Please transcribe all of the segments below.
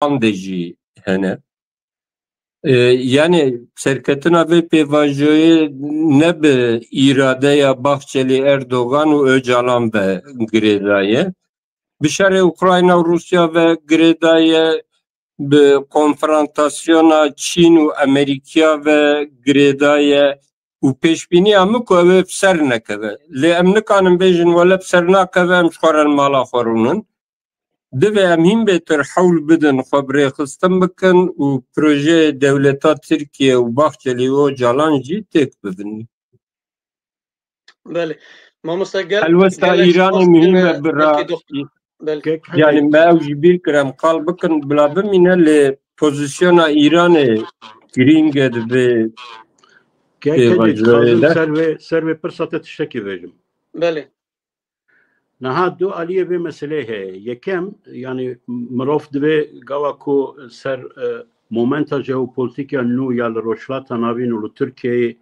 andejî hene. Yani serketina ve pêvajoyê ne bi îradeya Bahçeli Erdogan û Öcalan ve girêdaye. Bi şerê Ukrayna û Rusya ve girêdaye bi konfrontasyona Çîn û Amerîkya ve girêdaye û pêşbîniya min ku ew ê ser nekeve. Lê em nikanin bêjin weleb ser nakeve em ji xwe re mala xwe rûnin. Divê em hîn bêtir hewl bidin, xwe birêxistin bikin û projeyê dewleta Tirkiye û Bahçeli û Öcalan jî têk bibin. بله مامۆستا گەل Helwesta Îranê mühîm e bira yani me ew jî bîr kir em qal bikin bila bimîne lê pozisyona Îranê girîng e divê pêvajoyê servê pirsata tiştekî vêjim. بله Niha du aliyê vê meselê heye. Yekem yani mirov divê gawa ku ser momenta jeopolitîka nû ya li rojhilata navîn û li Tirkiyeyê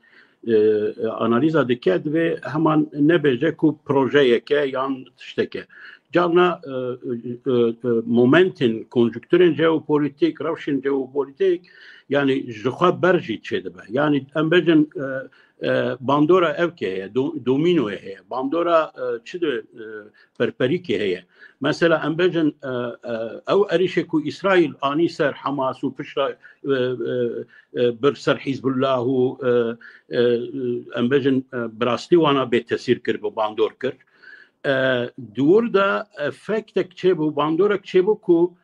analiza dike divê heman nebêje ku projeyeke yan tişteke. Carna momentên konjüktürên jeopolitîk, rewşên jeopolitîk yani ji xwe ber jî çêdibe. Yani em bêjin bandora evke heye, dominoye heye, bandora çi de perperîkê heye. Mesela em bêjin ew êrişê ku İsrail anî ser Hamas û pişta bir ser Hizbullah û em bêjin bi rastî wana bêtesîr kir bi bandor kir. Dûr da efektek çêbû, bandorek çêbû ku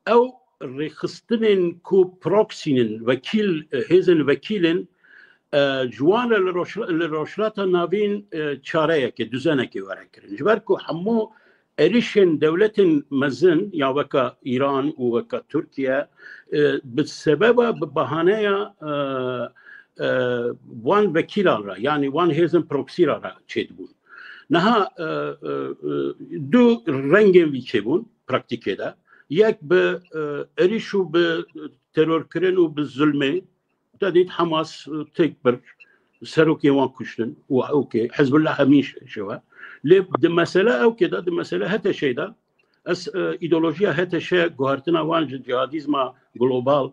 ew rêxistinên ku proxînin vekîl hêzên vekîlin جوان لرشلات ناوین چاره که دوزنه که وره کرن جبر که همو اریشن دولت مزن یا وکا ایران و وکا ترکیه بسبب بهانه وان وکیلان را یعنی وان هیزن پروکسی را چید بون نها دو رنگ وی چه بون پرکتیکه ده یک به اریشو به ترور کرن و به ظلمه دید حماس تكبر سروكي وان كشتن اوكي حزب الله هميش شوا لي د مساله او كده د مساله هتا شيء ده اس ايديولوژيا هتا شيء جوهرتنا وان جهاديزما جلوبال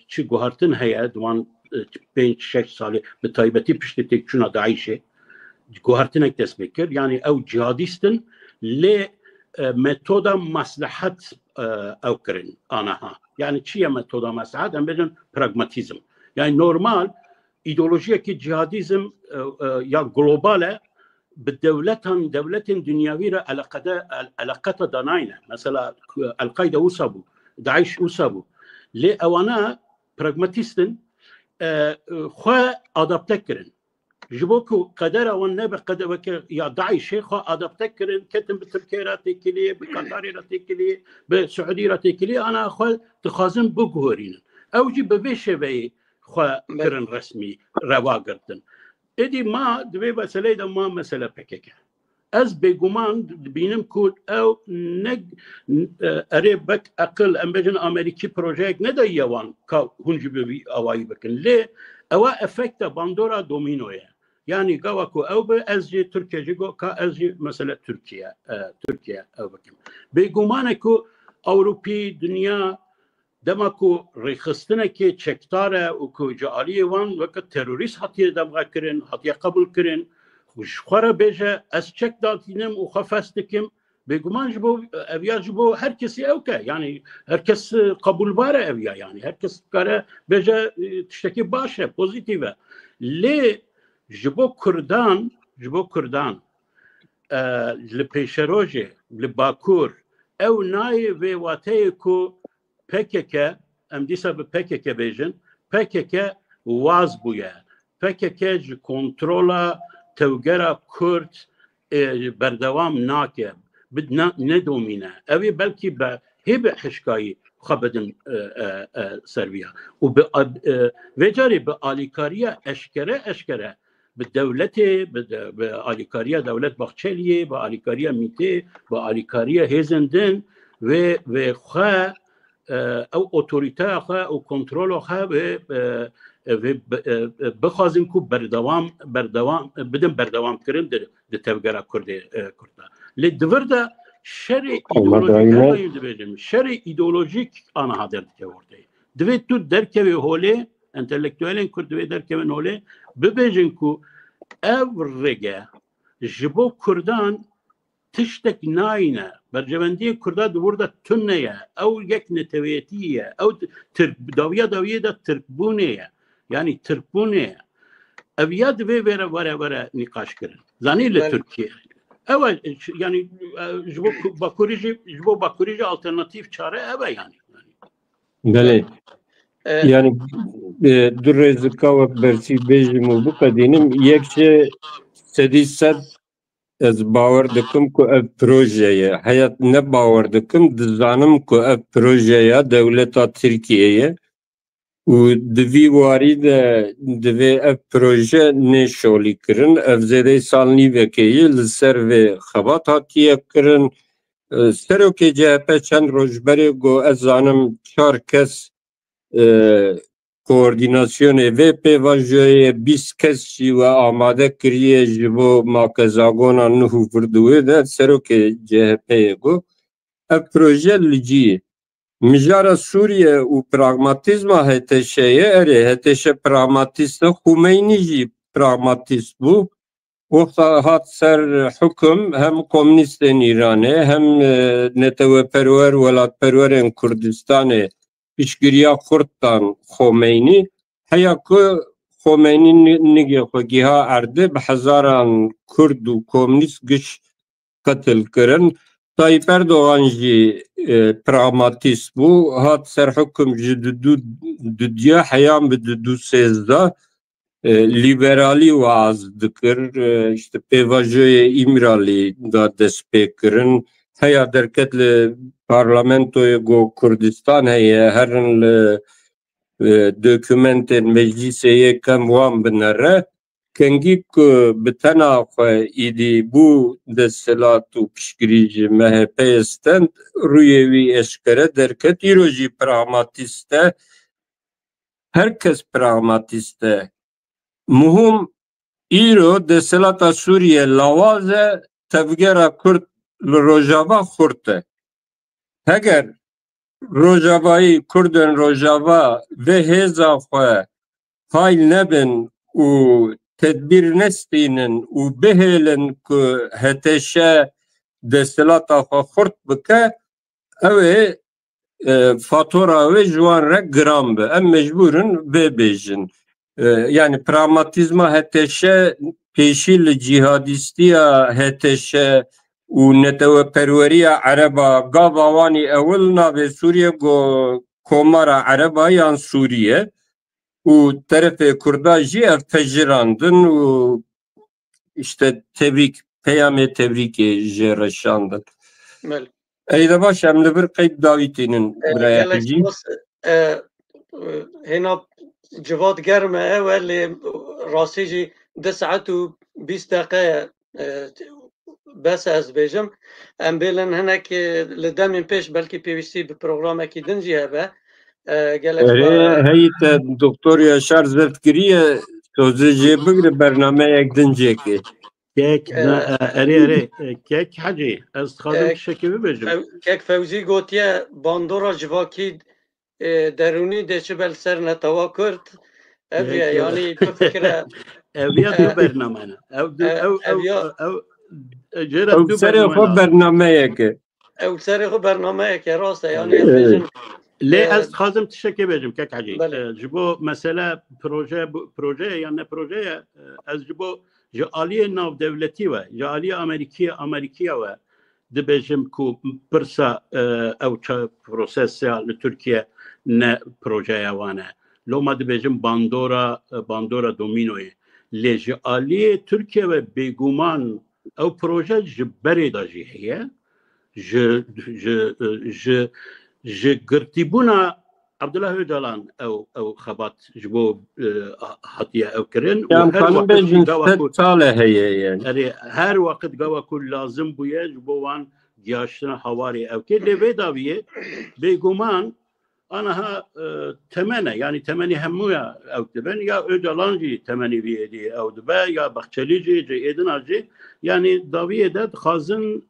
چي جوهرتن هيا دوان 5-6 ساله بتايبتي پشت تكچونا داعشه جوهرتنا تسمكر يعني او جهاديستن لي ميثودا مصلحت او كرن انها yani çiye metoda maslahat em bejin pragmatizm. Yani normal ideolojiyeki cihadizm ya globale bi devletin dünyavi re alakata danayne. Mesela El-Kaide usabu, Daesh usabu. Le evana pragmatistin xwe adapte kirin. Jibo ku kader ewan ne be kader veke ya Daeshê xwe adapte kirin ketin bi Tirkiye re têkiliye, bi Qatarê re têkiliye, bi Suudî re têkiliye ana xwe dixwazin biguherînin. Ew jî bi vê şeveyê xwe kirin resmî reva girtin. Êdî ma di vê meseleyê de ma mesele PKK. Ez bêguman dibînim ku ew ne erê bek eqil em bêjin Amerîkî projeyek nedayiye wan ka hûn jî bi vî awayî bikin. Lê ewa efekta bandora dominoye. Yani gavaku ev be ezci Türkiye go ka ezci mesela Türkiye ev bakayım. Begumane ku Avrupi dünya demaku rexistine ki çektare u ku caaliye van ve ka terörist hatiye demga kirin hatiye kabul kirin. Xwara beje ez çek datinim u xafestikim beguman jibo evya jibo herkesi evke yani herkes kabul bare evya yani herkes kare beje tişteki başe pozitive le jibo Kurdan li pêşerojê li Bakur ew nayê vê wateyê ku PKK em dîsa bi PKK bêjin PKK waz bûye PKK ji kontrola tevgera Kurd berdewam nake nedomîne ew belkî be hêbe hişkayî xwe bidin Serbiya û vê carî bi alîkariya eşkere bi devletê bi alîkariya devlet Bahçeliye bi alîkariya Mîtê bi alîkariya hêzên din vê xwe ew otorîteya xwe û kontrola xwe bixwazin ku berdewam bidin berdewamkirin di tevgera Kurda lê divir de şer'i ideolojik hemen dibêjim şer'i ideolojik ana hader dike ortaya. Divê tu derkevê holê entelektüelên Kurd divê derkevin holê bibêjin ku ev rêge ji bo Kurdan tiştek nayine bercevendiyê Kurda di burada tune ye ew yek netewêtî ye ew dawiya da Tirkbûnê ye yani Tirkbûnê ye ev ya divê were nîqaş kirin zanî li Tirkiye ew yani ji bo Bakurî jî alternatîv çare ew yani. Belê yani du rêzika bersî bêjim û biqedînim yek ji sedî sed ez bawer dikim ku ev projeye heyet ne bawer dikim dizanim ku ev projeya dewleta Tirkiyeyê û di vî warî de divê ev proje nêşolî kirin ev zêdey sal nîvekê yê li ser vê xebat hatiye kirin serokê CHP çend rojberê got ez zanim 4 kes koordinasyonê vê pêvajiyê 20 kes jî we amade kiriye ji bo makezagona nû û virdûyê de serokê CHP'ye got ev proje li ciyê mijara Sûriye û pragmatîzma HTŞ'ye erê HTŞ pragmatîst e Xumeyni jî pragmatîst bû wexta hat ser hukm hem komünîstên Îranê hem netewperwer welatperwerên Kurdistanê piştgiriya Kurdan Xomeyni heya ku Xomeyni nigê xwe giha erdê bi hezaran Kurd û komünîst giş qetil kirin Tayyip Erdoğan jî pragmatîst bû hat ser hukm ji dudiya heyan bi 2013 liberalî waz dikir işte pêvajiyê İmralî da dest pê kirin heya derket li parlamentoyê got Kurdistan heye herin li dokûmentên meclîsê yekem wan binêre kengî ku bi tena xwe îdî bû desthilat û piştgirî ji MHP'ye stend rûyê wî eşkere derket îro jî pragmatîst e herkes pragmatîst e muhim îro desthelata Sûriye lawaz e tevgera Kurd li Rojava xurt e heger Rojavayî Kurdên Rojava vê hêza xwe hayl nebin û tedbîr nestînin û bihêlin ku HTŞ desthilata xwe xurt bike ew ê fatura wê ji wan re giran bi em mecbûrin vê bêjin yani pragmatîzma HTŞ pêşî li cihadîstiya HTŞ û netewperweriya Ereba gava wanî ewil navê Sûriye got Komara Ereba yan Sûriye û terefê Kurda jî ev pejirandin û işte tebrik peyamê tebrîkê jê reşandin. Ey de baş em li bir qeyb dawîtînin biraya jî hêna civat germ e ew e lê rastî jî 2 saet û 20 deqe bes ez bêjim em bêlin hinek li demên pêş belkî pêwîstî bi programekî din jî hebe heyî te Doktor Yaşar zevtkiriye sözü jê bigire bernameyek din cêkê Kek erê kek hecî ez dixwazim tiştekî bibêjim kek Fewzî gotiye bandora civakî derûnî de çi bel ser netewa Kurd ev ye yanî tu fikre ev ya du bername ne ev serê xwe bernameyeke ew serê xwe bernameyeke rast e yanî ez bêjim lê ez dixwazim tiştekî bêjim kek hecî ji bo mesele proje yan ne projeye ez ji bo ji aliyê navdewletî we ji aliyê Amerîkiya we dibêjim ku pirsa ew prosesa li Tirkiye ne projeya wan e loma dibêjim bandora domînoyê lê ji aliyê Tirkiye ve bêguman ew proje ji berê da jî heye ji girtîbûna Abdullah Öcalan ew xebat ji bo hatiye ew kirin sale heye yani her waqt gawa ku lazim bûye ji bo wan gihaştina hawarê ew kê lê vê daviyê bêguman anaha temene yani temeni hemûya ew dibin ya Öcalan jî temenî vê êdî ew dibe ya Bahçeli jî êdina jî yani daviyê de dixwazin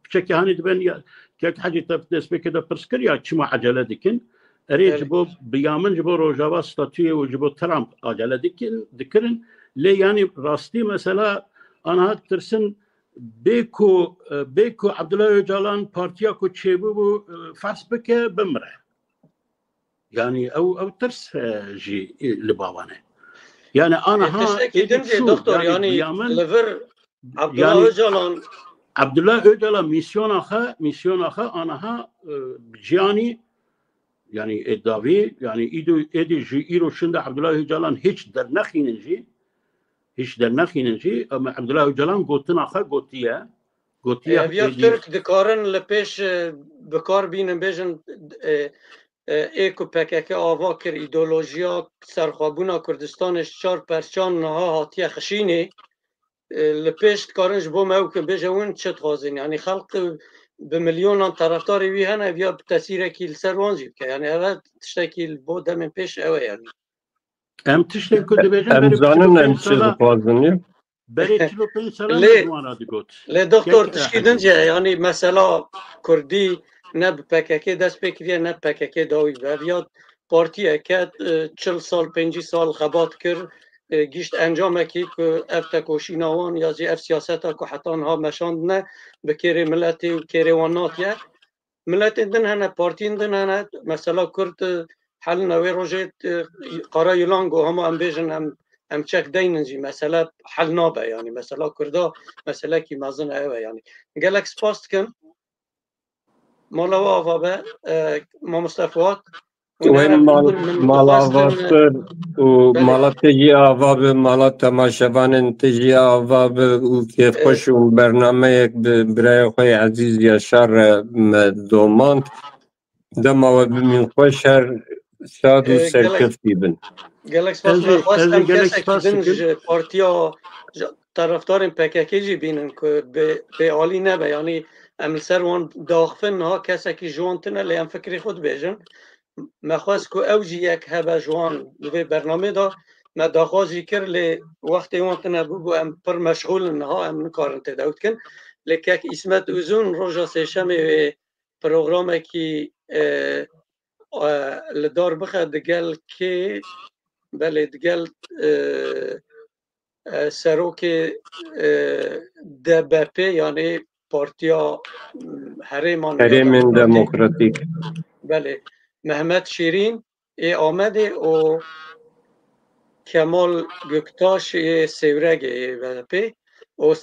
بشكل هاني تبين كيك حاجة تبدأ كده برسكر يا كم عجلة دكين أريد جبوا بيامن جبوا روجافا ستاتية وجبوا ترامب عجلة دكين ذكرن ليه يعني راستي مثلا أنا ترسن بيكو عبد الله أوجالان بارتيا كو تشيبو فرس بك بمره يعني او ترس جي لبابانه يعني انا ها تشتكي دكتور يعني لفر عبد الله أوجالان عبد الله أوجالان ميسيون اخا انا ها بجاني يعني ادافي يعني ايدي جي ايرو شنده عبد الله أوجالان هيش در نخينجي اما عبد الله أوجالان قوتنا اخا قوتيه ترك دكارن لپیش بکار بینن بیجن ایکو پکک آوا کر ایدولوژیا سرخوابونا کردستانش 4 پرچان نها هاتیه خشینی لپیش کارنش بو مو که بیجون چه تخوازین یعنی خلق به میلیونان طرفداری وی هنه بیا تاثیر کیل سروانجی که یعنی اول تشتکیل بو دم پیش اوه یعنی ام تشتکو دی بیجن ام زانن ام چه خوازنی برای 45 سال نزوانا دیگوت لی دکتر تشکیدن جه یعنی مثلا کردی نه پککی دست بکریه نه پککی داوی بیاد پارتیه که 40 سال 50 سال خبات کرد گیشت انجام کی که افتکوشی نوان یا زی اف سیاست ها که حتی ها مشاند نه بکری ملتی و کری واناتیه ملت دن هنه پارتی دن هنه مثلا کرد حل نوی روژه قرار یلانگو همه ام بیجن ام چک دیننجی مثلا حل نابه یعنی مثلا کرده مثلا کی مازن اوه یعنی گلک سپاست کن مالا و آوابه ما مصطفوات و مالاواتر و مالا تجی آواب مالا تماشوان تجی آواب و کیف خوشون برنامه یک برای خوی عزیز یاشار دوماند دم و بمین خوشر شاد و سرکفتی بن گلک سپاس من خواستم کسی که دنج پارتیا طرفدار پککی جی بینن که به عالی نبه یعنی امل سروان داخفن ها کسی که جوانتنه لیم فکری خود بیجن ما خواست که اوجی یک هبه جوان به برنامه دا ما داخوازی کر لی وقتی وانتنه بو ام پر مشغول نها ام نکارن تداوت کن لیکن اسمت اوزون روژا سیشمی و پروگرامه که لدار بخه دگل که بله دگل سروک DBP یعنی پارتیا حریم دموکراتیک بله محمد شیرین ای آمده و کمال گکتاش سیورگ DBP و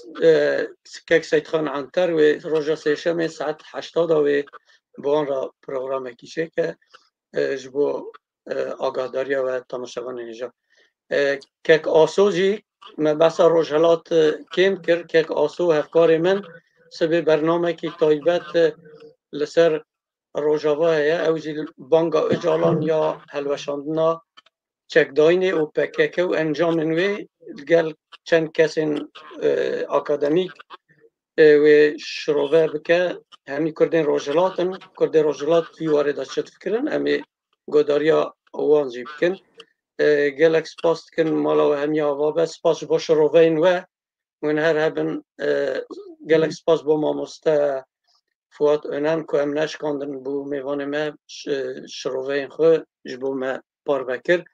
کک سید خان عنتر و روژا سیشم ساعت 80 و بوان را پروگرام کیشه که جبو آگاهداری و تماشاوان اینجا کک آسوجی من بس روشلات کم کرد کک آسو هفکار من سبب برنامه کی تایبت لسر روجاوا هیا اوجی بانگا اجالان یا هلوشاندنا چک داینه و پککه و انجام نوی گل چند کسین اکادمیک و شروع بکه همی کردن روجلات فی وارد شد فکرن همی گداریا وانجی بکن گلک سپاس کن مالا و همی آوا بس سپاس با شروعین و من هر هبن گلک سپاس با ماموسته فواد önəm که ام نشکاندن بو میوان ما شروعین خو جبو ما پار بکر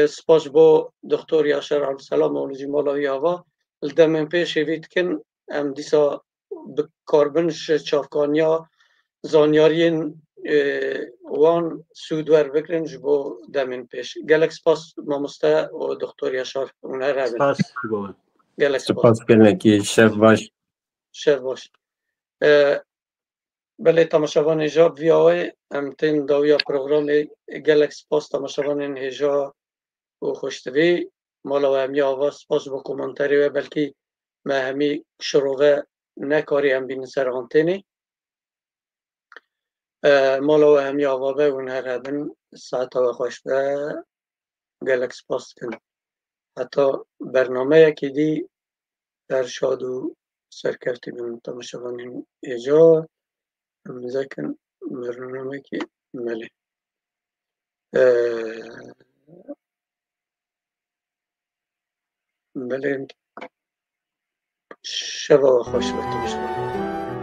سپاس با دکتر یاشر عبدالسلام مولوی مالاوی آوا الدمن پیش وید کن ام دیسا بکاربنش چافکانیا زانیارین وان سودور بکرن جبو دمن پیش گلک سپاس ماموسته و دکتر یاشر اونها رو سپاس گلک سپاس کنکی شب باش بله تماشاوان هجا ویاوی امتین داویا پروگرام گلک سپاس تماشاوان هجا و خوشتوی مالا و همی آواز سپاس با کومنتری و بلکی ما همی شروع نکاری هم بین سر آنتینی مالا و همی آواز اون هر هبن ساعت و خوش به گلک سپاس کن حتی برنامه یکی دی در شاد و سرکرتی بین تماشاوان هجا مزاكن برنامجي ملي ملي شبه خوش بتمشون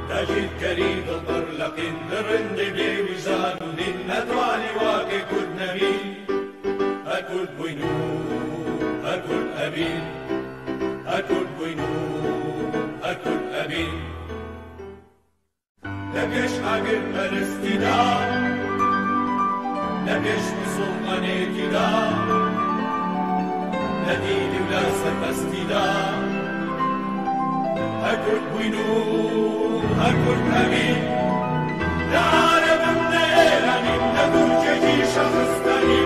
تجد قريب الضر الرند بوزان النتواني واقع كل نبي أكل بينو أكل أبين أكل بينو أكل أبين لكش عقل الاستداء لكش بسلطان اعتداء نديد ولا سف استداء أكل بينو أكل أبين لعالم النيراني نقول جيجي شخص تاني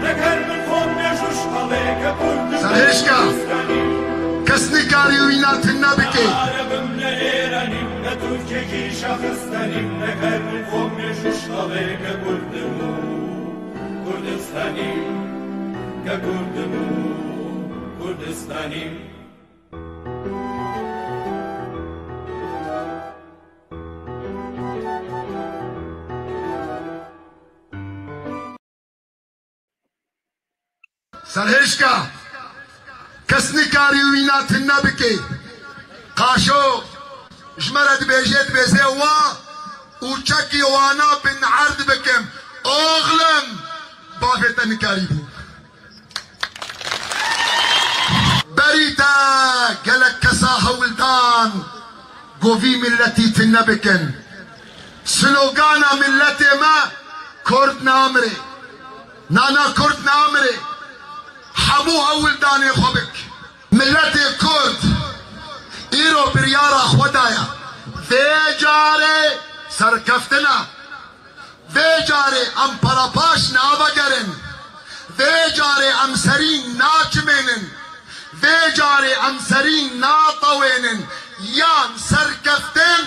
لكن من خون نجوش عليك كل سرهشكا كسني كاري وينات النبكي لعالم النيراني نقول جيجي شخص تاني لكن من خون نجوش عليك كردمو كردستاني ككردمو كردستاني سرهشكا كسني كاري وينات النبكي قاشو جمرد بيجيت بيزيوا وشكي وانا بن عرض بكم اغلم بافتا كاريبو بريتا قالك كساها ولدان قوفي ملتي تنبكن سلوغانا ملتي ما كرد نامري نانا كرد نامري حموها ولداني خبك ملتي كرد ايرو بريارا خودايا في جاري سركفتنا في جاري ام پراپاش نابگرن في جاري ام سرين ناچمينن في جاري ام سرين ناطوينن يان سركفتن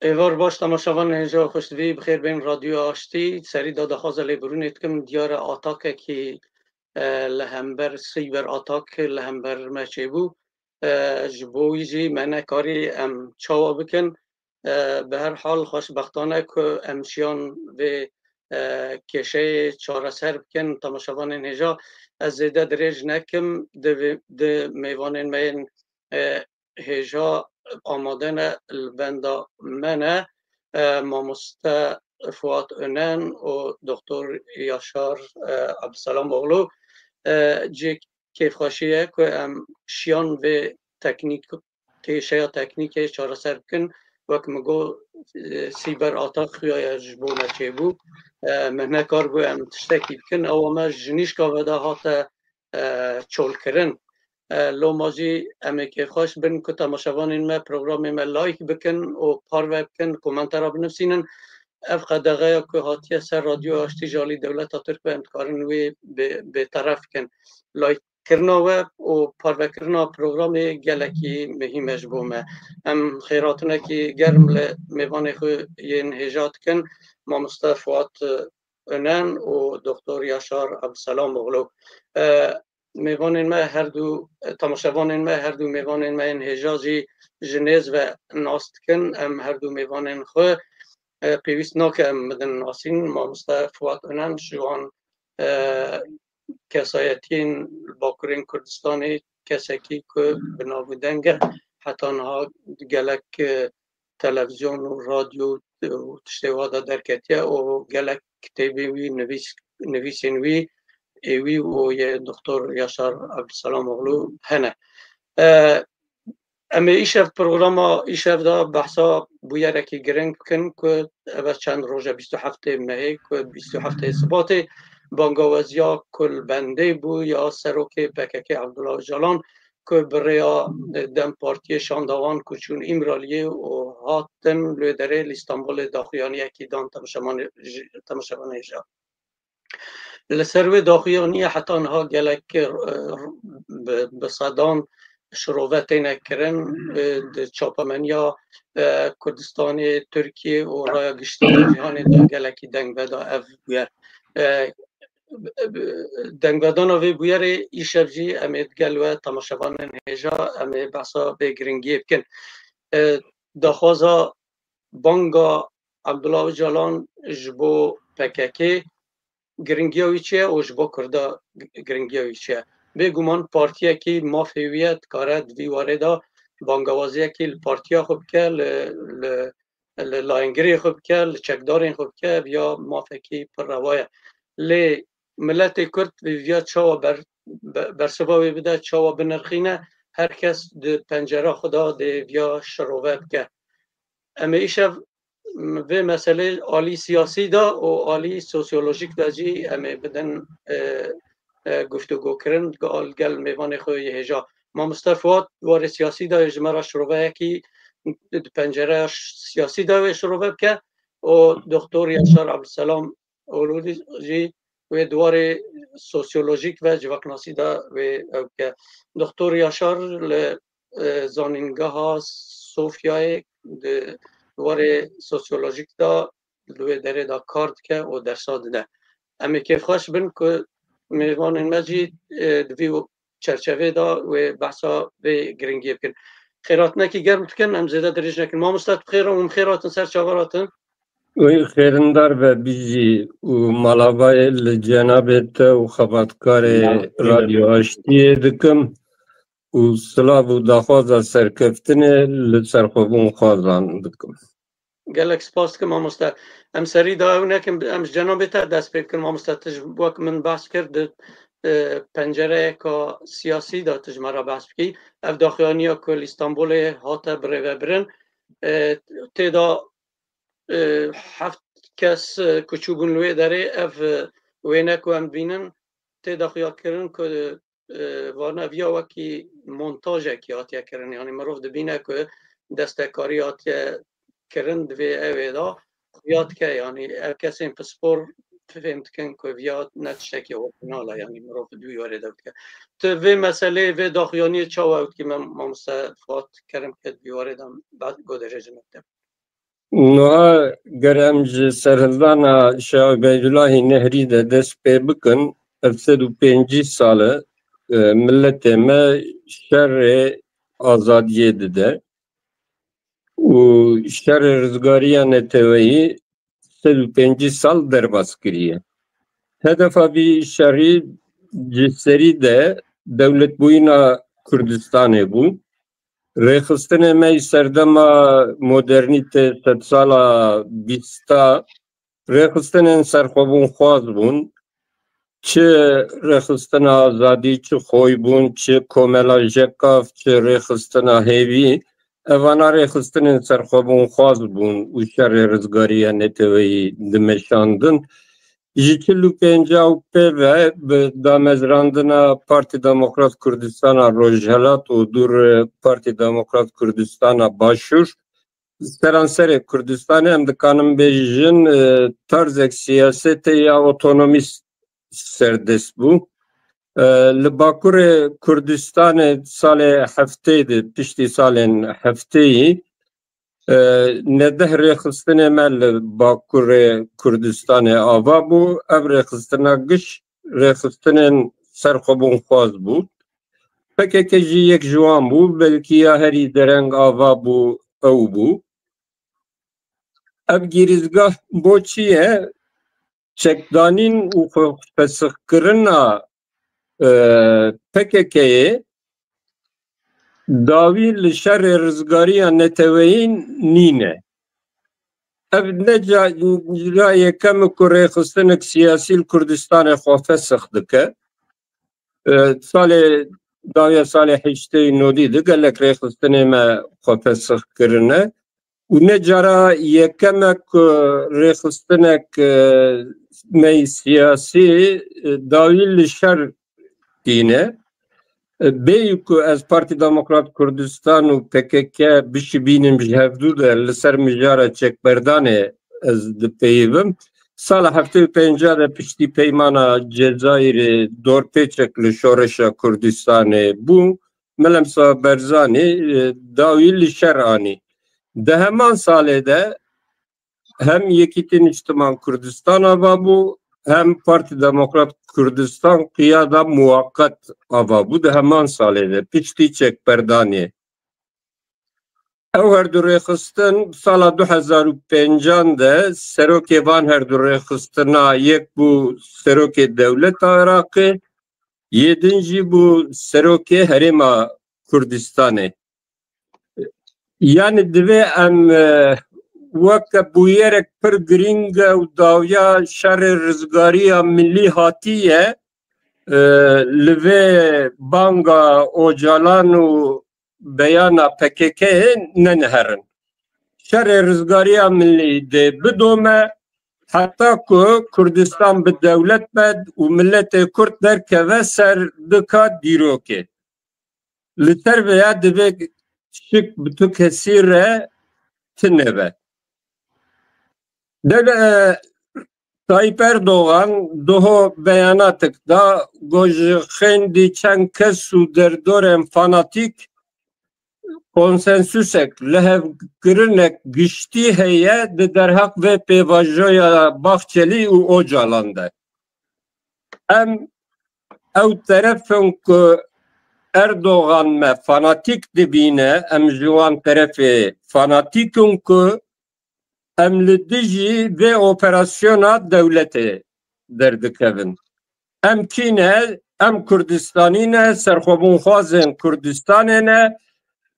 ایوار باش تماشاوان اینجا خوشتوی بخیر بین رادیو آشتی سری داده خواه لیبرونیت کم دیار آتاک که لهمبر سیبر آتاک لهمبر مچه بو جبوی جی منه کاری ام چاوا بکن به هر حال خوشبختانه که امشیان و کشه چاره سر بکن تماشاوان اینجا از زیده دریج نکم ده میوانین من هجا آمادن البندا منه ماموسته فواد önен و دکتر یاشار عبدالسلام اغلو جی کیف خاشیه که ام شیان و تکنیک کیشه تکنیک چاره سر بکن وقت مگو سیبر آتاق یا جبو نچه بو مهنه کار بو ام تشتکی بکن او ما جنیش که وده هات چول کرن لو ماجی امی که خوش بن که تماشاوان این ما پروگرام ما لایک بکن و پارو بکن کومنتر را بنفسینن اف قدقه که هاتیه سر رادیو آشتی جالی دولت ترک به امتکارن وی به طرف کن لایک کرنا و پارو کرنا پروگرام گلکی مهمش بومه ام خیراتونه که گرم میوان خو این هجات کن ما مصطفوات önен و دکتر یاشار عبدالسلام اغلو میوانین ما هر دو تماشاوانین ما هر دو میوانین ما این هجازی جنیز و ناست کن ام هر دو میوانین خو پیوست ناکه مدن ناسین ما مصطفوات önен شوان کسایتین باکرین کردستانی کسکی که بنابودنگه حتی آنها گلک تلویزیون و رادیو و تشتیوادا درکتیه و گلک کتابی وی نویسین وی ایوی و یه دکتر یاشار عبدالسلام اغلو هنه اما ایشف پروگرام ایشف دا بحثا بویره که گرنگ کن که اول چند روژه 27 مهی که 27 ثبات بانگاوزیا کل بنده بو یا سروک پکک عبدالله جالان که برای دم پارتی شاندوان کچون امرالیه و هاتن لودره استانبول داخلیانی اکی دان تماشامان ایجا لسروی داخلیانی حتی آنها گلک بصدان شروعات نکرن چاپمنیا کردستان ترکیه و رای گشتن جهان دا گلکی دنگ بدا اف بیر دنگ بدان وی بویر ایشفجی امید گلوه تماشاوان هجا امید بحثا بگرنگی بکن دخوازا بانگا عبدالله جالان جبو پککی گرنگیوی چیه و جبو کرده گرنگیوی چیه بگومان پارتیه که مافیویت کاره دوی وارده بانگوازیه که پارتیا خوب که لاینگری خوب که لچکدارین خوب که یا مافکی پر روایه لی ملت کرد ویا چاوا بر سباوی بده چاوا بنرخینه هر کس ده پنجره خدا ده ویا شروعه بکه اما ایشه به مسئله عالی سیاسی دا و عالی سوسیولوژیک دا جی اما بدن گفتگو کرن گل میوان خوی هجا ما مصطفوات وار سیاسی دا اجمرا شروعه کی پنجره سیاسی دا شروعه بکه و دکتر یاشار عبدالسلام اولودی جی و دوار سوسیولوژیک و جواکناسی دا و که دکتر یاشار زانینگاه ها صوفیای دواره سوسیولوژیک دا لوی دره دا کارد که و درساد ده امی که خوش بن که میوان مجید دوی چرچوه دا و بحثا به گرنگی بکن خیرات نکی گرم تکن ام زیده دریج نکن ما مستد بخیرم خیراتن سر چاوراتن وی خیرندار و بیجی و ملاوای جنابت و خبرکار رادیو آشتی دکم و سلاو و دخواز سرکفتن لسرخوبون خوازان دکم گلک سپاس که ما مستد ام سری دا اونکم ام جنابت دست بید کن ما مستد تجبوک من بحث کرد پنجره که سیاسی دا تجمرا بحث بکی اف داخلانی ها کل استانبول هاتا بره و برن تیدا هفت کس کچوبون لوی داره اف وینه که هم بینن تیدا خیال کرن که وارنه ویا وکی مونتاژه که آتیا کرن یعنی مروف دبینه که دستکاری آتیا کرن دوی اوه دا خیال که یعنی اف کسی این پسپور فهمت کن که ویا نتشکی وکنالا یعنی مروف دوی وارد اوت که تو وی مسئله وی داخیانی چاو اوت که من مستفاد کرم که دوی واردم بعد گودره جنبتم نوها گرم جه سرهزدانا شاه بیدولاهی نهری ده دست پی بکن 705 ساله ملت ما شر آزادیه ده و شر رزگاریه نتوهی 105 سال درباز کریه هدفا بی شری جسری ده دولت بوینا کردستانه بو ریخستن می سردما مدرنیت 100 سالا بیستا ریخستن سرخوبون خواز بون چه ریخستن آزادی چه خوی بون چه کوملا جکاف چه ریخستن هیوی اوانا ریخستن سرخوبون خواز بون و شر رزگاری نتوی دمشاندن جیکلو پنجاو پیوه به دامزراندنا پارتی دموکرات کردستان روجهلات و دور پارتی دموکرات کردستان باشور سرانسر کردستان هم دکانم بیجن طرز سیاست یا اوتونومیست سردست بو لباکور کردستان سال هفته ده پشتی سال هفته نده ریخستن مل باکور کردستان آوا بو اب ریخستن گش ریخستن سرخوبون خواز بود پکه که جی یک جوان بو بلکی یا هری درنگ آوا بو او بو اب گیرزگاه بو چیه چکدانین و فسخ کرنا پکه که داوی لشر رزگاری نتوین نینه اب نجا یکم کره خستنک سیاسی کردستان خواه فسخ دکه سال داوی سال هشته نودی دکه لک ریخستنه ما خواه فسخ کرنه و نجارا یکم ریخستنک می سیاسی داوی لشر دینه بیکو از پارتی دموکرات کردستان و PKK بشی بینیم جهفدو ده لسر مجاره چک بردانه از دپیوم سال 75 ده پشتی پیمانا جزایر دور پیچک لشورش کردستان بو ملمسا برزانی داوی لشرانی ده همان ساله ده هم یکیتین اجتماع کردستان آبا بو هم پارتی دموکرات کردستان قیادا موقت آوا بود همان ساله ده پیچتی چک پردانیه او هر دو ریخستن سال 2005 ده سروک وان هر دو ریخستنا یک بو سروک دولت عراقی یدنجی بو سروک حریم کردستانه یعنی دوی ام وقت بویرک پر گرینگ و داویا شر رزگاری ملی هاتیه لوی بانگا اوجالان و بیانا PKK ننهرن شر رزگاری ملی ده بدومه حتی که کردستان به دولت بد و ملت کرد در که سر دکا دیروکه لطر ویا دوی شک بتو کسی ره تنبه Tayyip Erdoğan daha beyanatı da goj xendi çen kesu derdorem fanatik konsensusek lehev kirinek gişti heye de derhak ve pevajoya Bahçeli u Öcalan'da. Em ev tarafın ki Erdoğan me fanatik dibine em juan tarafı fanatikun ki em li dijî ve operasyona devleti derdikevin. Em kine em Kurdistanî ne serxwebûnxwazên Kurdistanê ne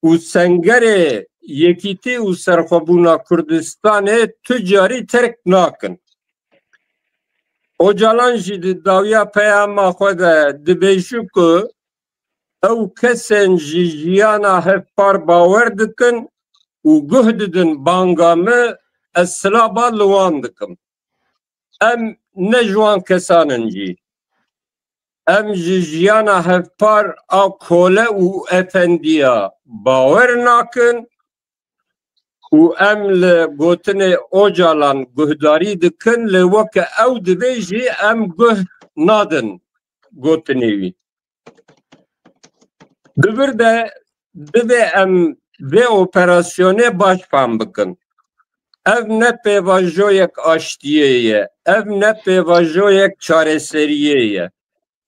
û sengerê yekîtî û serxwebûna Kurdistanê tu carî terk nakin. Öcalan jî di dawiya peyama xwe de dibêjî ku ew kesên ji jiyana hevpar bawer dikin û guh didin banga me ez silaba li wan dikim. Em ne ji wan kesanin jî. Em ji jiyana hevpar a kole û efendiya bawer nakin û em li gotinê Öcalan guhdarî dikin li weke ew dibe jî em guh nadin gotinê wî. Dibir de dibe em vê operasyonê baş fam bikin. Ev ne pêvajoyek aştiyê ye, ev ne pêvajoyek çareseriyê ye.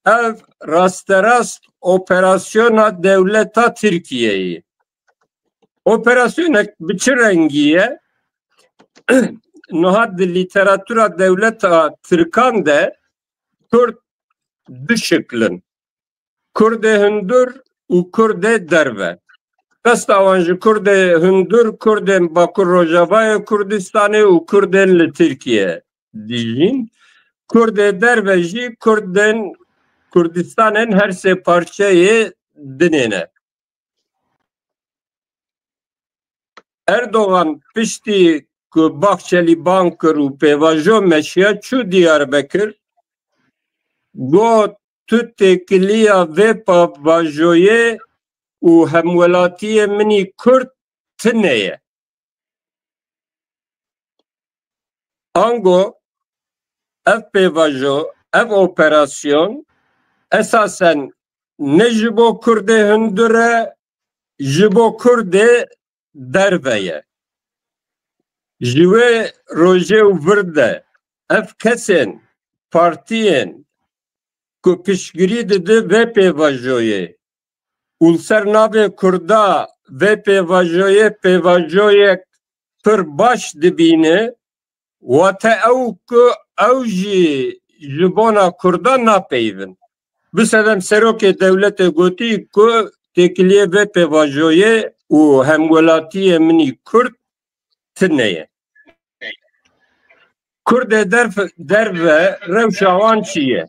Ev rasterast operasyona devleta Türkiye'yi. Operasyonek bi çi rengî ye? Nihat di literatûra devleta Türkan de Kurd du şeklin. Kurdê hundur û Kurdê derve. Desta wan ji Kurdê hundur, Kurdên Bakur Rojavayê Kurdistanê û Kurdên li Tirkiye dijîn. Kurdê derve jî Kurdên Kurdistan'ın her se parçayı dinine. Erdoğan pişti ku Bahçeli bankır u pevajo meşya çu Diyarbakır go tu tekliya ve pavajoye u hemvelatiye mini Kürt tıneye. Ango ev pevajo, ev operasyon esasen ne ji bo Kurdê hundure ji bo Kurdê derveye. Ji wê rojê û vir de ev kesên partiyên ku piştgirî didi vê pêvajoyê û ser navê Kurda vê pêvajoyê pêvajoyek pir baş dibîne wate ew ku ew jî ji bona Kurda napeyvin. Bisedem serokê devletê gotî ku tekiliye vê pêvajoyê û hemwelatiyê minî Kurd tune ye. Kurdê derve rewşa wan çi ye?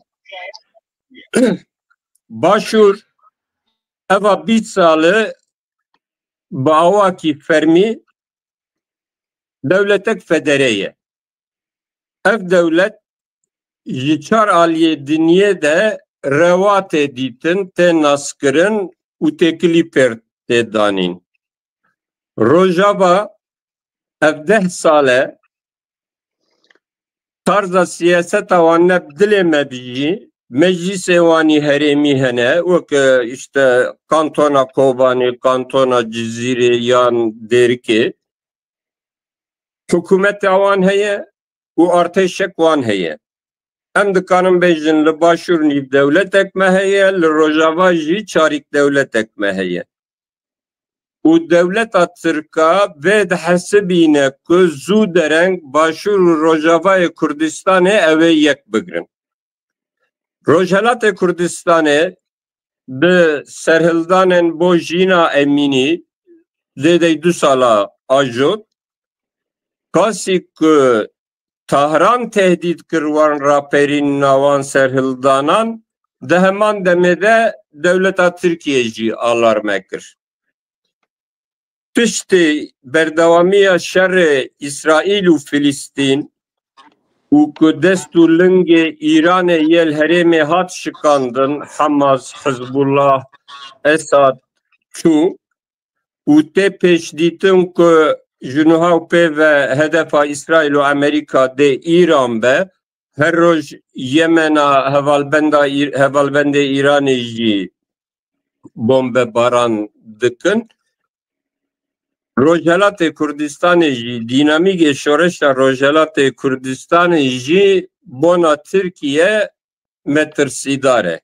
Başûr eva 20 salê bi awakî fermî devletek federe ye. Ev devlet ji çar aliyê dinyê de rewatê dîtin, tê naskirin û têkilî pêr tê danîn. Rojava ev 10 sale tarza siyaseta wan ne dilê me bijî, meclisê wanî herêmî hene, wek işte kantona Kobanî, kantona Cizîrê yan Dêrikê. Hikûmetê wan heye û artêşek wan heye. Em dikanin bêjin li Başûr nîv dewletek me heye, li Rojava jî çarîk dewletek me heye. û dewleta Tirka vê dihesibîne ku zû dereng Başûr û Rojavayê Kurdistanê ew ê yek bigirin. Rojhilatê Kurdistanê bi serhildanên bo jîna Emînî lêdey 2 sala ajot kasî ku Tahran tehdit kir wan raperîn nawan serhildanan di heman demê de dewleta Tirkiye jî alarme kir. Piştî berdewamiya şerê İsraîl û Filîstîn û ku dest û lingê Îranê yel herêmê hat şikandin Hamas, Hizbullah, Esad çû û tê pêşdîtin ku ji niha û pê ve hedefa İsraîl û Amerîka dê İran be, her roj Yemena hevalbendê Îranê jî bombebaran dikin. Rojelat Kurdistan jî dinamîk şoreş Rojelat Kurdistan jî bona Türkiye metirsidar e.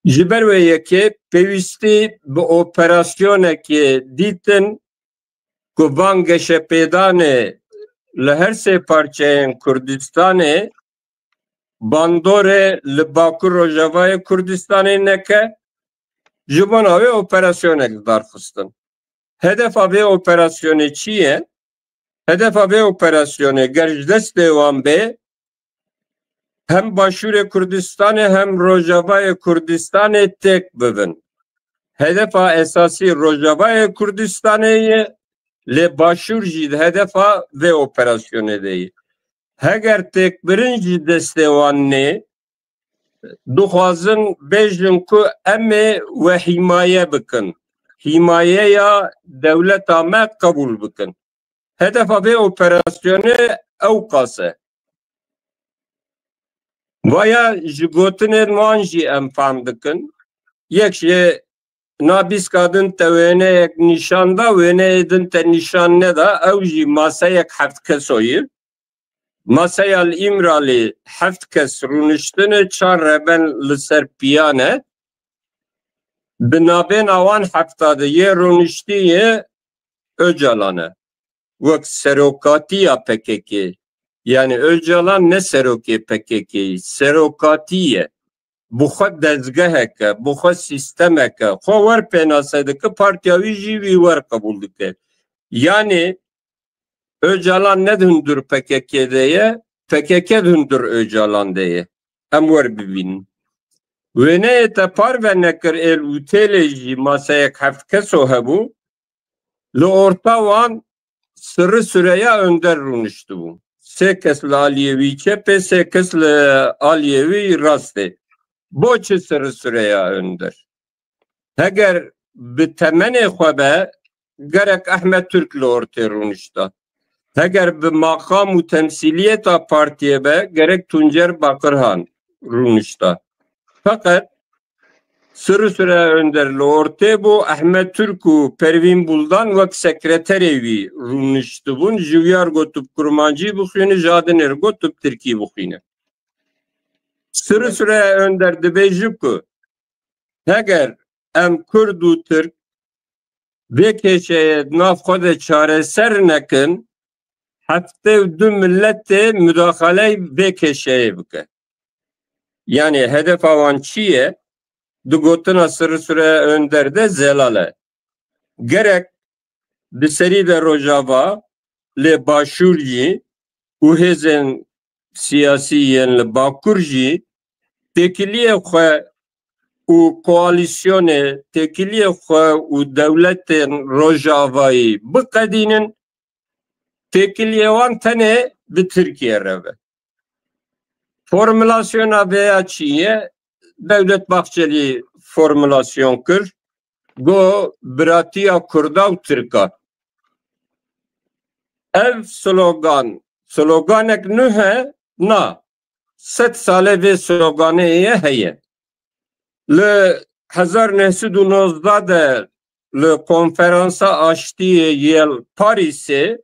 Ji ber wê yekê pêwîstî bi operasyonekê dîtin ku van geşepêdanê li her sê parçeyên Kurdistanê bandorê li Bakur Rojavayê Kurdistanê neke ji bona wê operasyonek darxistin. Hedefa vê operasyonê çi ye? Hedefa vê operasyonê ger ji destê wan bê hem Başûrê Kurdistanê hem Rojavayê Kurdistanê tek bibin. Hedefa esasî Rojavayê Kurdistanê ye lê Başûr jî hedefa vê operasyonê de ye. Heger tek birin jî destê wan nê dixwazin bêjin ku em ê we hîmaye bikin. Himayeya devleta me kabul bikin. Hedefa vê operasyonê ew qas e. Vaya ji gotinên wan jî em fehm dikin. Yek jê nabîska din te wêneyek nîşan da, wêneyê din te nîşan neda, ew jî maseyek heft kesoyî. Maseya li İmralê heft kes rûniştinê, çar reben li ser piyan e. Bi navbêna wan hefta de yê rûniştiyê Öcalan e. Wek serokatiya PKK. Yani Öcalan ne serokê PKK'yî, serokatiye. Bu xwe dezgeheke, bu xwe sistemeke, xwe wer pênase dike, partiya wî jî wî wer qebûl dike. Yani Öcalan ne hundur PKK'de ye, PKK hundur Öcalan'de ye. Em wer bibînin. Wêneyê te parve nekir êl û têlê jî maseyek heft keso hebû, li orta wan Sırrı Süreyya önder rûniştibû. Sê kes li Aliyewî çepê, sê kes li Aliyewî rastê. Boçi Sırrı Süreyya önder. Heger bi temenê xwe be gerek Ahmet Türk li ortê rûnişta. Heger bi makam û temsiliyeta partiyê be gerek Tuncer Bakırhan rûnişta. Fakat Sırrı Süreyya önder li ortê bû, Ahmet Türk û Pervîn Buldan wek sekreterê wî rûniştibûn, ji wiyar gotup kurmancî bixwîne, ji adinê re gotup Tirkî bixwîne. Sırrı Süreyya önder dibêje ku heger em Kurd û Türk vê kêşeyê nav xwe de çareser nekin, heftê du milletê müdaxaleyê vê kêşeyê bike. Yani hedefa wan çi ye? Du gotina Sırrı Süreyya önder de zelale. Gerek bi serî de Rojava lê Başûr jî û hêzên siyasî yên li Bakur jî têkiliyê xwe û koalisyonê têkiliyê xwe û dewletên Rojavayî biqedînin, têkiliyê wan tenê bi Tirkiye re be. Formülasyona vêya çi ye? Devlet Bahçeli formülasyon kir. Go biratiya Kurda û Tirka. Ev sloganek nû he? Na. 7 sale vê sloganê ye heye. Li 1919 de li konferansa aştiyê yel Parisê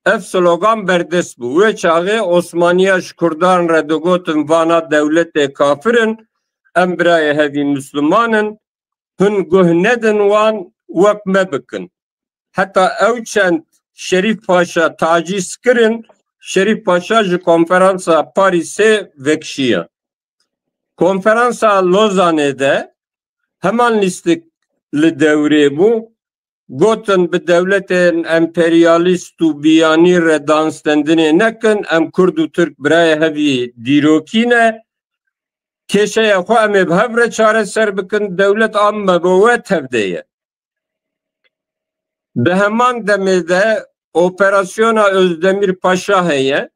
ev slogan berdest bû. Wê çaxê Osmaniya ji Kurdan re digotin vana dewletê kafirin, em birayê hevî Müslümanin, hûn guh nedin wan wek me bikin. Heta ew çend Şerîf Paşa tacîz kirin, Şerîf Paşa ji konferansa Parisê vekşiye. Konferansa Lozanê de heman lîstik li dewrê bû, gotin bi dewletên emperyalîst û biyanî re danstendinê nekin, em Kurd û Türk birayê hevî dîrokî ne, kêşeya xwe em ê bi hev re çareser bikin, dewlet am me bo we tevde ye. Di heman demê de operasyona Özdemir Paşa heye.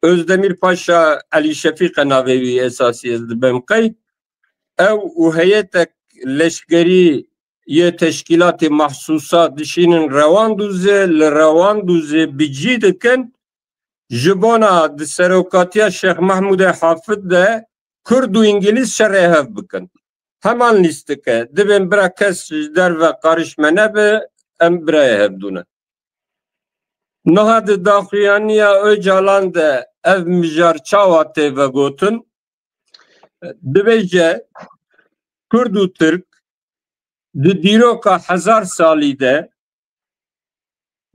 Özdemir Paşa Elî Şefîq navê wî esasî ez dibim qey. Ew û heyetek leşkerî yê teşkîlatê mahsusa dişînin Rewandûzê, li Rewandûzê bicî dikin, ji bona di serokatiya Şeyh Mahmûdê Hafid de Kurd û İngiliz şerê hev bikin. heman listike dibin bira kes der ve karışma nebe em biraya hebdune. Naha de daxuyaniya Öcalan de ev mijar çawa teve gotun dibêje Kurd û Türk di dîroka 1000 salî de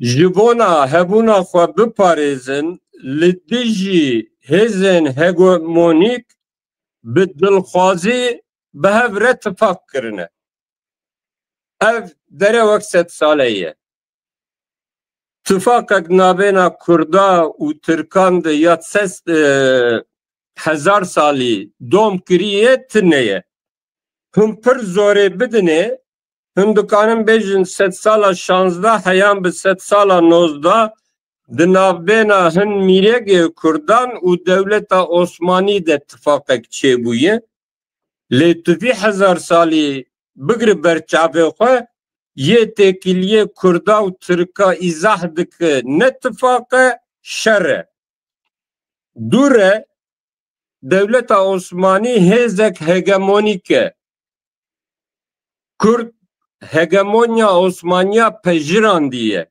ji bona hebûna xwe biparêzin li dijî hêzên hegemonîk bi dilxwazî bi hev re tifak kirine. Ev dere wek 100 salê ye. Tifakek navêna Kurda û Tirkan de ya 1000 salî dom kiriye tune ye. Hûn pir zorê bidinê hûn dikarin bêjin 100 sala 16 heyan bi 100 sala 19 di navbêna hin mîregê Kurdan û dewleta Osmanî de tifakek çêbûye. Lê tu vî 1000 salî bigire ber çavê xwe yê têkiliyê Kurda û Tirka îzah dike ne tifake şer e. Dûr e dewleta Osmanî hêzek hegemonîk e. Kurd hegemonya Osmaniya pejirandîye.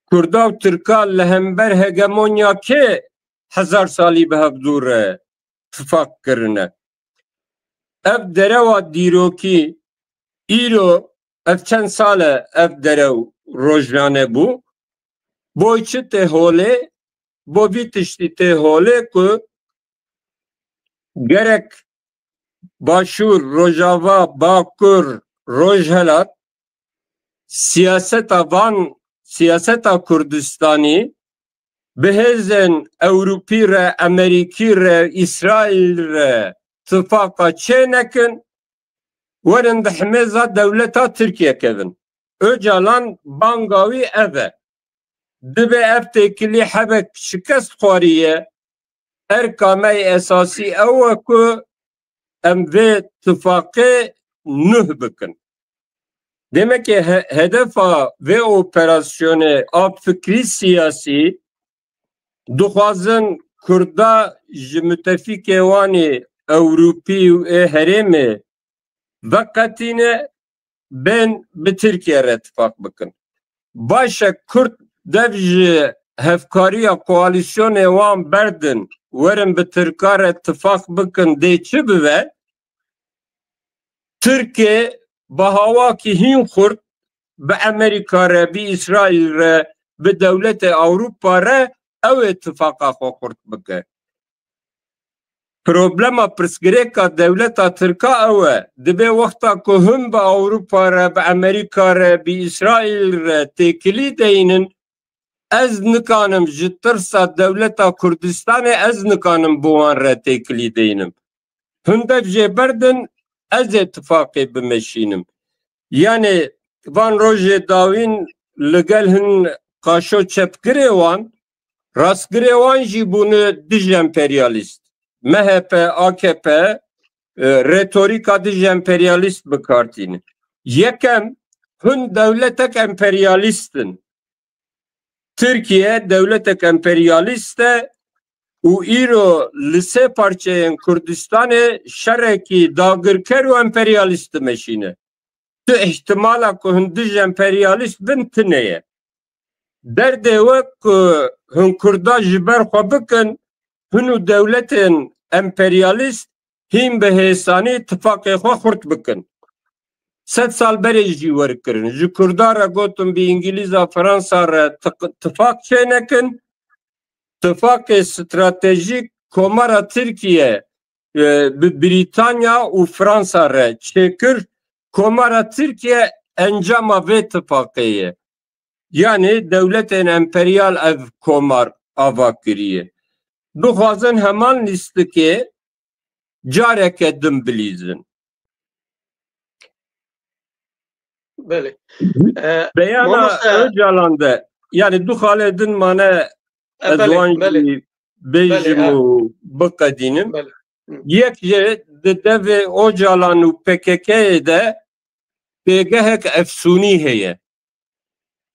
Kurda û Tirka li hember hegemonya kê 1000 salî bi hev dûr e tifak kirine. Ev derewa dîrokî îro ev çend sal e ev derew rojane bû. Bo çi tê holê? Bo vî tiştî tê holê ku gerek Başûr, Rojava, Bakur, Rojhelat siyaseta van siyaseta Kurdistanî bi hêzên Ewropî re, Amerîkî re, İsraîl re tifaka çê nekin werin di himêza dewleta Tirkiye kevin. Öcalan banga wî ev e. Dibe ev têkilî hebek şikest xwariye erkamey esasî ew e ku em vê tifakê nûh bikin. Demek ki hedefa vê operasyonê a fikrî siyasî dixwazin Kurda ji müttefikê wanê Ewropî û herêmê veqetîne bên bi Tirkiye re tifak bikin. Baş e Kurd dev ji hevkariya koalîsyonê wan berdin werin bi Tirka re tifak bikin dê çi bibe? Tirkiye bi hawakî hîn xurt bi Amerîka re, bi İsraîl re, bi dewletê Ewropa re ew ê tifaka xwe xurt bike. Problema pirsgirêka dewleta Tirka ew e. Dibe wexta ku hûn bi Ewropa re, bi Amerîka re, bi İsraîl re têkilî deyînin ez nikanim ji tirsa dewleta Kurdistanê ez nikanim bi wan re têkilî deyînim. Hûn dev jê berdin ez ê tifakê bimeşînim. Yani van rojê dawîn li gel hin qaşo çepgirê wan rastgirê wan jî bûne dij emperyalîst. MHP, AKP retorîka dij emperyalîst bikartîne. Yekem hûn dewletek emperyalîstin. Türkiye devletek emperyalîst e û îro li sê parçeyên Kurdistanê şerekî dagirker û emperyalîst dimeşîne. Tu ihtimala ku hûn dij emperyalîst bin tune ye. Derdê we ku hûn Kurda ji ber xwe bikin hûn û dewletên emperyalîst hîn bi hêsanî tifakê xwe xurt bikin. 100 sal berê jî werkirin. Ji Kurda re gotin bi İngilîza, Fransa re tifak çê nekin. Tifakê stratejîk komara Tirkiye bi Britanya û Fransa re çêkir. Komara Tirkiye encama vê tifakê ye. Yani devletên emperyal ev komar ava kiriye. Dixwazin heman lîstikê careke din bilîzin. Bele. Beyana Öcalan de yani du xalê din mane ez wan jî bêjim û biqedînim. Yek jê di devê Öcalan û PKK'yê de pêgehek efsûnî heye.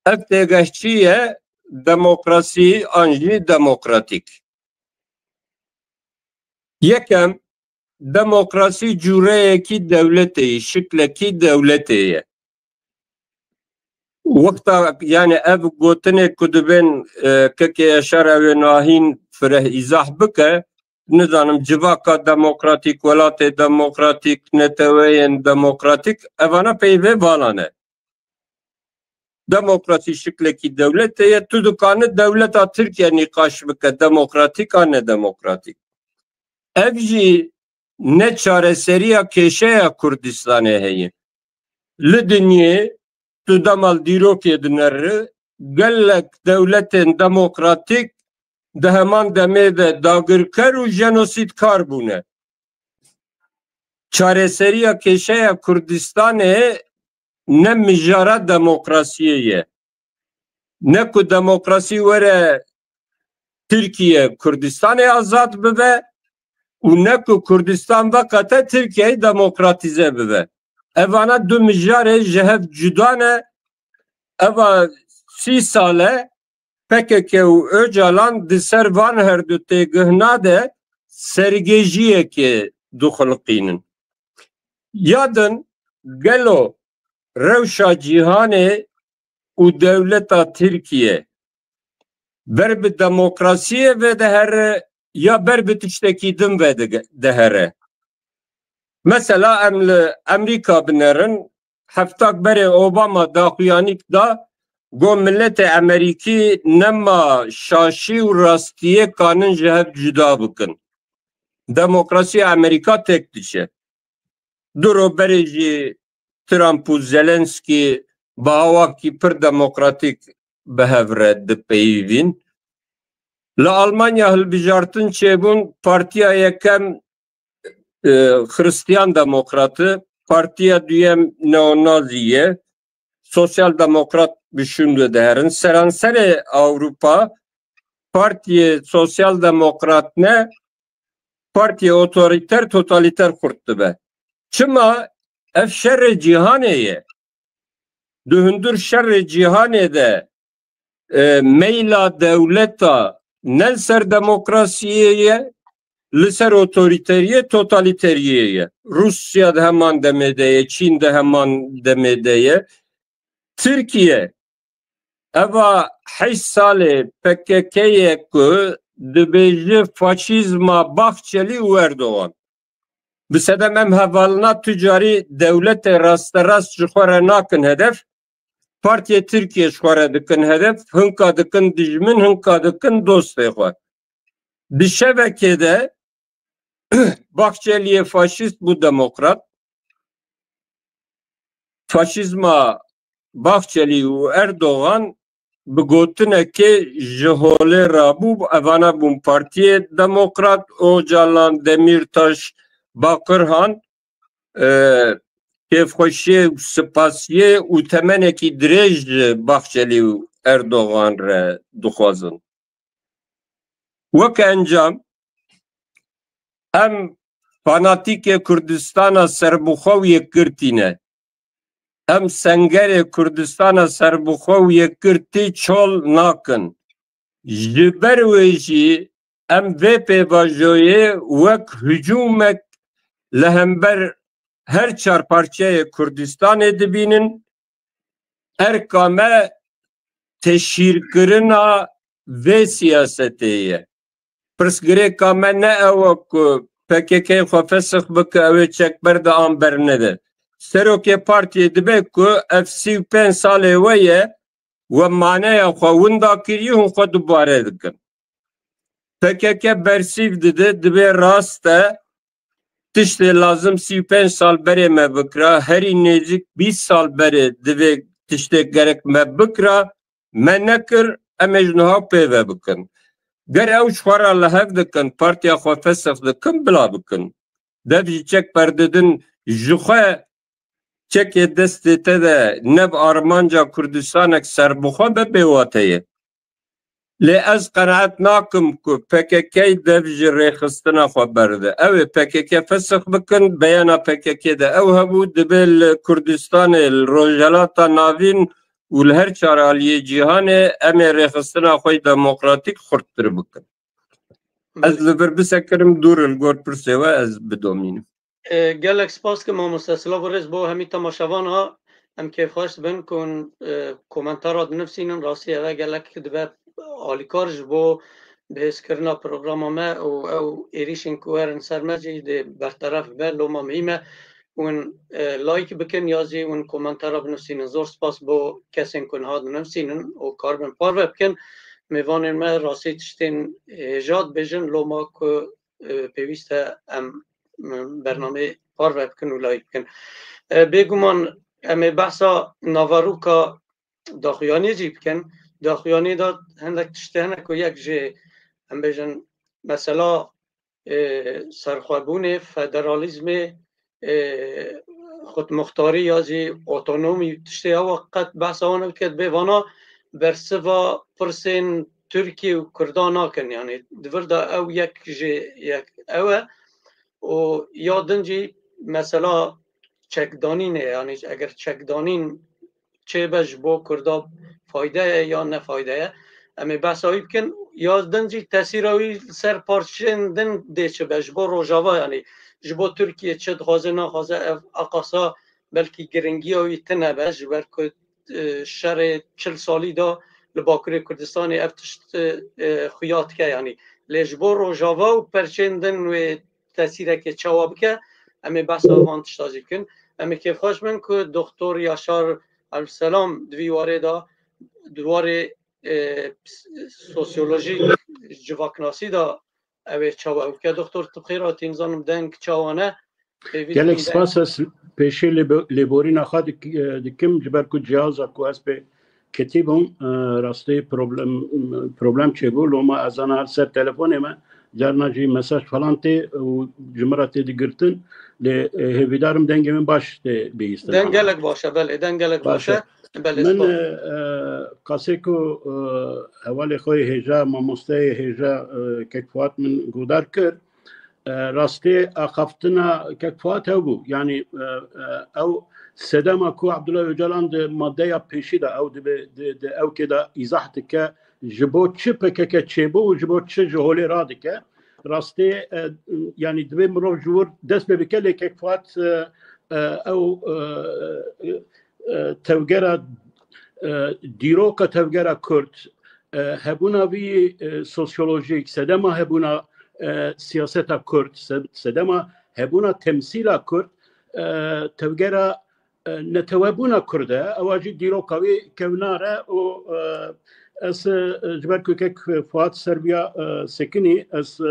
Ev pêgehçî ye demokrasî an jî demokratîk. Yekem demokrasi cüreyeki devleti, şıkleki devleti. Vakta yani ev gotine kudubin keke yaşar ve nahin fireh izah bike nizanım civaka demokratik velatı demokratik neteveyen demokratik evana peyve valane. Demokrasi şıkleki devleti tudukanı devleta Türkiye nikaş bike demokratik anne demokratik. Evci ne çareseriya keşeya Kurdistan'e heyi. Li dünye tu damal dîrok edineri gelek devletin demokratik de heman demê de dagirker û jenosîdkar bûne. Çareseriya keşeya Kurdistanê ne mijara demokrasiye ye. Ne ku demokrasi were Türkiye Kurdistanê azad bibe û ne ku Kurdistan vekate Türkiye'yi demokratize bibe. Evana du mijarê ji hev cuda ne. Eva 30 sale PKK û Öcalan di ser van her du têgihna de sergêjiyekê dixulqînin. Yadin gelo rewşa cîhanê û devleta Tirkiye ber bi demokrasiyê ve de here ya ber bi tiştekî din ve de here. Mesela em li Amerika binerin heftak berê Obama daxuyanîk da go milletê Amerîkî nema şaşî û rastiyê kanin ji hev cuda bikin. Demokrasiya Amerîka tek diçe. Duro berê jî Trump û Zelenskî bi hawakî pir demokratîk bi hev re dipeyivîn. Li Almanya hilbijartin çêbûn partiya yekem Hristiyan Demokratı, partiya duyem neonaziye, sosyal demokrat düşündü derin. Seranserê Avrupa partiye sosyal demokrat ne partiye otoriter totaliter kurttu be. Çıma ev şerre cihaneye dühündür şerre cihanede meyla devleta nel ser demokrasiyeye liser otoriteriye totaliteriye. Rusya da hemen demedeye, Çin de hemen demedeye. Türkiye eva 5 sale PKK'ye ku dibêje faşizma Bahçeli û Erdoğan. Bi sedem em hevalina ticari devlete rasterast ji xwe re nakin hedef. Partiye Türkiye ji xwe re dikin hedef. Hinka dikin dijmin, hinka dikin dostê xwe. Di şevekê de Bahçeli'ye faşist bu demokrat. Faşizma Bahçeli û Erdoğan bi gotinekê ji holê rabû evana bûn partiyê demokrat Öcalan, Demirtaş, Bakırhan kêfxweşiyê û spasiyê û temenekî dirêj ji Bahçeli û Erdoğan re dixwazin. Wek encam em fanatîkê Kurdistana serbixwe yekgirtîne. Em sengerê Kurdistana serbixwe yekgirtî çol nakin. Ji ber wê jî em vê pêvajoyê wek hücumek li hember her çarparçeyê Kurdistanê dibînin erka me teşhîrkirina vê siyasetê ye. Pirsgirêka me ne ew ku PKK'yê xwe fesix bike ew ê çekber de an bernede. Serokê partiyê dibe ku ev 35 salê we ye we maneya xwe winda kiriye hûn xwe dubare dikin. PKK bersîv dide dibe rast e tiştê lazım 35 sal berê me bikira herî nêzik 20 sal berê divê tiştê gerek me bikira me nekir em ê ji niha pêve bikin. Ger ew ji xwe re li hev dikin partiya xwe fesix dikin bila bikin. Dev jî çek berdidin ji xwe çekê destê te de nev armanca Kurdistanek serbixwe be pêwateye. Lê ez qenaet nakim ku PKK dev ji rêxistina xwe berde. Ew ê PKK fesix bikin beyana PKK de ew hebû dibe li Kurdistanê li Rojhelata Navîn û li her çar aliyê cîhanê em ê rêxistina xwe demokratîk xurttir bikin. از لبر بسکرم دور الگور پرسه و از بدومینم گلک سپاس که ما مستسلا ورز با همی تماشاوان ها هم که خواست بن کن کومنتارات نفسینن راستی اوه گلک دبه آلیکارج با بحث کرنا پروگرام ما او ایریشن کوهرن سرمجی ده برطرف به لوما مهمه ون لایک بکن یازی ون کومنتارا بنفسینن زور سپاس با کسین کن ها نفسینن و کاربن پارو بکن میوانن ما راستی تشتین ایجاد بجن لوما که پیوسته ام برنامه پارو بکن و لایک بکن بگمان امی بحثا ناواروکا داخویانی جی بکن داخویانی داد هندک تشته هنک و یک جه هم بجن مثلا سرخوابون فدرالیزم خودمختاری یا جی اتونومی تشته ها وقت بحث آنه بکد بوانا برسوا پرسین ترکیه و کردان ناکن یعنی دورده او یک جه یک اوه و یادنجی مثلا چکدانینه یعنی اگر چکدانین چه بج با کردا فایده یا نفایده امی بحثایی بکن یادنجی تاثیروی سر پارچندن ده چه بج با روژاوا یعنی جبو ترکیه چه دخوازه نخوازه اقاسا بلکی گرنگی هایی تنه بج برکت شر 40 سالی دا لباکر کردستان افتشت خیات که یعنی لجبو روژاوا و پرچندن و تاثیره که چواب که امی بحثا وانتش تازی کن امی که خوش من که دکتر یاشار السلام دویواره دا دواره سوسیولوژی جواکناسی دا اوه چاوه که دکتر تبخیرات اینزانم دنگ چاوانه گلک سپاس از پیشه لیبوری نخواد دکم جبر که جهاز اکو از به کتیبم راسته پروبلم چه بود لما از آن هر سر تلفن ما جرنا جی مساج فلان تی و جمرات دیگرتن ل هیدارم دنگ من باش تی بیست دنگلک باشه بله دنگلک باشه بله من کسی که اول خوی هجا ماموسته هجا کفات من گودار کرد راسته اخفتنا کفات هو یعنی او سدما کو عبدالله öcalan de maddeye peşide او de او keda izah ke jbo çipeke ke çebo jbo çe jole radike raste yani dve mro jur dest bebekele kefat او tevgera diroka tevgera kurt hebuna vi sosyolojik sedema hebuna siyaseta kurt sedema hebuna temsila kurt tevgera نتوابونا كرده أواجد ديرو قوي كوناره و أس جبر كوكك فوات سربيا سكني أس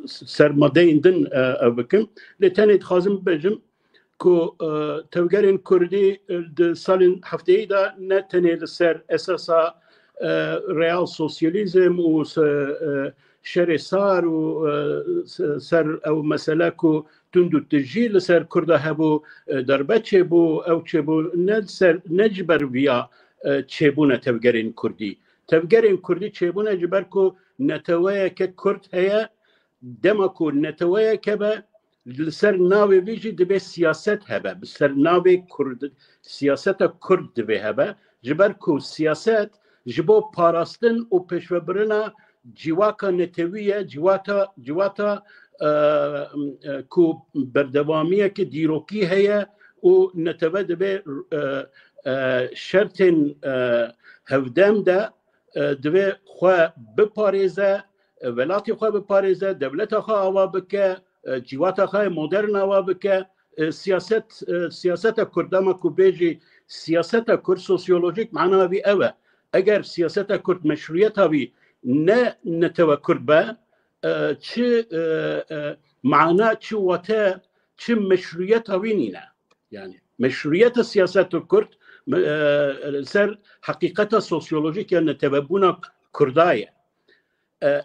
سرمدين دن أبكم لتاني خازم بجم كو توجرين كردي سالين هفتهي دا نتني لسر أساسا ريال سوسياليزم و شرسار و سر أو مسألة تندو تجيل سر كرده هبو دربچه بو او چبو نسر نجبر ويا چبونه تفگرين كردي تفگرين كردي چبونه جبر كو نتوايا كرد هيا دمكو نتوايا كبا لسر ناوي ويجي دبي سياست هبا بسر ناوي كرد سياست كرد دبي هبا جبر كو سياست جبو پاراستن و پشوبرنا جواكا نتوية جواتا کو بردوامیه که دیروکی هیا و نتبد به شرط هفدم ده دوی خواه بپاریزه ولاتی خواه بپاریزه دولت خواه آوا بکه جوات خواه مدرن آوا بکه سیاست کردما کو بیجی سیاست کرد سوسیولوژیک معناوی اوه اگر سیاست کرد مشروعیت هاوی نه نتوه کرد به چه معنا چه وته چه مشروعیت هاوینینه یعنی مشروعیت سیاست کرد سر حقیقت سوسیولوژیک یعنی تبابونا کردایه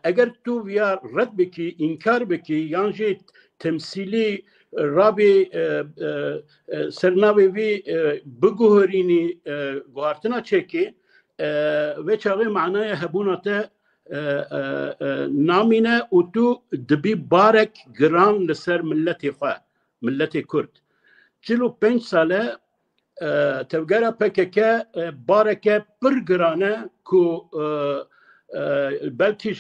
اگر تو ویا رد بکی انکار بکی یعنی تمثیلی رابی سرناوی وی بگوهرینی گوهرتنا چکی و چاقی معنای هبوناته نامینه و تو دبی بارک گران لسر ملتی خواه ملتی کرد 45 ساله توگره پککه بارکه پر گرانه که بلکه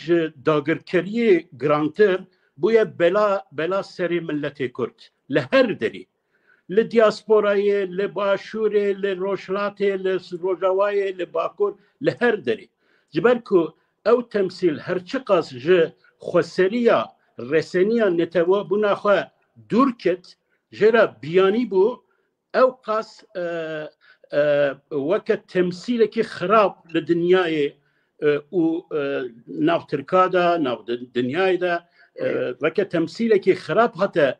داگرکری گرانتر بویا بلا سری ملت کرد لهر دری لدیاسپورای لباشوری لروشلاتی لروجاوای لباکور لهر دری جبر کو او تمثیل هر چقاس ج خسریا رسنیا نتوا بنا خو دور کت جرا بیانی بو او قاس وقت تمثيل كي خراب للدنيا و ناو تركادا ناو الدنيا دا وقت تمثيل كي خراب حتى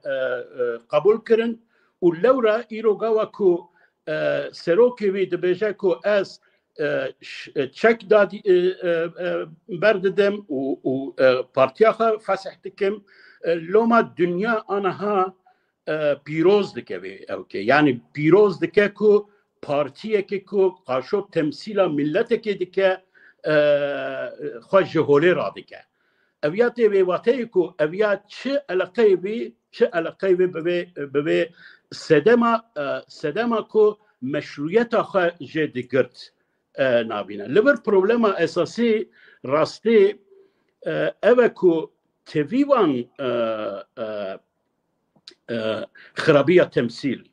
قبول كرن ولورا ايروغاوا كو سروكي وي دبيجا كو اس تشك دادي برددم و بارتياخا فسحتكم لوما الدنيا انها پیروز دکه اوکی یعنی پیروز دکه کو پارتیه که کو قاشو تمثیل ملت که دکه خواه جهوله را دکه اویات ویواته کو اویات چه علاقه بی سدما کو مشروعیت خواه جه دگرد نابینه لبر پروبلم اساسی راستی اوه کو تیویوان خرابية تمثيل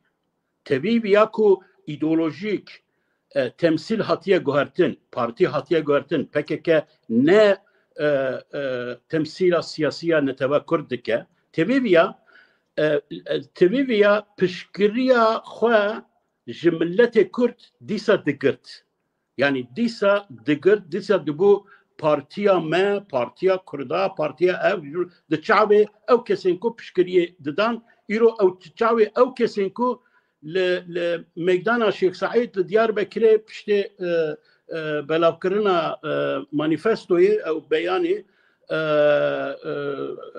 تبي بياكو ايديولوجيك تمثيل هاتيه جوهرتن بارتي هاتيه جوهرتن PKK نه تمثيل سياسية نتبا كردك تبي بيا بشكريا خوا جملة كرد ديسا دقرت يعني ديسا دبو بارتيا ما بارتيا كردا بارتيا او دشعبي او كسينكو بشكريه ددان يرو او تشاوي او كسينكو لميدان الشيخ سعيد لديار بكري بشتي بلاوكرنا مانيفستوي او بياني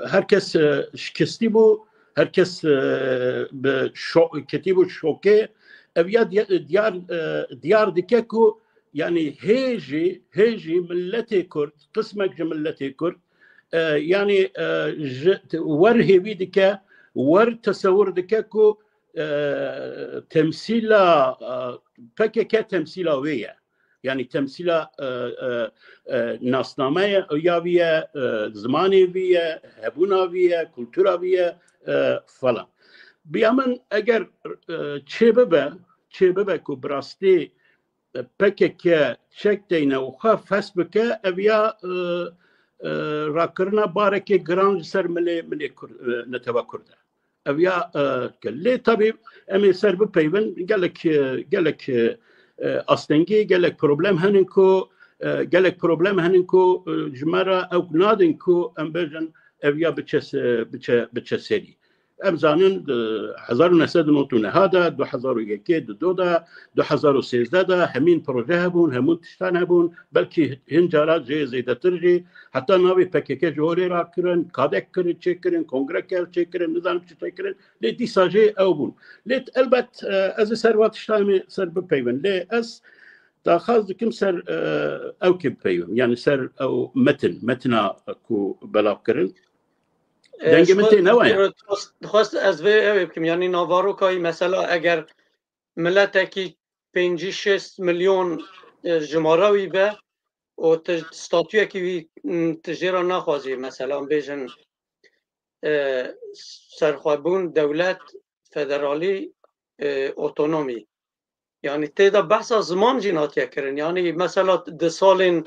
هركس شكستي بو هركس كتيبو شوكي ابيا ديار ديكاكو يعني هيجي ملتي كرد قسمك جملتي كرد يعني ورهي بيدك ور تصور دكاكو تمثيلا PKK تمثيلا ويا يعني تمثيلا ناسنامه ياوية زماني ويا هبونا ويا كولتورا ويا فلان بيامن اگر چه ببه کو براستی PKK چک دینه و خواه فس بکه اویا راکرنا بارکی گرانج سر ملی نتوا کرده اویا کلی طبیب امی سر بپیون گلک استنگی گلک پروبلم هنن کو جمرا او نادن کو ام بجن اویا بچه سری ام زانن 1999 هذا 2001 دودا 2013 همين بروجه هبون همون تشتان هبون بلكي هنجارات جي زيدا ترجي حتى ناوي PKK جوري راكرن كادك كرن تشكرن كونغركال تشكرن نظام تشكرن لي دي ساجي او بون ليت البت از سروات تشتامي سر ببيون لي اس تاخذ كم سر او كبيون يعني سر او متنا كو بلاكرن خواست از وی بکم یعنی ناواروکای مثلا اگر ملتکی 5-6 میلیون جماراوی به و ستاتوی که تجیرا نخوازی مثلا بیجن سرخوابون دولت فدرالی اوتونومی یعنی تیدا بحثا زمان جیناتیه کرن یعنی مثلا ده سالین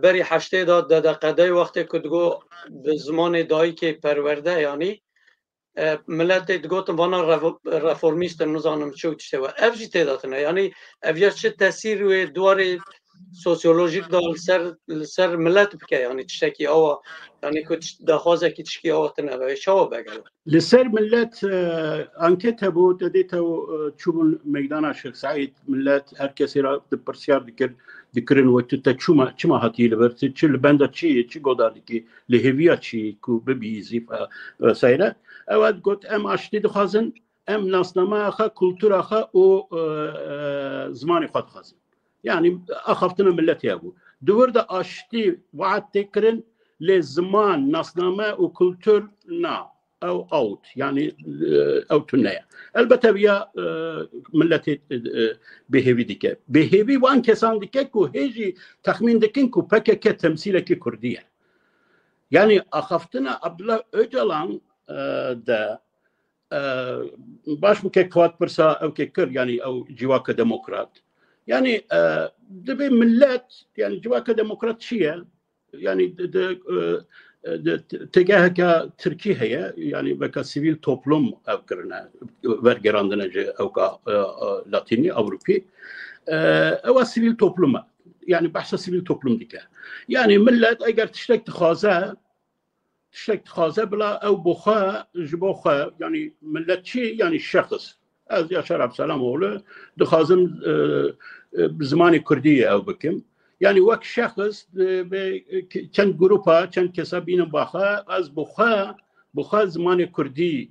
بری 80 داد دقیقه وقتی که دگو به زمان دایی که پرورده یعنی ملت دگوتن وانا رفورمیست نظانم چوت شده و افجی تیداتنه یعنی افجا چه تاثیر و دوار سوسیولوژیک دال سر ملت بکه یعنی تشتکی آوا یعنی که دخوازه که تشکی آواتنه و شوا بگل لسر ملت انکت بود دیتو چوبون میدان الشيخ سعيد ملت هر کسی را پرسیار دکرن و تو چما هاتی لبرت چه لبنده چی گودار کی لهویا چی کو ببیزی سایره اول گفت ام اشتی دخوازن ام ناسنامه خا کلتور خا و زمان خود خازن يعني اخفتنا ملت يابو دور اشتي وعد تكرن لزمان ناسنامه وكلتور نا او اوت يعني او تنيا البته بیا ملت بهوی دیگه بهوی وان کسان دیگه که هیچی تخمین دکن که پکه که تمثیل که کردیه yani axaftına Abdullah Öcalan da baş bu ke kvat persa ev ke kır yani ev civaka demokrat yani de millet yani civaka demokrat şiye yani de tegahka Türkiye'ye yani beka sivil toplum evkirine vergerandınacı evka Latini Avrupi ev sivil topluma yani bahsa sivil toplum dike yani millet eğer tiştek تخازه بلا او بخا جبوخا يعني ملتشي يعني الشخص از يا شرف سلام اولو دخازم بزماني كرديه او بكم يعني وك شخص كان جروبا كان كسابين باخا از بخا زماني كردي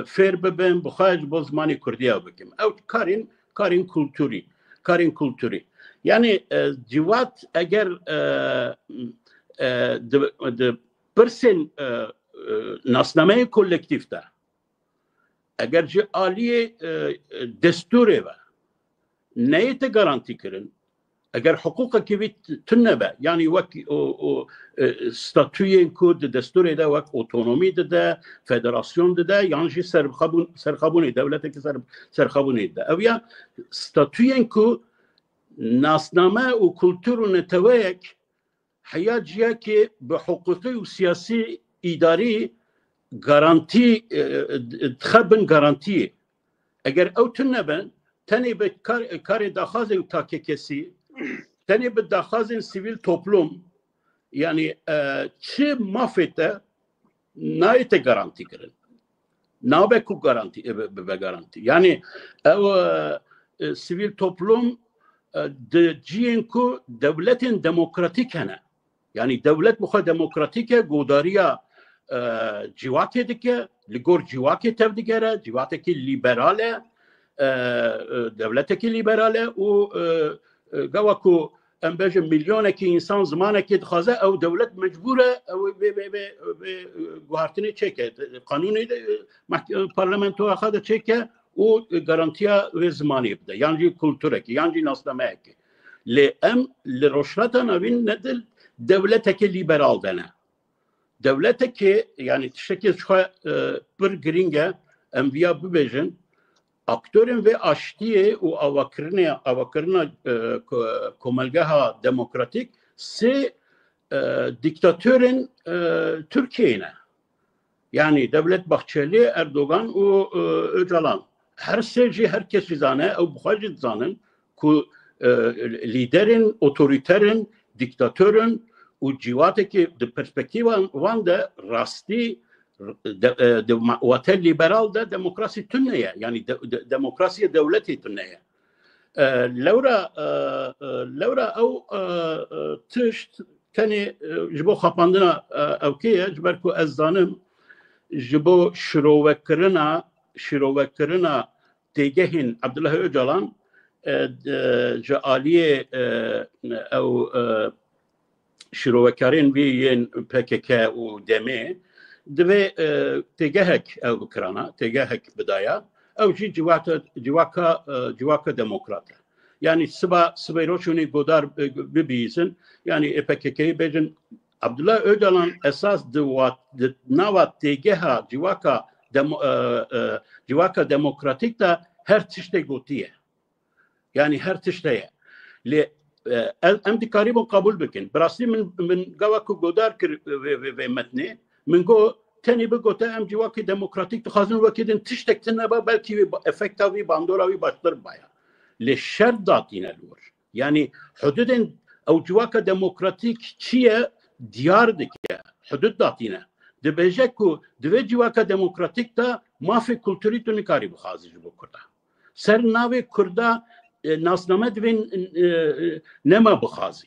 فير ببن بخا جبو زماني كرديه او بكم او كارين كولتوري يعني جوات اگر برسن ناسنامه kolektifte eğer ki aliye desturi ve neyete garanti kirin eğer hukuka gibi tünnebe yani vak o statüyen kod desturi de vak otonomi de federasyon de yani serhabuni devleteki serhabuni de ev ya statüyen kod nasname o kültürünü tevek حياجيا كي بحقوقي وسياسي إداري غارانتي تخبن غارانتي اگر او تنبن تاني بكار داخازن تاكيكسي تاني بداخازن سيفيل توبلوم يعني چه مافته نايته غارانتي كرن نابكو غارانتي بغارانتي يعني او سيفيل توبلوم جينكو دولتين ديمقراطيك هنا يعني دولت بخوا ديمقراطيكه گوداريا جواكي دكه لگور جواكي تفدگره جواتكي ليبراله دولتكي ليبراله و گواكو امبج مليونكي انسان زمانكي دخازه او دولت مجبوره او گوهرتني چيكه قانوني parlamento اخذ چيكه و garantiya ve zamanı bide yani kültüreki yani naslamaki le em le roşlatan avin nedel devleteki liberal dene devleteki yani tişeki bir gringe enviya bu bejin aktörün ve aştiye o avakrına komelgaha demokratik se diktatörün Türkiye'ne yani Devlet Bahçeli Erdoğan o Öcalan her seyirci herkes zane o buhacı zanın ku liderin otoriterin diktatörün o civateki de perspektiva vanda rasti vatel liberal da demokrasi tünneye yani demokrasiye devleti tünneye Laura o tışt tani jibo xapandına evkiye jiberku ezdanım jibo şirovekirina tegehin Abdullah Öcalan aliye ev şirovekarın bir PKK u deme dve tegehek ev kirana tegehek bedaya ev civaka demokrat yani sıvayroşuni godar bibizin yani PKK'yi bejin Abdullah Öcalan esas navat tegeha civaka demokratik da her tişte gotiye yani her tişteye le em dikaribon kabul bikin brasli min gavaku godar kir ve metni min go teni bi gota em civaki demokratik xazin vakidin tiştektin aba belki efektavi bandoravi başlar baya le şer datine lur yani hududin ev civaka demokratik çiye diyar dike hudud datine de bejeku dve civaka demokratik da mafi kültürü tuni karib xazij bu kurda ser navi kurda nasname devin nema bixazi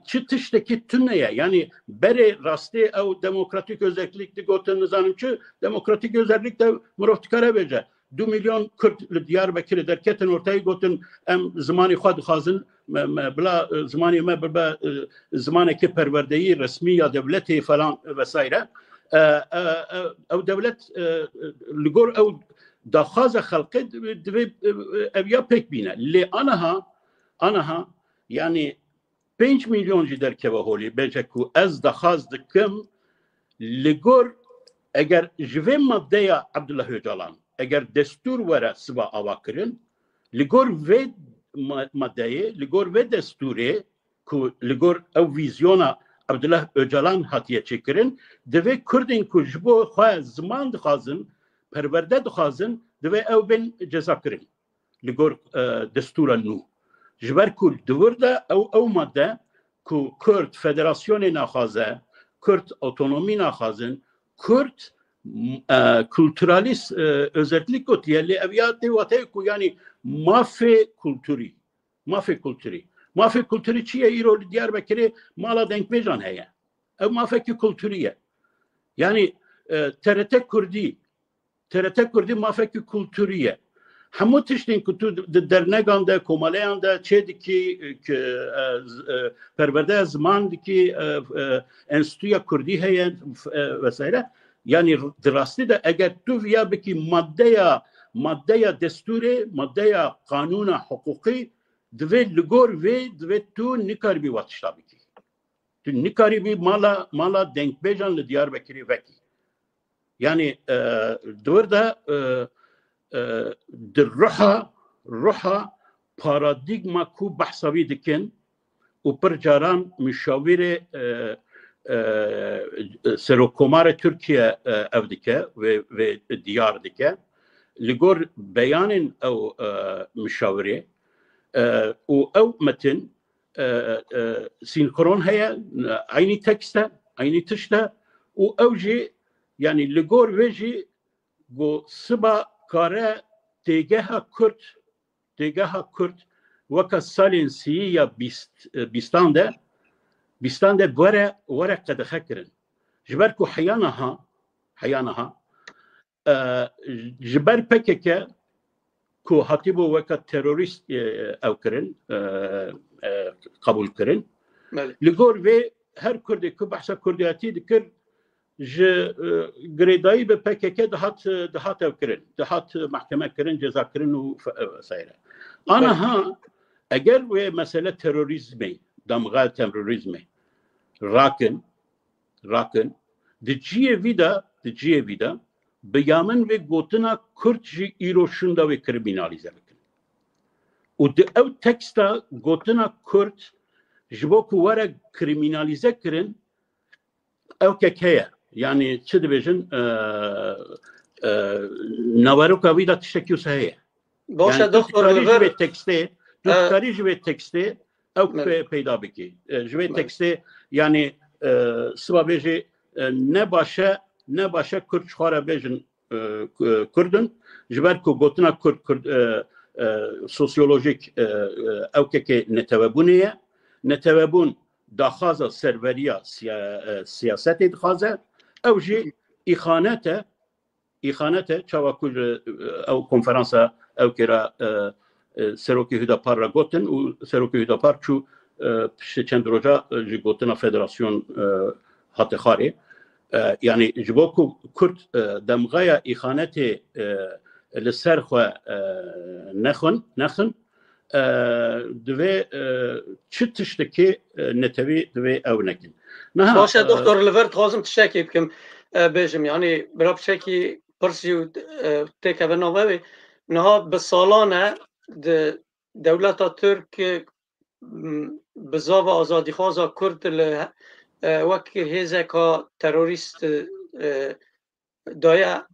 çıtıştaki tünneye yani bere rastı ev demokratik özellikli goten nizamçı demokratik özellikle muraftikara bece 2 milyon Kürt Diyarbakır derketen ortaya goten em zamanı xad xazın bla zamanı me bla zamanı ki perverdeyi resmi ya devleti falan vesaire او دولت لگور او دخواز خلقی دوی اویا پیک بینه لی آنها یعنی 5 میلیون جی در که هولی بجه که از دخواز دکم لگور اگر جوه ماده عبدالله öcalan اگر دستور وره سبا آوا کرن لگور و ماده لگور و دستوره که لگور او ویزیونا عبدالله öcalan هاتیه چکرن دوی کردین که جبو خواه زمان دخوازن پرورده دخوازن دوی او بین جزا کرن لگور دستور نو جبر که دورده او ماده که کرد فدراسیون نخوازه کرد اوتونومی نخوازن کرد kültüralist özellik götüyerli eviyatı vatayı ku yani mafya kültürü çiye İroli Diyarbakır'ı mala denk bejan heye ev mafya kültürüye yani TRT Kurdi mafya kültürüye hamu tiştin kutu dernegan da komalayan da çediki perverde zaman ki enstitüya Kurdi heye vesaire yani دراستی ده اگر تو ویا بکی ماده دستوری ماده قانون حقوقی دوی لگور وی دوی تو نکاری بی واتشتا بکی تو نکاری بی مالا دنگ بیجان لدیار بکری وکی yani دور ده در روحا پارادیگما کو بحثاوی دکن و پر جاران مشاور سروکمار ترکیه evdike ve diyardike ligor beyanın o müşaviri o metin sinkron heye aynı tekste aynı tişte o evci yani ligor veji go sıba kare tegeha Kürt vaka salin siya bistande وره قد خكرن جبركو حيانها جبر بكك كو هاتيبو وكا تيروريست او كرن قبول كرن لغور في هر كردي كو بحثا كردياتي دكر ج غريداي ببكك دهات او كرن دهات محكمه كرن جزا كرن وسايره انا ها اگر و مساله تيروريزمي damgal terörizmi rakın diciye vida beyamen ve gotuna Kürtçi iroşunda ve kriminalize bikin. O de ev teksta gotuna Kürt jibo kuvara kriminalize kirin ev kekeye yani çi dibêjin navaroka vida tiştekî heye. Başa doktor ve tekste dukkarî ve tekste او پیدا بکی جوی تکسته یعنی سبا بیجی نباشه کرد شخواره بیجن کردن جبر که گوتنا کرد سوسیولوژیک او که نتوابون داخازه سروریا سیاست دخازه او جی ایخانته چاواکل او کنفرانسا او کرا سروکی هداپار را گوتن و سروکی هداپار چو پشت چند روزا جی گوتنا فدراسیون هات خاری یعنی جبو کو کرد دمغایا ایخانت لسر خو نخن دوی چه تشتکی نتوی دوی او نکن باشه دکتر لورد خواستم تشکی بکم بیجم یعنی برای شکی پرسیو تکه و نووی نها به سالانه دولت ترک بزاو آزادی خوازا کرد وک هیزکا تروریست دایا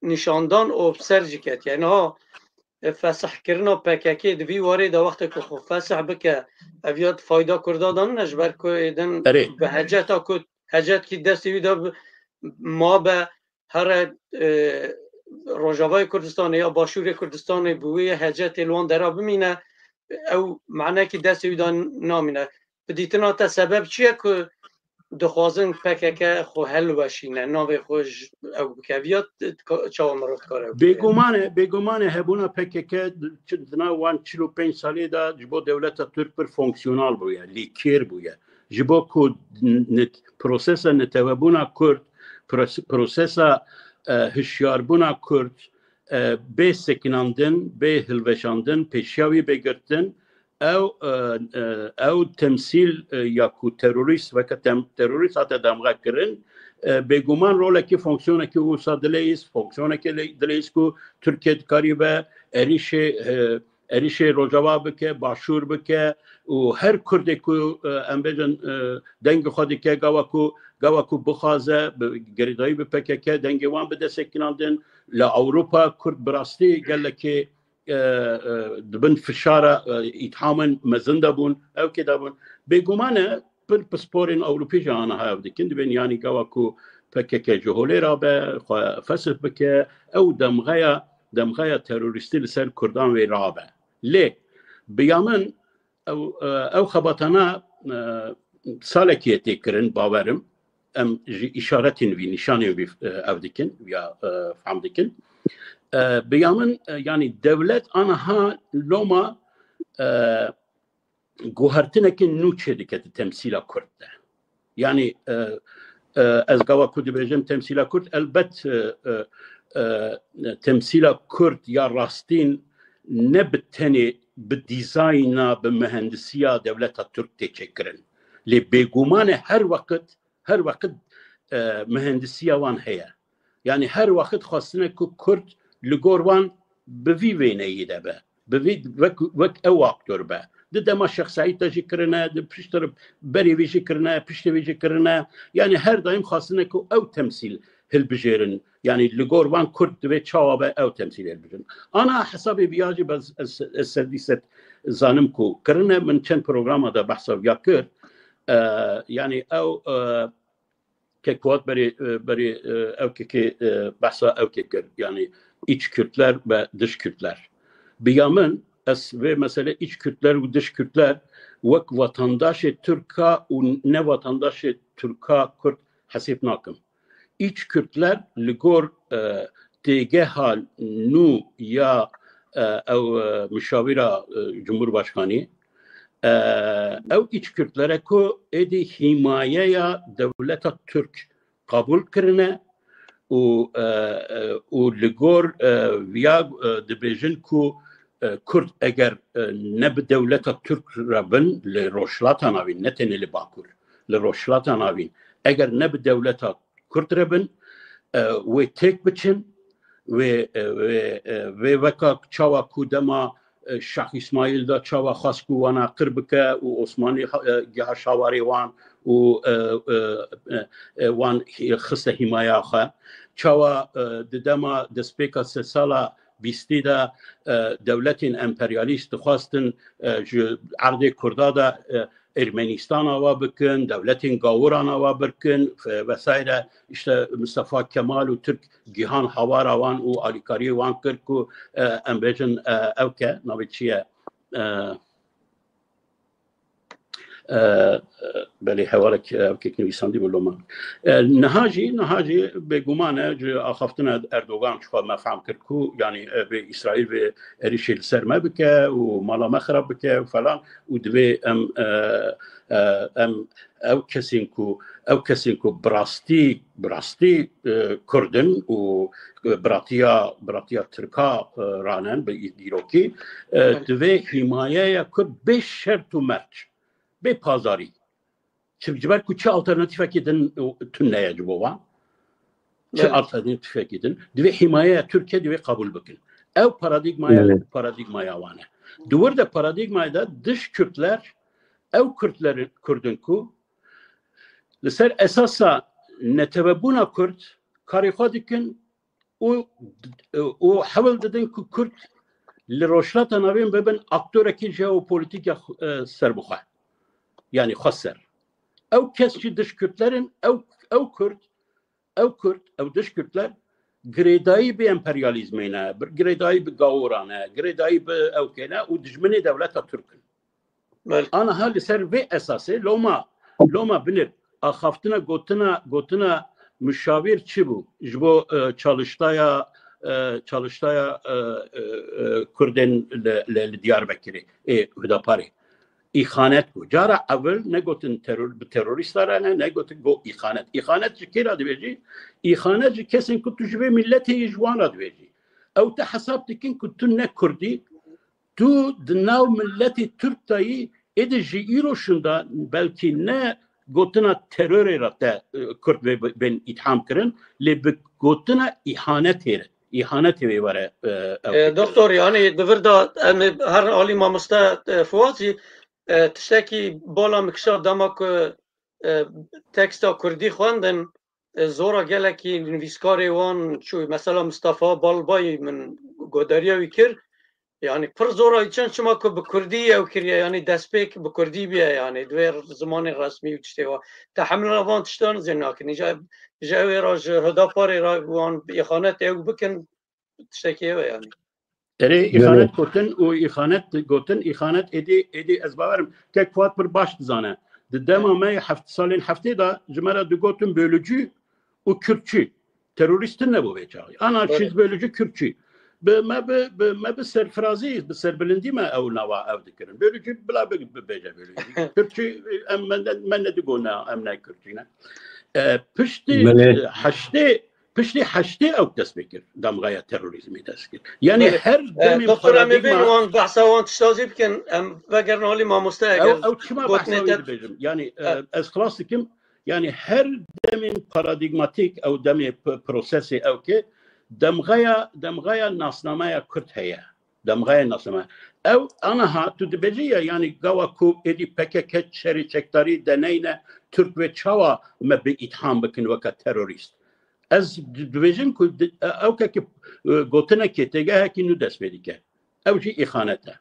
نشاندان و سرجی کت یعنی ها فسح کرنا پککی دوی واری دا وقت که خو فسح بکه اویاد فایده کردادان نجبر که ایدن به حجتا که حجت که دستی ویدا ما به هر روجاوای کردستان یا باشور کردستان بوی حجت الوان درا بمینه او معنی که دست ویدان نامینه بدیتنا تا سبب چیه که دخوازن پککه خو حل باشینه ناوی خوش او بکویات چاو مرات کاره بگمانه هبونا پککه دنا وان 45 سالی دا جبو دولت ترک پر فونکسیونال بویا لیکیر بویا جبو که پروسس نتوابونا کرد پروسسا هشیاربونا کرد به سکناندن به هلوشاندن پیشاوی بگرتن او تمثیل یا کو تروریست و که تروریست حتی دمغه کرن بگومان روله که فونکسیونه که او سادلیست فونکسیونه که دلیست که ترکیه کاری به اریش روجاوا بکه باشور بکه و هر کردی که ام بجن دنگ خودی که گاوا بخوازه گریدایی بپکه که دنگ وان بده سکناندن لأوروبا کرد براستی گله که دبن فشاره اتهامن مزنده بون او که دابون بگمانه بن پسپورین اوروپی جانا ها دکن دبن یعنی گاوا پکه که جهولی را به فسف بکه او دمغه تروریستی لسر کردان و رابه لی بیامن او خباتانا سالکیه تکرن باورم ام اشارتین وی نشانی وی او دکن یا فهم دکن بیامن یعنی دولت آنها لوما گوهرتنه که نوچه دکت تمثیل کرد ده یعنی از گوا کدی بجم تمثیل کرد البت تمثیل کرد یا راستین نبتنی به دیزاینا به مهندسیا دولت ترک تچکرن لی بگومان هر وقت مهندسیا وان هیا یعنی هر وقت خواستنه که کرد لگوروان به وی وینه ده به وی وک او اکتور به ده ما شخصی تاجی کرنه ده پشتر بری ویجی کرنه پشت ویجی کرنه یعنی هر دایم خواستنه که او تمثیل هل بجرن يعني لجوروان كرد بتشاوبه او تمثيل البجن انا حسابي بياجي بس السديست زانمكو كرنا من كان بروجرام هذا بحث ياكر يعني او ككوات بري او كي بحث او كر يعني iç Kürtler ve dış Kürtler biyamın ve mesela iç Kürtler ve dış Kürtler vek vatandaşı Türka ve ne vatandaşı Türka Kürt hasip nakım iç Kürtler ligor tege hal nu ya ev müşavira Cumhurbaşkanı ev iç Kürtlere ko edi himaye ya devleta Türk kabul kırne و لگور ویا دبیجن کو کرد اگر نب دولت ترک ربن لروشلات ناوین نتنی لباکور لروشلات ناوین اگر نب دولت کرد ربن و تک بچن و وکا چاوا کودما شاخ اسماعیل دا چاوا خاص کو وانا قربکه و عثمانی گه شاواری وان و وان خسته حمایه خا چاوا دما دسپیکا سالا بیستی دا دولتین امپریالیست خواستن عرض کردا دا ارمنستان آوا بکن دولتین گاوران آوا بکن وسایره işte مصطفی کمال و ترک گیهان هوار وان و آلیکاری وان کرد کو امبیجن اوکه نویچیه بله حوالك كيك نويساندي باللومان نهاجي بگومانه اخافتنا اردوغان شو ما فهم كركو يعني باسرائيل بريش السرمه بك ومالا مخرب بك وفلان ودبي ام او كسينكو براستي كردن و براتيا تركا رانن بيديروكي دبي حمايه كرد بشرط ومرج به پازاری چه کو چه آلترناتیفی کدن تونه یجبوا چه آلترناتیفی کدن دوی حمایه ترکیه دوی قبول بکن او پارادیگمای وانه دور ده پارادیگمای ده dış Kürtler او Kürtlerin کو لسر اساسا نتببونا Kürt کاری دکن او حاول دادن که Kürt لروشلات نوین ببن اکتور کی ژئوپلیتیک سربخواه yani خسر او kesçi dış Kürtlerin او Kürt او dış Kürtler gredayı bir emperyalizmine gredayı bir gavurane gredayı bir evkene u dijmeni devleta Türk'ün ana hali ser ve esası loma bilir axaftına gotuna müşavir çi bu jbo çalıştaya Kürden le Diyarbakır'ı Hüdapari إخانت کو جارا اول نگوتن تروریست رانه نگوتن گو إخانت کی را دویجی إخانت جی کسین که تو جبه ملت جوان را دویجی او تا حساب تکین که تو نکردی تو دناو ملت ترک تایی ایده جی ایرو شنده بلکی نه گوتنا ترور را تا کرد بین اتحام کرن لی بگوتنا إهانت هی واره دكتور يعني دفردا هر عالي ما مستا فوازي تشتكي بالا مكشاف دمك تكستا كردي خواندن زورا گلکی نویسکاری وان شو مثلا مصطفى بالبای من گودریا ویکر يعني پر زورا چند شما که بکردی او کریه يعني دسپیک بکردی بیا يعني دویر زمان رسمی و تشتوا تحمل وان تشتان زناکنی جاوی راج هدا پاری را وان إخانت او بکن تشتكي يعني اره إخانت گوتن و إخانت ایدی از باورم که کوات بر باش زانه دما ما هفت سالین هفته دا جمله دو گوتن بölücü و Kürtçü teröristin ne bu veçağı anarşist bölücü Kürtçü ما بسرفرازی بسربلندی ما او نوا او دکرن bölücü بلا بجا bölücü Kürtçü من ندگونا امنا Kürtçü نه پشتی هشته او دست بکر دمغای تروریسمی دست کرد یعنی هر دمی پارادیگما وان بحثا وان تشتازی بکن وگر نالی ما مستاگر او چما بحثا بجم یعنی از خلاص کم یعنی هر دمی پارادیگماتیک او دمی پروسس او که دمغای ناسنامه کرد هیا دمغای ناسنامه او انا ها تو دبجیه یعنی گوا کو ادی پکک شری چکتاری دنینه ترک و چاوا ما به اتهام بکن وک تروریست از دویژن که او که گوتنه که تگه که نو دست بدی که او چی إخانته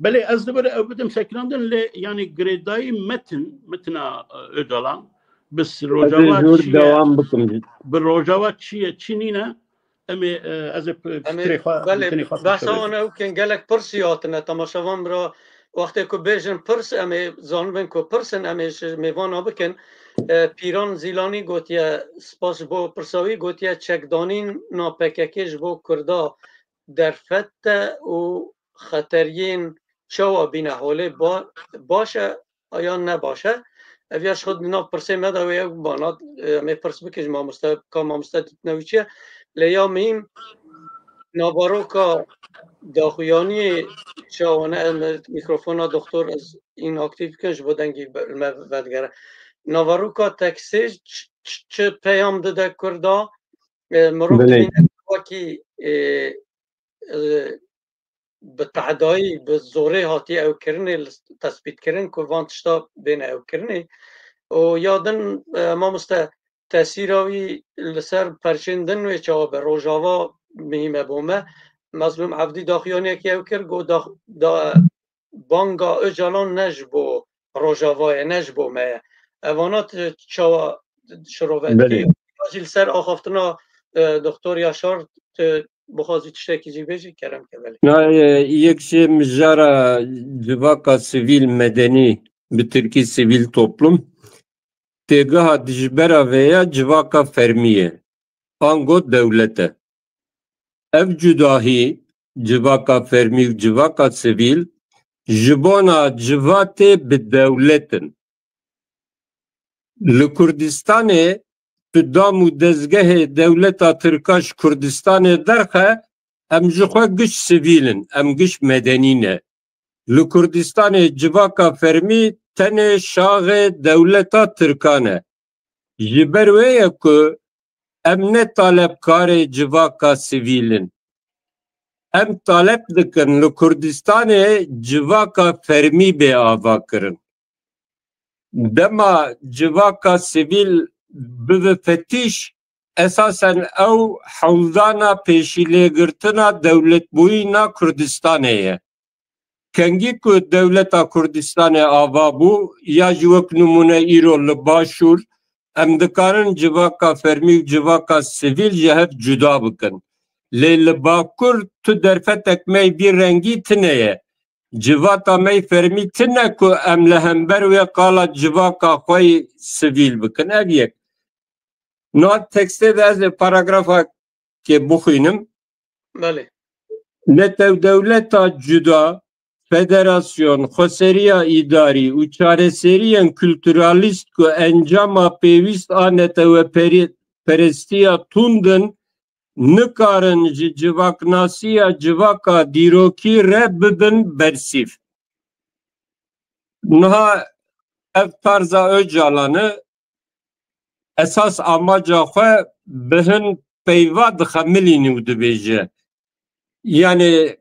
بله از دوباره او بدم سکراندن لی یعنی گریدای متنا ادالان بس روجاوات چیه بروجاوات چی نینه امی از بله بحثا آنه او که گلک پرسیاتنه تماشاوان برا وقتی که بیجن پرس امی زانبن که پرسن امیش میوانا بکن پیران زیلانی گوتیه سپاس بو پرساوی گوتیه چکدانین ناپککش بو کردا در فته و خطرین چوا بینه حاله باشه آیا نباشه اویاش خود نا پرسه مده و یک بانات می پرس بکش ما مستد نویچه لیا میم نابارو که داخویانی چوانه میکروفون دکتر از این اکتیو کنش بودنگی بدگره نواروکا تکسیج چه پیام داده کرده مروب بینه که به تعدایی به زوره هاتی او کرنه تثبیت کرن که وانتشتا بین او کرنه و یادن ما مسته تأثیراوی لسر پرچندن و چه به روژاوا مهمه بومه مظلوم عبدی داخیانی که او کرد گو بانگا اجالان نج بو روژاوای نج بومه اوانات چاوا شروعاتی آجیل سر آخافتنا دکتر یاشار بخوازی تشتکی جی بیجی کرم که بله یک şey مجara civaka sivil medeni bir Türkiye sivil toplum tegaha dijbera veya civaka fermiye ango devlete ev cudahi civaka fermi civaka sivil jibona civate bi devletin li Kurdistanê tu dam û dezgehê dewleta Tirkaş Kurdistanê derxe em ji xwe giş sivîlin em giş medenî ne li Kurdistanê civaka fermî tenê şaxê dewleta Tirkan e ji ber wê ye ku em ne talepkarê civaka sivîlin em talep dikin li Kurdistanê civaka fermî bê ava kirin dema civaka sivîl bibe fetiş esasen ew hewldana pêşîlêgirtina dewletbûyîna Kurdistanê ye kengî ku dewleta Kurdistanê ava bû ya ji wek nimûne îro li başûr em dikarin civaka fermî û civaka sivîl ji hev cuda bikin lê li bakur tu derfetek me bir rengî tune ye civaka me fermî tune ku em li hember wê qala civaka xwe sivîl bikin ev yek Not tekste de ez paragrafa ke bixwînim بله ne tev dewleta cuda فدراسیون خسریه اداری و چارەسەریان کولتورالیست که انجام پیوست آنت و پرستیا توندن نکارن جواکناسیا جواکا دیروکی رب ببن برسیف. نها ev tarza Öcalan'ı esas amaca xwe bihin peyva dixemilînî û dibêje. Yani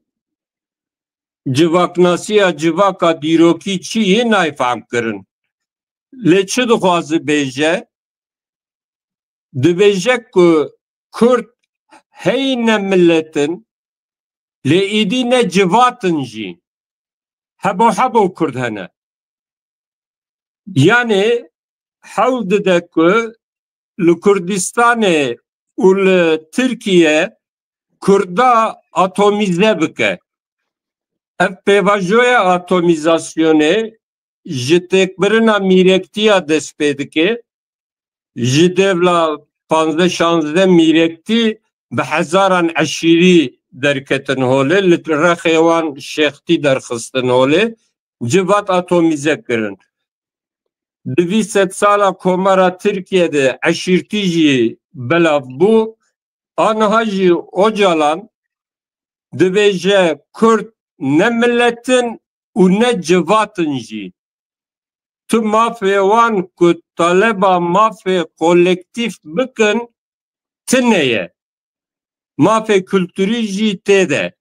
civaknasiya civaka dîrokî çi yê nayfam kirin. Lê çi dixwaze bêje? Dibêje ku Kurd hey ne milletin lê êdî ne civatin jî. Hebo Kurd hene. Yani hewl dide ku li Kurdistanê û li Tirkiye Kurda atomize bike. Ev pêvajoya atomizasyonê ji têkbirina mîrektiya dest pê dike, ji devla 15-16 mîrektî bi hezaran eşîrî derketin holê, li rexê wan şextî derxistin holê, civat atomize kirin. 200 sala komara Türkiye'de eşirtî jî belav bû, anha jî Öcalan dibêje Kurd ne milletin û ne civatin jî. Tu mafê wan ku taleba mafê kolektif bikin tune ye. Mafê kültürî jî tê de.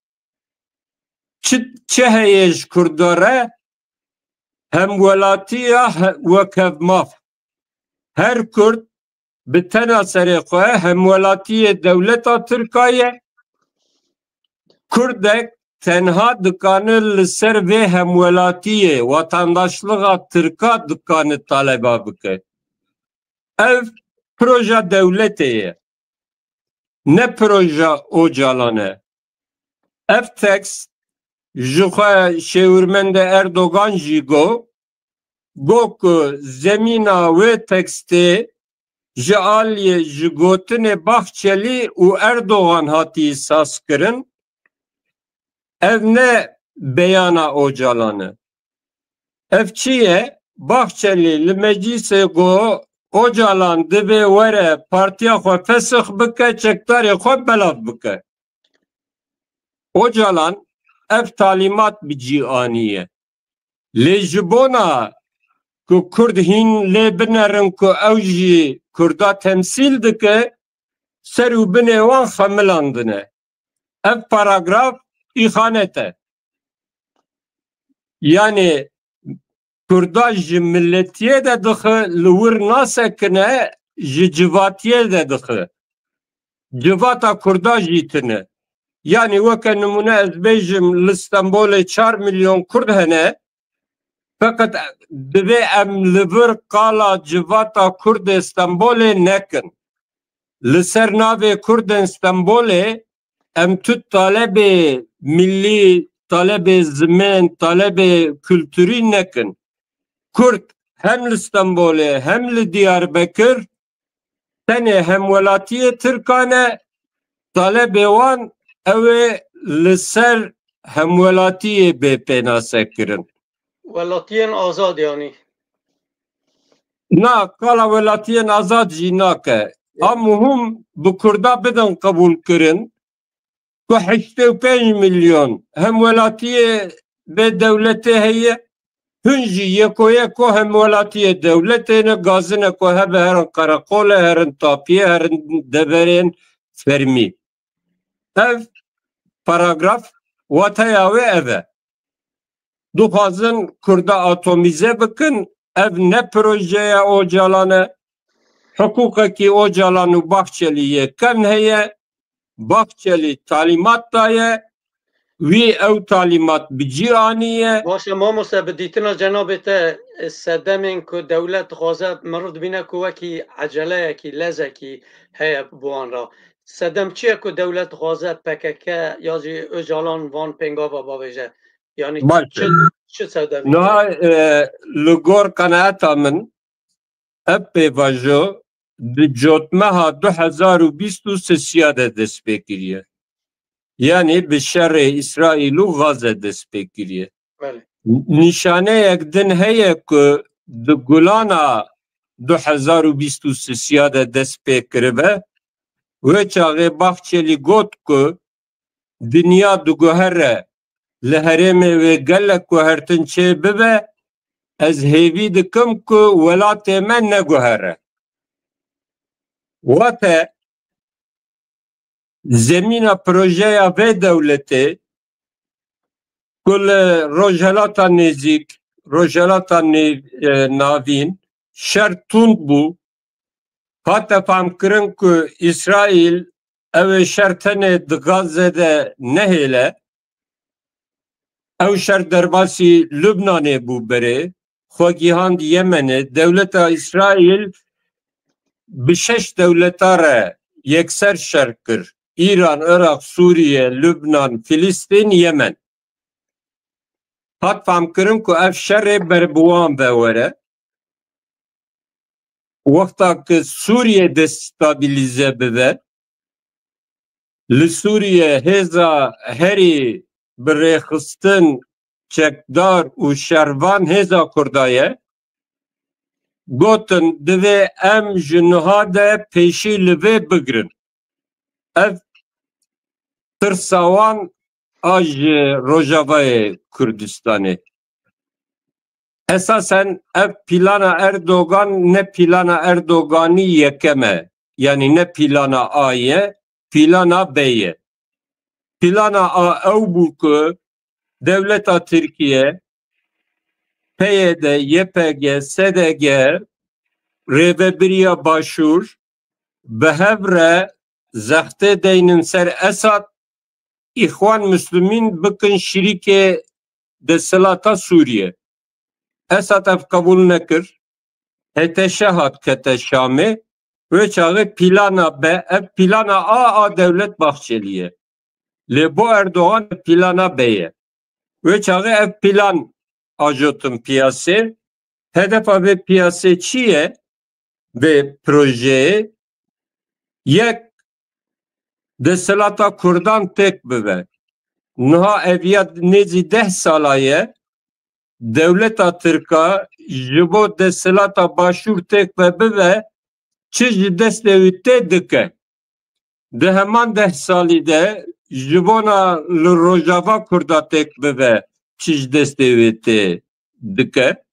Çi heye ji Kurdare? Hem welatiya wek maf. Her Kurd bi tena serê xwe hem welatiyê dewleta Tirkiye, Kurdek tenha dikane li ser vê hemwelatiyê vatandaşlığa Tirka dikane taleba bike. Ev proje devletê ye. Ne proje Öcalan e. Ev tekst ji xwe şêwirmende Erdogan jî got ku zemîna wê tekstê ji aliyê ji gotinê Bahçeli û Erdogan hatî saz kirin. Ev ne beyana Öcalan e. Ev çi ye? Bahçeli li meclisê got Öcalan divê were partiya xwe fesix bike, çekdarê xwe belav bike. Öcalan ev talimat bi cîaniye. Lê ji bona ku Kurd hîn lê binerin ku ew jî Kurda temsîl dike, ser û binê wan xemilandine. Ev paragraf îxanet e. Yani Kurda ji milletiyê de dixe, li wir nasekine ji civatiyê de dixe. Civata Kurda jî tune. Yani weke numune ez bêjim li Stenbolê 4 milyon Kurd hene, fakat divê em li vir qala civata Kurdê Stenbolê nekin. Li ser navê Kurdên Stenbolê em tu talebê millî, talebê zimên, talebê kültürî nekin. Kurd hem li Stenbolê hem li Diyarbekir tenê hemwelatiyê Tirkan e, talebê wan ew ê li ser hemwelatiyê bêpênase kirin. Welatiyên azad yani. Na, kala welatiyên azad jî nake. A muhim bi Kurda bidin qebûl kirin ku 85 milyon hemwelatiyê bê dewletê heye, hûn jî yekoyek ku hemwelatiyê dewletê ne, gazine ku hebe herin Qereqolê, herin Tapiyê, herin deverên fermî. Ev paragraf wataya wê ev e. Dixwazin Kurda atomize bikin, ev ne projeya Öcalan e. Hukukekî Öcalan û Bahçeli'ye kem heye. Bahçeli talimat daye, wî ew talimat bi cîaniye. Baş mamoste bi dîtina cenabê te sedemên ku dewlet dixwaze mirov dibîne ku wekî eceleyekî, lezekî heye bi wan re. Sedem çi ye ku dewlet dixwaze PKK ya jî Öcalan van pêngava bavêje? Yani çi sedemî? Niha li gor qenaeta min ev pêvajo di cotmeha 2023 de dest pê kiriye. Yani bi şerê İsraîl û Gazê dest pê kiriye. نشانه یک دن هیه که د گلانا 2023 ده دست پیکره و چاقه باخچلی گوت که دنیا دو گوهره لحرم و گلک گوهرتن چه ببه از هیوی دکم که ولات من نگوهره واته زمین پروژه و دولته کل روجلاتا نزیک روجلاتا ناوین شرط تند بو حتی فهم کرن که اسرائیل او شرطن دغازه ده نهیله او شرط درباسی لبنانه بو بره خواگیهاند یمنه دولت اسرائیل بشش دولتا را یکسر شرط کر ایران، عراق، سوریه، لبنان، فلسطین، یمن حتی فهم کرن که اف شر بربوان بوره وقتا که سوریه دستابیلیزه بده لسوریه هزا هری برخستن چکدار و شروان هزا کردایه گوتن دوه ام جنوها ده پیشی لوه بگرن اف ترساوان آج روجاوای کردستانه esasen ev plana Erdogan ne plana Erdogan'ı yekeme. Yani ne plana A'ye, plana B'ye. Plana A ev bu ki devleta Türkiye, PYD, YPG, SDG, Revebiriya Başur, behevre zahte deynin ser Esad, İhvan Müslümin bıkın şirike de Selata Suriye. Esad ev kabul nekir, heteşe hat kete Şam'e ve çağı plana B, ev plana A devlet Bahçeli'ye. Le bu Erdoğan plana B'ye. Ve çağı ev plan ajotun piyase, hedef ve piyase çiye ve projeye yek deselata Kurdan tek bebe. Nuha eviyat nezi 10 salaye devleta Türk'a jibo deselata başur tek bebe çiz destevite dike. De hemen 10 salide jibona Rojava Kurda tek bebe çiz destevite dike.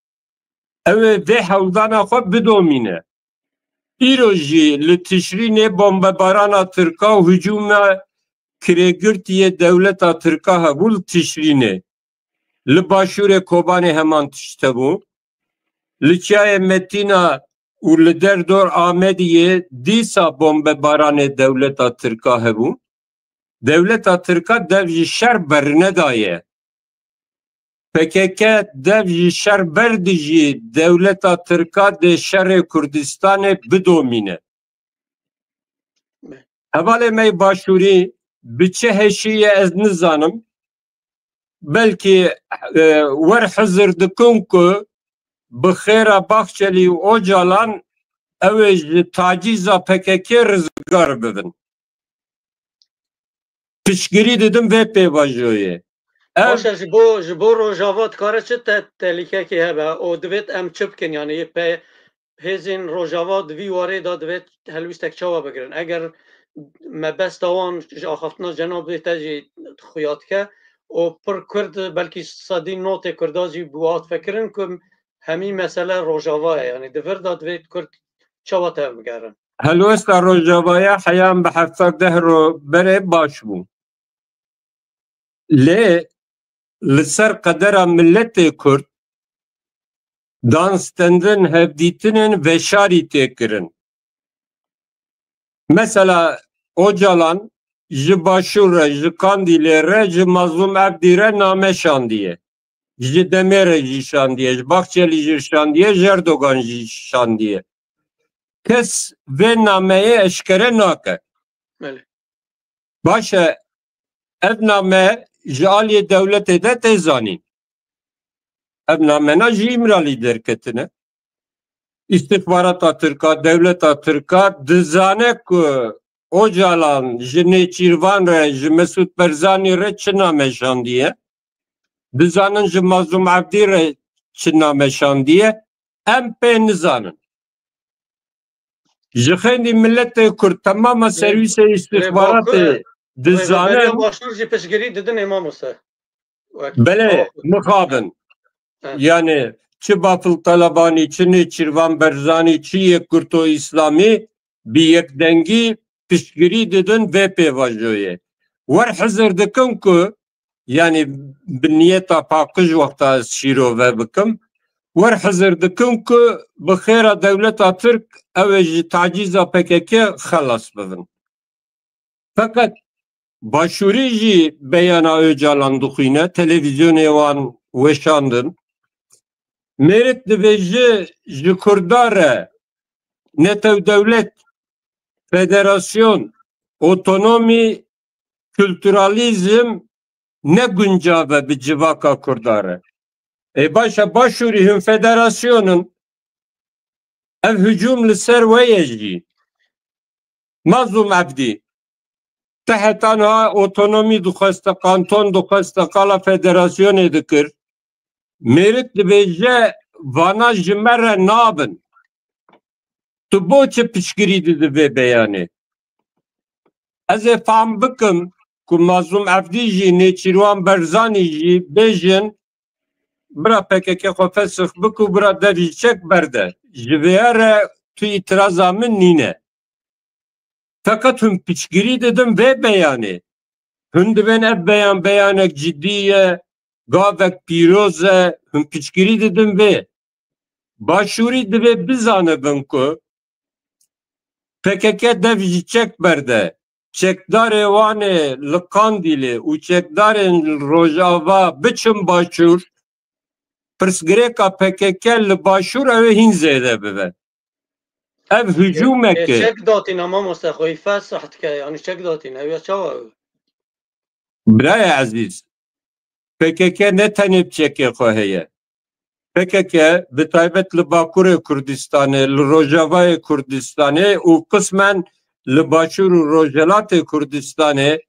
Ev ve havdana xo bidomine. İroji li tişrine bombebarana Türk'a hücuma kiregürtiye devleta Türk'a habul tişrine. Li başure Kobane hemen tişte bu. Li çaye Metina u li derdor Ahmediye disa bombebarane devleta Türk'a hebu. Devleta Türk'a devji şer berine daye. PKK devji şer berdiji devleta Türk'a de şer Kürdistan'e bidomine. Evale mey başuri biçe heşiye ez nizanım. Belki ver hazır dikun ku bixera Bahçeli Ocalan evej taciza PKK rızgar bibin. Pişgiri dedim ve pevajoye. Başa jibo Rojava tkare çi tehlike ki hebe o divêt em çi bikin yani pe hêzên Rojava di vî warê da divêt helwîstek çawa bigirin. Eger me besta wan ji axaftina Cenabê te jî xuya dike o pir Kurd belkî sedî notê Kurda jî bi hat fikirin ku hemî mesele Rojava ye yani di vir da divêt Kurd çawa te bigerin. Helwesta Rojavaya heyam bi 70 ro bere baş bû. Lê li ser qedera milletê Kurd danstendin hevdîtinin veşarî tê kirin. Mesela Ocalan ji Başur re ji Kandilê re ji Mazlum Ebdî re name şandiye. Ji Demirê jî şandiye, ji Bahçelî jî şandiye, ji Erdogan jî şandiye. Kes vê nameyê eşkere nake. Baş e ev name ji aliyê dewletê de tê zanîn. Ev namena jî İmralî derketine. İstihbarata Türk'a, devleta Türk'a dizane ku Ocalan ji Nêçîrvan re ji Mesut Barzanî re çi name şandiye. Dizanın ji Mazlum Abdî re çi nameşandiye em pê nizanin. Ji xênî milletê Kurd temama servîsê istihbaratê Rêveberiya dizanin başûr jî piştgirî didin ê mamoste. belê mixabin. Yani çi Bafıl Talabani, çi Nêçîrvan Berzanî, çi yek Kurto İslamî bi yekdengî piştgirî didin vê pêvajoyê. Wer hizir dikin ku yani bi niyeta paqij wexta ez şîrove bikim wer hizir dikin ku bi xêra dewleta Tirk ew ê ji tacîza PKK xelas bibin. Fakat başûrî jî beyana Öcalan dixwîne, televizyonê wan weşandin. Mêrit dibêje ji Kurda re Netewdewlet, Federasyon, Otonomî, Kültüralizm ne guncave bi civaka Kurda re. Başa başûrî hûn federasyonun ev hücum li ser we ye jî. Mazlum Abdî tehetan ha otonomî dixweste, kanton dixweste, qala federasyonê dikir. Mêrit dibêje vana ji me re nabin. Tu boçi piştgirî didî vê beyanê. Ez ê fehm bikim ku Mazlum Abdî jî Nêçîrvan Berzanî jî bêjin bira PKK xwe fesix bikû bira derî çek berde. Ji vê re tu îtiraza min nîne. Fakat hûn piştgirî didin vê beyanê. Hûn dibên ev beyan beyanek ciddî ye, gavek pîroz e, hûn piştgirî didin vê. Başûrî divê bizanibin ku PKK dev jî çek berde. Çekdarê wanê li Kandîlê û çekdarên li Rojava biçin başûr, pirsgirêka PKK li başûr ew ê hîn zêde bibe. Ev hücumek e. Çek datîn mamoste xwe fesih dike yani çek datîn ew ya çawa ew. Birayê ezîz, PKK ne tenê çekê xwe heye. PKK bi taybet li Bakurê Kurdistanê, li Rojavayê Kurdistanê û qismen li Başûr û Rojhilatê Kurdistanê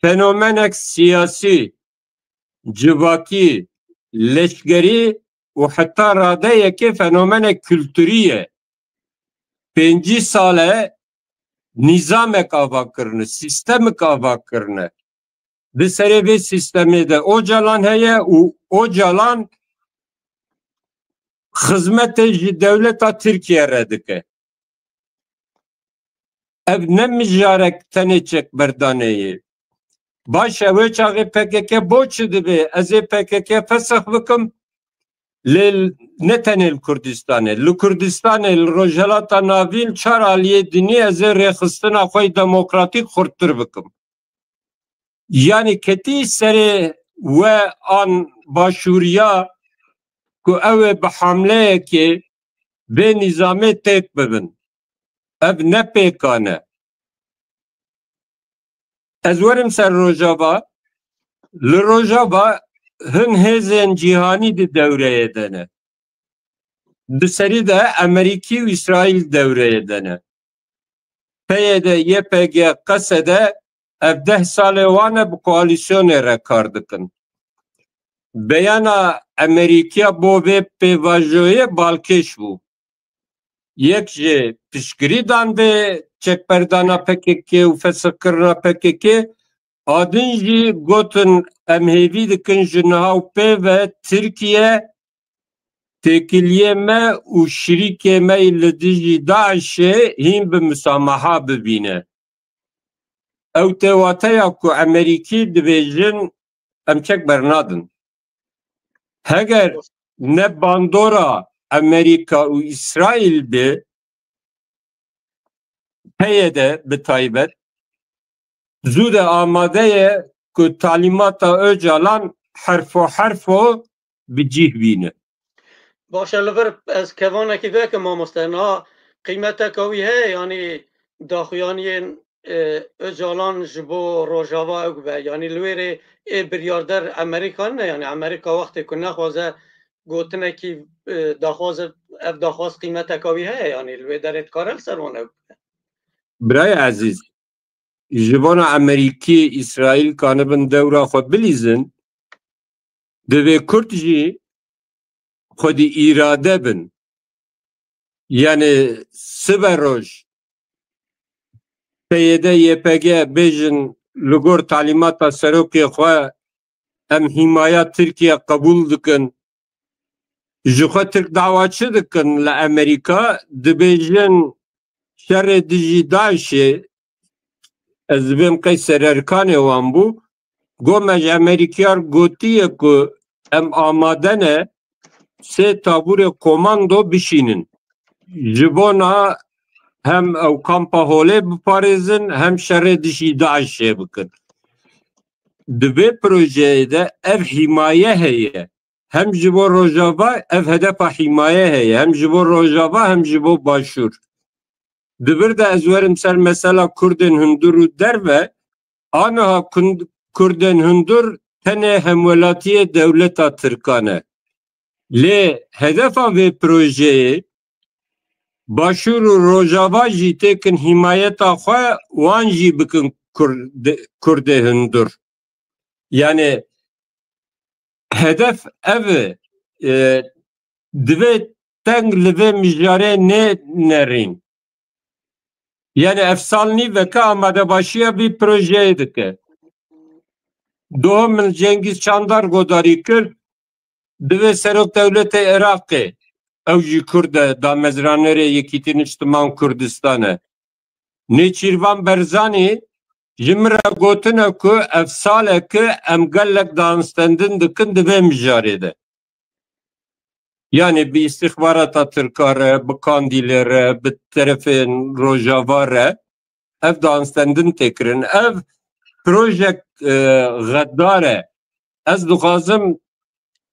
fenomenek siyasî, civakî, leşkerî û heta radeyekê fenomenek kültürî ye. 5 sale nizamek ava kirine, sistemek ava kirine. Di serê vê sistemê de Öcalan heye û Öcalan xizmetê ji dewleta Tirkiye re dike. Ev ne mijarek tenê çek berdaneyê. Baş ew çaxê PKK boçi dibe ez ê PKK fesih bikim lê ne tenê li Kurdistanê. Li Kurdistanê li Rojhilata Navîn 4 aliyê dinî ez ê rêxistina xwe demokratîk xurttir bikim. Yani ketî serê we an başûriya ku ew ê bi hamleyekê vê nîzamê têk bibin. Ev ne pêkane. Ez werim ser Rojava. Li Rojava hin hêzên cîhanî di devreyê de ne. Di serî de Amerîkî û İsraîl devreyê de ne. Peyê de YPG qesede ev 10 salê wan e bi koalîsyonê re kar dikin. Beyana Amerîkiya bo vê pêvajoyê balkêş bû. Yek ji piştgirî dan vê çekberdana PKK û fesihkirina PKK adin jî gotin em hêvî dikin ji niha û pê ve Tirkiye têkiliyê me û şirîkê me li dijî Daişê hîn bi misamaha bibîne. Ew têwateya ku Amerîkî dibêjin em çek bernadin. Heger ne bandora Amerika û İsraîl bi heye de bi taybet zû de amade ye ku talîmata Öcalan herfo herfo bi cih bîne. Baş li vir ez kevanekî vekim mamoste na qîmeteka wî heye yani daxuyaniyên Öcalan ji bo Rojava ew be yani li wêrê ê biryarder Amerîkan ne yani Amerîka wextê ku nexwaze gotinekî daxwaze ev daxwaz qîmeteka wî heye yani li wê derê dikare li ser wan ew. Birayê ezîz, ji bona Amerîkî, İsraîl kanibin dewra xwe bilîzin, دوی کرد جی خودی ایراده بن یعنی سبروش پیده YPG بیجن لگور تعلیمات سروکی خواه ام حمایت ترکیه قبول دکن جخوا ترک دعواتچه دکن لأمریکا دبیجن شر دجی داعشه از بیم قیسر ارکان وان بو گومج امریکیار گوتیه که ام آمادنه سه تابور کماندو بشینن جبونا هم او کامپا هوله بپارزن هم شر دجی داعشه بکن دوی پروژه ده اف حمایه هیه هم جبو روجاوا اف هدف حمایه هیه هم جبو روجاوا هم جبو باشور دبر ده از ورم سر مثلا کردن هندور در و آنها کردن هندور تنه همولاتی دولت ترکانه لی هدف و پروژه باشور و روجاوا جی تکن حمایت خواه وان جی بکن کرد هندور yani hedef ev dve teng live mijare ne nerin yani efsalni ve ka amade başıya bir projeydi ki doğum Cengiz Çandar godari kır dve serok devleti Irak'ı evci Kürde da mezranere yekitin içtiman Kürdistan'ı Neçirvan Berzani Jimra gotine ku efsale ki em gellek danstendin dikin dibe mijarede. Yani bir istihbarata Türkare, bir kandilere, bir tarafın rojavare ev danstendin tekrin. Ev proje gaddare ez dukhazım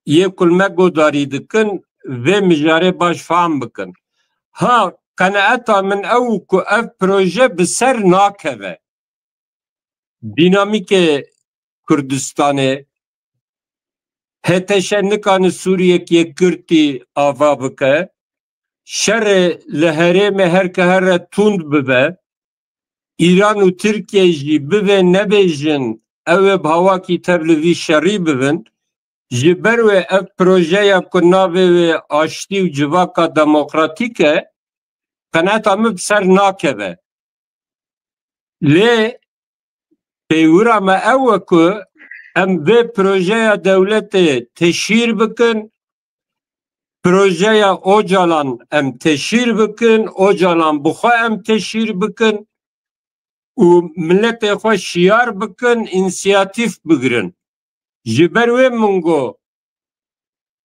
yekulme godari dikin ve mijare baş fam bikin. Ha kanaata min ev ku ev proje biser nakeve. Dinamik Kürdistan'ı heteşenlikanı Suriye'ye Kürt'i ava bike şerre lehereme herkehare tund bibe İran u Türkiye'yi bibe nebejin ev havaki tevlivi şerri bibin jiber ve ev projeye kunave ve aşti u civaka demokratike kanat amib ser nakeve le Peyvura me ev ku em ve projeye devleti teşhir bikin projeye Ocalan em teşhir bikin Ocalan buxa em teşhir bikin u millete xwe şiyar bikin inisiyatif bigirin ji ber wê min got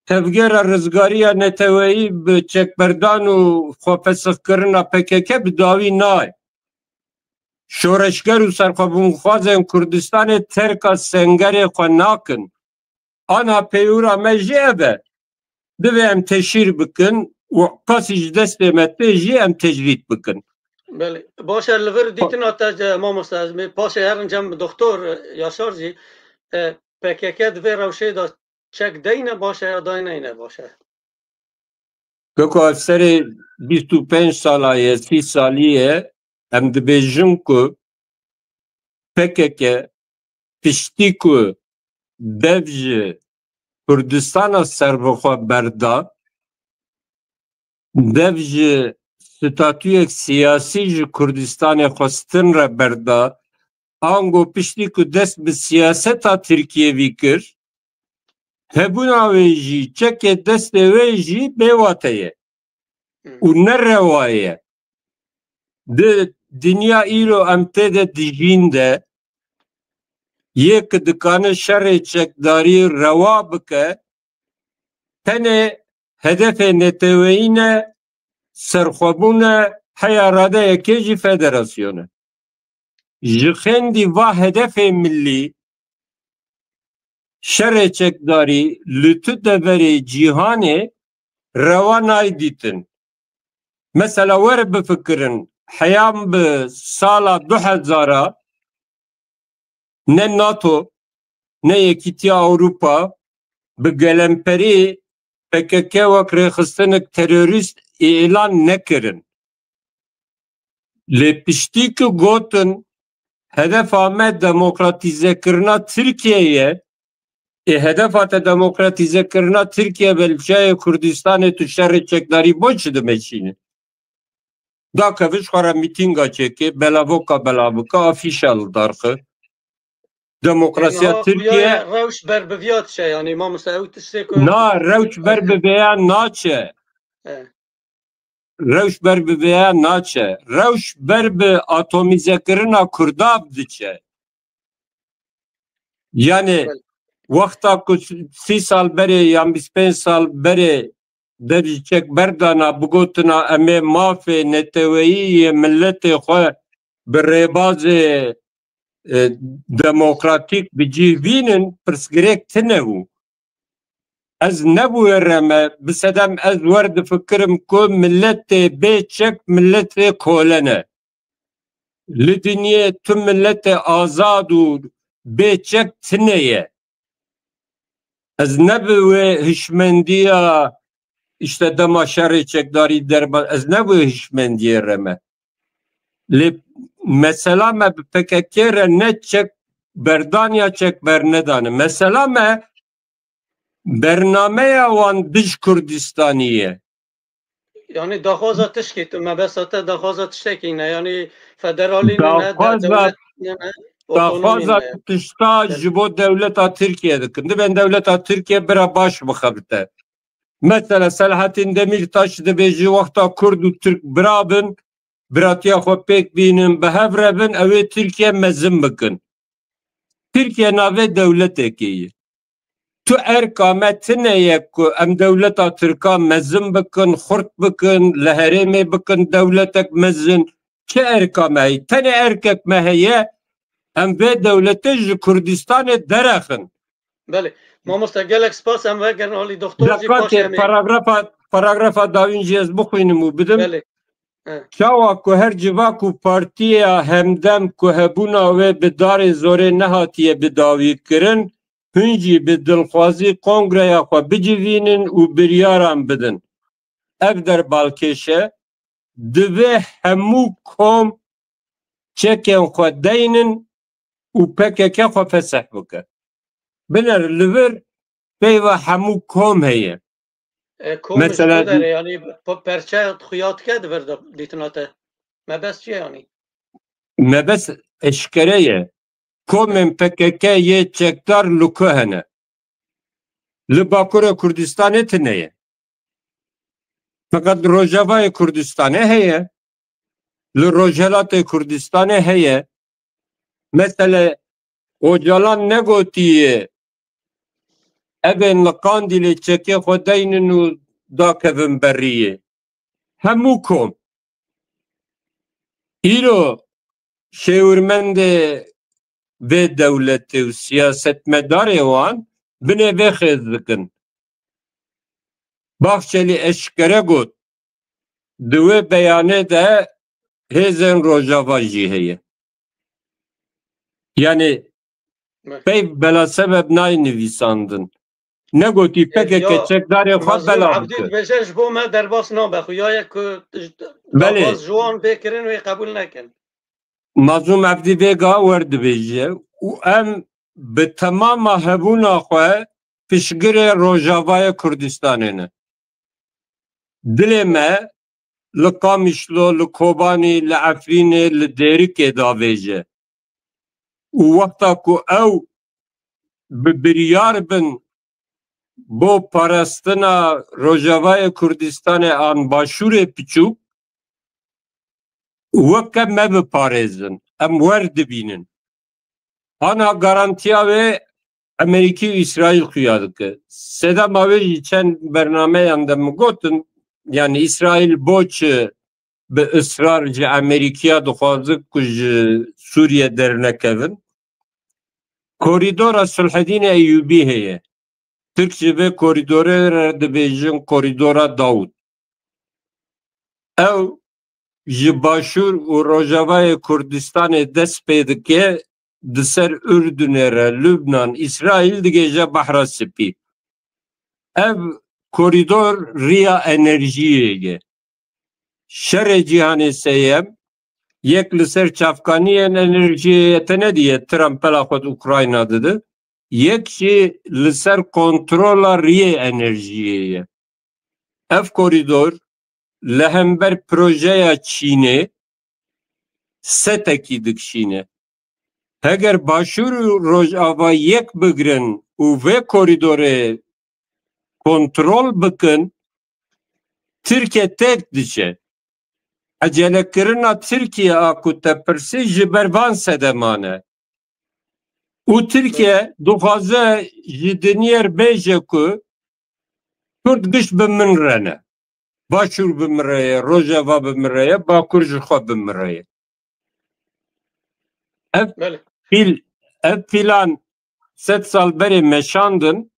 tevgera rizgariya neteweyî bi çekberdan û xwepesixkirina PKK bi dawî nayê şoreşger û serxwebûnxwazên Kurdistanê terka sengerê xwe nakin. Ana peyûra me jî ev e. Divê em teşhîr bikin û qasî ji destê me tê jî em tecrîd bikin. بله باشه لور دیتن آتش ما مستعزمی باشه هر جمع دکتر یاسار جی PKK دوی روشه دا چک دینه باشه یا دینه باشه Keko efserê 25 salaye 30 saliye em dibêjin ku PKK piştî ku dev ji Kurdistana serbixwe berda dev ji statûyek siyasî ji Kurdistanê xwestin re berda ango piştî ku dest bi siyaseta Tirkiyeyê kir hebûna wê jî çekê destê wê jî bêwate ye û nerewa ye di dinya îro em tê de dijîn de yê ki dikane şerê çekdarî rewa bike tenê hedefê neteweyî ne serxwebûne heya radeyekê jî federasyonê ji xêndî va hedefê millî şerê çekdarî li tu deverê cîhanê rewa naydîtin mesela were bifikirin heyam bi sala 2000 ne NATO ne Yekîtiya Awropa bi gelemperî PKK wek rêxistinek terörîst îlan nekirin. Lê piştî ku gotin hedefa me demokratîzekirina Tirkiyeyê هدفات دموکراتیزه کرنا ترکیه بلجای کردستان تو شر چکداری باچ دمشینه دا کوش خورا میتینگا چکه بلاوکا آفیشال دارخه دموکراسیا ترکیه روش بر بویات شه یعنی ما مسعود تشتکو نا روش بر ببیان ناچه روش بر ببیان ناچه روش بر به اتمیزه کرنا کرداب دچه یعنی وقتا که 30 سال بره یا 25 سال بره در چک بردانا بگوتنا امه مافی نتویی ملت خواه برباز دموکراتیک بجیوینن پرسگریک تنهو از نبو رمه بسدم از ورد فکرم که ملت بیچک ملت کولنه لدنیا تو ملت آزاد و بیچک تنهیه از نبو هشمندیا işte dema şerri çekdari derba ez ne bu hişmendiye reme le mesela me PKK ne çek berdanya çek bernedane mesela me bernameye wan dış Kurdistaniye yani daxwaza tişkit me besate daxwaza tiştekî ne yani federalî ne devlet daxwaza tişta ji bo devleta Türkiye dikin ben devleta Türkiye bira baş bixebite mesela Selahattin Demirtaş dibêjî wexta Kurd û Türk birabin biratiya xwe pêk bînin bi hev rebin ew ê Tirkiye mezin bikin. Tirkiye navê dewletekê ye. Tu erka me tineye ku em dewleta Tirka mezin bikin, xurt bikin, li herêmê bikin dewletek mezin. Çi erka me heye? Tenê erkek me heye em vê dewletê ji Kurdistanê derexin. Belê. Mamosta gelek spas em vegerin alî doktor jî paş em paragrafa da önce ez bixwînim û bidim. Belê. Çawa ku her civa ku partiya hemdem ku hebûna wê bi darê zorê nehatiye bidawî kirin hûn jî bi dilxwazî kongreya xwe bicivînin û biryaran bidin. Ev derbalkêşe divê hemû kom çekên xwe deynin û PKK xwe feseh bike. Biner li vir peyva hemû kom heye. Mesela yani perçe xuyat ke divir dîtinate. Mebes çi yani? Mebes eşkereye. Komên PKK yê çekdar li ku hene. Li Bakurê Kurdistanê tune ye. Fakat Rojavayê Kurdistanê heye. Li Rojhilatê Kurdistanê heye. Mesela Ocalan ne gotiye evên li Qandîlê çekê xwe deynin û dakevin beriyê. Hemû kom. İro şêwirmendê vê dewletê û siyasetmedarê wan binê vê xêz dikin. Baxçelî eşkere got di wê beyanê de hêzên Rojava jî heye. Yani peyv bela sebeb nayê nivîsandin. Ne gotî PKK çekdarê xwe bela bike. Abdî ji bo me derbas nabe xuyayek ku derbas ji wan pêkirin wê qebûl nekin. Mazlûm Evdî vêga werdibêje û em bi temama hebûna xwe piştgirê Rojavayê Kurdistanê ne. Dilê me li Qamişlo, li Kobanî, li Efrînê, li Dêrikê davêje. û wexta ku ew bi biryar bin bo parastina Rojavayê Kurdistanê an başûrê piçûk weke me biparêzin. Em werdibînin. Ana garantiya wê Amerîkî û İsraîl xuya dike. Sedema wê jî çend bernameyan de min gotin yani İsraîl boçi bi ısrar ji Amerîkiya dixwaze ku ji Sûriye dernekevin. Koridora Sulhedîn Eyyûbî heye. Türk ji vê koridorê re dibêjin koridora Dawud. Ew ji Başûr û Rojavayê Kurdistanê dest pê dike di ser Ürdünê re, Lübnan, İsraîl digêje Behra Spî. Ev koridor rêya enerjiyê ye. Şerê cîhanê seyem yek li ser çavkaniyên enerjiyê te nediye Trump pela xwe Ukrayna didi. یەکشی لەسەر کۆنترۆڵە ریێ ئەنەرژیەیە. ئەف کۆریدۆر لە هەمبەر پرۆژەیە چینێ سەتێکی دکشینە. هەگەر باشوور و ڕۆژئاوا یەک بگرن و vê کۆریدۆرê کۆنترۆل بکن، ترکیە تێک دچێ. ئەجەلەکردنا ترکیە ئاکو تەپرسی ji ber van sedemane. û Tirkiye dixwaze ji dinyêr bêje ku Kurd giş bimirene. Başûr bimireye, Rojava bimireye, Bakur ji xwe bimireye. Ev pîlan 7 sal berê meşandin,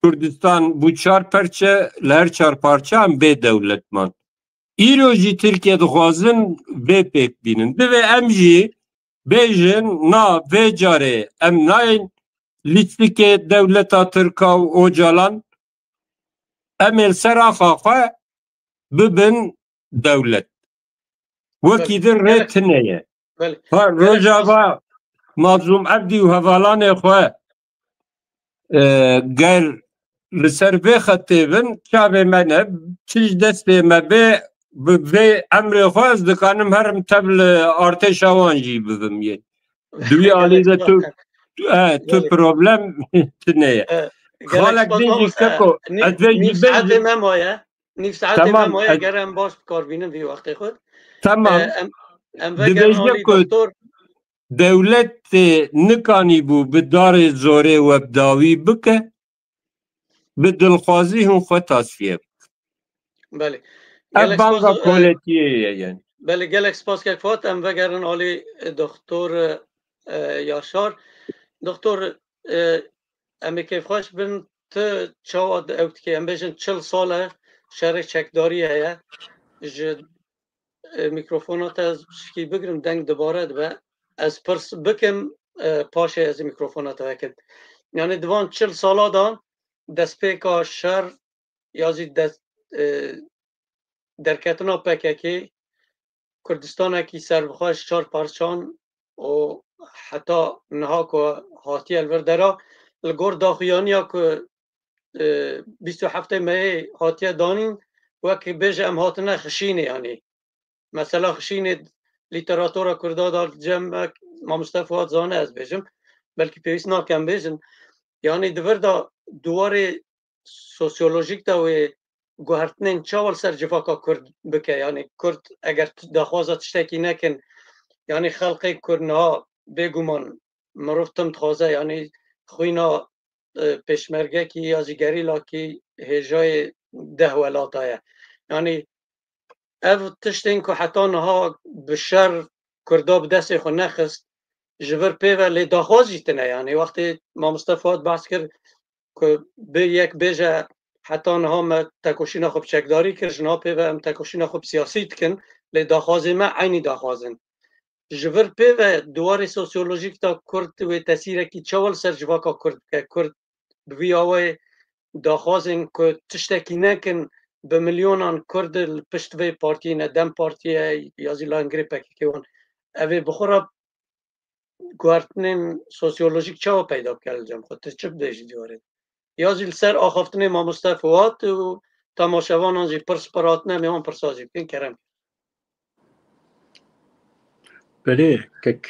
Kurdistan bû 4 perçe, li her 4 parçeyan bê dewletman. Îro jî Tirkiye dixwazin vê pêk bînin. Divê em jî bêjin na vê carê em nayên lîstikê dewleta Tirka û Ocalan, em ê li ser axa xwe bibin dewlet. Wekî din rê tineye. Rojava Mazlûm Ebdî û hevalanê xwe ger li ser vê xetê bin, çavê me ne, çi ji destê me bê, bi vê emrê xwe ez dikarim herim tev li artêşa wan jî bibim yê. Duwî alî de tu problem tineye. Xalek din jî keko ez vê jî saetê me maye, nîv saetê me maye ger em baş bikarbînin vî wextê xwe. Tamam. Em vegerin alî doktor Dewletê nikanîbû bi darê zorê webdawî bike, bi dilxwazî hûn xwe tasfiye bike. Belê. Ev banga koletiyê ye. Belê gelek spas kek Fuat, em vegerin alî doktor Yaşar. Doktor em ê kêfxweş bin ti çawa ew dikê, em bêjin 40 sal e şerê çekdarî heye. Ji mikrofona te ez şikî bigirim deng dibare dibe. Ez pirs bikim paşê ez mikrofona te vekim. Yani divan 40 sala da destpêka şer ya jî derketina PKK Kurdistanekî serbixweş 4 parçan û heta niha ku hatiye li vir dera li gor daxuyaniya ku 27 Meyê hatiye danîn, wekî bêje em hatine xişînê yanî. Mesela xişînê lîteratura Kurda da cemek Mamoste Fuat zane ez bêjim, belkî pêwîst nakem bêjin. Yani di vir da duwarê sosyolojîk de wê guhertinên çawa li ser civaka Kurd bike. Yani Kurd eger daxwaza tiştekî nekin, yani xelkê Kurd niha bêguman mirov tim dixwaze yani xwîna pêşmergekî ya jî gerîlakî hêjayê deh welata ye. Yani ev tiştên ku heta niha bi şer Kurda bi destê xwe nexist, ji vir pêve lê daxwaz jî tune. Yani wextê Mamoste Fuat behs kir ku bi yek bêje heta niha me tekoşîna xwe bi çekdarî kir, ji niha pêve em tekoşîna xwe bi siyasî dikin, lê daxwazê me eynî daxwazin. Ji vir pêve duwarê sosyolojîk da Kurd wê tesîrekî çawa li ser civaka Kurd bike. Kurd bi vî awayê daxwazên ku tiştekî nekin bi milyonan Kurd li pişt vê partiyê ne, Dem Partiye ya jî langirê PKK wan, ev ê bixwe guhertinên sosyolojîk çawa peyda bike li cem xwe. Tu çi bidêjî dîwarê? Ya jî li ser axaftinê Mamoste Fuat û temaşevanan jî pirs pir hatine, em ê wan pirsa jî bikin kerem. Belê kek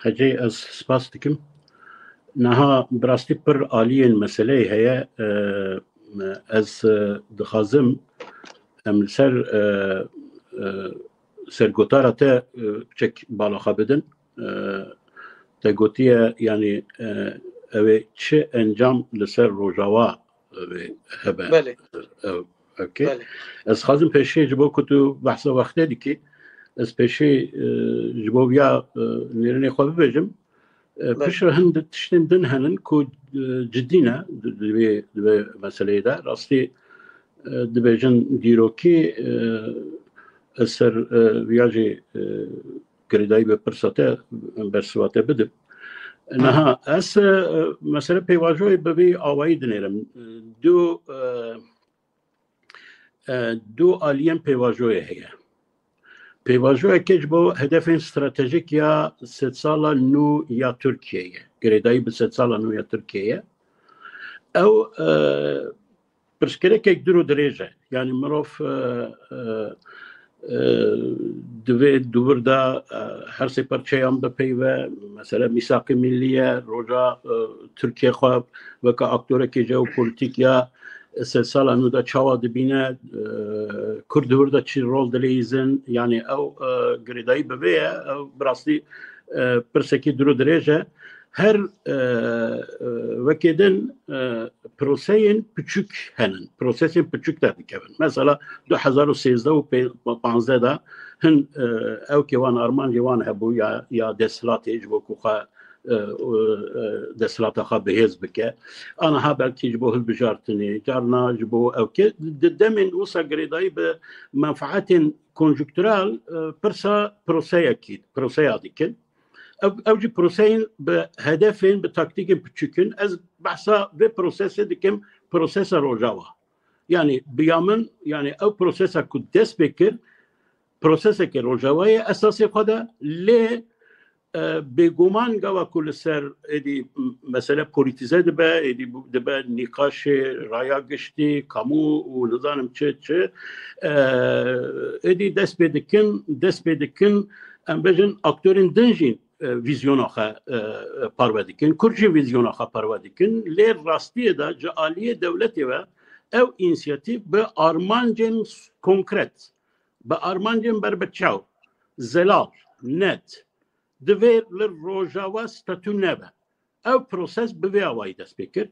hecê ez spas dikim. Niha bi rastî pir aliyên meseleyê heye. Ez dixwazim em li ser sergotara te çek balaxa bidin. Te gotiye yani ew ê çi encam li ser Rojava hebe. Ez xwazim pêşê ji bo ku tu behsa wextê dikî, ez pêşê ji bo vêya nêrînê xwe bibêjim. Piştre hin tiştên din henin ku ciddî ne di vê meseleyê de. Rastî dibêjin dîrokî ez ser vêya jî girêdayî bi pirsa te bersiva te bidim. Niha ez mesele peyvajoyê bi vê awayî dinêrim. Du aliyên peyvajoyê heye. پیواژوی کج با هدف استراتژیک یا 3 سال نو یا ترکیه گریدایی به 3 سال نو یا ترکیه او پرسکره که درو دریجه یعنی مروف دور دا هر سه پرچه هم بپیوه مثلا میثاق ملیه روجا ترکیه خواب وکا اکتوره که جو پولیتیک یا 3 سال نو دا چاوا دبینه کرد دور دا چی رول دلیزن یعنی او گریدایی ببیه او براستی پرسکی درو دریجه her vekeden proseyin küçük henin, prosesin küçük de dikevin. Mesela 2013 و 15 da hin ev ki van arman jivan hebu ya deslat ecbo kuha deslat ha behez bike. Ana ha belki ecbo hil bijartini, carna ecbo ev ki demin usa gridayı be menfaatin konjüktürel persa proseye ki, proseye dikin. اوجی پروسین به هدفین به تاکتیکین پچکن از بحثا به پروسس دیکم پروسس روجاوا یعنی بیامن یعنی او پروسس کو دست بکر پروسس که روجاوای اساسی خدا لی بگومان گوا کل سر ادی مثلا پولیتیزه دبه ادی دبه نقاش رایا گشتی کامو و نظام چه ادی دست بدکن ام بجن اکتورین دنجین ویزیونا خا پروادیکن کرچی ویزیونا خا پروادیکن لیر راستیه دا جالیه دولتی و او اینسیاتیو به آرمانجن کنکرت به آرمانجن بربچاو زلال نت دویر لر روجاوا ستاتو نبه او پروسس به آوایی دست بکر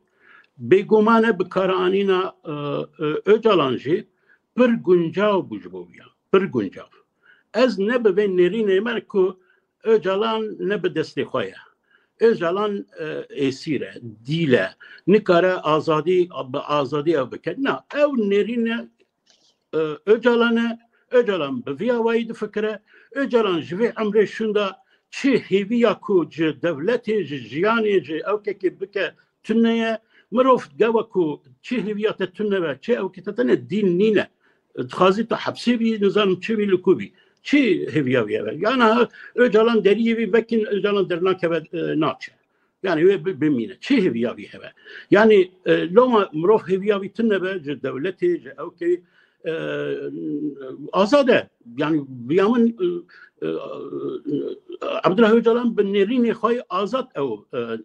بگمانه بکارانینا öcalancı پر گنجاو بجبویا پر گنجاو از نبه و نرینه من که Öcalan ne be desti xoya. Öcalan esire, dile, nikare azadi ev bike. Na, ev nerine Öcalan be viyavaydı fikre, Öcalan jve emre şunda çi heviya ku devleti jiyani ev keki bike tünneye mirof gava ku çi heviyata tünneve çi ev kitatane din nine. Txazi ta hapsi bi nizam çi bi lukubi. چی هویاویه یعنی öcalan deriyi vekin öcalan derna keve naçe yani bimine çi هویاویه yani loma mrof هویاوی tünne be devleti evki azade yani biyamın Abdullah Öcalan ben nerini xoy azad ev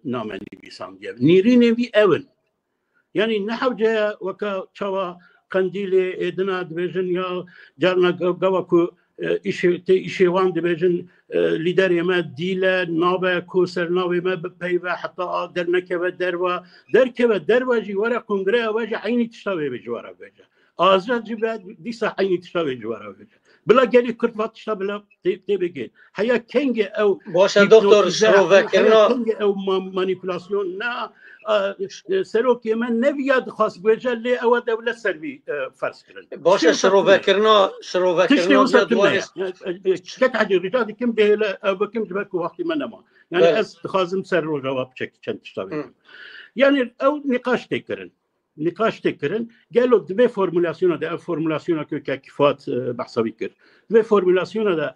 nameni bisan diye nerini vi evin yani ne havce vaka çava kandili edina dvejin ya carna gavaku işevan dibecin lider yeme dile nave kuser nave me peyve hatta derneke ve derva jivara kongre ve aynı tişave ve jivara ve azad jibe disa aynı tişave jivara ve bla geli kırtvat tişave bla tebege haya kenge ev başa doktor şrovekirna kenge ev manipülasyon na سروک من نویاد خاص بجلی او دولت سروی فرض کردن. باشه شروع تشتی وسط دنیا. شکت عجیب ریجادی کم بهله او کم جبک وقتی من نما. یعنی از خازم سر رو جواب چک چند تشتابی. یعنی او نقاش تکرن. گلو دو فرمولاسیون ده فرمولاسیون که کفات بحثی کرد. دو فرمولاسیون ده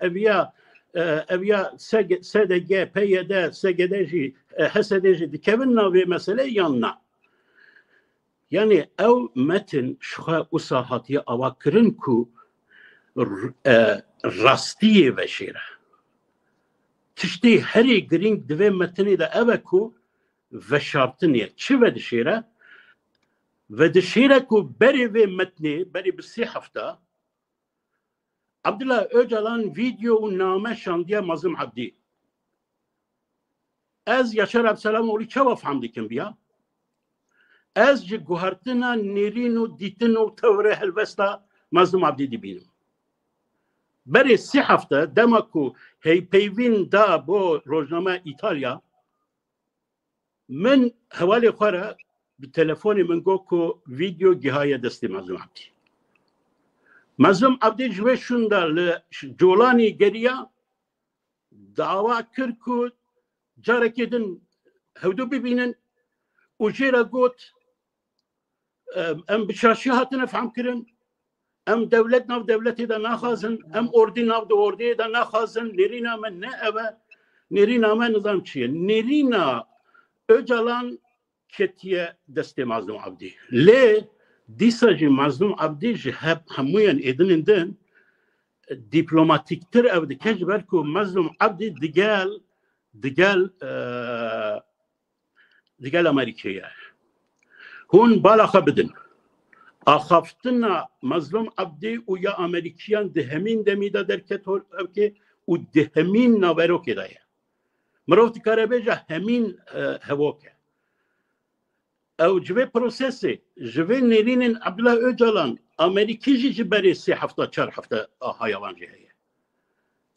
اویا سدگه پیاده سگدجی حسدجی دکون نوی مسئله یا نه یعنی او متن شخص اصلاحاتی آوکرن کو راستیه و شیره تشتی هری گرینگ دوی متنی ده او کو و شرطنیه چی و دشیره و دشیره کو بری و متنی بری بسی هفته Abdullah Öcalan video name şandiye Mazlum Abdi. Ez Yaşar Absalamoğlu çavaf hamdikim biya. Ez ji guhartina nerinu ditinu tevre helvesta Mazlum Abdi dibinim. Beri 3 hafta demaku hey peyvin da bo rojname İtalya min hevali xwara bi telefoni min goku video gihaye desti Mazlum Abdi. Mazlum Abdi jve şunda le Jolani geriya dava kirku carekedin hevdu bibinin ujira got em bişaşi hatine faham kirin ام دولت ناو دولتی دا نخوازن ام اردی ناو دا اردی دا نخوازن نرینا من نه اوه نرینا من نظام چیه نرینا Öcalan ketiye deste Mazlum Abdi. Le disajı Mazlum Abdi ji hep hamuyan edininden diplomatiktir evde kecber ku Mazlum Abdi digel Amerika'ya. Hun balaxa bidin. Axaftina Mazlum Abdi u ya Amerikiyan dehemin demida derket hol evke u dehemin naverok edaya. مرۆڤ دikare همین هەواکە ئەو جوێ پرۆسێسێ ji vê nêrînên Abdullah Öcalan Amerîkî jî ji berê 3-4 hefte hayavan jî heye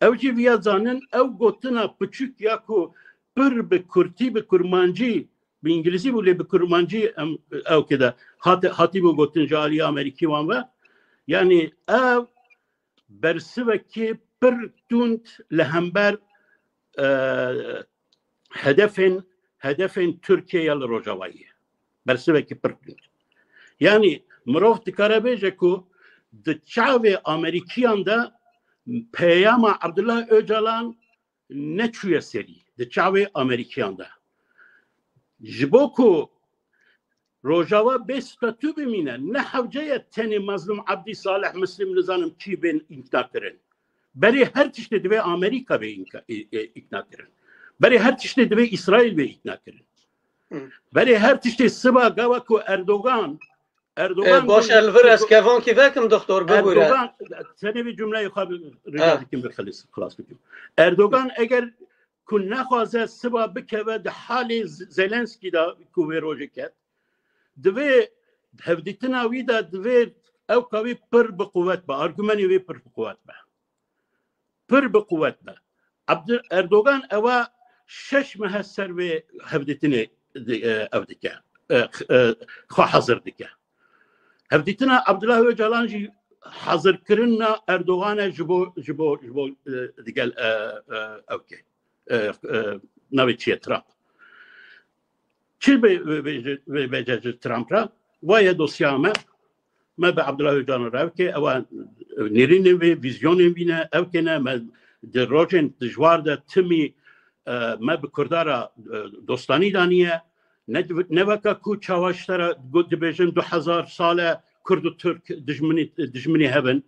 ew jî viya zanin ew gotina piçûk ya ku pir bi Kurtî bi Kurmancî bi İngilîzî bû lê bi Kurmancî ew kide hatîbû gotin ji aliyê Amerîkî wan ve yani ew bersivekî pir tund li hember hedefin Türkiye'ye Rojava'yı. Bersiveki pırtın. Yani mirov dikare beje ku de çave Amerikiyan'da peyama Abdullah Öcalan ne çuye seri. De çave Amerikiyan'da. Jiboku Rojava be statü bimine ne havcaya teni Mazlum Abdi Salih Müslim nizanım ki ben ikna kırın. Beri her tişte ve Amerika ve ikna kırın. Beri her tişte ve İsrail ve ikna kırın. Beri her tişte sıba gavaku Erdoğan باش الور اسکوان کی وکم دکتر بگوید Erdoğan seni bir cümle rica ettim bir خلاص بگم Erdoğan eğer kun nexwaze sıba bikeve de hali Zelenski da kuverojeket dve hevditina wî da dve ew kavî pir bi quvvet be argümanî wê pir bi quvvet be pir bi quvvet be Erdoğan ewa şeş mehe ser vê hevditinê ev dike xwe hezir dike hevditina Abdullah Öcalan jî hezirkirina Erdoğanê ji bo digel evkê navê çi ye Trump çi bêje Trump ra waye dosya me bi Abdullah Öcalan revke ewa nêrînên vê vîzyonên vî ne evkê ne me di rojên dijwar de timî me bi Kurdara dostanî daniye ne veka ku çawaştara dibêjin 2000 sale Kurd û Türk dijminî hevin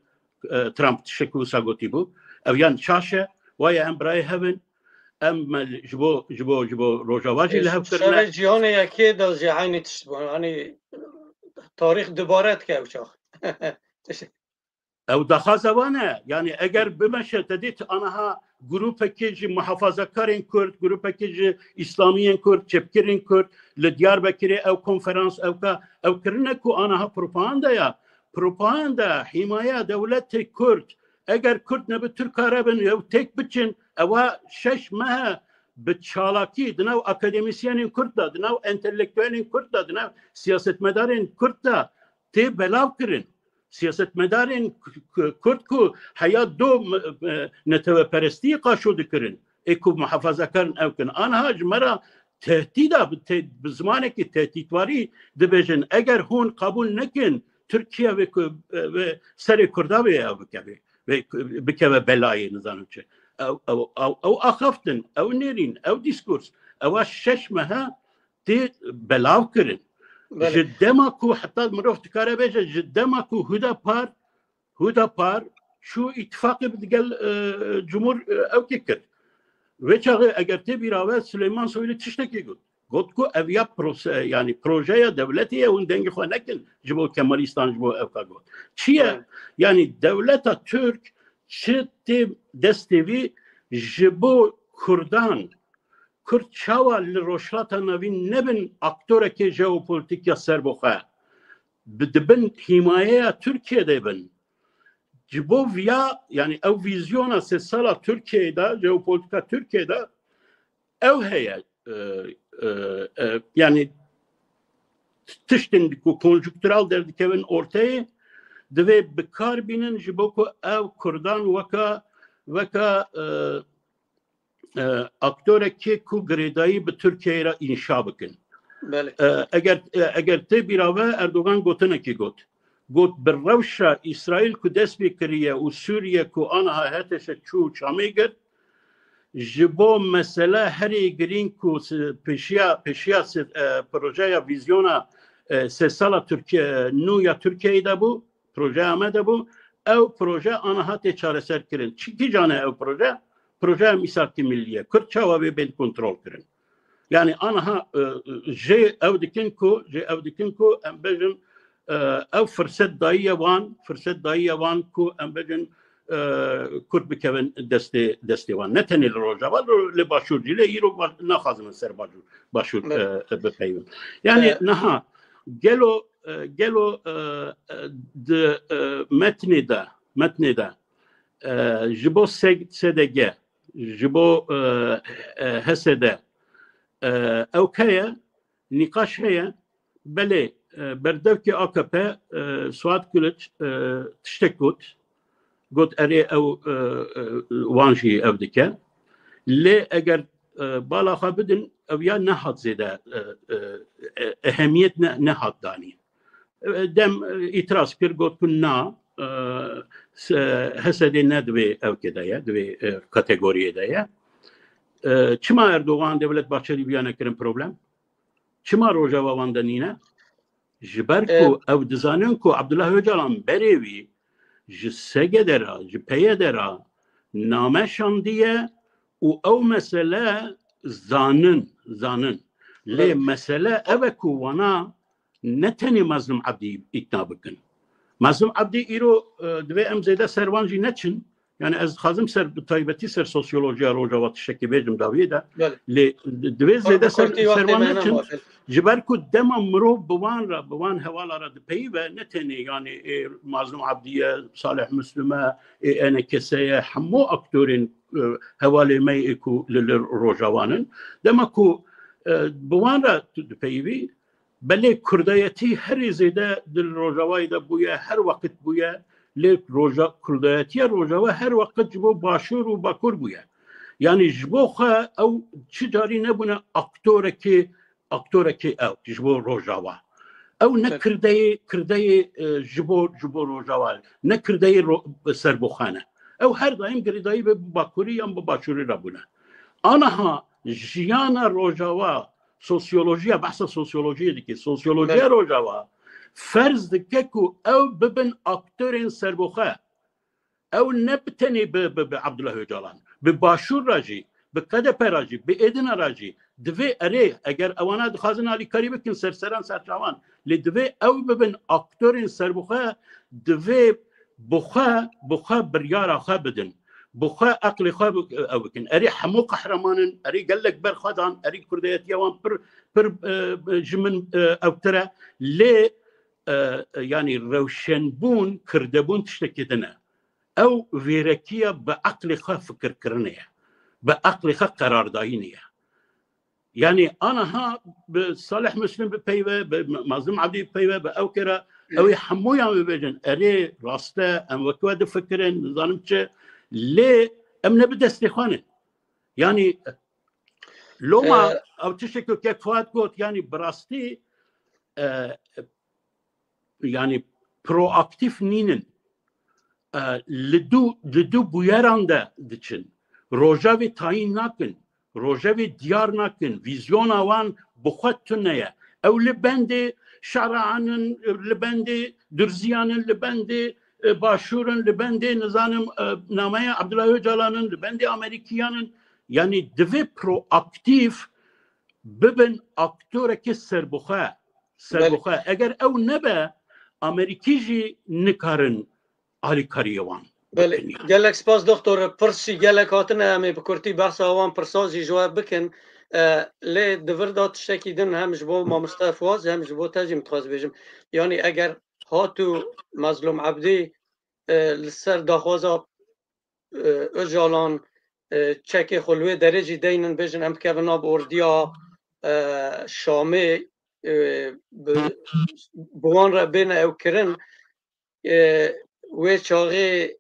Trump tişek wisa gotî bû ev yan çaşe waye em birayê hevin em ji bo Rojava jî li hev kirine cîhanê yekê de jî aynî tişt bûn yanî tarîx dubare dike ew çax ew daxwaza wan e yani eger bimeşe te dît anaha grupekî ji muhafazakarên Kurd grupekî ji İslamiyên Kurd çepkirên Kurd li Diyarbekirê ew konferans ew kirine ku anaha propaganda himaya dewletê Kurd eger Kurd ne bi Türk arabin ew tek biçin ewa şeş mehe bi çalakî di nav akademisyenên Kurd da di nav entelektüelên Kurd da di nav siyasetmedarên Kurd da tê belav kirin siyasetmedarên Kurd ku heya do neteveperestiyê qaşo dikirin ku muhafazakarin ew kin aniha ji me re tehdîda bi zimanekî tehdîtwarî dibêjin eger hûn qebûl nekin Türkiye ve serê Kurda wê ew bikeve belayê nizanim çi ew axaftin ew nêrîn ew dîskurs ewa şeş mehe tê belav kirin ji dema ku heta mirov dikare bêje ji dema ku Hudapar şu ittifaqê bi digel Cumhur evkê kir vê çaxê eger tê bîrave Süleyman Soylu tiştekî got ku ev ya yani projeya devletê ye hûn dengê xwe nekin ji bo Kemalîstan ji bo evka got çi ye yani devleta Türk çi tê destê wî ji bo Kurdan Kurd çawa li rojhilata navîn nebin aktorekê jeopolitîk ya serbixwe dibin hîmayeya Türkiye'de bin ji bo viya yani ew vîzyona sê sala Türkiye'de jeopolitika Türkiye'de ew heye yani tiştin ku konjüktüral derdikevin ortaya divê bikar bînin ji bo ku ew Kurdan weka aktorekê ku girêdayî bi Türkiye re înşa bikin eger tê bîrave Erdoğan gotinekî got قلت بالروشة إسرائيل كدس بكرية وسوريا كو أنا هاتش تشو شاميجر جبو مسألة هري جرين كو بشيا بروجيا فيزيونا سالة تركيا نويا تركيا دابو بروجيا ما دابو أو بروجيا أنا هاتي شارع سر كرن كي جانا أو بروجيا مساكي ملية كرتشا وبي بين كنترول كرن يعني أنا ها جي أو دكينكو أم بجن أو فرصة ضاية وان كو أم بجن كرد بكون دستي وان نتني الروجا والو لباشور جيلي يرو ناخذ من سر باشور ببيون يعني نها قالوا د متن دا جبو سدقة جبو هسده او كيا نقاش هي بلي بردوكي AKP سواد كلت تشتكوت قلت اري او وانشي او دكا لي اگر بالا خابدن او يا نهض زيدا اهميتنا نهض داني دم اتراس كر قلت كنا هسه دي ندوي او كده يا دوي كاتيجوري ده چما اردوغان دولت باچری بیان کرن پروبلم چما روجاوا واندنینه جبرکو او دزانن کو عبدالله öcalan بریوی جسگه درا جپیه درا نامه شاندیه او مسئله زانن لی مسئله اوکو وانا نتنی مظلوم عبدی اقنا بکن مظلوم عبدی ایرو دوی امزیده سروانجی نچن يعني از خازم سر بطيبتي سر سوسيولوجيا روجاوات الشكي بيجم داويدا لدوي زيدا سروانتشن جبركو دم مرو بوان هوالا را دبيبه نتني يعني مظلوم عبدية صالح مسلمة انا كسايا حمو اكتورين هوالي ميكو للروجاوانن دمكو بوان را دبيبي بلي كردايتي هر زيدا للروجاواي دا بويا هر وقت بويا ليك روجا كرداتيا روجا هر وقت جبو باشور وباكور بويا يعني جبوخا او تشجاري نبونا اكتوركي او جبو روجاوا او نكرداي جبو روجاوا نكرداي سربوخانه او هر دايم قريداي بباكوري ام بباشوري ربونا انا ها جيانا روجاوا سوسيولوجيا بحث سوسيولوجيا ديكي سوسيولوجيا روجاوا فرض دككو او ببن اكتورين سربوخه او نبتني بعبد الله öcalan بباشور راجي بقدپ راجي بإدنا راجي دوي اري اگر اوانا دخازن علي كريبكن سرسران سرچاوان لدوي او ببن اكتورين سربوخه دوي بوخه بريارا خبدن بوخه اقلي خاب او بكن اري حمو قهرمانن اري قالك برخدان اري كرديت يوان بر جمن او ترى لي يعني روشنبون كردبون تشتكيدنا او فيركيا بعقل خا فكر كرنيه بعقل خا قرار داينيه يعني انا ها بصالح مسلم ببيبه بمظلوم عبدي ببيبه باوكره او يحمويا ببجن اري راسته ام وكواد فكرن ظالمتش ليه ام نبدا استخوان يعني لو ما او تشكو كيف فؤاد قلت يعني براستي يعني برو اكتيف نينن لدو بویران ده دچن روجاوی تاین نکن روجاوی دیار نکن ویزیون آوان بخوتونه او لبند شرعانن لبند درزیانن لبند باشورن لبند نظام نامه عبدالله öcalan'ın لبند امریکیانن yani دوی برو اکتیف ببن اکتورک سربخه اگر او نبه امریکیجی نکارن علی کاریوان بله گلک سپاس دکتر پرسی گلک هاتنه همی بکرتی بحث آوان پرسازی جواب بکن لی دور داد شکی دن همش با ما مستفواز همش با تاجی متخواز بیجم یعنی اگر هاتو مظلوم عبدی لسر داخوازا öcalan چک خلوه درجی دینن بیجن هم که بناب اردیا شامه بوان را بین او کرن و چاقه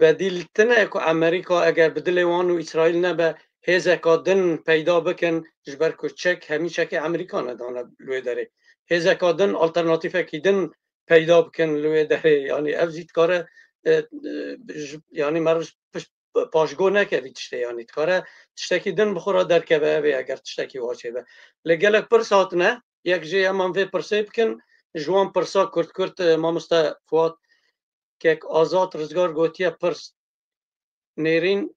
بدیل تنه که امریکا اگر بدل وان و اسرائیل نبه هزکا دن پیدا بکن جبر که چک همین چک امریکا ندانه لوی داره هزکا دن آلترناتیفه که دن پیدا بکن لوی دره یعنی افزید کاره یعنی مرش پاشگو نکردی تشته یعنی کاره تشتکی دن بخورا درکبه و اگر تشتکی واچه به لگلک پرسات نه یک جه امان وی پرسه بکن جوان پرسا کرد مامستا فواد که آزاد رزگار گوتیه پرس نیرین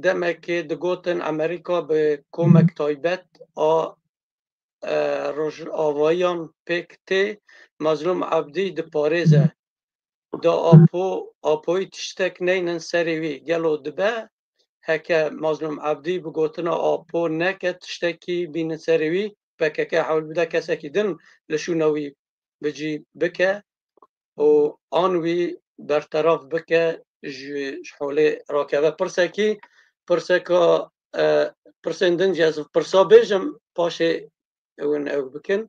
دمک دگوتن امریکا به کمک تایبت روش آوایان پکته مظلوم عبدی د پاريزه دا آپوی تشتک نینن سریوی گلو دبه هکه مظلوم عبدی بگوتنا آپو نکه تشتکی بین سریوی بکه حول بده کسکی دن لشونوی بجی بکه و آنوی برطرف بکه حوله راکبه پرسکا پرسندن جازف پرسا بیجم پاشه اون او بکن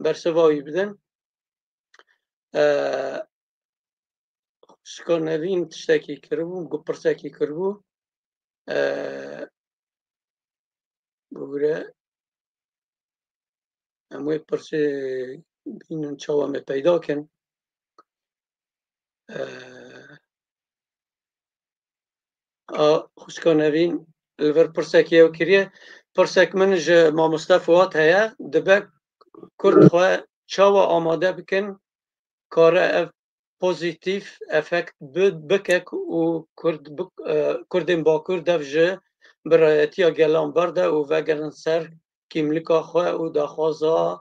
برسواوی بدن شکر نوین تشتکی کربو گو پرسکی کربو بوره اموی پرسه بینن چاوامه پیدا کن خوشکا نوین الور پرسکی او کریه پرسک من جه ما مصطفوات هیا دبه کرد خواه چاوا آماده بکن کاره اف پوزیتیف افکت بکک و کردین با کرد اف جه برایتی ها گلان برده و وگرن سر کیملیکا خواه و داخوازا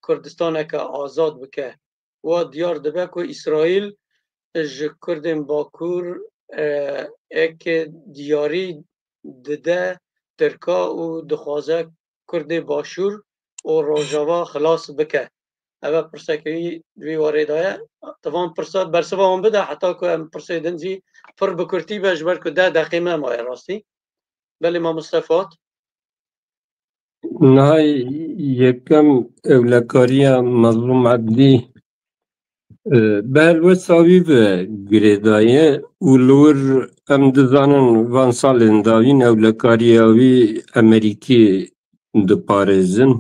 کردستان که آزاد بکه و دیار دبه که اسرائیل جه کردین با کور ایک دیاری دده ترکا و دخوازه کرد باشور و روژاوا خلاص بکه اوه پرسکوی دوی واردایه طبعا پرساد برسوا هم بده حتی که پرسیدنزی پر بکرتی بجبر که 10 دقیقه ماه راستی بله ما مصطفات نهای یکم اولکاری مظلوم عبدی بل وساوی به گریدایه اولور ام دزانن وان سالن داوین اولکاری اوی امریکی د پاريزن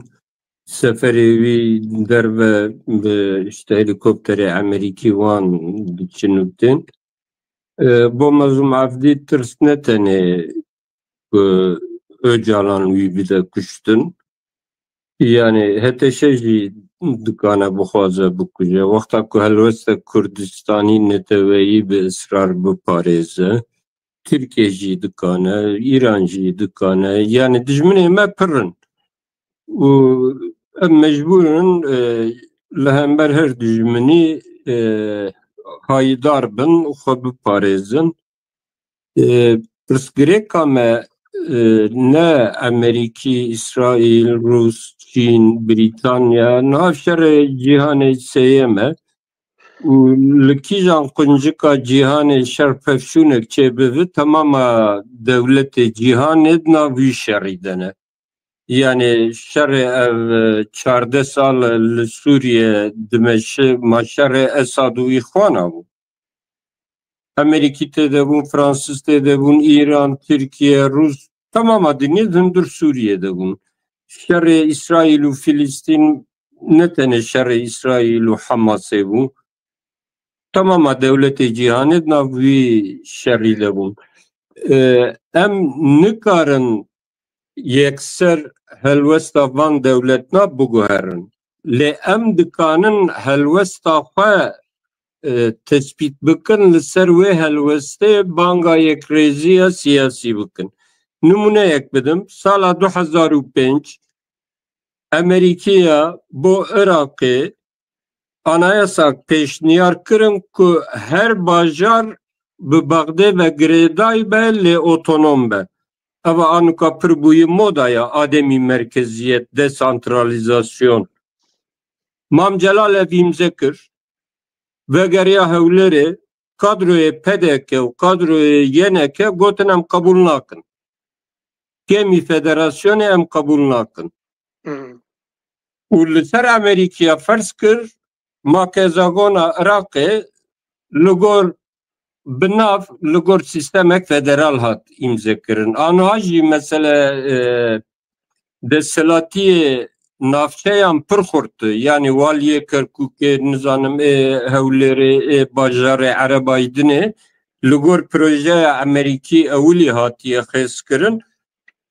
سفری وی در به işte helikopteri امریکی وان دچنوتن با مظلوم عبدی ترس نتنه öcalan wî bide kuştin yani hete jî dikane bixwaze bikuje wexta ku helwesta Kurdistanî neteweyî bi israr biparêze Tirkiye jî dikane İran jî dikane yani dijminê me pirin û em mecbûrin li hember her dijminî hayîdar bin û xwe biparêzin pirsgirêka me ne Ameriki, İsrail, Rus, Çin, Britanya navşer cihanê seyeme û li kîjan quncika cihanê şer pevşûnek çêbivi temama dewletê cihanê nav wî şerî dene. Yani şerê ev 14 sal li Sûriye dimeşi ma şerê Esad û îxwana bû. Ameriki têde bûn, Fransız têde bûn, İran, Türkiye, Rus tamama dinî hundur Suriye'de bûn. Şerê İsrail û Filistin ne tene şerê İsrail û Hamasê bû. Tamama devletê cihanê nav wî şerî de bûn. Em nikarin yekser helwesta van devletna biguherin. Lê em dikanin helwesta xwe tespît bikin li ser wê helwestê banga yekrêziya siyasî bikin. Numuneyek bidim, sala 2005 Amerikaya bo Irakê anayasa pêşniyar kirin ku her bajar bi Bexdê ve girêdayî be lê otonom be. Eva anuka pir bûyî modaya ademî merkeziyet, desantralizasyon. Mam Celal ev imze kir vegeriya hewlerê kadroyê PDK û kadroyê YNK gotin em qebûl nakin. Kemî federasyonê em qebûl nakin. û li ser Amerîkaya ferz kir makezagona Iraqê li gor binav li gor sîstemek federal hat imzekirin. Aniha jî mesele desthilatiyê navçeyan pir xurttu. Yani Valiye Kerkûkê nizanım hewlêrê bajarê Erebayî dinê li gor projeya Amerîkî ewilî hatiye xêzkirin.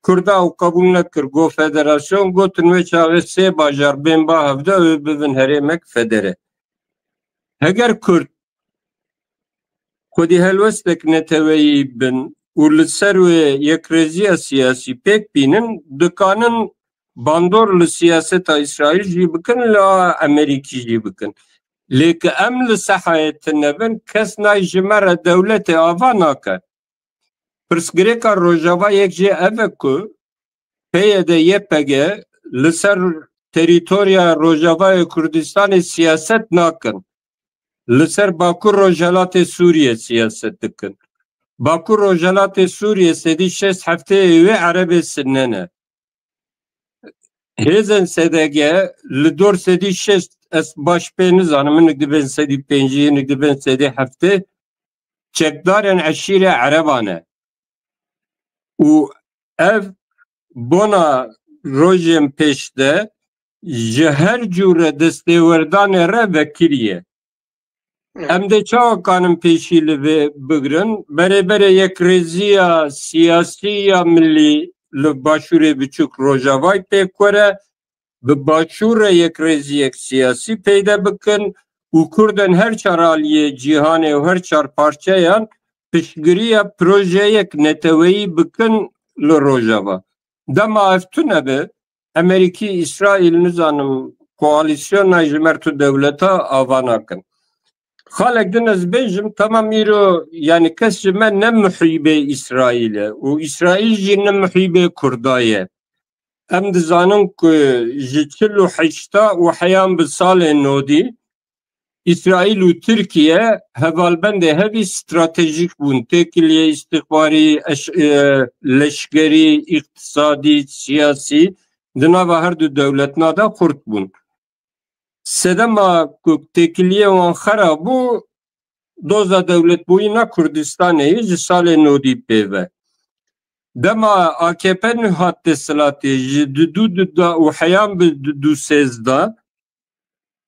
Kurda û qebûl nekir got federasyon gotin wê çavê sê bajar bên ba hevde ew bibin herêmek federe. Heger Kurd Xwedî helwestek neteweyî bin û li ser wê yekrêziya siyasî pêk bînin, dikanin bandor li siyaseta İsraîl jî bikin, li Amerîkî jî bikin. Lêke em li sehayê tune bin, kes nayê ji me re dewletê ava nake. Pirsgirêka Rojavayek jê ev e ku peyê de YPG li ser terîtorya Rojavayê Kurdistanê siyaset nakin. Li ser Bakur Rojalatê Sûriye siyaset dikin. Bakur Rojalatê Sûriye sedî 6 hefteyê wê Erebê sinene. Hêzên SDG li dor sedî 6 ez baş pê nizanim hinek dibên sedî pêncî hinek dibên sedî heftê çekdarên eşîrê Ereban e. û ev bona rojên pêş de ji her cûre destêwerdanê re vekiriye. Em de çawa kanin pêşî li vê bigirin, berêberê yekrêziya siyasî ya millî li başûrê biçûk Rojavayê pêk were, bi başûrê yekrêziyek siyasî peyda bikin û Kurdên her çar aliyê cîhanê û her çar parçeyan piştgiriya projeyek neteweyî bikin li Rojava. Dema ev tune be, Amerîkî, İsraîl nizanim koalisyona ji mer tu dewleta ava nakin. Xalek din ez bêjim tamam îro yani kes ji me ne muhîbê İsraîlê û İsraîl jî ne muhîbê Kurda ye. Em dizanin ku ji 48 û heyan bi salên nodî İsraîl û Tirkiye hevalbendê hevî stratejîk bûn. Têkiliye istixbarî, leşkerî, iktisadî, siyasî di nava her du dewletna de xurt bûn. Sedema ku têkiliye wan xera bû, doza dewletbûyîna Kurdistanê ji salê nodî pêve. Dema AKP nûhat desthilatê ji du û heyan bi du sêzda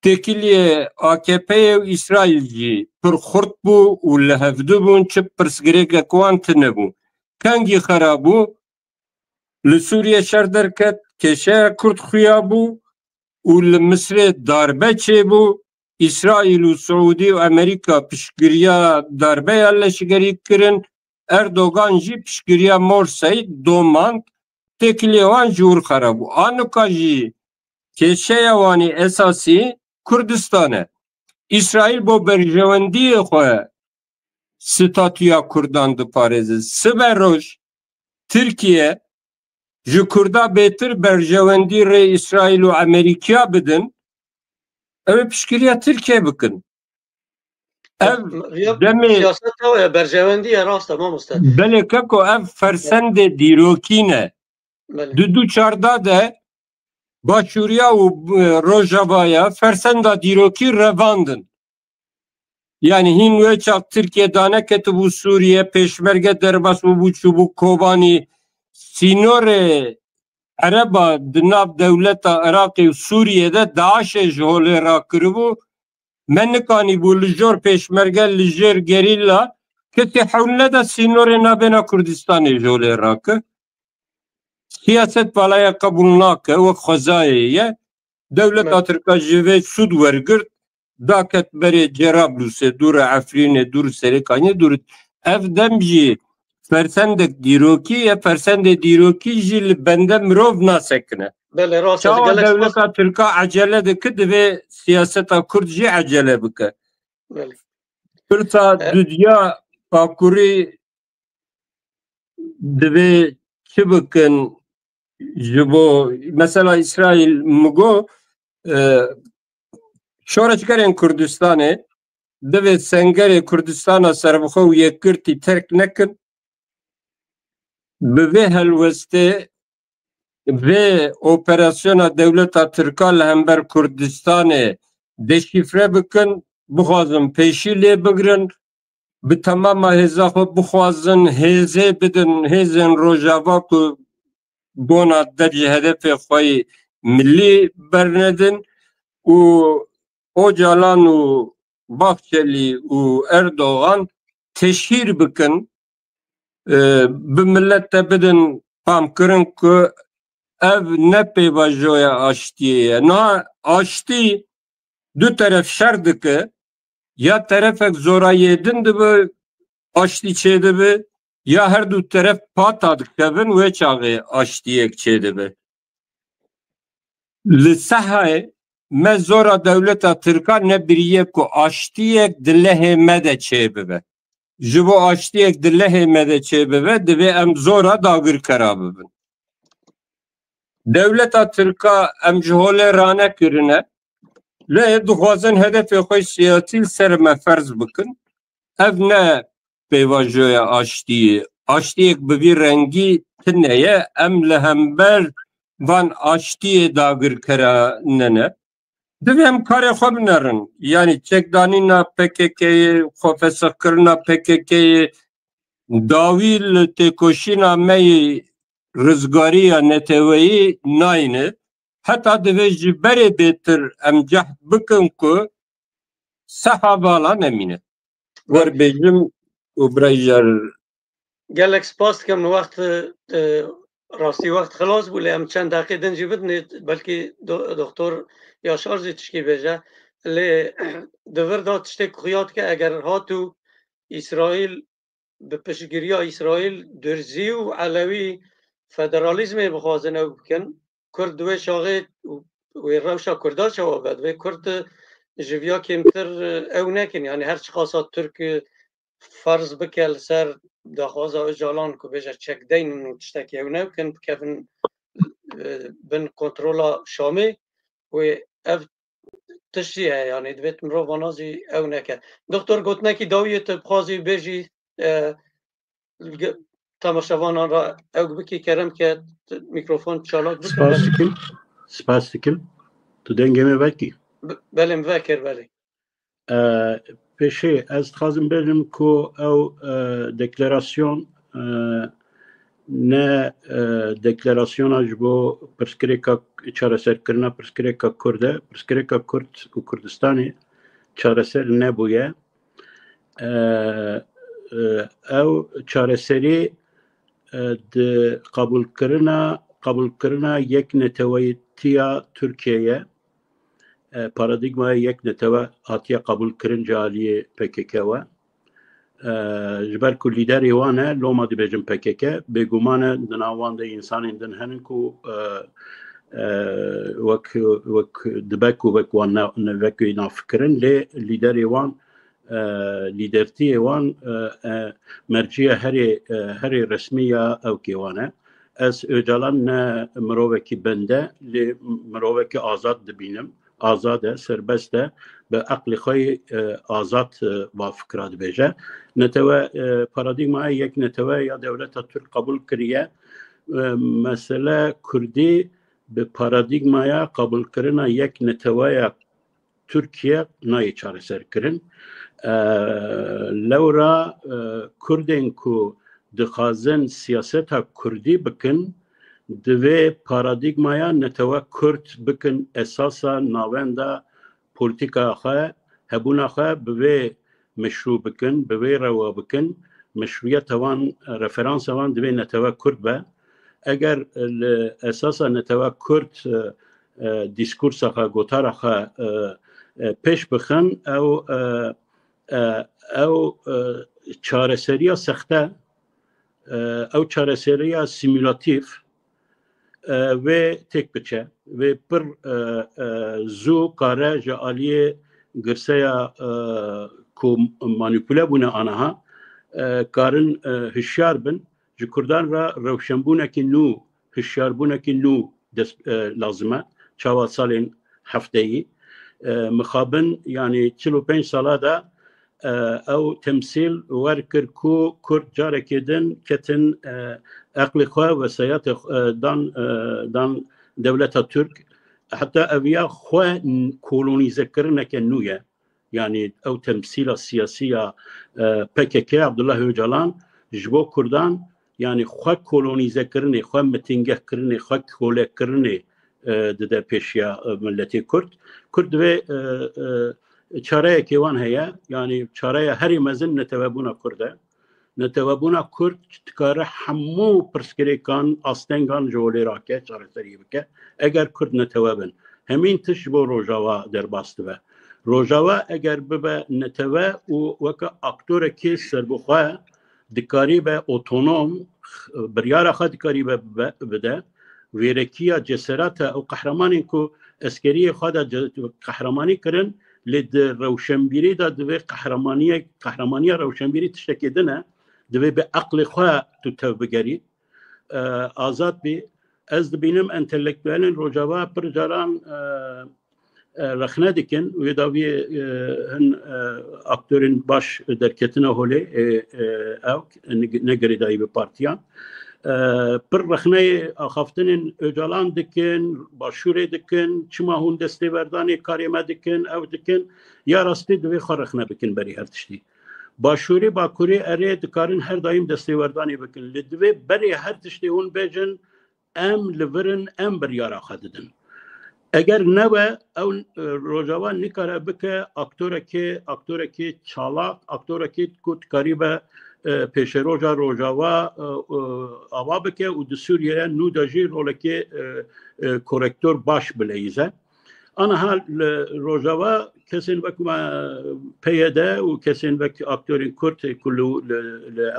têkiliye AKP'ye û İsraîl jî pir xurt bû û li hevdû bûn çi pirsgirêkek wan tune bû. Kengî xera bû, li Sûriye şer derket, kêşeya Kurd xuya bû û li Misrê darbe çêbû. İsraîl û Suûdî û Amerîka piştgiriya darbeya leşgerî kirin. Erdogan jî piştgiriya Morsey domand, têkiliye wan ji wir xera bû. Anuka jî kêşeya wanî esasî Kurdistan e. İsraîl bo berjewendiyê xwe statûya Kurdan diparêze. Siber roj Tirkiye ji Kurda bêtir berjewendî rê İsraîl û Amerîkaya bidin, ew piştgiriya Tirkiye bikin. Ev demê siyaseta ya berjewendiye rast tamam usta. belê keko ev fersendê dîrokî ne. Di du çarda de Başûriya û Rojavaya fersenda dîrokî revandin. Yani hin wê çak Tirkiye daneketibû Sûriye, pêşmerge derbas bû çûbû Kobanî, sînorê Ereba di nav dewleta Iraqê û Sûriye'de Daişê ji holê rakiribû, me nikanîbû li jor pêşmerge li jêr gerîla ketê hewle de sînorê navbêna Kurdistanê ji holê rakir. Siyaset balaya qebûl nake, wek xwezayê ye. Dewleta Tirka ji vê sûd wergirt, daket berê Cerablusê, dûra Efrînê, dûr Serêkaniyê, dûr ev dem jî fersendek dîrokî ye, fersendê dîrokî jî li bende mirov nasekine. Çawa dewleta Tirka acele dike, divê siyaseta Kurd jî acele bike. Pirsa dünya Bakurî divê çi bikin ji bo mesela İsraîl migo şoreçgerên Kurdistanê divê sengerê Kurdistana serbixwe û yekgirtî terk nekin, bi vê helwestê vê operasyona dewleta Tirka li hember Kurdistanê deşifre bikin, bixwazin pêşî lê bigirin, bi temama hêza xwe bixwazin hêzê bidin, hêzên Rojava ku bona der ji hedefê xwe milli bernedin u Öcalan u Bahçeli u Erdoğan teşhir bikin bi millete bidin pamkirin ku ev ne peyvajoya aştiye na aşti du taraf şerdike ya tarafek zora yedin de bu aşti çeydi be ya her du taraf patadık kevin ve çağı aştiyek çeydi be lisahayı me zora devleta Türka ne biriye ku aştiyek dillehe mede çeybi be jibo aştiyek dillehe mede çeybi be dibe em zora dağır karabı bin devleta Türka em jihole rane kirine le duhazın hedefi koy siyasil serme ferz bikin ev ne peyvajoya aştiyek bir rengi tineye em lehember van aştiye dağır kara nene divem kare xobnerin yani çekdanina PKK'yi xofesakırna PKK'yi davil tekoşina meyi rızgariya neteveyi nayne hatta diveci bere betir emcah bıkın ku sahabala nemine var bejim ubrayjar gelek spas kem vakt راستی وقت خلاص بوله هم چند دقیقه دنجی بدنید بلکه دکتر یا شارزی تشکی بیجه لی دور دا تشتک خیاد که اگر هاتو اسرائیل به پشگیری اسرائیل درزی و علوی فدرالیزم بخوازن او بکن کرد دوی شاقه و روشا کردال شوا بد و کرد جویا کمتر او نکن یعنی هر چی خاصات ترک فرض بکل سر دخوازا اجالان که بیجه چک دین و تشتکی او نکن بکفن بن کنترولا شامی و اف تشتیه یعنی دویت مرو وانازی او نکن دکتر گوت نکی داویت بخوازی بیجی تماشاوانان را او بکی کرم که میکروفون چالاک بکن سپاسیکل تو دنگمه وکی بله مفکر بله پیشه از خواستم برم که او دکلراسیون نه دکلراسیون اج بو پرسکریکا چارەسەر کردنا پرسکریکا کرده پرسکریکا کرد و کردستانی چارەسەر نبویه او چارەسەری قبول کردنا یک نتویتیا ترکیه پارادیگما یک نتوه هاتیه قبول کردن جالیه PKK و جبر که لیدری وانه لوما دی بیجم PKK بگمانه دناوان ده انسان دن هنن که وک دبک و وک وان وکی نافکرن لی لیدری وان لیدرتی وان مرجیه هری رسمیه او کیوانه از Öcalan ne مروکی بنده لی مروکی آزاد دبینم آزاده سربسته به عقل خوی آزاد و فکرات بیجه نتوه پارادیگما یک نتوه یا دولت ترک قبول کریه مثلا کردی به پارادیگما یا قبول کرنا یک نتوه ترکیه نای چاره سر کرن لورا کردین کو دخازن سیاست کردی بکن دوی پارادیگمایا نتوه کرد بکن اساسا ناونده پولیتیکا خواه هبونا خواه بوی مشروع بکن بوی روا بکن مشروعیت وان رفرانس وان دوی نتوه کرد به اگر اساسا نتوه کرد دیسکورس خواه گوتار خواه پیش بخن او چارەسەریە سەختە او چارەسەریە سیمولاتیف و تک بچه و پر زو کاره جالیه گرسیا کو مانیپوله بونه آنها کارن هشیار بن جکردان را روشنبونه که نو هشیار بونه که نو لازمه چهار سالین هفته‌ای مخابن یعنی 45 ساله ده او تمثيل وركر كو كرد جارة كدن كتن عقل خواه وسيات دان دولة ترك حتى أبيا خواه كولونيزة كرنا كنوية يعني او تمثيل السياسية PKK عبد الله öcalan جبو كردان يعني خواه كولونيزة كرني خواه متنجه كرني خواه كوله كرني دده پیشیا ملتی کرد و چاره کیوان هیا یعنی چاره هری مزن نتوابونا کرده نتوابونا کرد تکاره همو پرسکریکان آستنگان جولی راکه چاره سری بکه اگر کرد نتوابن همین تش بو روجاوا در باسته روجاوا اگر ببه نتوا و وکا اکتور کی سربخواه دکاری به اتونوم بریار خود دکاری بده ویرکیا جسارت او قهرمانی کو اسکری خود قهرمانی کرن لد روشنبیری دا دوی قهرمانی روشنبیری تشکیدنه دوی به عقل خواه تو بگری آزاد بی از دبینم انتلیکتوالین روجاوا پر جاران رخنه دکن و داوی هن اکتورین باش درکتنه هولی او نگری دایی به پارتیان پر رخنه آخافتنین اجالان دکن باشوره دکن چما هون دسته وردانی کاریمه دکن او دکن یا راستی دوی خواه رخنه بکن بری هر تشتی باشوری باکوری اره دکارن هر دایم دسته وردانی بکن لدوی بری هر تشتی هون بیجن ام لورن ام بریارا خددن اگر نبه او روجاوا نکاره بکه اکتوره که چالاک اکتوره که کت کاریبه پیش روجاوا آوا بکه و د سوریه نو داجی رولکه کورکتور باش بلیزه آن حال روجاوا کسین وک پیاده و کسین وک اکتورین کرد کلو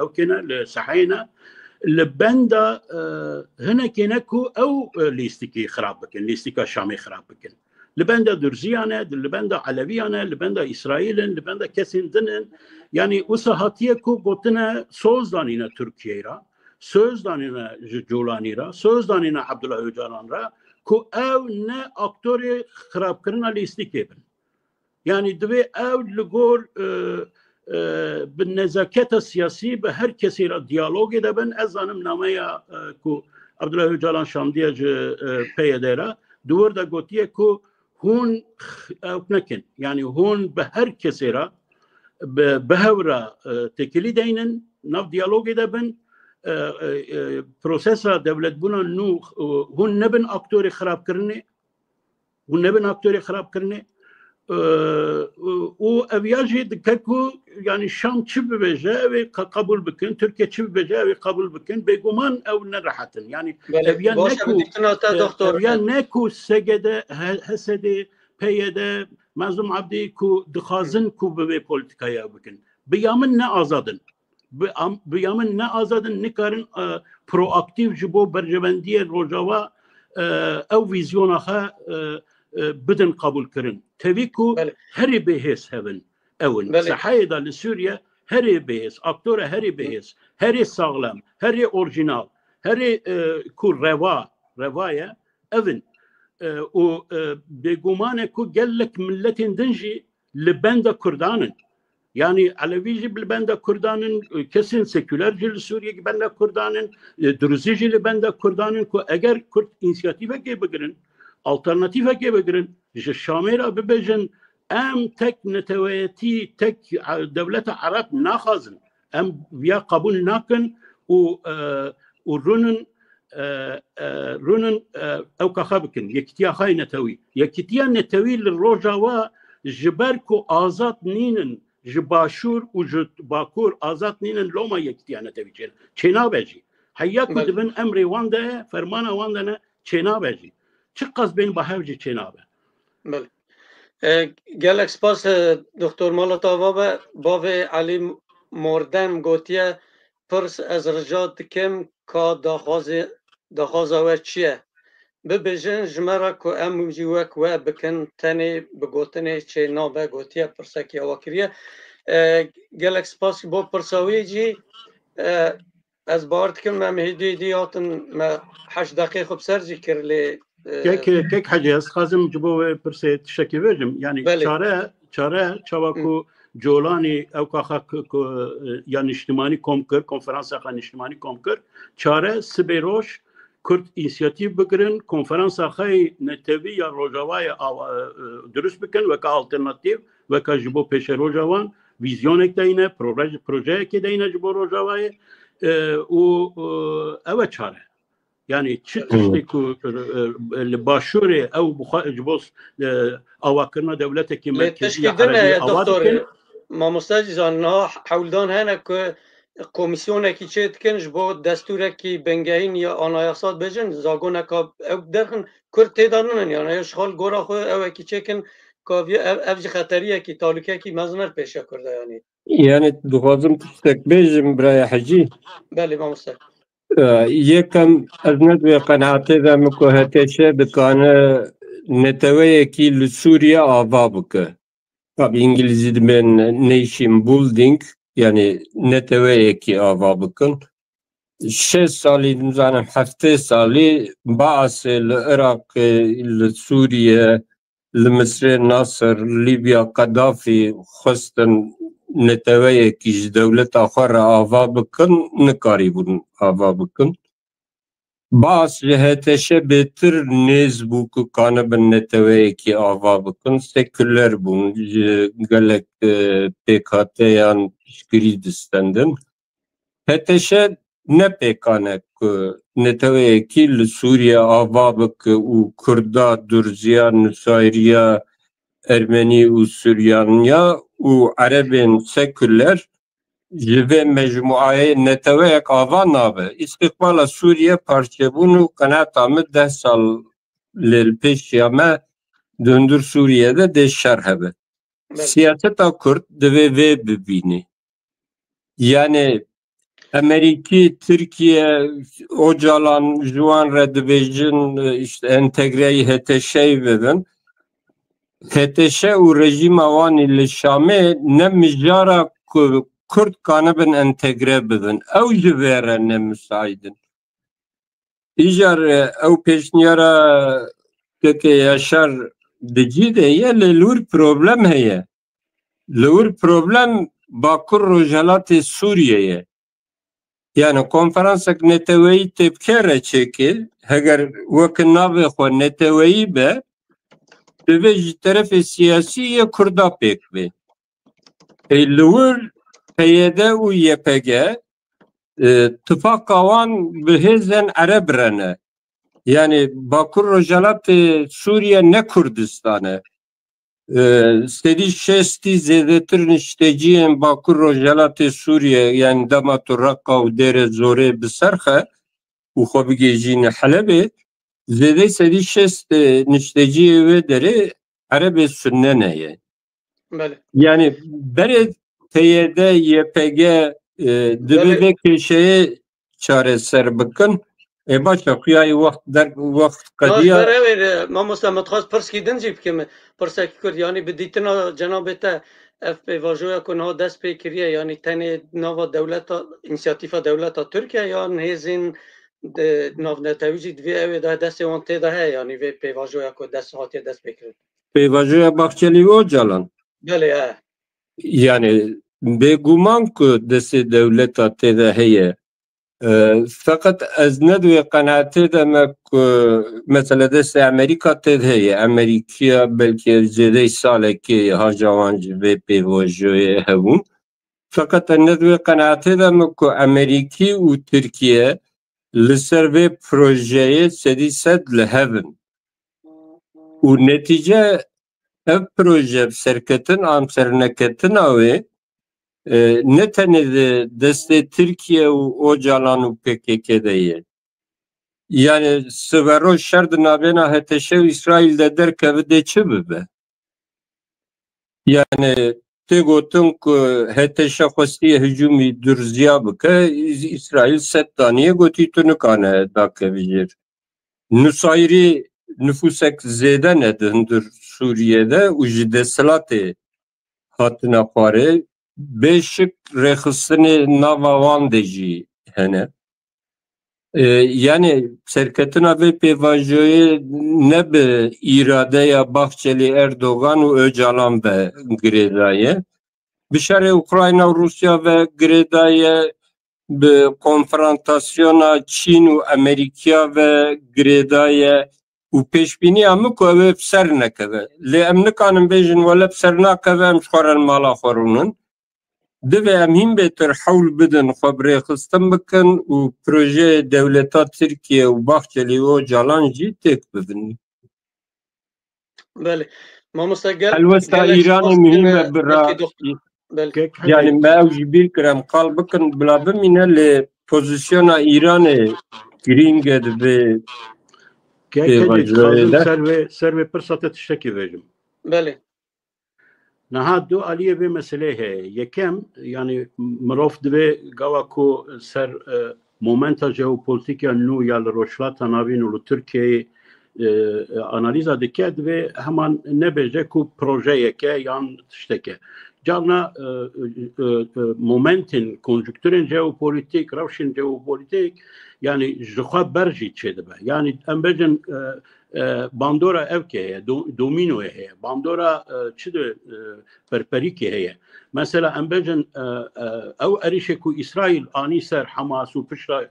اوکنه لصحینا لبندا هنا كينكو او ليستيكي خراب بكن ليستيكا شامي خراب بكن لبندا درزيانه لبندا علويانه لبندا اسرائيل لبندا كسين دنن يعني وسهاتيكو قوتنا سوزدانينا تركيا را سوزدانينا جولاني را سوزدانينا عبد الله öcalan را كو او نه اكتوري خراب كرنا ليستيكي بن يعني دوي او لغور بالنزاکت سیاسی به هر کسی را دیالوگ دبن از آنم نامه کو عبدالله öcalan شاندیه پیاده را دور دا گوتیه کو هون نکن یعنی هون به هر کسی را به هورا تکلی دینن نو دیالوگ دبن پروسس دولت بونا نو هون نبن اکتوری خراب کرنه و اویاجی دککو یعنی شام چی ببجه و قبول بکن ترکیه چی ببجه و قبول بکن بگمان او نرحتن یعنی اویا نکو سگده حسده پیده مظلوم عبدی کو دخازن کو به پولیتیکایا بکن بیامن نه آزادن نکارن پرواکتیو جبو برجبندی روجاوا او ویزیون آخه بدن قبول کرن تویکو هری بهیس هون اون صحایده لسوریا هری بهیس اکتور هری بهیس هری ساغلم هری اورجینال هری کو روایه اون و بگمانه کو گلک ملتین دنجی لبند کردانن yani Alevici bilbende Kurdanın kesin sekülerci Suriye bende Kurdanın Druzici bende Kurdanın ko eğer Kürt inisiyatife gibi alternatife gibi Şamira bebejin em tek neteviyeti tek devlet Arap nakhazın em via kabul nakın o runun او كخابكن يكتيا خاي نتوي يكتيا نتوي للروجاوا جبركو آزاد نينن جباشور وجباكور آزاد نينن لوما يكتيا نتوي چنا بجي حياكو دبن امري وانده فرمانا وانده چنا بجي چقاس بين بهاوجي چنا به بله گلک سپاس دکتر مولاتاوا باوی علی مردم گوتیه پرس از رجات کم که دخوازه و چیه ببیجن جمعه که اموجی وک و بکن تنی بگوتنی چه نابه گوتیه پرسکی واکریه گلک سپاس با پرساوی جی از بارد کم مهدی دیاتن حش دقیق خوب سرجی کرلی كيك حاجه خازم جبو برسيت شكي فيجم يعني چاره چواكو جولاني او كاخا يعني اجتماعي كومكر كونفرنس اخا اجتماعي كومكر چاره سبيروش كرد انيشياتيف بگرن كونفرنس اخا نتوي يا روجاواي درست بكن وكا الترناتيف وكا جبو پیش روجاوان ويزيون اكدينه پروژه اكدينه جبو روجاواي او چاره يعني تشتي كو الباشوري او بخاج اواكرنا دولتك مركزيه عربيه يا دكتور ما مستجزان حولدان هنا كوميسيون كي تشيت كنج بو دستور كي بنگاين يا اناياسات بجن زاگونا كاب درخن كرت دانن يعني يشغل گورا خو او كي چكن كاوي افج خطريه كي تعلقه كي مزنر پیشا کرده يعني دخوازم تشتك بيجم براي حجي بله ما مستجز یکم از ندوی قناعته و مکوهتشه بکانه نتوه کی لسوریا آوا بکه tabi İngilizce ben nation building yani neteveye ki ava bakın 6 sali zaten hafta sali bazı Irak, Suriye, Mısır, Nasır, Libya, Kaddafi xwestin neteweye ki ji devleta xwe re ava bikin nikarî bûn ava bikin. Bas ji heteşe bêtir nêz bû ku kanibin neteweyekî ava bikin seküler bûn ji gelek PKK'yan piştgirî distendin. Heteşe ne pêkane ku neteweyekî li Sûriye ava bike û Kurda, Durziya, Nusayriya, Ermenî û Süryaniya û Erebên seküler ji vê mecmuayê neteweyek ava nabe. İstikbala Sûriye parçebûn û qenaeta me 10 sal lê pêşiya me döndür Sûriye'de de şer hebe. Siyaseta Kurd divê vê bibînî. Yani Amerikî, Türkiye, Ocalan, ji wan re dibêjin işte entegreyî HTŞ'yê bibin. HTŞ û rejîma wanî li Şamê ne mijara ku Kurd kanibin entegre bibin. Ew ji vê re ne müsaidin. İjar ew pêşniyara Keke Yaşar dicî de ye lê lûr problem heye. Lûr problem Bakur Rojalatê Sûriye'ye. Yani konferansek neteweyî têpkere çêkê heger wek navê xwe neteweyî be divê ji terefê siyasî yê Kurda pêk bê. Li wir PYD û YPG tifaka wan bi hêzên Ereb re ne. Yani Bakur Rojalatê Sûriye ne Kurdistan e. Stedî şestî zêdetir nişteciyên Bakur Rojalatê Sûriye yani dema tu Raqqa û Dêrê Zorê bi ser xe û xwe bigêjîne Helebê zêdê sedî şest nişteciyê wê derê Erebê Sünne ne ye. Yani berê PYD, YPG divê vê kêşeyê çareser bikin. Başa xuyayê wext qediya ما مستعمد خواست پرس کی دنجی بکم پرسکی کرد یعنی بدیتنا جنابت اف پی واجویا کنها دست پی کریه یعنی تنه نوا دولت انسیاتیفا دولت ترکیه یا هزین ناو نتویجی دوی اوی ده دست وانته ده یعنی وی پی واجویا که دست هاتی دست پی کرد پی واجویا Bahçeli Öcalan بله yani beguman ku dest devleta têde heye fakat ez nedûyê qenaetê de me ku mesela destê Amerîka tê de heye. Amerîkiya belkî zêdey salekê haja wan ji vê pêvajoyê hebûn. Fakat ez nedûyê qenaetê de me ku Amerîkî û Tirkiye li ser vê projeyê sedî sed li hevin. Û netîce ev proje serketin am serneketina wê ne tenê destê Tirkiye û Ocalan û PKK'de ye. Yani sivero şer di navêna HTŞ û İsraîl'de derkeve dê çi bibe? Yani tê gotin ku HTŞ xwestiye hücumî Durziya bike İsraîl sed danîye gotî tu nikane dakevijêr. Nusayri nüfusek zêde ne di hundir Sûriye'de û ji desthilatê hatine xwarê beşik rexistinê nava wan de jî hene. Yani serketina vê pêvajoyê ne bi îradeya Bahçeli Erdogan û Öcalan ve girêdaye. Bi şerê Ukrayna û Rusya ve girêdaye bi konfrontasyona Çîn û Amerîkya ve girêdaye û pêşbîniya min ku ew ê bi ser nekeve. Lê em nikanin bêjin wele bi ser nakeve em ji xwe re mala xwe rûnin. دوی امین بهتر حول بدن خبری خستم بکن و پروژه دولتا ترکیه و باخچلی و جالان جی تک ببینی. بله ما مستقل الوستا ایران مهمه برا بله يعني ما اوجي بيكرم قال بكن بلا بمينا لبوزيسيون ايران جرينج به سر فرصة تشتكي بيجم بله نهاد عليه بمسألة هي يكم يعني مروف دبي قواكو سر مومنتا جيوبوليتيكا نو يال روشلات نابين ولو تركيا analiza dikkat ve hemen ne becek ku projeye ke yan tişteke. Cana momentin konjüktürün jeopolitik, ravşin jeopolitik yani jıha berji çedebe. Yani embecin bandora evke domino heye. Bandora çide perperike heye. Mesela embecin ev erişeku İsrail ani ser Hamas u pişra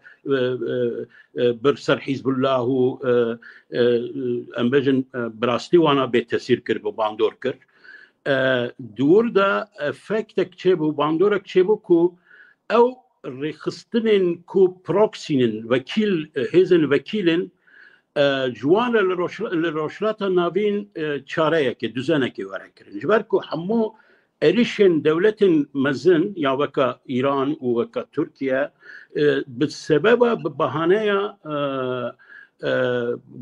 bir ser Hizbullah u embecin brasti wana betesir kir bu bandor kir. Dur da efektek çebu bandora çebu ku ev rexistinin ku proxinin vekil hezin vekilin جوان لروشلات نابين چارەیەکی düzeneki وەرەکردن جبركو همو erişin devletin mezin ya vaka İran و vaka Türkiye بسبب bahaneye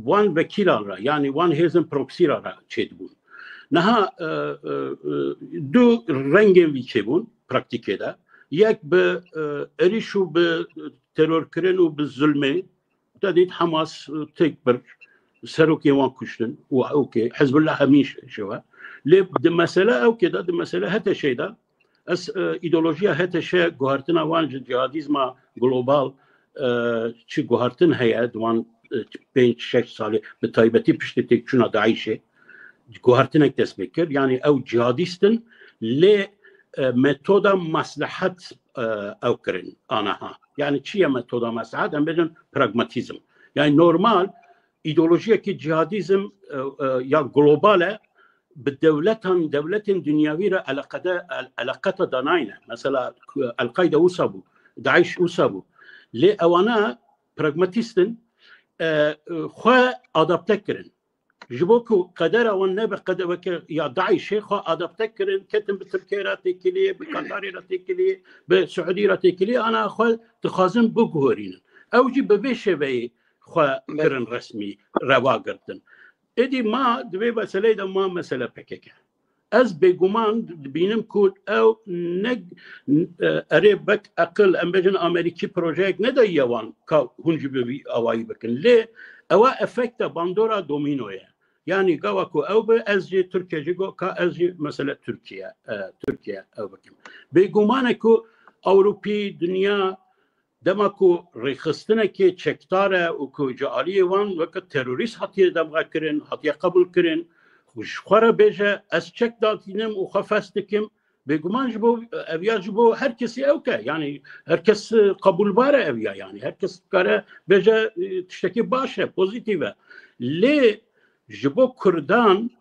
وان vekillara yani وان hezin proxylara çedbun. Naha du rengin viçebun praktikede yek be erişu be terör kirin u be zulme تديت حماس تكبر سروك يوان كشتن اوكي حزب الله هميش شوا ليه دي مساله او كده دي مساله هتا شيء ده اس ايديولوجيا هتا شيء جوهرتنا وان جهاديزما جلوبال شي جوهرتن هي دوان 5-6 ساله بتايبتي بشتي شنو داعشه جوهرتنا تسبكر يعني او جهاديستن ل ميثودا مصلحت او كرن انها yani çiye metoda maslahat hem bedin pragmatizm. Yani normal ideolojiye ki cihadizm ya globale devletin dünyavire alakata danayne. Mesela Al-Qaide usabu, Daesh usabu. Le evana pragmatistin xwe adapte kirin. Jiboku kader evan ne be kader vekir ya Daesh'e xwe adapte kirin. Ketin bi Türkiye ra tekiliye, bi Katar'ı ra tekiliye, bi Suudi ra tekiliye. Ana xwe dixwazin biguherînin. Ew jî bi vê şeveyê xwe kirin resmî reva girtin. Êdî ma divê meseleyê de ma mesele PKK. Ez bêguman dibînim ku ew ne erê bek aqil em bêjin Amerîkî projeyek ne de yewan ka hûn jî bi vî awayî bikin. Lê ewa efekta bandora dominoye. Yani gavaku ev be ezci Türkiye go ka ezci mesela Türkiye ev bakayım. Begumane ku Avrupi dünya demaku rexistine ki çektare u ku caliye van ve terörist hatiye demga kirin hatiye kabul kirin. Xwara beje ez çek datinim u xafestikim beguman jibo evya jibo herkesi evke yani herkes kabul bare evya yani herkes kare beje tişteki başe pozitive le jibo Kurdan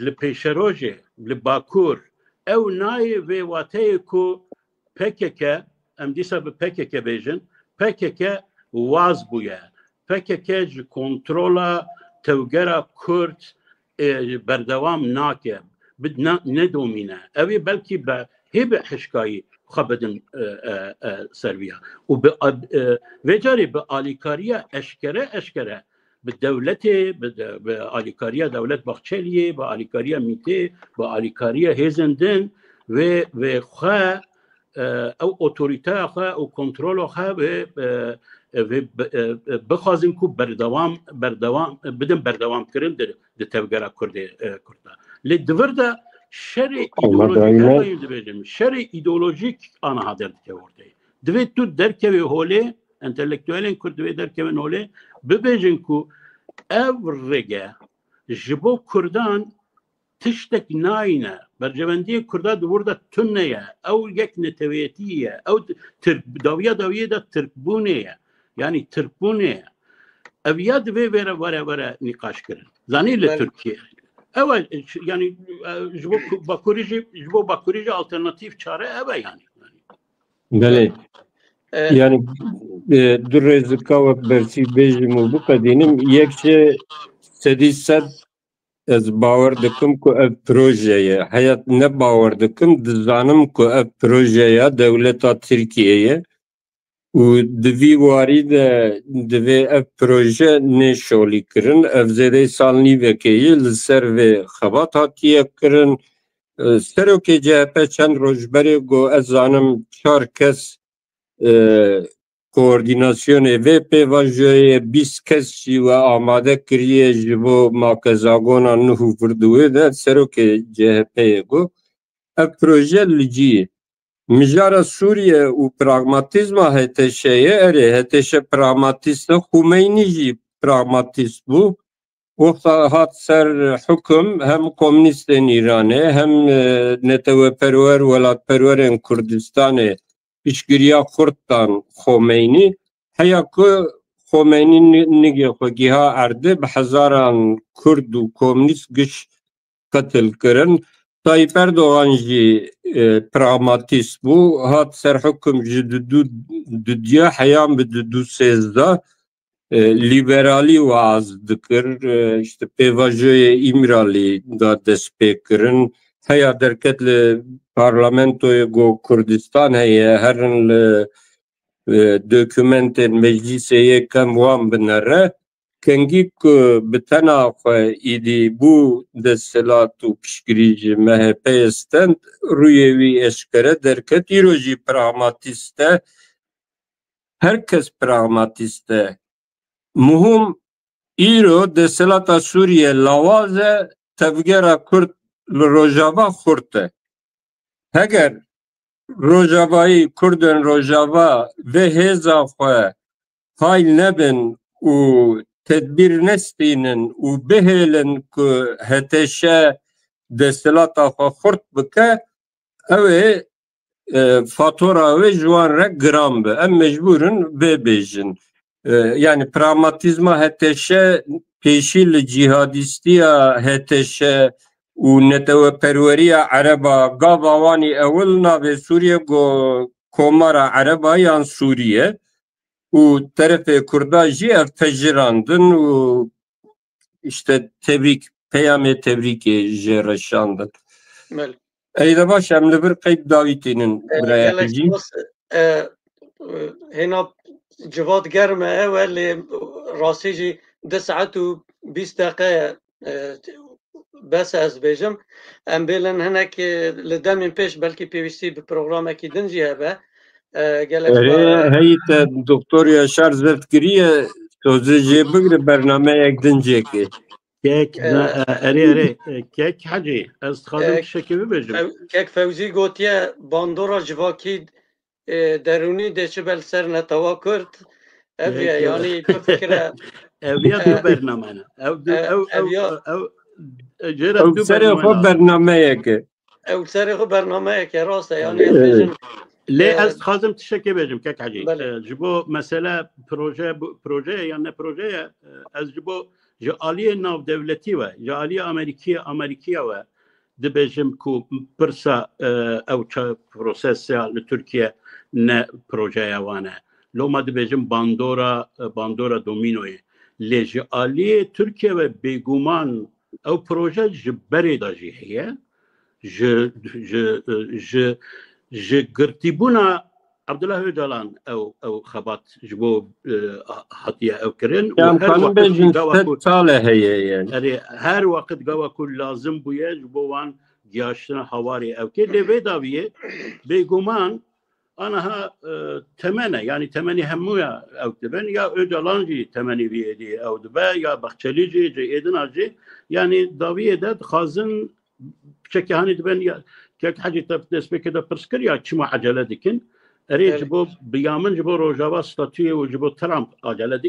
li peşeroje li Bakur ev nay ve wateye ku PKK em dîsa bi PKK bejin PKK waz bûye PKK ji kontrola tevgera Kurd berdewam nake ne domine evi belki be hebe hişkayı xabedin Serbiya u ve cari be alikariya eşkere be devleti be alikariya devlet Bahçeliye be alikariya mite be alikariya hezendin ve xwe ew otorite xwe û kontrola xwe ve bixwazin ku berdewam bidin berdewam kirin di tevgera Kurda li divir de şerê ideolojik dibêjim şerê ideolojik ana hader dike ortaya divê tu derkevê holê entelektüelên Kurd divê derkevin holê bibêjin ku ev rêge ji bo Kurdan tiştek nayne bercevendiyê Kurda divur de tuneye ew yek netewiyetiye ew dawiya de Türkbûnê ye yani Türkbûnê ev ya divê vere nîqaş kirin zanî li Türkiye اول yani bu bakurici alternatif çare eve yani. بله yani دو رزقا و برسی بیجم و بقدینم یک چه سدیست از باور دکم که اف پروژه حیات نه باور دکم دزانم که اف پروژه دولتا ترکیه و دوی واری دوی اف پروژه نشولی کرن اف زیده سال نیوکیه لسر و خبات هاتیه کرن سروکی جهپه چند روشبری گو از زانم 4 کس کوردیناسیون و پیواژه 20 کسی و آماده کریه جبو ماکزاگونا نهو فردوه ده سروکی جهپه گو اف پروژه لجیه مجارا سوریه و پراغماتیزما هتشهیه اره هتشه پراغماتیست خومینی جی پراغماتیست بو وقت هات سر حکم هم کمونیستین ایرانه هم نتوه پرور ولاد پرورین کردستانه پیشگیریا کردتان خومینی هیا که خومینی نگه خوگی ها ارده به هزاران کرد و کمونیست گش قتل کرن طایب اردوغان جی پراغماتیست بو هات سر حکم جددو دودیا حیام به دودو سیزده لیبرالی واز دکر işte پیواژه ایمرالی دا دست پیکرن هیا درکت parlamentoya go Kurdistan heye herin dokümentin meclise yekam wan binere kengi ku bitena xwe idi bu destelat û piştgirî MHP stent rûyê wî eşkere derket îro jî pragmatîst e herkes pragmatîst e muhim îro destelata Sûriye lawaz e tevgera Kurd li Rojava xurt e heger Rojavayî Kurdên Rojava ve hêza xwe hayl nebin û tedbîr nestînin û bihêlin ku heteşe destelata xwe xurt bike ew ê fatura wê ji wan re giran be em mecbûrin vêbêjin yani pragmatîzma heteşe pêşî li cihadîstiya heteşe û neteweperweriya Ereba gava wanî ewil navê Sûriye got komara Ereba yan Sûriye û terefê Kurda jî ev tejirandin û işte tebrik peyamê tebrîkê jê reşandin. Eyde baş em li bir qeyb davîtînin biraya jî hêna civat germe ew lê rastî jî 2 saet û 20 deqe bes ez bêjim em bêlin hinek li demên pêş belkî pêwîstî bi programekî din jî hebe gelek heyîte Doktor Yaşar zevtkiriye sözü jê bigire bernameyek din jêkê kek erê kek hecî ez dixwazim tişekê bibêjim kek Fewzî gotiye bandora civakî derûnî de çi bel ser netewa Kurd ev ye yanî tu fikre ev ya du bername ne ev serê xwe bernameyeke ew serê xwe bernameyeke rast e yanî ez bêjim lê ez dixwazim tişekê bêjim kek hecî ji bo mesele proje yan ne projeye ez ji bo ji aliyê navdewletî we ji aliyê Amerîkiya we dibêjim ku pirsa ew prosesya li Tirkiye ne projeya wan e loma dibêjim bandora domînoyê lê ji aliyê Tirkiye ve bêguman ew proje ji berê da jî heye ji girtîbûna Abdullah Öcalan ew xebat ji bo hatiye ew kirin sale heye yani her vakit gava ku lazım bûye ji bo wan gihaştina hawarê ew kê lê vê daviyê bêguman anaha temene yani temeni hemûya ew dibin ya Öcalan jî temenî vî êdî ew dibe ya Baxçelî jî êdina jî yani daviyê de dixwazin çekî hanî dibin ya kek hecî te destpêkê de pirs kir ya çima acele dikin erê ji bo biyamin ji bo Rojava statûyê û ji bo Trump acele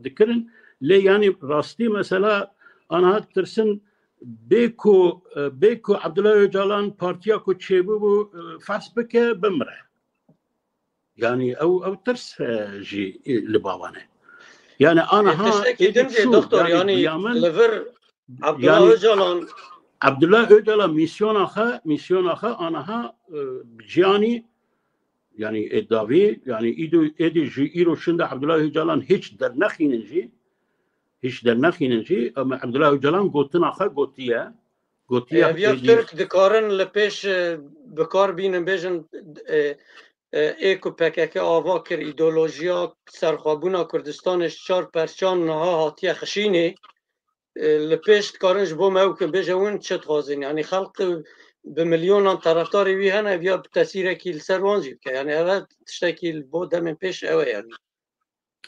dikirin lê yanî rastî mesela anaha tirsin bê ku Abdullah Öcalan partiya ku çêbû bû fers bike bimre yani ew tirs jî li bawan e yani anaha doktor yani li vir عبدالله öcalan عبدالله öcalan misyon آخه آنها جیانی yani ادعاوی yani ایدی جی ایرو شنده عبدالله öcalan hiç در نخیننجی اما عبدالله öcalan گوتن آخه گوتیه یا ترک دکارن لپیش بکار بینن بیجن ایکو پکک آوا کر ایدولوژیا سرخوابونا کردستانش 4 پرچان نها هاتیه خشینی لپیش دکارنش بو مو که بیجون چه تغازین یعنی خلق به میلیونان طرفداری وی هنه بیا تاثیر کیل سروانجی که یعنی اول تشتکیل بو دم پیش اوه یعنی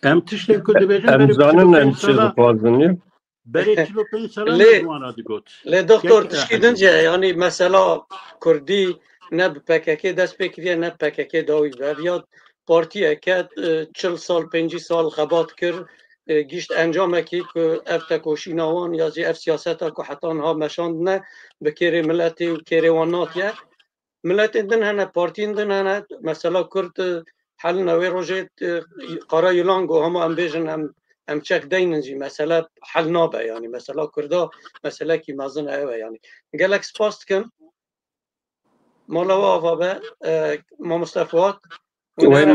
ام تشتکی که بیجن ام زانن ام چه خوازنی برای 45 سال نزوانا دیگوت لی دکتر تشکیدنجه یعنی مثلا کردی نه PKK دست بکریه نه PKK داوی بیا پارتیه که 40 سال 50 سال خبات کرد گیشت انجام کی که اف تکوشی نوان یا زی اف سیاست ها که حتی ها مشاند نه بکره ملتی و کره واناتیه ملت دن هنه پارتی دن هنه مثلا کرد حل نوی روژه قرار یلانگو همه ام بیجن ام چک دیننجی مثلا حل نابه یعنی مثلا کرده مثلا کی مازن اوه یعنی گلک سپاست کن مالا و آوابه ما مصطفوات و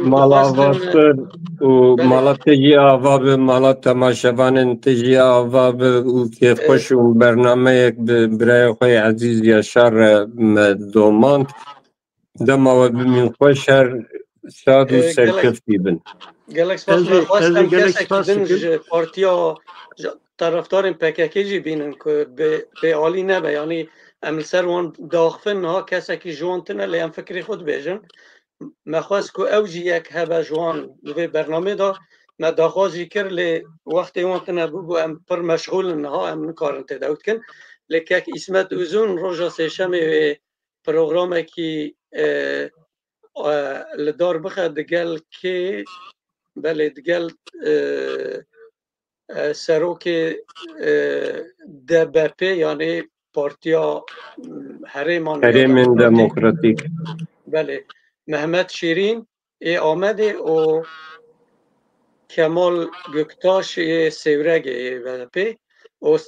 مالاواتر و مالا تجی آواب مالا تماشوان تجی آواب و کیف خوشون برنامه یک برای خوی عزیز یاشار دوماند دم و بمین خوشر شاد و سرکفتی بن گلک سپاس من خواستم کسی که دنج پارتیا طرفدار PKK جی بینن که به عالی نبه یعنی امل سروان داخفن ها کسی که جوانتنه لیم فکری خود بیجن ما خواست که اوجی یک هبه جوان به برنامه دا ما داخوازی کر لی وقتی وانتنه بو ام پر مشغول نها ام نکارن تداوت کن لیکن اسمت اوزون روژا سیشمه و پروگرامه که لدار بخد دگل که بله دگل سروک DBP یعنی پارتیا حریم دموکراتیک بله محمد شیرین ای آمده و کمال گکتاش سیورگ DBP و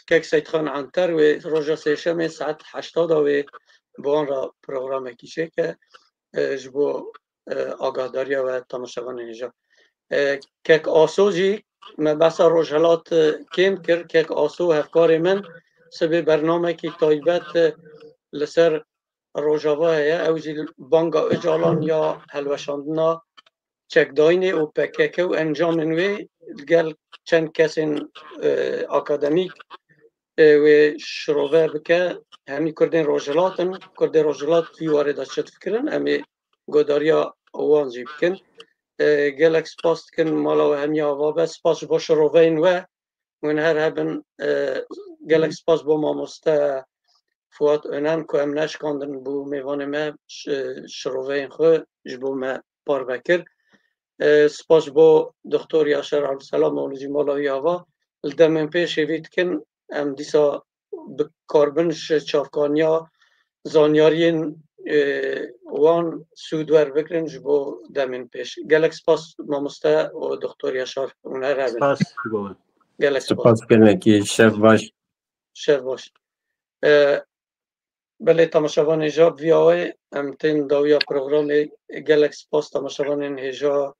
کک سید خان عنتر و روژا سیشم ساعت 80 و بوان را پروگرام کیشه که جبو آگاهداری و تماشاوان اینجا کک آسو جی من بس روشلات کم کرد کک آسو هفکار من سبب برنامه کی تایبت لسر روجاوا هیا او جی بانگا اجالان یا هلوشاندنا چک داینه و PKK و انجام نوی گل چند کسین اکادمیک و شروع بکه همی کردن روجلاتن کردن روجلات فی وارد شد فکرن امی گوداریا اوانجی بکن گلک سپاس کن مالا و همی آوا بس سپاس با شروعین و من هر هبن گلک سپاس با ماموسته فواد اونن که هم نشکاندن بو میوان ما شروعین خو جبو ما پار بکر سپاس با دکتر یاشر عبدالسلام مولوی مالایی آوا لدمن پیش وید کن ام دیسا بکاربنش چافکانیا زانیارین وان سودور بکرن جبو دمین پیش گلک سپاس ماموسته و دکتر یاشار اونه را بین سپاس گلک سپاس کنه که شب باش شب باش بله تماشاوان ایجا ویاوی امتین داویا پروگرام گلک سپاس تماشاوان ایجا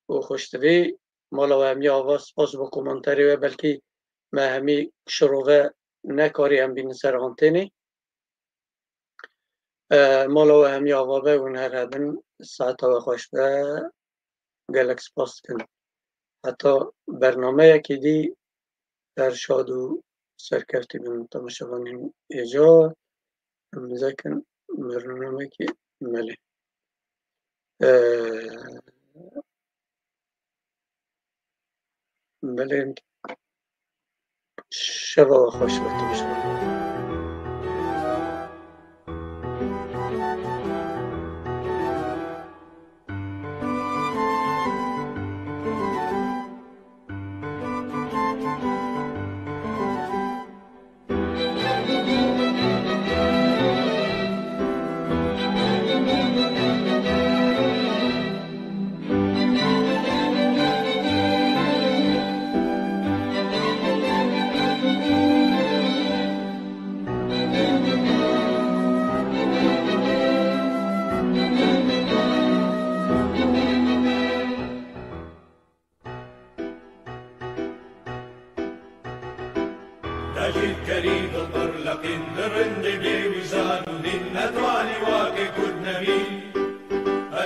و خوشتوی مالا و همی آواز سپاس با کومنتری و بلکی ما همی شروع نکاری هم بین سر آنتینی مالا و همی آوابه و نهر هبن ساعت و خوش به گلک سپاس کن حتی برنامه یکی دی در شاد و سرکرتی بین تماشاوان ایجا مزاکن برنامه که ملی بله شب و خوش به تماشاوان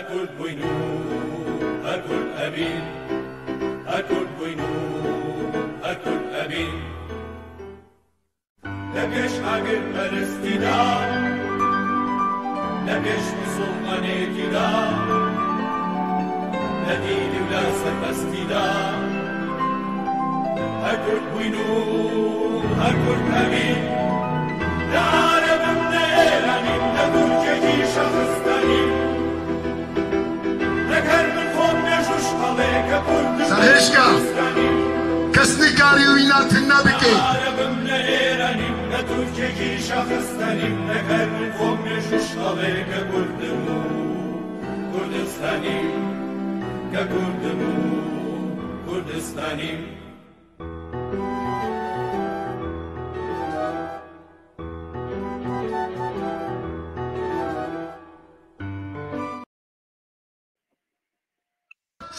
هەکورد بووین و هەکورد ئەبین هەکورد بووین و هەکورد ئەبین لە پێش ئاگر پەرستیدا لە پێش موسڵمانێتیدا لە دینی و لە سەربەستیدا هەکورد بووین و هەکورد ئەبین لە عارەبم لە ئێرانیم لە تورکێکی شەخستانیم لەگەر من خۆم مێژوش هەڵێکە کوردم سەرهێشکە کەس نکاری ویناتن نەبکەی عارەبم لە ئێرانیم لە تورکێکی شەخستانیم لەگەر من خۆم مێژوش هەڵێکە کوردم و کوردستانیم کە کوردم و کوردستانیم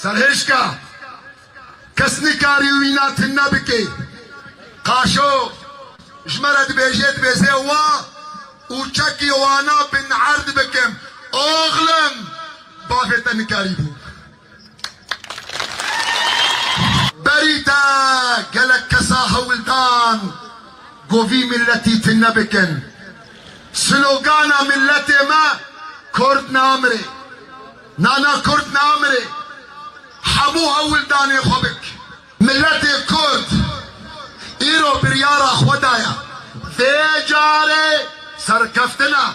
سەرهێشکە کەس نکاری ویناتن نەبکەی قاشۆ ژمەرە دبێژێت بێزێ وا و چەکی وانا بن عرد بکەم ئۆغڵم بافێتە نکاری بوو بەریتە گەلک کەسا هەوڵدان گۆڤی ملەتی تن نەبکەن سلۆگانە ملەتێ مە کورد نامرێ نانا کورد نامرێ هەموو هەوڵدانێ خۆ بک ملەتێ کورد ئیرۆ بریارە خۆدایە vê carê serkeftina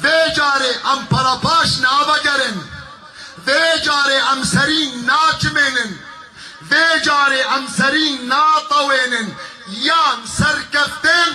vê carê em perapaş navegerin vê carê em serîn naçimênin vê carê em serîn natewênin yan serkeftin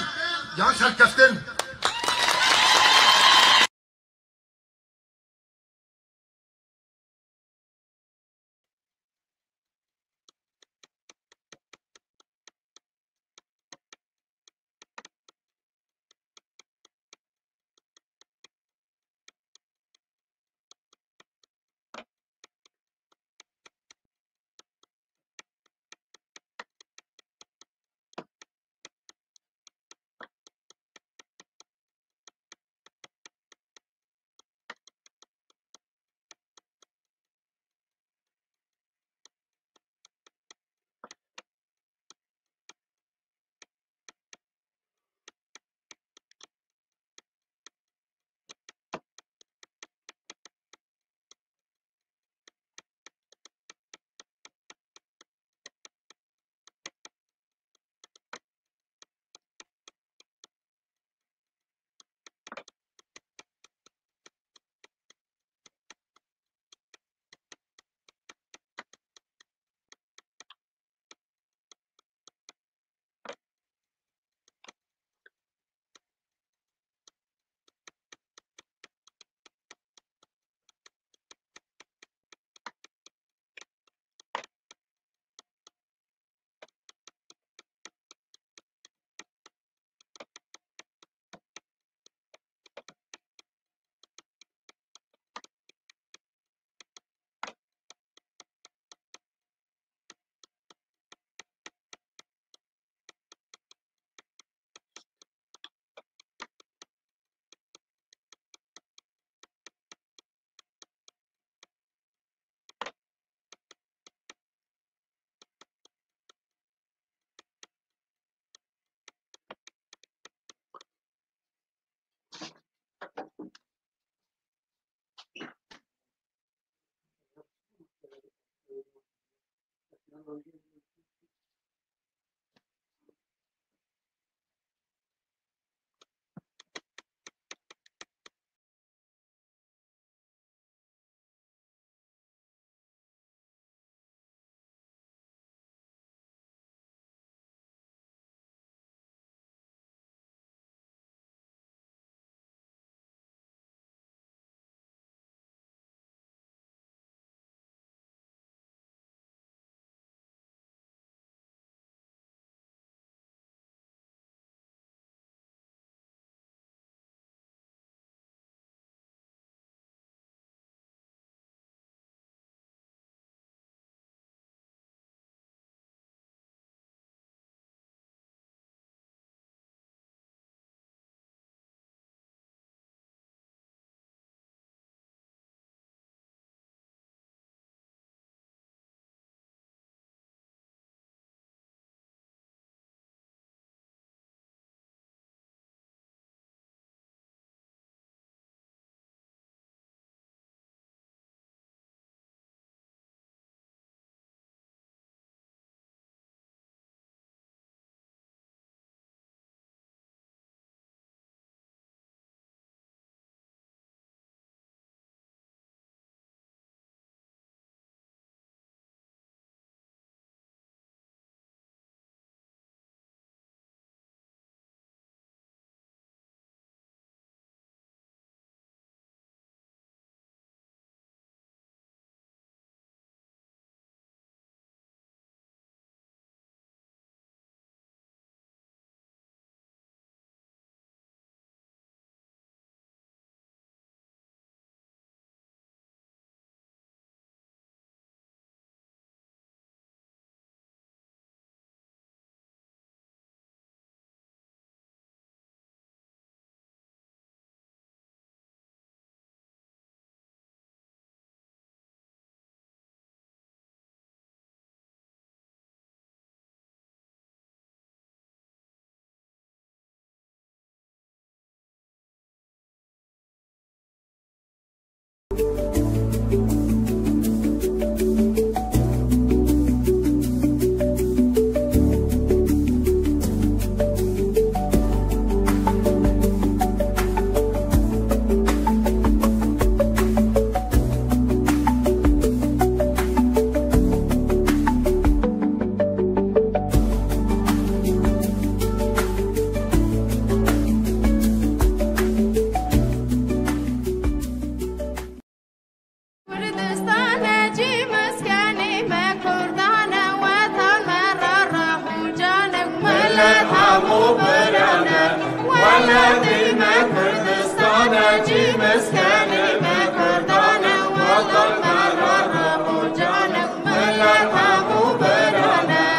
همو برانه ولدی من کردستانه چی مسکنی من کردانه وطن مرانه و جانه ملت همو برانه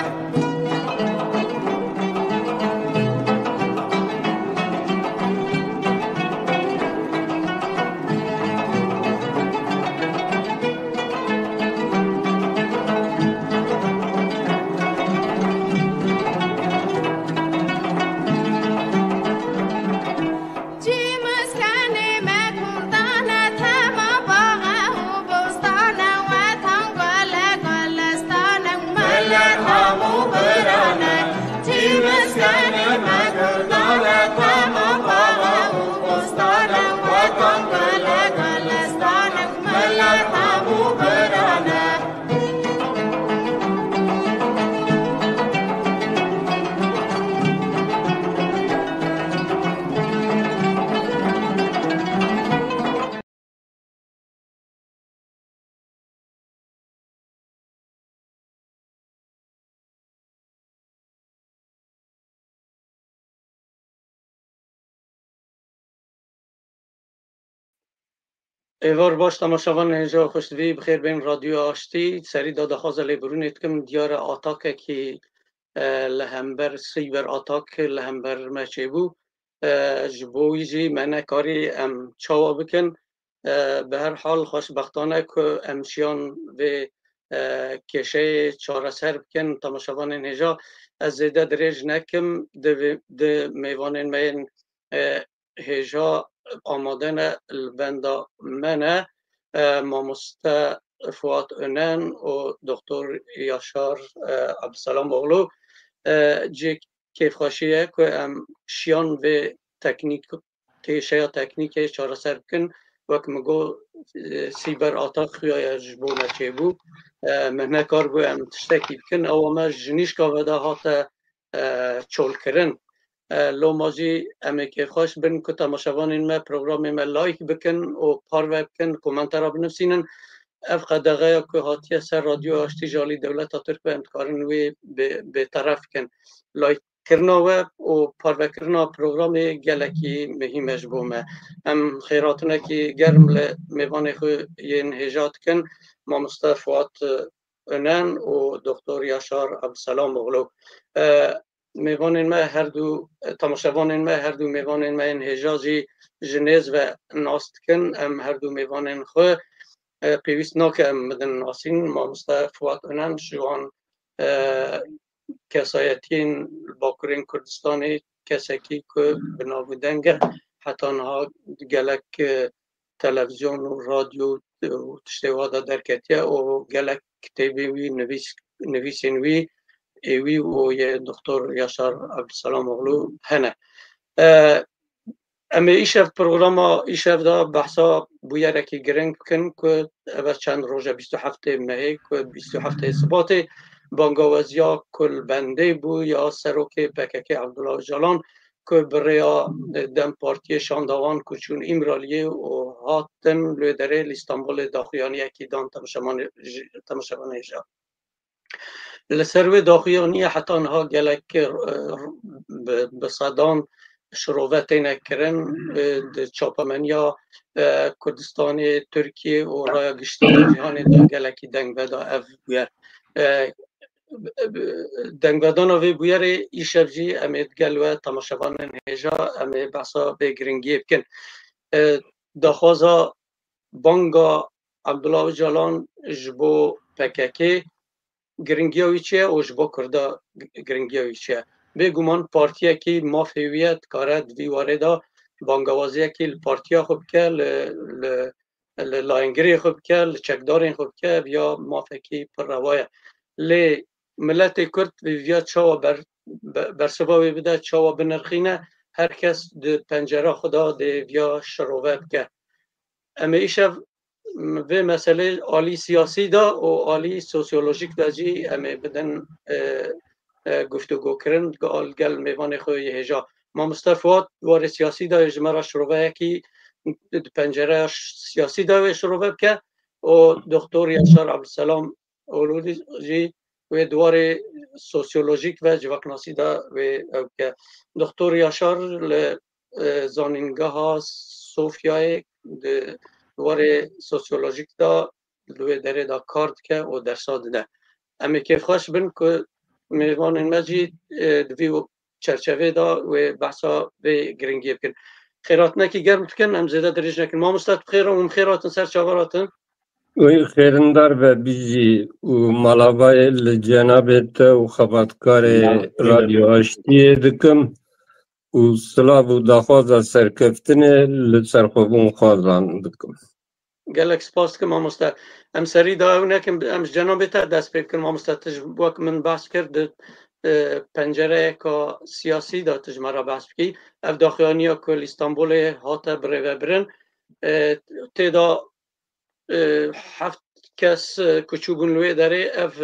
ایوار باش تماشاوان اینجا خوشتوی بخیر بین رادیو آشتی سری داده خواه برونید کم دیار آتاک که لهمبر سیبر آتاک لهمبر مچه بو جبوی جی منه کاری ام چاوا بکن به هر حال خوشبختانه که امشیان به کشه چاره سر بکن تماشاوان اینجا از زیده دریج نکم ده میوانین مین هجا آمادن البندا منه ماموسته فواد önен و دکتر یاشار عبدالسلام اغلو جی کیف خواشیه که ام شیان و تکنیک تیشه تکنیک چاره سر بکن وقت مگو سیبر آتاق خویای جبو مچه بو مهنه کار بو ام تشتکی بکن او ما جنیش که وده هات چول کرن لو ماجی امی که خوش بین که تماشاوان این ما پروگرام ما لایک بکن و پارو بکن کومنتر را بنویسین اف قدغه که هاتیه سر رادیو آشتی جالی دولت ترک به امتکارن وی به طرف کن لایک کرنا و پارو کرنا پروگرام گلکی مهمش بومه هم خیراتونه که گرم میوان خو این هجات کن ما مصطفیات önен و دکتر یاشار عبدالسلام اغلو میوانین ما هر دو تماشاوانین ما هر دو میوانین ما این هجازی جنیز و ناست کن ام هر دو میوانین خو پیوست ناکه ام مدن ناسین ما مصطفیات önен شوان کسایتین باکرین کردستانی کسکی که بنابودنگه حتی آنها گلک تلویزیون و رادیو و تشتیوادا درکتیه و گلک کتابی وی نویسین وی ایوی و یه دکتر یاشار عبدالسلام اغلو هنه اما ایشف پروگرام ایشف دا بحثا بویره که گرنگ کن که اول چند روژه 27 مهی که 27 ثبات بانگاوزیا کل بنده بو یا سروک پکک عبدالله جالان که برای دم پارتی شاندوان کچون امرالیه و هاتن لودره استانبول داخیانی اکی دان تماشامان ایجا لسروی داخیانی حتی آنها گلک بصدان شروعات نکرن چاپمنیا کردستان ترکیه و رای گشتان جهان دا گلکی دنگ بدا اف بویر دنگ بدان وی بویر ایشفجی امید گلوه تماشاوان هجا امید بحثا بگرنگی بکن داخوازا بانگا عبدالله جالان جبو پککی گرنگیاوی چیه و جبو کرده گرنگیاوی چیه بگومان پارتیه که مافیویت کارد وی وارده بانگوازیه که پارتیا خوب که لاینگری خوب که لچکدارین خوب که یا مافکی پر روایه لی ملت کرد ویا چاوا بر سباوی بده چاوا بنرخینه هر کس ده پنجره خدا ده ویا شروعه بکه اما ایشه به مسئله عالی سیاسی دا و عالی سوسیولوژیک دا جی اما بدن گفتگو کرن گل میوان خوی هجا ما مصطفیات وار سیاسی دا اجمرا شروعه کی پنجره سیاسی دا شروعه بکه و دکتر یاشار عبدالسلام اولودی جی و دوار سوسیولوژیک و جواکناسی دا و که دکتر یاشار زانینگاه صوفیای دوار سوسیولوژیک دا لوی داره دا کارد که و درساد ده امی که خوش بین که میوان مجید دوی چرچوه دا و بحثا به گرنگی بکن خیرات نکی گرم تکن ام زیده درج نکن ما مستد بخیرم و خیراتن سر چاوراتن وی خیرندار و بیجی و ملاوای جنابت و خبرکار رادیو آشتی دکم و سلاو و دخواز سرکفتن لسرخوبون خوازان دکم گلک سپاس که ما مستد ام سری دا نکم ام جنابت دست بید کن ما مستد تجبوک من بحث کرد پنجره که سیاسی دا تجمرا بحث بکی اف داخلانی که استانبول هاته بره و برن تیدا هفت کس کچوبون لوی داره اف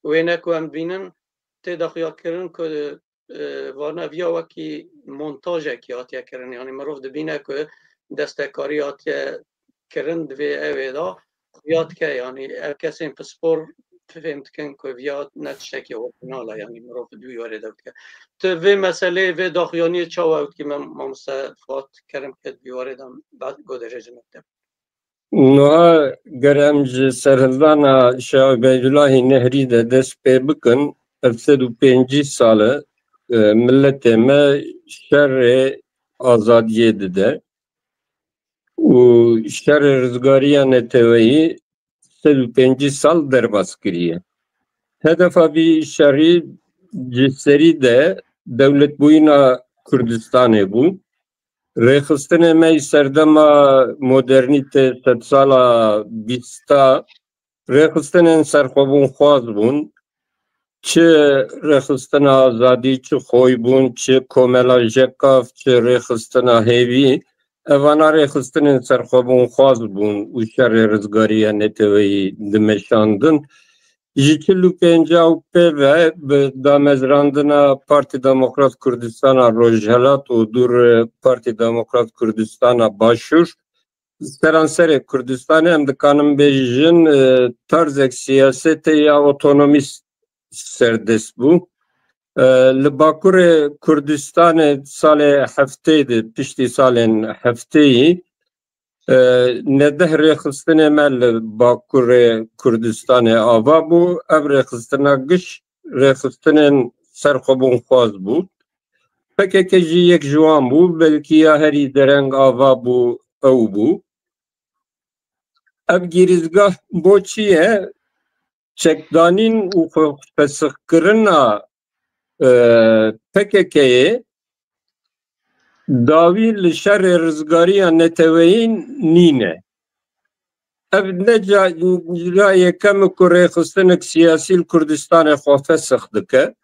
وینه که هم بینن تیدا خیال کرن که وارنه ویا وکی مونتاژ که آتیا کرن یعنی مروف دبینه که دستکاری آتیا کرن دوی اوه دا خیال که یعنی کسی این پسپور فهمت کن که ویا نتشکی هوکنالا یعنی مروف دوی وارد داد که تو وی مسئله وی داخیانی چاوه که من مستفاد کرم که دوی واردم بعد گودرج مکتب نوها گرم جه سرهزانا شاه بیدولاهی نهری ده دست پی بکن 75 ساله ملت ما شر آزادیه ده و شر رزگاری نتوهی 75 سال درباس کریه هدف بی شری جسری ده دولت بوینا کردستانه بو رخصتن می سردما مدرنیته 100 سالا بیستا رخصتن سرخوبون خواز بون چه رخصتن آزادی چه خوی بون چه کوملا جکاف چه رخصتن هیوی اوانا رخصتن سرخوبون خواز بون و شر رزگاری نتوی دمشاندن جیکلو پنجاو پیوه به دامزراندنا پارتی دموکرات کردستان روجهلات و دور پارتی دموکرات کردستان باشور سرانسر کردستان هم دکانم بیجن طرز سیاست یا اوتونومیست سردست بو لباکور کردستان سال هفته ده پشتی سال هفته نده رخصتن مل باکور کردستان آوا بو اب رخصتن گش رخصتن سرخوبون خواز بود فکر که جی یک جوان بو بلکی یا هری درنگ آوا بو او بو اب گیرزگاه بو چیه چکدانین و پسخ کرنا فکر که داوی لشر رزگاری نتوین نینه اب نجا یکم کره خستنک سیاسی کردستان خواه سخت که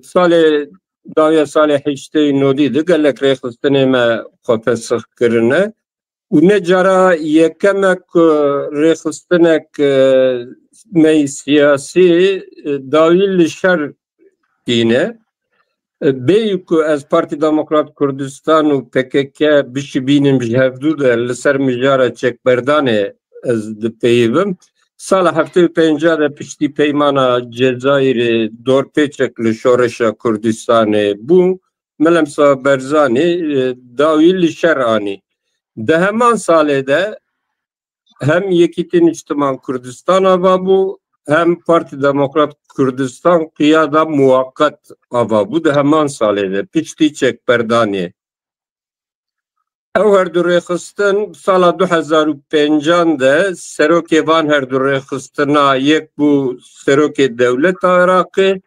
سال داوی سال هشته نودی ده گلک ره خستنه ما خواه سخت کرنه و نجارا یکم ره خستنک می سیاسی داوی لشر دینه بیکو از پارتی دموکرات کردستان و PKK بشی بینیم جهفدو ده لسر مجاره چک بردانه از پیوم سال 75 ده پشتی پیمانا جزایر دور پیچک لشورش کردستان بو ملمسا برزانی داویل شرعانی ده همان ساله ده هم یکیتین اجتماع کردستان آبا بو هم پارتی دموکرات کردستان قیادا موقت آوا بود همان ساله ده پیچتی چک پردانیه او هر دو رخستن سال 2005 ده سروک وان هر دو رخستنا یک بو سروک دولت عراقی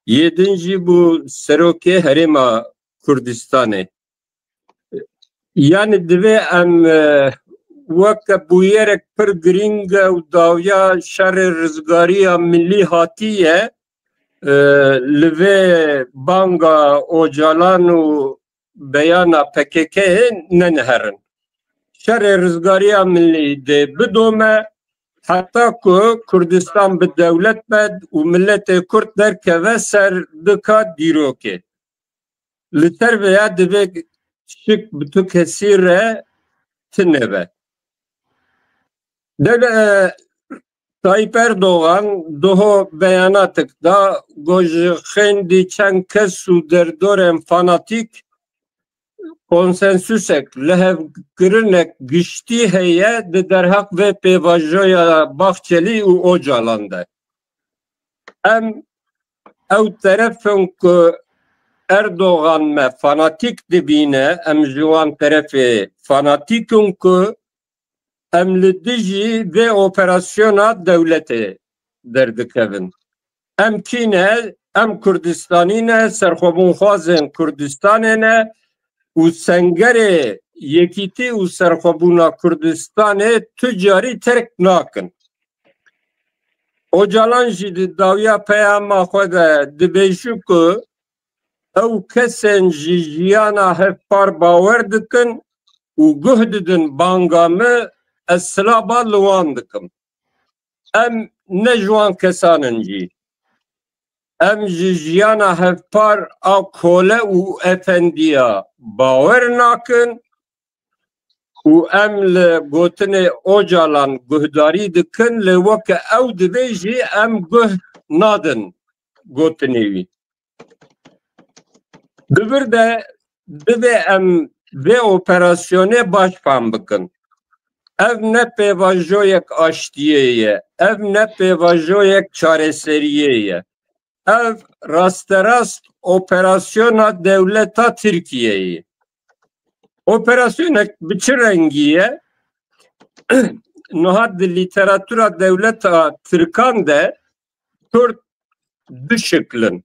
یدنجی بو سروک حریم کردستانه یعنی دوی ام وقت بویرک پر گرینگ و داویا شر رزگاری ملی هاتیه لوی بانگا اوجالان و بیانا PKK ننهرن شر رزگاری ملی ده بدومه حتی که کردستان به دولت بد و ملت کرد در که و سر دکا دیروکه لطر بیا دوی شک بتو کسی ره تنبه در Tayyip Erdoğan daha beyanatında gojxendi çend kes u derdorem fanatik konsensüsek lehev girinek güçti heye de derhak ve pevajoya Bahçeli u Öcalan'da. Em ev tarafın ki Erdoğan me fanatik dibine em juan tarafı fanatikun ki em li dijî ve operasyona devleti derdikevin. Em kine, em Kurdistanî ne, serxwebûnxwazên Kurdistanê ne û sengerê yekîtî û serxwebûna Kurdistanê tu carî terk nakin. Öcalan jî di dawiya peyama xwe de dibêjî ku ew kesên ji jiyana hevpar bawer dikin û guh didin banga me ez silaba li wan dikim. Em ne ji wan kesanin jî. Em ji jiyana hevpar a kole û efendiya bawer nakin û em li gotinê Öcalan guhdarî dikin lê weke ew dibe jî em guh nadin gotinê wî. Dibir de dibe em vê operasyonê baş fam bikin. Ev ne pêvajoyek aştiyê ye, ev ne pêvajoyek çareseriyê ye. Ev rasterast operasyona devleta Türkiye'yi. Operasyonek bi çi rengî ye? Nihat di literatûra devleta Türkan de Kurd du şiklin.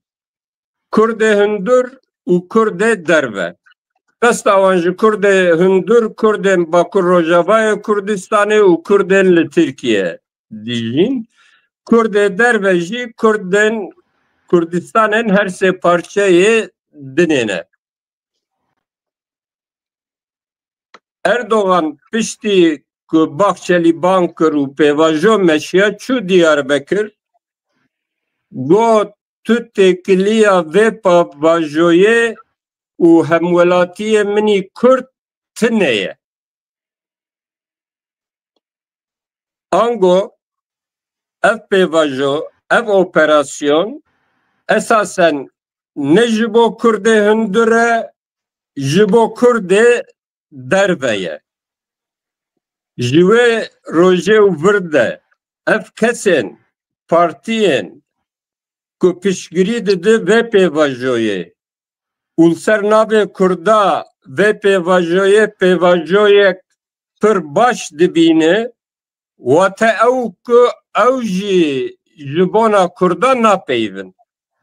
Kurdê hundur û Kurdê derve. Desta wan ji Kurdê hundur, Kurdên Bakur Rojavayê Kurdistanê û Kurdên li Tirkiye dijîn. Kurdê derve jî Kurdên Kurdistanên her sê parçeyê dinê ne. Erdoğan piştî ku Bahçeli ban kir û pêvajo meşiya çû Diyarbekir got tu têkiliya vê pavajoyê û hemwelatiyê minî Kurd tune ye. Ango ev pêvajo, ev operasyon esasen ne ji bo Kurdê hundur e ji bo Kurdê derve ye. Ji wê rojê û vir de ev kesên partiyên ku piştgirî didi vê pêvajoyê û ser navê Kurda vê pêvajoyê pêvajoyek pir baş dibîne wate ew ku ew jî ji bona Kurda napeyivin.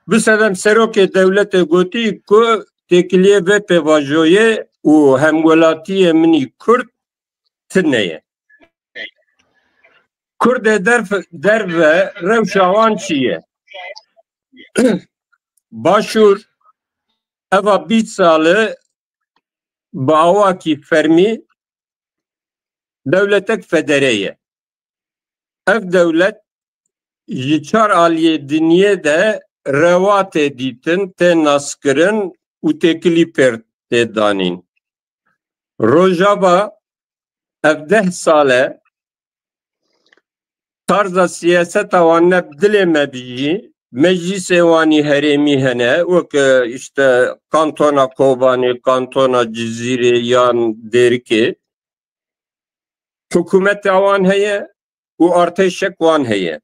Bisedem serokê devletê gotî ku têkiliyê vê pêvajoyê û hemwelatiyê minî Kurd tune ye. Kurdê derve rewşa wan çi ye? Başûr eva 20 salı bi awakî fermî devletek federe ye. Ev devlet ji çar aliyê dinyê de rewatê dîtin, tê naskirin û têkilî pêr tê danîn. Rojava ev 10 sale tarza siyaseta wan ne dilê me bijî, meclisê wanî herêmî hene, wek işte kantona Kobanî, kantona Cizîrê yan Dêrikê. Hikûmetê wan heye û artêşek wan heye.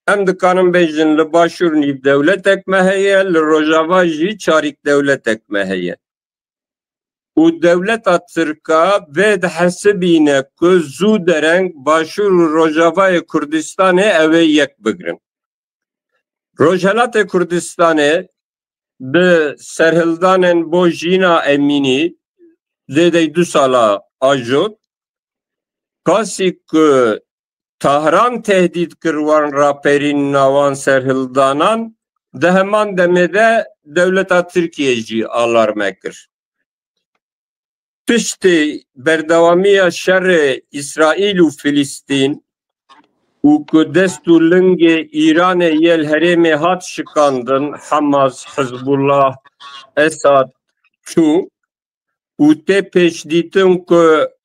Em dikanin bêjin li Başûr nîv dewletek me heye, li Rojava jî çarîk dewletek me heye. û dewleta Tirka vê dihesibîne ku zû dereng Başûr û Rojavayê Kurdistanê ew ê yek bigirin. Rojhilatê Kurdistanê bi serhildanên bo Jîna Emînî lêdey 2 sala ajot kasî ku Tahran tehdit kir wan raperîn wan serhildanan di heman demê de dewleta Tirkiye jî alarme kir. Piştî berdewamiya şerê İsraîl û Filîstîn û ku dest û lingê Îranê yel herêmê hat şikandin Hamas, Hizbullah, Esad çû û tê pêşdîtin ku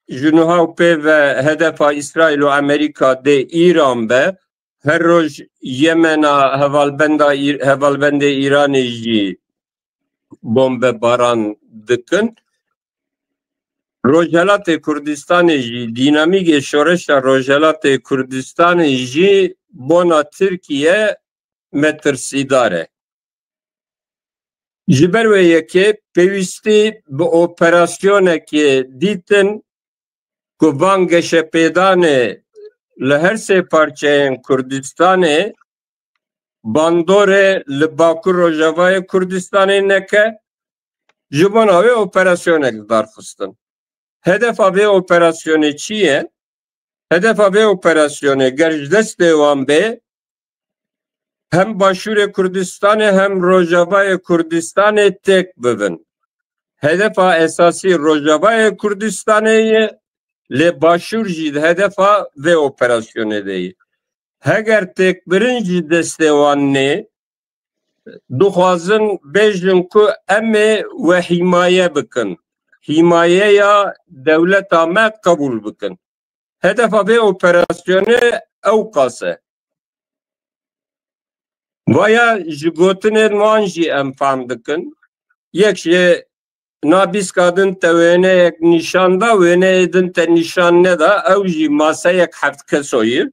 ji nihaw pê ve hedefa İsraîl û Amerîka dê İran be her roj Yemen'a hevalbende İran'ı jî bombe baran dikin. Rojelatê Kurdistanê jî dînamîkê şoreşa Rojelatê Kurdistanê jî bona Tirkiye metirsîdar e. Ji ber wê yekê pêwîstî bi operasyonekê dîtin ku van geşepêdanê li her sê parçeyên Kurdistanê bandorê li Bakur Rojavayê Kurdistanê neke ji bona wê operasyonek darxistin. Hedefa vê operasyonê çi ye? Hedefa vê operasyonê ger ji destê wan bê hem Başûrê Kurdistanê hem Rojavayê Kurdistanê tek bibin. Hedefa esasî Rojavayê Kurdistanê ye lê Başûr jî hedefa vê operasyonê de ye. Heger tek birin jî destê wan nê dixwazin bêjin ku em ê we hîmaye bikin. Himayeya devleta me kabul bikin. Hedefa vê operasyonê ew qase. Vaya ji gotinên wan jî em fehm dikin. Yek ji nabîska din te wêneyek nîşan da, wêneyê din te nîşan neda, ew jî maseyek heft kesoyî.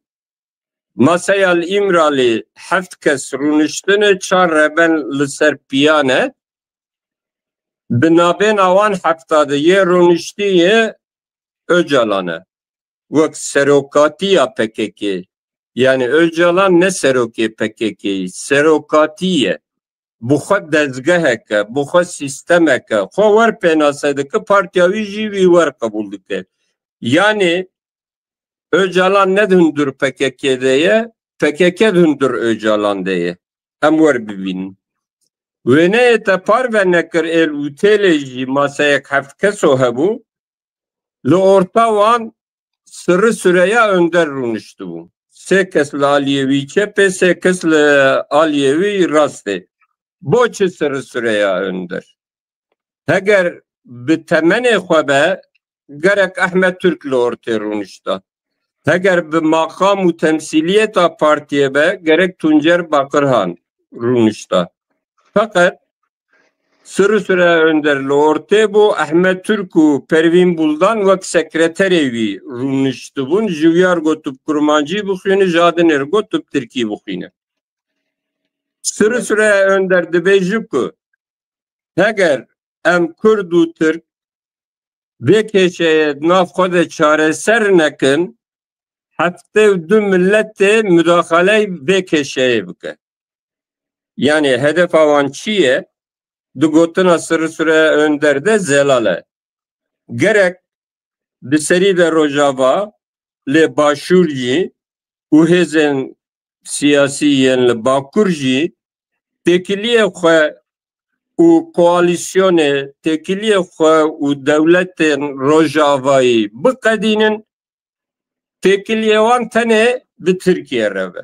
Maseya li İmralê heft kes rûniştinê, çar reben li ser piyan e. Bi navbêna wan hefta de yê rûniştiyê Öcalan e. Wek serokatiya PKK. Yani Öcalan ne serokê PKK'yî, serokatiye. Bu xwe dezgeheke, bu xwe sistemeke, xwe wer pênase dike, partiya wî jî wî wer qebûl dike. Yani Öcalan ne hundur PKK'de ye, PKK hundur Öcalan de ye. Em wer bibînin. Wêneyê te parve nekir êl û têlê jî maseyek heft keso hebû, li orta wan Sırrı Süreyya Önder rûniştibû. Sê kes li Aliyewî çepê, sê kes li Aliyewî rastê. Boçi Sırrı Süreyya Önder. Heger bi temenê xwe be gerek Ahmet Türk li ortê rûnişta. Heger bi makam û temsiliyeta partiyê be gerek Tuncer Bakırhan rûnişta. Fakat Sırrı Süreyya Önder li ortê bû, Ahmet Türk û Pervîn Buldan wek sekreterê wî rûniştibûn, ji wiyar gotup kurmancî bixwîne, ji adinê gotup Tirkî bixwîne. Sırrı Süreyya Önder dibêje ku heger em Kurd û Türk vê kêşeyê nav xwe de çareser nekin, heftê du milletê müdaxaleyê vê kêşeyê bike. Yani hedefa wan çi ye? Du gotina Sırrı Süreyya Önder de zelale. Gerek bi serî de Rojava lê Başûr jî û hêzên siyasî yên li Bakur jî têkiliyê xwe û koalisyonê têkiliyê xwe û dewletên Rojavayê biqedînin, têkiliyê wan tenê bi Tirkiye re be.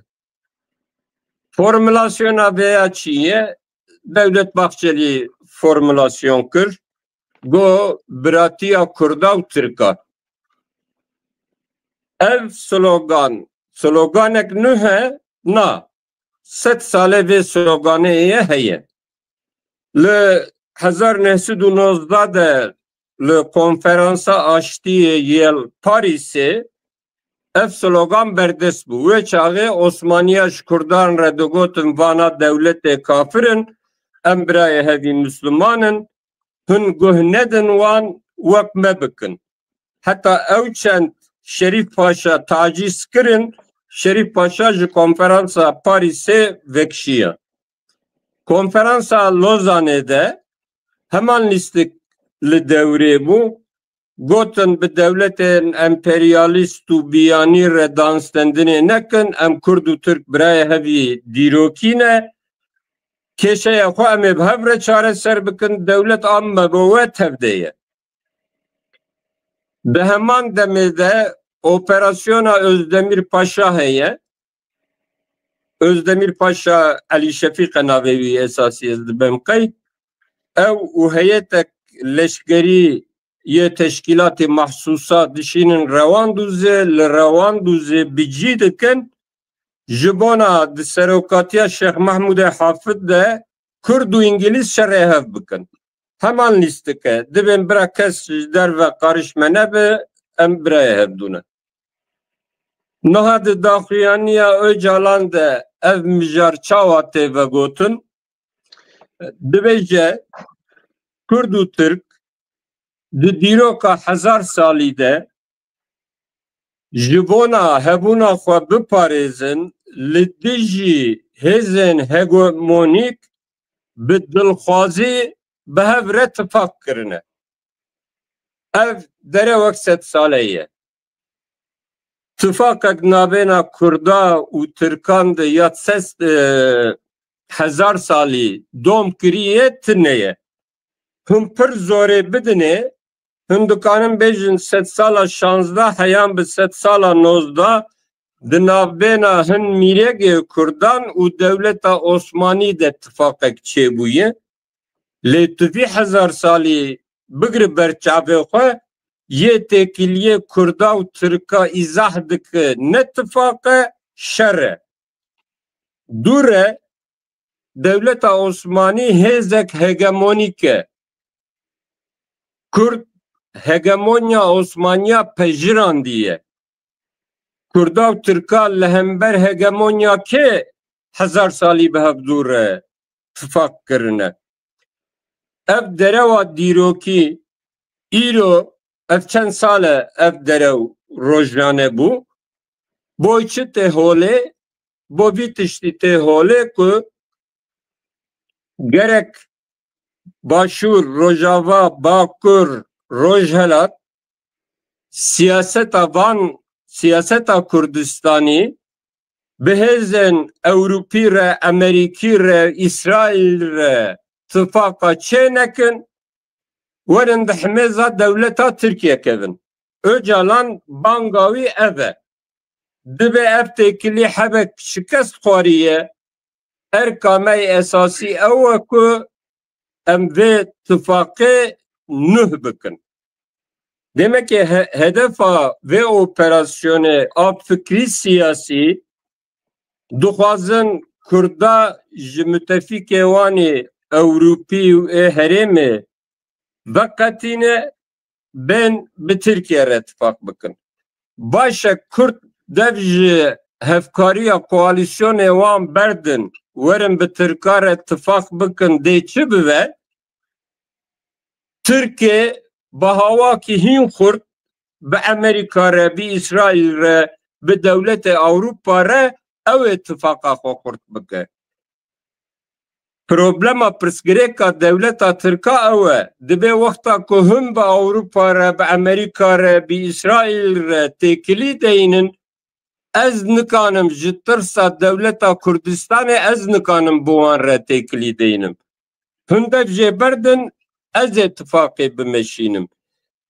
Formülasyona vêya çi ye? Devlet Bahçeli formülasyon kir, go biratiya Kurda û Tirka. Ev sloganek nû he, na. 100 sale vê sloganê ye heye. Li 1919 de li konferansa aştiyê yel Parîsê ev slogan berdest bû. Wê çaxê Osmaniya ji Kurdan re digotin vana dewletê kafirin, em birayê hevî Müslümanin, hûn guh nedin wan wek me bikin. Heta ew çend Şerîf Paşa tacîz kirin, Şerîf Paşa ji konferansa Parîsê vekşiye. Konferansa Lozanê de heman lîstik li dewrê bû, gotin bi dewletên emperyalîst û biyanî re danstendinê nekin, em Kurd û Türk birayê hevî dîrokî ne, kêşeya xwe em ê bi hev re çareser bikin, dewlet a me bi we tevde ye. Bi heman demê de operasyona Özdemir Paşa heye. Özdemir Paşa Elî Şefîq navê wî esasî ez dibim qey. Ew û heyetek leşkerî yê teşkîlatê mahsusa dişînin Rewandûzê, li Rewandûzê bicî dikin, jibona di serokatiya Şeyh Mahmud Hafid de Kurd u İngiliz şerhev bikin. Hemen listike dibin bira kes der ve karışma nebe em biraya hevdune. Naha di daxuyaniya Öcalan de ev mijar çawa teve gotun dibêje Kurd û Türk di dîroka 1000 salî de ji bona hebûna xwe biparêzin li dijî hêzên hegemonîk bi dilxwazî bi hev re tifak kirine. Ev dere wek 100 salê ye. Tifakek navêna Kurda û Tirkan de ya 1000 salî dom kiriye tune ye. Hûn pir zorê bidinê hûn dikarin bêjin 100 sala 16 heyan bi 100 sala 19 di navbêna hin mîregê Kurdan û dewleta Osmanî de tifakek çêbûye. Lê tu vî 1000 salî bigire ber çavê xwe yê têkiliyê Kurda û Tirka îzah dike ne tifake şer e. Dûr e dewleta Osmanî hêzek hegemonîk e. Kurd hegemonya Osmaniya pejirandîye. Kurda û Tirka li hember hegemonya kê 1000 salî bi hev dûr e tifak kirine. Ev derewa dîrokî îro ev çend sal e ev derew rojname bû. Boy çi tê holê bo vî tiştî tê holê ku gerek Başûr, Rojava, Bakur, Rojhelat siyaseta van siyaseta Kurdistanî bi hêzên Ewropî re, Amerîkî re, İsraîl re tifaka çê nekin werin di himêza dewleta Tirkiye kevin. Öcalan banga wî ev e. Dibe ev têkilî hebek şikest xwariye erkamey esasî ew e ku em vê tifakê nûh bikin. Demek ki hedefa vê operasyonê a fikrî siyasî dixwazin Kurda ji müttefikê wanê Ewropî û herêmê veqetîne bên bi Tirkiye re tifak bikin. Baş e Kurd dev ji hevkariya koalîsyonê wan berdin werin bi Tirka re tifak bikin dê çi bibe? Tirkiye bi hawakî hîn xurt bi Amerîka re, bi İsraîl re, bi dewletê Ewropa re ew ê tifaka xwe xurt bike. Problema pirsgirêka dewleta Tirka ew e. Dibe wexta ku hûn bi Ewropa re, bi Amerîka re, bi İsraîl re têkilî deyînin ez nikanim ji tirsa dewleta Kurdistanê ez nikanim bi wan re têkilî deyînim. Hûn dev jê berdin ez ê tifakê bimeşînim.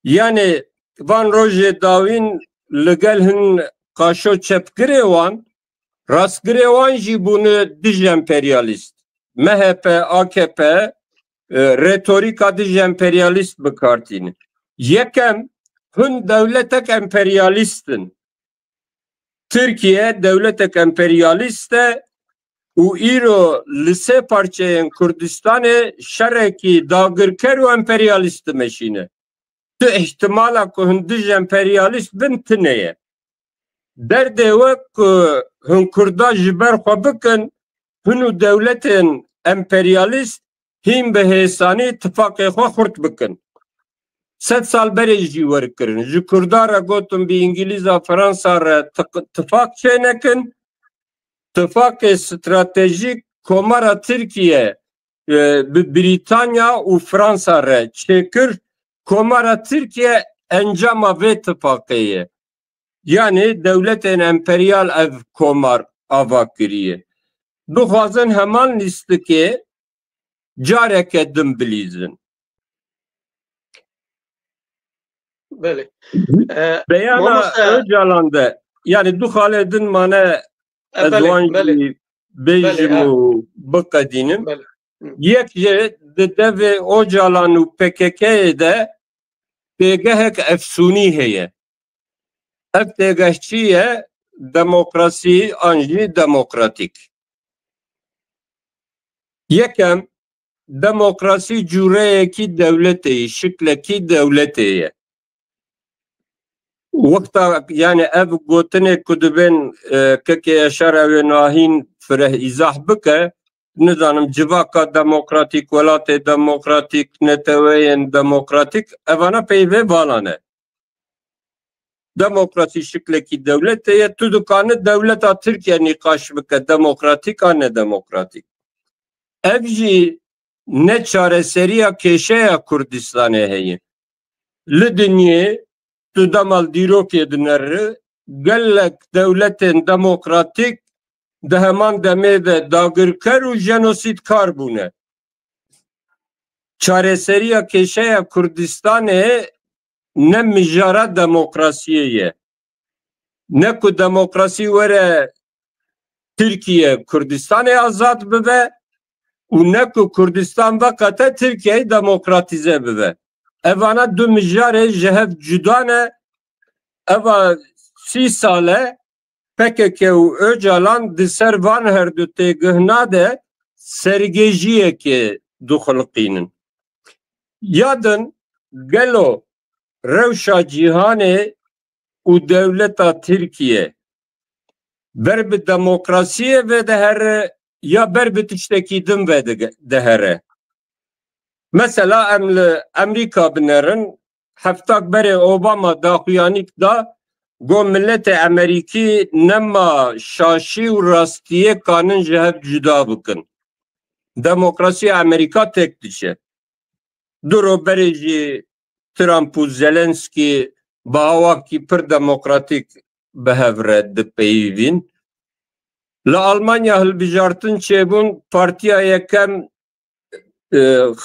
Yani van rojê dawîn li gel hin qaşo çepgirê wan rastgirê wan jî bûne dij emperyalîst. MHP, AKP retorîka dij emperyalîst bikartînin. Yekem hûn dewletek emperyalîstin. Türkiye devletek emperyalîst e û îro li sê parçeyên Kurdistanê şerekî dagirker û emperyalîst dimeşîne. Tu ihtimala ku hûn dij emperyalîst bin tune ye. Derdê we ku hûn Kurda ji ber xwe bikin hûn û dewletên emperyalîst hîn bi hêsanî tifakê xwe xurt bikin. 100 sal berê jî werkirin. Ji Kurda re gotin bi İngilîza, Fransa re tifak çê nekin. Tifakê stratejîk komara Tirkiye bi Britanya û Fransa re çêkir. Komara Tirkiye encama vê tifakê ye. Yani devletên emperyal ev komar ava kiriye. Dixwazin heman lîstikê careke din bilîzin. Bele. Beyana Öcalan de yani du xaledin mane ezwan bejim û biqedînim. Yek jê di devê Öcalan û PKK'yê de pêgehek efsûnî heye. Ev pêgehçî ye demokrasi anji demokratik. Yekem demokrasi cüreyeki devleti, şıkleki devleti. Vakta yani ev gotine kudubin keke yaşar ev nahin fireh izah bike nizanim civaka demokratik, velatê demokratik, neteweyên demokratik evana peyvê valane. Demokrasi şıkleki devletiye tu dikane devleta Türkiye nîqaş bike demokratik a nedemokratik. Ev jî ne çareseriya kêşeya Kurdistanê heye. Li dinyê tu demal dîrokê dineri gelek devletên demokratik di heman demê de dagirker û jenosîdkar bûne. Çareseriya kêşeya Kurdistanê ne mijara demokrasiyê ye. Ne ku demokrasî were Türkiye Kurdistanê azad bibe û ne ku Kurdistan vekate Türkiye'yi demokratize bibe. Evana du mijarê ji hev cuda ne. Eva 30 sale PKK û Öcalan di ser van her du têgihna de sergêjiyekê dixulqînin. Yadin gelo rewşa cîhanê û devleta Tirkiye ber bi demokrasiyê ve dehere ya ber bi tiştekî din ve dehere. Mesela em li Amerika binerin heftak berê Obama daxuyanîk da got milletê Amerîkî nema şaşî û rastiyê kanin ji hev cuda bikin. Demokrasiya Amerîka tek diçe. Duro berê jî Trump û Zelenskî bi hawakî pir demokratik bi hev re dipeyivîn. Li Almanya hilbijartin çêbûn partiya yekem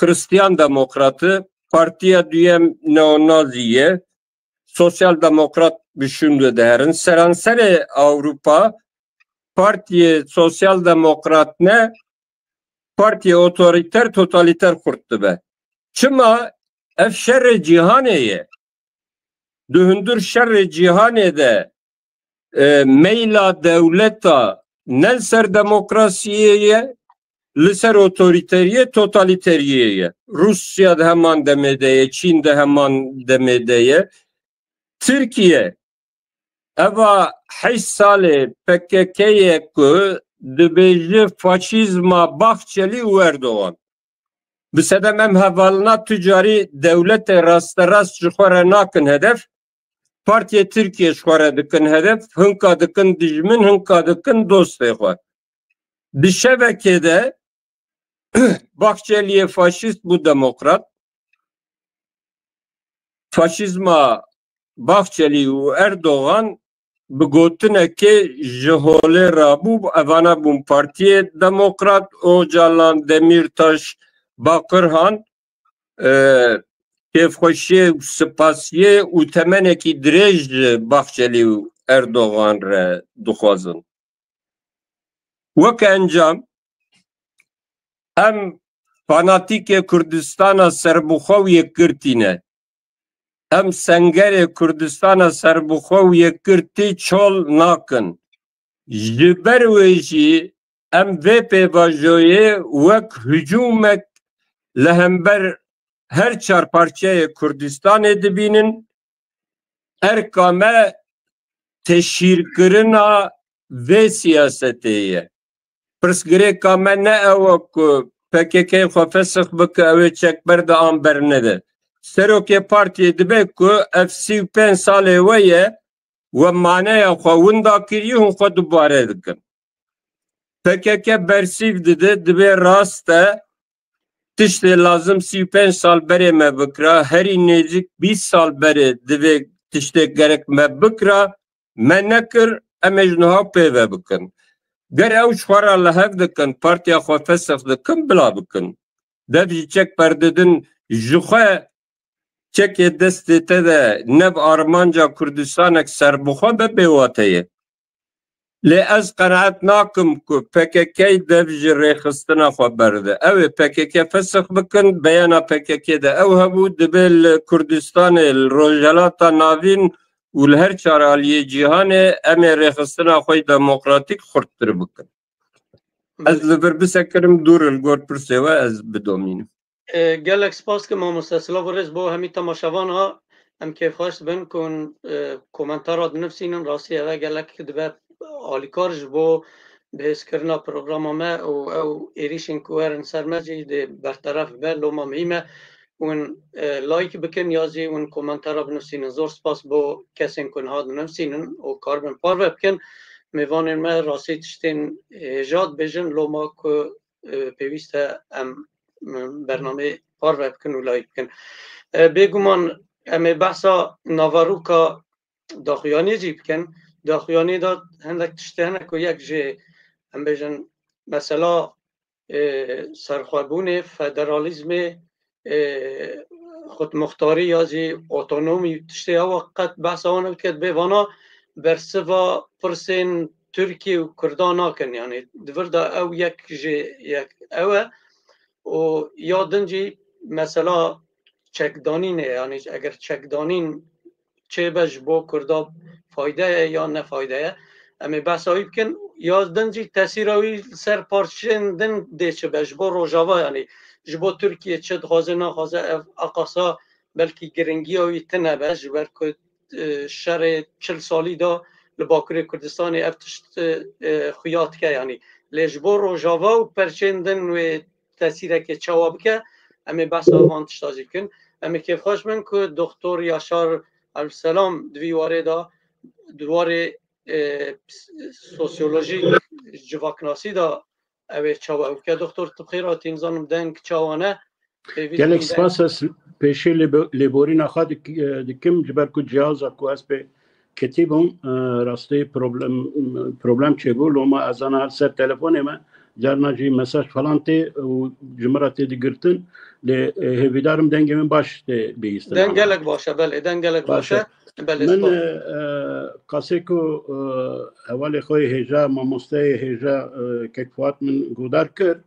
Hristiyan Demokratı, partiya duyem neonaziye, sosyal demokrat düşündü derin. Seranserê Avrupa partiye sosyal demokrat ne partiye otoriter totaliter kurttu be. Çıma ev şerre cihaneye dühündür şerre cihanede meyla devleta nel ser demokrasiyeye liser otoriteriye totaliteriye. Rusya da hemen demedeye, Çin de hemen demedeye. Türkiye eva 5 sale PKK'ye ku dibêje faşizma Bahçeli û Erdoğan. Bi sedem em hevalina ticari devlete rasterast ji xwe re nakin hedef. Partiye Türkiye ji xwe re dikin hedef. Hinka dikin dijmin, hinka dikin dostê xwe. Di şevekede Bahçeli'ye faşist bu demokrat. Faşizma Bahçeli û Erdoğan bi gotinekê ji holê rabû evana bûn partiyê demokrat Öcalan, Demirtaş, Bakırhan kêfxweşiyê û spasiyê û temenekî dirêj ji Bahçeli û Erdoğan re dixwazin. Wek encam em fanatîkê Kurdistana serbixwe yekirtîne. Em sengerê Kurdistana serbixwe yekirtî çol nakin. Ji ber wê jî em vê pêvajoyê wek hücumek li hember her çar parçeyê Kurdistanê dibînin erka me teşhîrkirina vê siyasetê ye. Pirsgirêka me ne ew ku PKK'yê xwe fesix bike ew ê çekber de an bernede. Serokê partiyê dibe ku ev 35 salê we ye we maneya xwe winda kiriye hûn xwe dubare dikin. PKK bersîv dide dibe rast e tiştê lazim 35 sal berê me bikira herî nêzik 20 sal berê divê tiştê gerek me bikira me nekir em ê ji niha pêve bikin. Ger ew ji xwe re li hev dikin partiya xwe fesix dikin bila bikin. Dev jî çek berdidin ji xwe çekê destê te de nev armanca Kurdistanek serbixwe be bêwate ye. Lê ez qenaet nakim ku PKK dev ji rêxistina xwe berde. Ew ê PKK fesix bikin beyana PKK de ew hebû dibe li Kurdistanê li Rojhelata Navîn و لهر چارالی جیهان ام رخصتنا خوی دموکراتیک خورتر بکن از لبر بسکرم دور الگور پرسه و از بدومینم گلک سپاس که ما مستصلا ورز با همی تماشاوان ها هم که خواست بین کن کومنتارات نفسینن راستی اوه گلک دبه آلیکارش با بحث کرنا پروگرام ما او ایریشن کوهرن سرمجی ده برطرف به لوما مهمه اون لایک بکن یازی اون کومنتارا بنفسینن زور سپاس با کسین کن ها نفسینن و کاربن پارو بکن میوانن ما راستی تشتین ایجاد بجن لوما که پیوسته ام برنامه پارو بکن و لایک بکن بگومان امی بحثا ناواروکا داخویانی جی بکن داخویانی داد هندک تشته هنک و یک جه هم بجن مثلا سرخوابون فدرالیزم خودمختاری یا زی اتونومی تشته ها وقت بحث آنه بکد بیوانا برسوا پرسین ترکیه و کردان آکن یعنی دورده او یک اوه و یادن جی مثلا چکدانینه یعنی اگر چکدانین چه بج با کردا فایده یا نفایده امی بحث هایی بکن یادن جی تاثیر هایی سر پارچندن ده چه بج با روژاوا یعنی جبا ترکیه چه دخوازه نخوازه اقاسا بلکی گرنگی هایی تنه بج برکد شر 40 سالی دا لباکر کردستان افتشت خیات که یعنی لجبا روژاوا و پرچندن و تاثیره که چواب که امی بحث ها تشتازی کن امی که خوش من که دکتر یاشار السلام دویواره دا دواره سوسیولوژی جواکناسی دا اوه چاوه که دکتر تبخیرات اینزانم دنگ چاوانه گلک سپاس از پیشه لیبوری نخواد دکم جبر که جهاز اکو از به کتیبم راسته پروبلم چه بود لما از آن هر سر تلفن ما جرنا جی مساج فلان تی و جمرات دیگرتن ل هیدارم دنگ من باش تی بیست دنگلک باشه بله دنگلک باشه من قصه کو اول خوی هجا مامسته هجا کفات من گودار کرد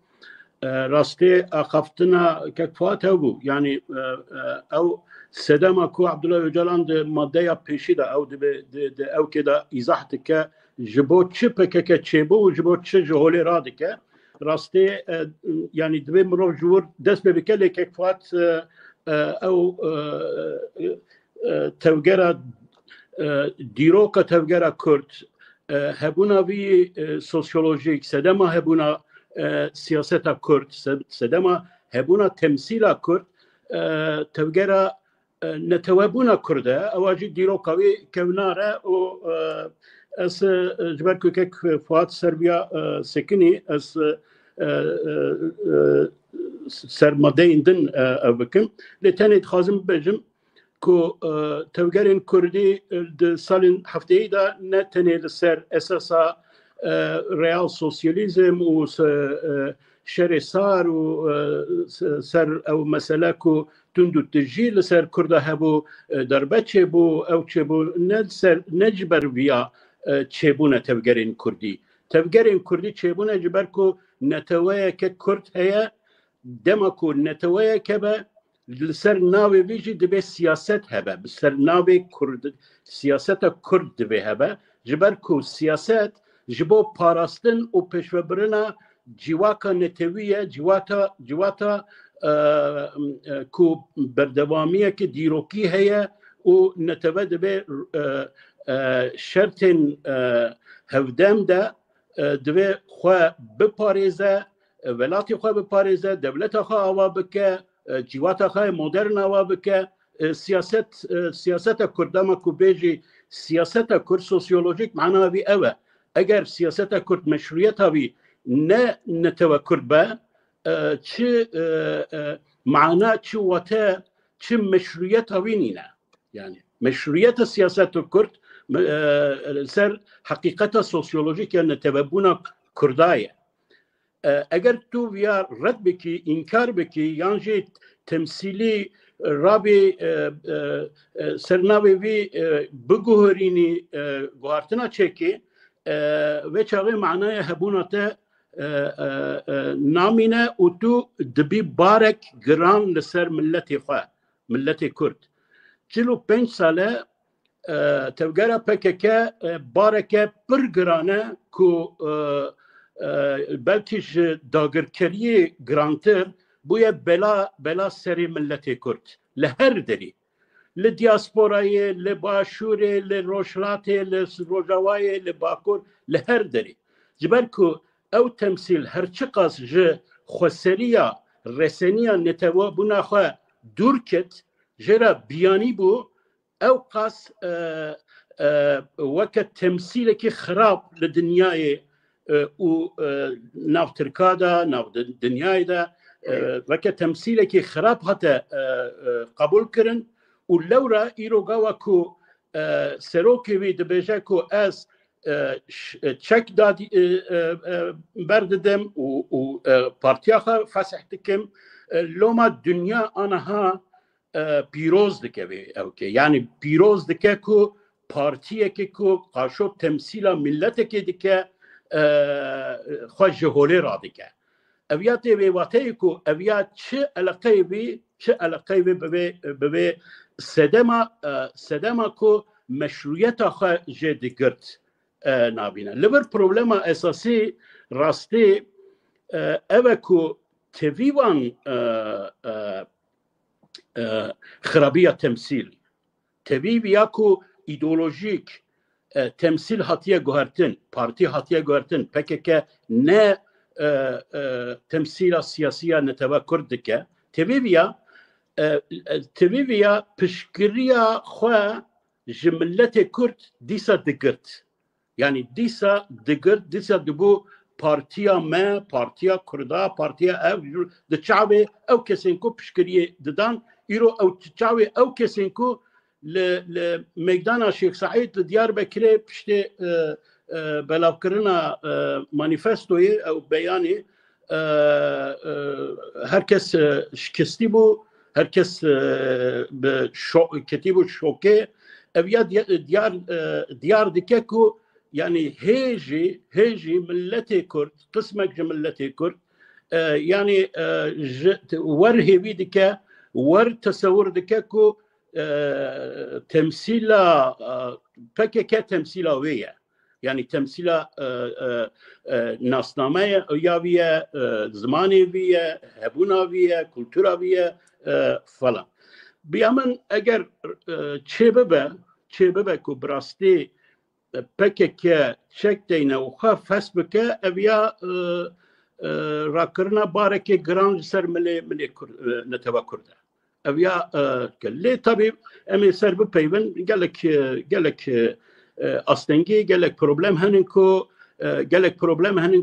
راسته اخفتنا کفات هبو یعنی او سدما کو عبدالله öcalan de maddeye peşida او de او keda izah ke jbo çipe ke çebo jbo çe jole radike raste yani dve mro jur dest be kele kefat او tevgera دیروکا تفگرا کرد هبونا وی سوسیولوژیک سدما هبونا سیاستا کرد سدما هبونا تمثیلا کرد تفگرا نتوابونا کرده اواجی دیروکا وی کوناره و از جبر که فواد سربیا سکنی از سرماده ایندن بکن لتنید خازم بجم کو توگرین کردی د سالن هفته ای دا نه تنه لسر اساسا ریال سوسیالیزم و شرسار و سر او مسئله کو تندو تجیل لسر کرده هبو دربه چه بو او چه بو نجبر ویا چه بونه توگرین کردی چه بونه جبر کو نتوه که کرد هیا دما کو نتوه که به لسر ناوی ویجی دبی سیاست هبه بسر ناوی کرد سیاست کرد دبی هبه جبر کو سیاست جبو پاراستن و پیشوبرنا جواکا نتویه جواتا کو بردوامیه که دیروکی هیا و نتوه دبی شرطن هفدم ده دبی خواه بپاریزه ولاتی خواه بپاریزه دولت خواه آوا بکه جوات خای مدرن آوا بکه سیاست کردما کو بیجی سیاست کرد سوسیولوژیک معنا بی اوه اگر سیاست کرد مشروعیت بی نه نتوه کرد با چه معنا چه وته چه مشروعیت بی نینه یعنی مشروعیت سیاست کرد سر حقیقت سوسیولوژیک یا نتوه بونا کردایه اگر تو ویا رد بکی انکار بکی یعنی تمثیلی رابی سرناوی وی بگوهرینی گوهرتنا چکی و چاقی معنای هبوناته نامینه و تو دبی بارک گران لسر ملتی خواه ملتی کرد 45 ساله تفجر PKK بارك برجرانه کو بلکیش داگرکری گرانتر بوی بلا سری ملت کرد لهر دری لدیاسپورای لباشوری لروشلاتی لروجاوای لباکور لهر دری جبر کو او تمثیل هر چقاس ج خسریا رسنیا نتوا بنا خو دور کت جرا بیانی بو او قاس وقت تمثیل کی خراب لدنیای و ناف ترکادا ناف دنیای دا وقت تمثیل کی خراب حتی قبول کرن و لورا ایرو گاوا کو سروکی وی دبیجه کو از چک دادی برددم و پارتیاخا فسح دکم لوما دنیا آنها پیروز دکه اوکی یعنی پیروز دکه کو پارتیه که کو قاشو تمثیل ملت که دکه خواه جهوله را دکه اویات ویواته کو اویات چه علاقه بی ببه سدما کو مشروعیت خواه جه دگرد نابینه لبر پروبلما اساسی راستی اوه کو تیویوان خرابیه تمثیل تیویا کو ایدئولوژیک تمثیل هاتیه گوهرتن پارتی هاتیه گوهرتن PKK نه تمثیل سیاسی نتوا کرد که تیویا پشکریا خواه جملت کرد دیسا دگرد یعنی دیسا دگرد دیسا دبو پارتیا ما پارتیا کردا پارتیا او دچاوی او کسینکو پشکریه ددان ایرو او تشاوي او كسينكو لميدان شيخ سعيد لديار بكري بشتي بلاوكرنا مانيفستوي او بياني هركس شكستيبو هركس كتيبو شوكي ابيا ديار ديكاكو يعني هيجي ملتي كرد قسمك ملتي كرد يعني ورهي بيدك ور تصور دكاكو تمثيلا PKK تمثيلا ويا يعني تمثيلا ناسنامه ياوية زماني ويا هبونا ويا كولتورا ويا فلان بيامن اگر چه ببه کو براستی PKK چک دینه و خواه فس بکه اویا راکرنا بارکی گرانج سر ملی نتوا کرده اویا کلی طبیب امی سر بپیون گلک استنگی گلک پروبلم هنن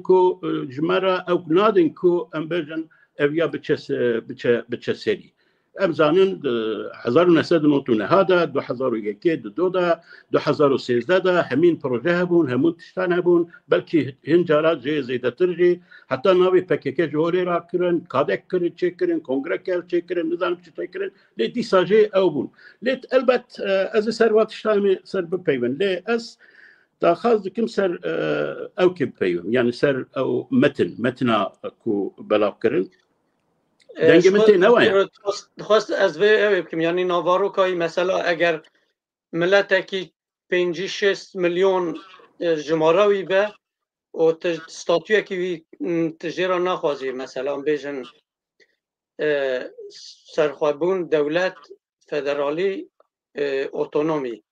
کو جمرا او نادن کو ام بجن اویا بچه سری ام زانن 1999 هذا 2001 دودا 2013 دا همین پروژه هبون همون تشتان هبون بلکه هنجارات جه زیده ترجی حتی ناوی PKK جوری را کرن کادک کرن چه کرن کنگره کل چه کرن نظام چه کرن لی دیسا جه او بون لیت البت از سروات تشتامی سر بپیون لی از داخل دکم سر او که بپیون یعنی سر او متنا کو بلاو کرن دنگ متی نواه خواست از وی بکم یعنی ناواروکایی مثلا اگر ملتکی 5-6 میلیون جماراوی به و ستاتوی که تجیرا نخوازی مثلا بیجن سرخوابون دولت فدرالی اوتونومی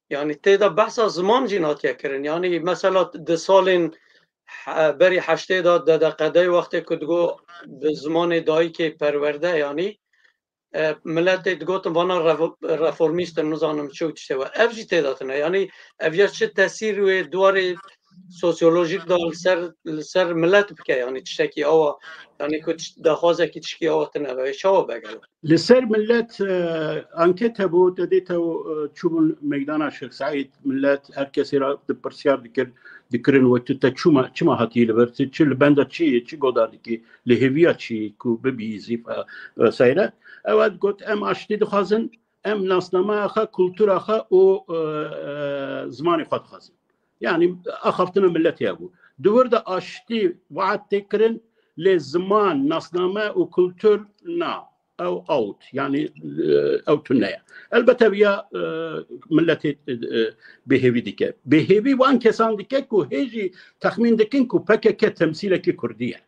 یعنی تیدا بحث زمان جیناتیه کرن یعنی مثلا ده سالین بری 80 داد قدای وقتی که دگو به زمان دایی که پرورده یعنی ملت دگوتن وانا رفورمیست نزانم چو تشته و افجی تیداتنه یعنی افجی چه تاثیر و دوار سوسیولوژیک دال سر ملت بکه یعنی تشتکی آوا یعنی که دخوازه که تشکی آواتنه و شاو بگلو لسر ملت انکت بود دیتو چوبون میدان شیخ سعید ملت هر کسی را پرسیار دکرن و تا چما هاتی لبرت چل بنده چی گودار کی لهویا چی کو ببیزی سایره اول گفت ام اشتی دخوازن ام ناسنامه خا کلتور خا و زمان خود خازن يعني اخفتنا ملتي ابو دورد اشتي وعد تكرن لزمان نصنامه وكولتور نا او اوت يعني او تنيا البته بیا ملت بهوی دیگه بهوی وان کسان دیگه که هیچی تخمین دکن که پکک تمثیل که کردیه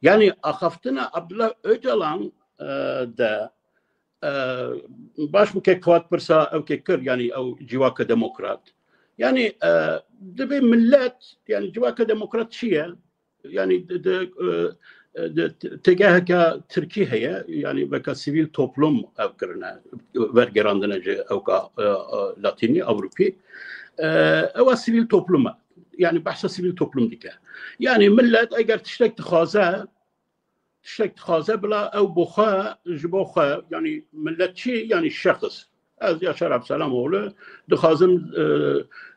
yani axaftına Abdullah Öcalan da baş mükek Fuat Pırsa evkekir yani ev civaka demokrat yani de millet yani civaka demokrat şiye yani de tegahka Türkiye'ye yani veka sivil toplum evkirine vergerandınacı evka Latini Avrupi ev sivil topluma yani başta sivil toplum dike yani millet eğer tiştek تخازه بلا او بخا جبوخا يعني ملتشي يعني الشخص از يا شرف سلام اولو دخازم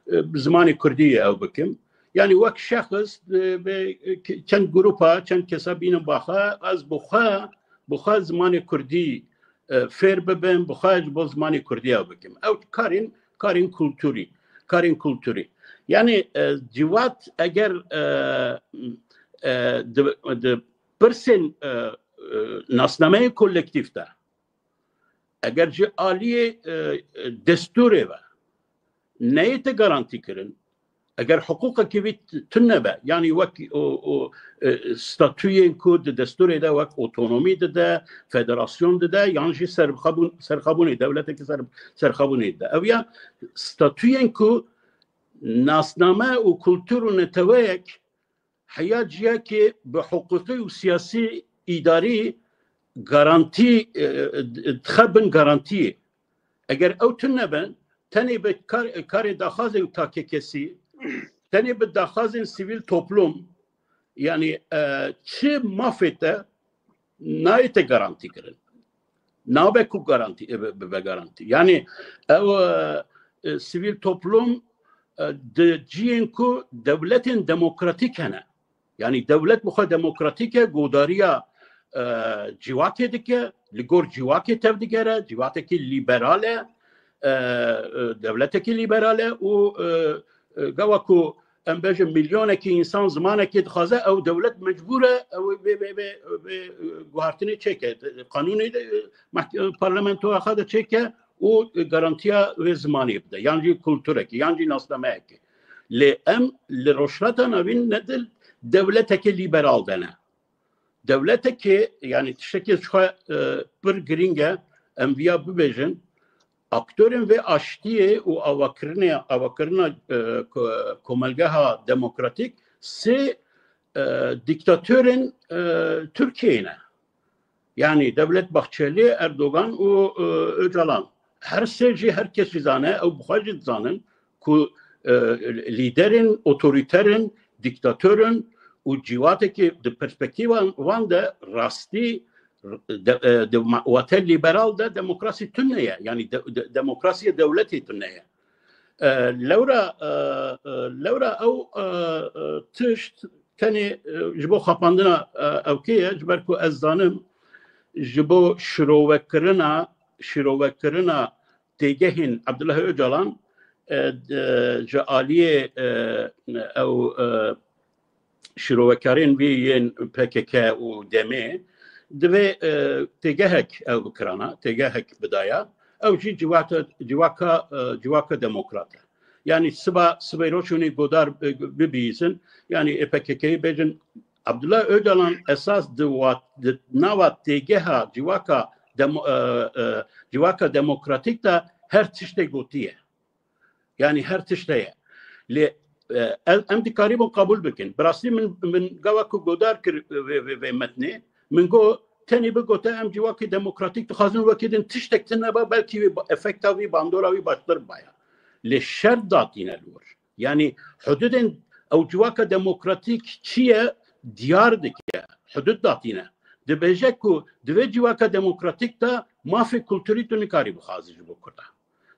بزماني كردية او بكم يعني وك شخص كان جروبا كان كسابين باخا از بخا زماني كردي فير ببن بخا جبو زماني كردي او بكم او كارين كولتوري يعني جوات اگر پرسن ناسنامه kolektifte eğer ki aliye desturi ve neyete garanti kirin eğer hukuka kivit tünnebe yani vak o statüyen kud desturi de vak otonomi de federasyon de yani serxabuni devleteki serxabuni de ev ya statüyen ku nasname u kültürü netevek حياجيا كي بحقوقي وسياسي إداري غارانتي تخبن غارانتي اگر او تنبن تاني بكاري داخازي وتاكيكسي تاني بداخازي سيفيل توبلوم يعني چه مافته نايته غارانتي كرن نابكو غارانتي بغارانتي يعني او سيفيل توبلوم جينكو دولة ديمقراطيك هنا يعني دولة بخوا ديمقراطيكه قوداريا جواكي دكه لغور جواكي تفديگره جواتكي ليبراله دولتكي ليبراله و قواكو امباج مليونكي انسان زمانكي دخازه او دولة مجبوره او گوهرتني چيكه قانوني parlamento اخذ چيكه و garantiya ve zamanı bide yani kültüreki yani naslamaki le em le roşlatan avin nedel devleteki liberal dene devleteki yani tişeki şu bir gringe enviya bu bejin aktörün ve aştiye o avakırına komelgaha demokratik se diktatörün Türkiye'ne yani Devlet Bahçeli Erdoğan o Öcalan her seyirci herkes zane o buhacı zanın ku liderin otoriterin diktatörün o civateki de perspektivan vanda rasti vatel liberal da demokrasi tünneye yani demokrasiye devleti tünneye Laura o tışt tani jibo xapandına evkiye jiberku ezdanım jibo şirovekirina tegehin Abdullah Öcalan aliye ev şirovekarin ve PKK u deme dve tegehek ev kirana tegehek bidaya ev ji civaka demokrata yani sıbayroşuni godar bibizin yani PKK'yi bejin Abdullah Öcalan esas navat tegeha civaka demokratik da her tişte gotiye yani her tişteye le em dikaribun kabul bikin brasli min gavaku godar kir ve metni min go teni bi gota em civaki demokratik tıxazın vakidin tiştek teneba belki efektavi bandoravi başlar baya le şer datine lur yani hududin ev civaka demokratik çiye diyar dike hudud datine de bejeku dve civaka demokratik da mafi kültürü tuni kari bixazici bu kurda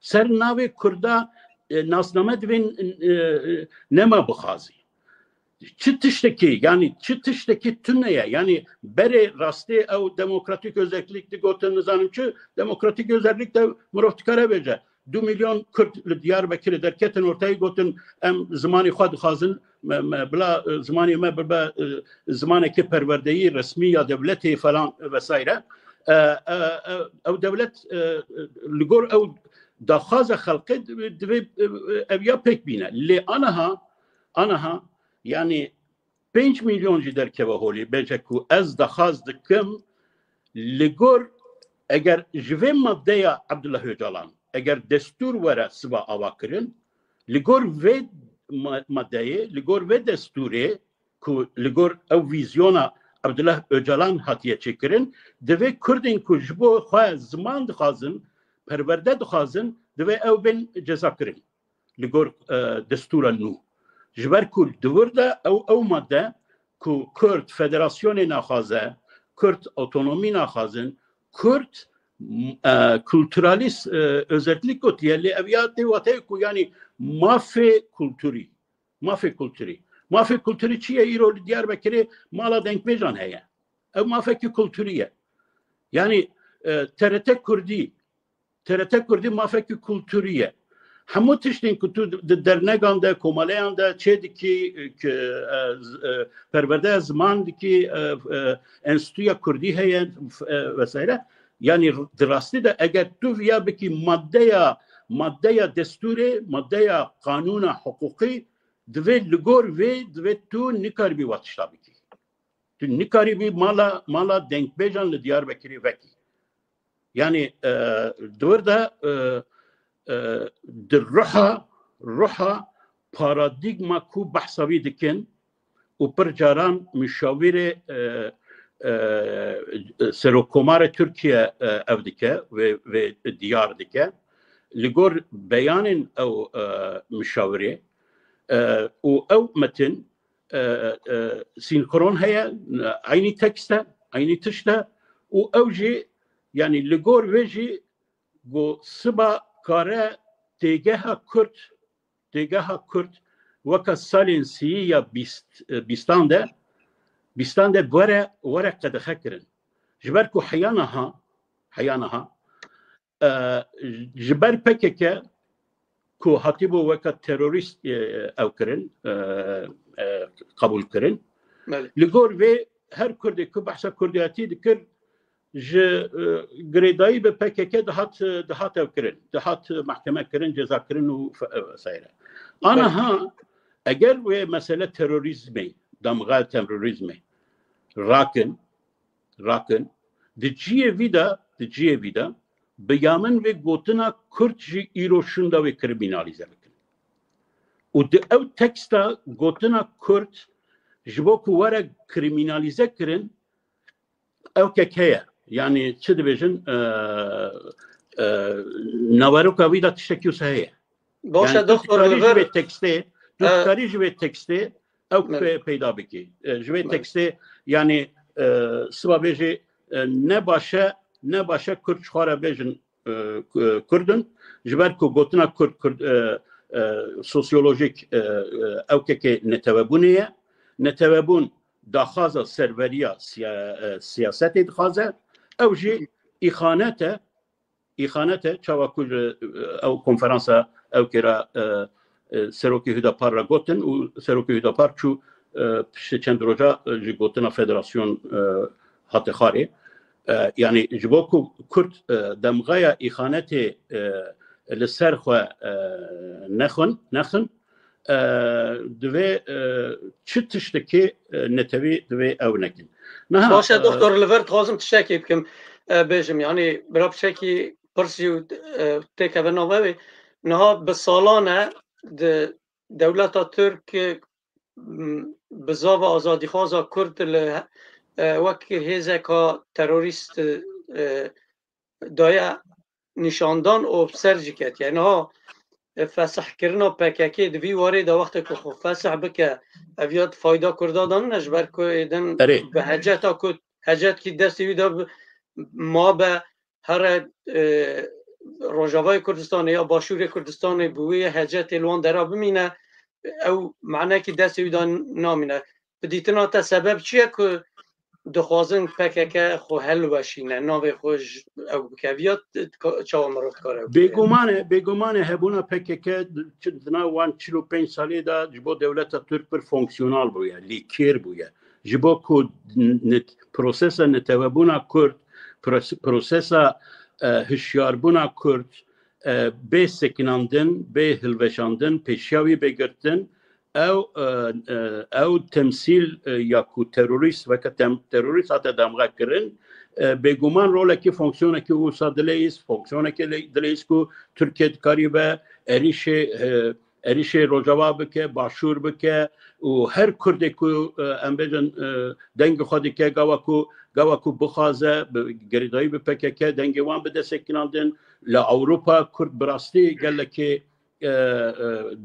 ser navi kurda nasname devin nema bixazi çıtıştaki yani çıtıştaki tünneye yani bere rastı ev demokratik özellikli goten nizamçı demokratik özellikle muraftikara verecek 2 milyon Kürt Diyarbakır derketen ortaya goten em zamanı xad xazın bla zamanı me bla zamanı ki perverdeyi resmi ya devleti falan vesaire او دولت لگور او دخواز خلقی دوی اویا پیک بینه لی آنها یعنی 5 میلیون جی در که هولی بیجه که از دخواز دکم لگور اگر جوه ماده عبدالله öcalan اگر دستور وره سوا آوا کرن لگور و ماده لگور و دستوره که لگور او ویزیونا عبدالله öcalan هاتیه چکرن دوی کردین که جبو خواه زمان دخوازن پرورده دخوازن دوی او بین جزا کرن لگور دستور نو جبر که دورده او ماده که کرد فدراسیون نخوازه کرد اوتونومی نخوازن کرد kültüralist özellik götürüyor. Eviyatı vatayı ku yani mafya kültürü çiye İrol Diyarbakır'ı mala denk bejan heye. Ev mafya kültürüye. Yani TRT Kurdi mafya kültürüye. Hamu tiştin kutu dernegan da komalayan da çedi ki perverde zaman ki enstitüya Kurdi heye vesaire. Yani دراستی ده اگر تو ویا بکی ماده دستوری ماده قانون حقوقی دوی لگور دوی تو نکاری بی واتشتا بکی تو نکاری بی مالا دنگ بیجان لدیار بکری وکی yani دور ده در روحا پارادیگما کو بحثاوی دکن و پر جاران مشاور سروکمار ترکیه evdike ve diyardike ligor beyanın o müşaviri o metin sinkron heye aynı tekste aynı tişte o evji yani ligor veji go sıba kare tegeha Kürt vaka salin siya bistande were qed xekirin jiber ku heyanaha jiber PKK ku hatibu veka terörist ev kirin kabul kirin ligor ve her Kürdi ku bahsa Kürdiyatî dikir ji girêdayî bi PKK dihat ev kirin dihat mahkeme kirin ceza kirin û vesaire anaha eger ve mesele terörizmi damgal terörizmi rakın de ciyevida beyamen ve gotuna Kürtçi iroşunda ve kriminalize bikin. O de ev teksta gotuna Kürt jiboku vara kriminalize kirin ev kekeye yani çi dibêjin navaroka vida tiştekî heye. Başa doktor ve tekste ev peyda biki. Jve tekste yani sıvabêjê ne başa Kürt xwara bêjin Kurdun jiber ku gotina Kürt sosyolojik ew keke netewebûn daxwaza serveriya siyasetê dixwaze ew jî îxanete çawa ku ew konferansa ew kêra Serokê Hüdapar ra gotin û Serokê Hüdapar çû piştî çend roja ji gotina federasyon hatê xwarê yani ji bo ku Kürt demxeya îxanetê li ser xwe nexin divê çi tiştekê netewî divê ew nekin. Başa doktor li ver dixwazim tiştekê bikim bêjim yani bira pişekî pirsî û têkeve nava wê niha bi salan e di dewleta Türk bi zava azadîxwaza Kurd li wek hêzeka terorîst daye nîşandan û ser jî ket yani niha fesihkirina PKK di vî warê de wextê ku xwe fesih bike ev ya fayda Kurda danîne ji ber ku êdin bi heceta ku hecetkî destê wî de ma be here Rojavayê Kurdistanê ya Başûrê Kurdistanê bi wê hecetê li wan dera bimîne ew manekî destê wî de namîne. Bi dîtina te sebeb çi ye ku dixwazin PKK xwe helweşîne navê xwe ji ew bikeviya çawa mirov dikare bêgumane hebûna PKK di nav wan 45 salê de ji bo dewleta Türk pir fonksiyonal bûye lêkêr bûye ji bo ku prosesa netewebûna Kurd پروسسا هشیاربونا کرد به سکناندن به هلوشاندن پیشیاوی بگرتن او تمثیل یا کو تروریست و که تروریست حتی دمغه کرن بگومان روله که فونکسیونه که او سادلیست فونکسیونه که دلیست که ترکیه کاری به اریش روجاوا بکه باشور بکه و هر کرده که ام بجن دنگ خودی که گاوا کو بخوازه گریدایی بپکه که دنگ وان بده سکناندن لأوروبا کرد براستی گله که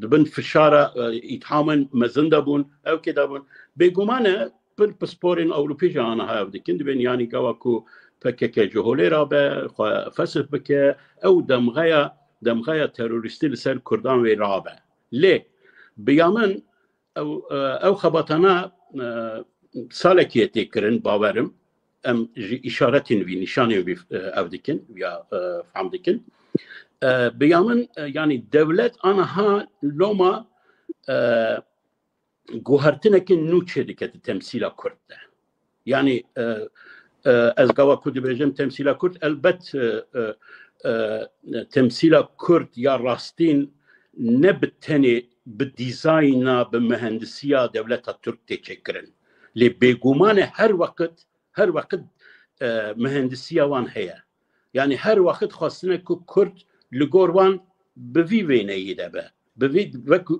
دبن فشاره اتهامن مزنده بون او که دابون بگمانه پر پسپورین اوروپی جانا ها دکن دبن یعنی گاوا کو پکه که جهولی را به فسف بکه او دمغه تروریستی لسر کردان و رابه لی بیامن او خباتانا سالکیه تکرن باورم ام اشارتین وی نشانی وی او دکن یا فهم دکن بیامن یعنی دولت آنها لوما گوهرتنه که نوچه دکت تمثیل کرد ده یعنی از گوا کود بیجم تمثیل کرد البت تمثیل کرد یا راستین نبتنی به دیزاینا به مهندسیا دولت ترک تچکرن لی بگومان هر وقت مهندسیا وان هیا یعنی هر وقت خواستنه که کرد لگوروان بوی وینه ایده به بوی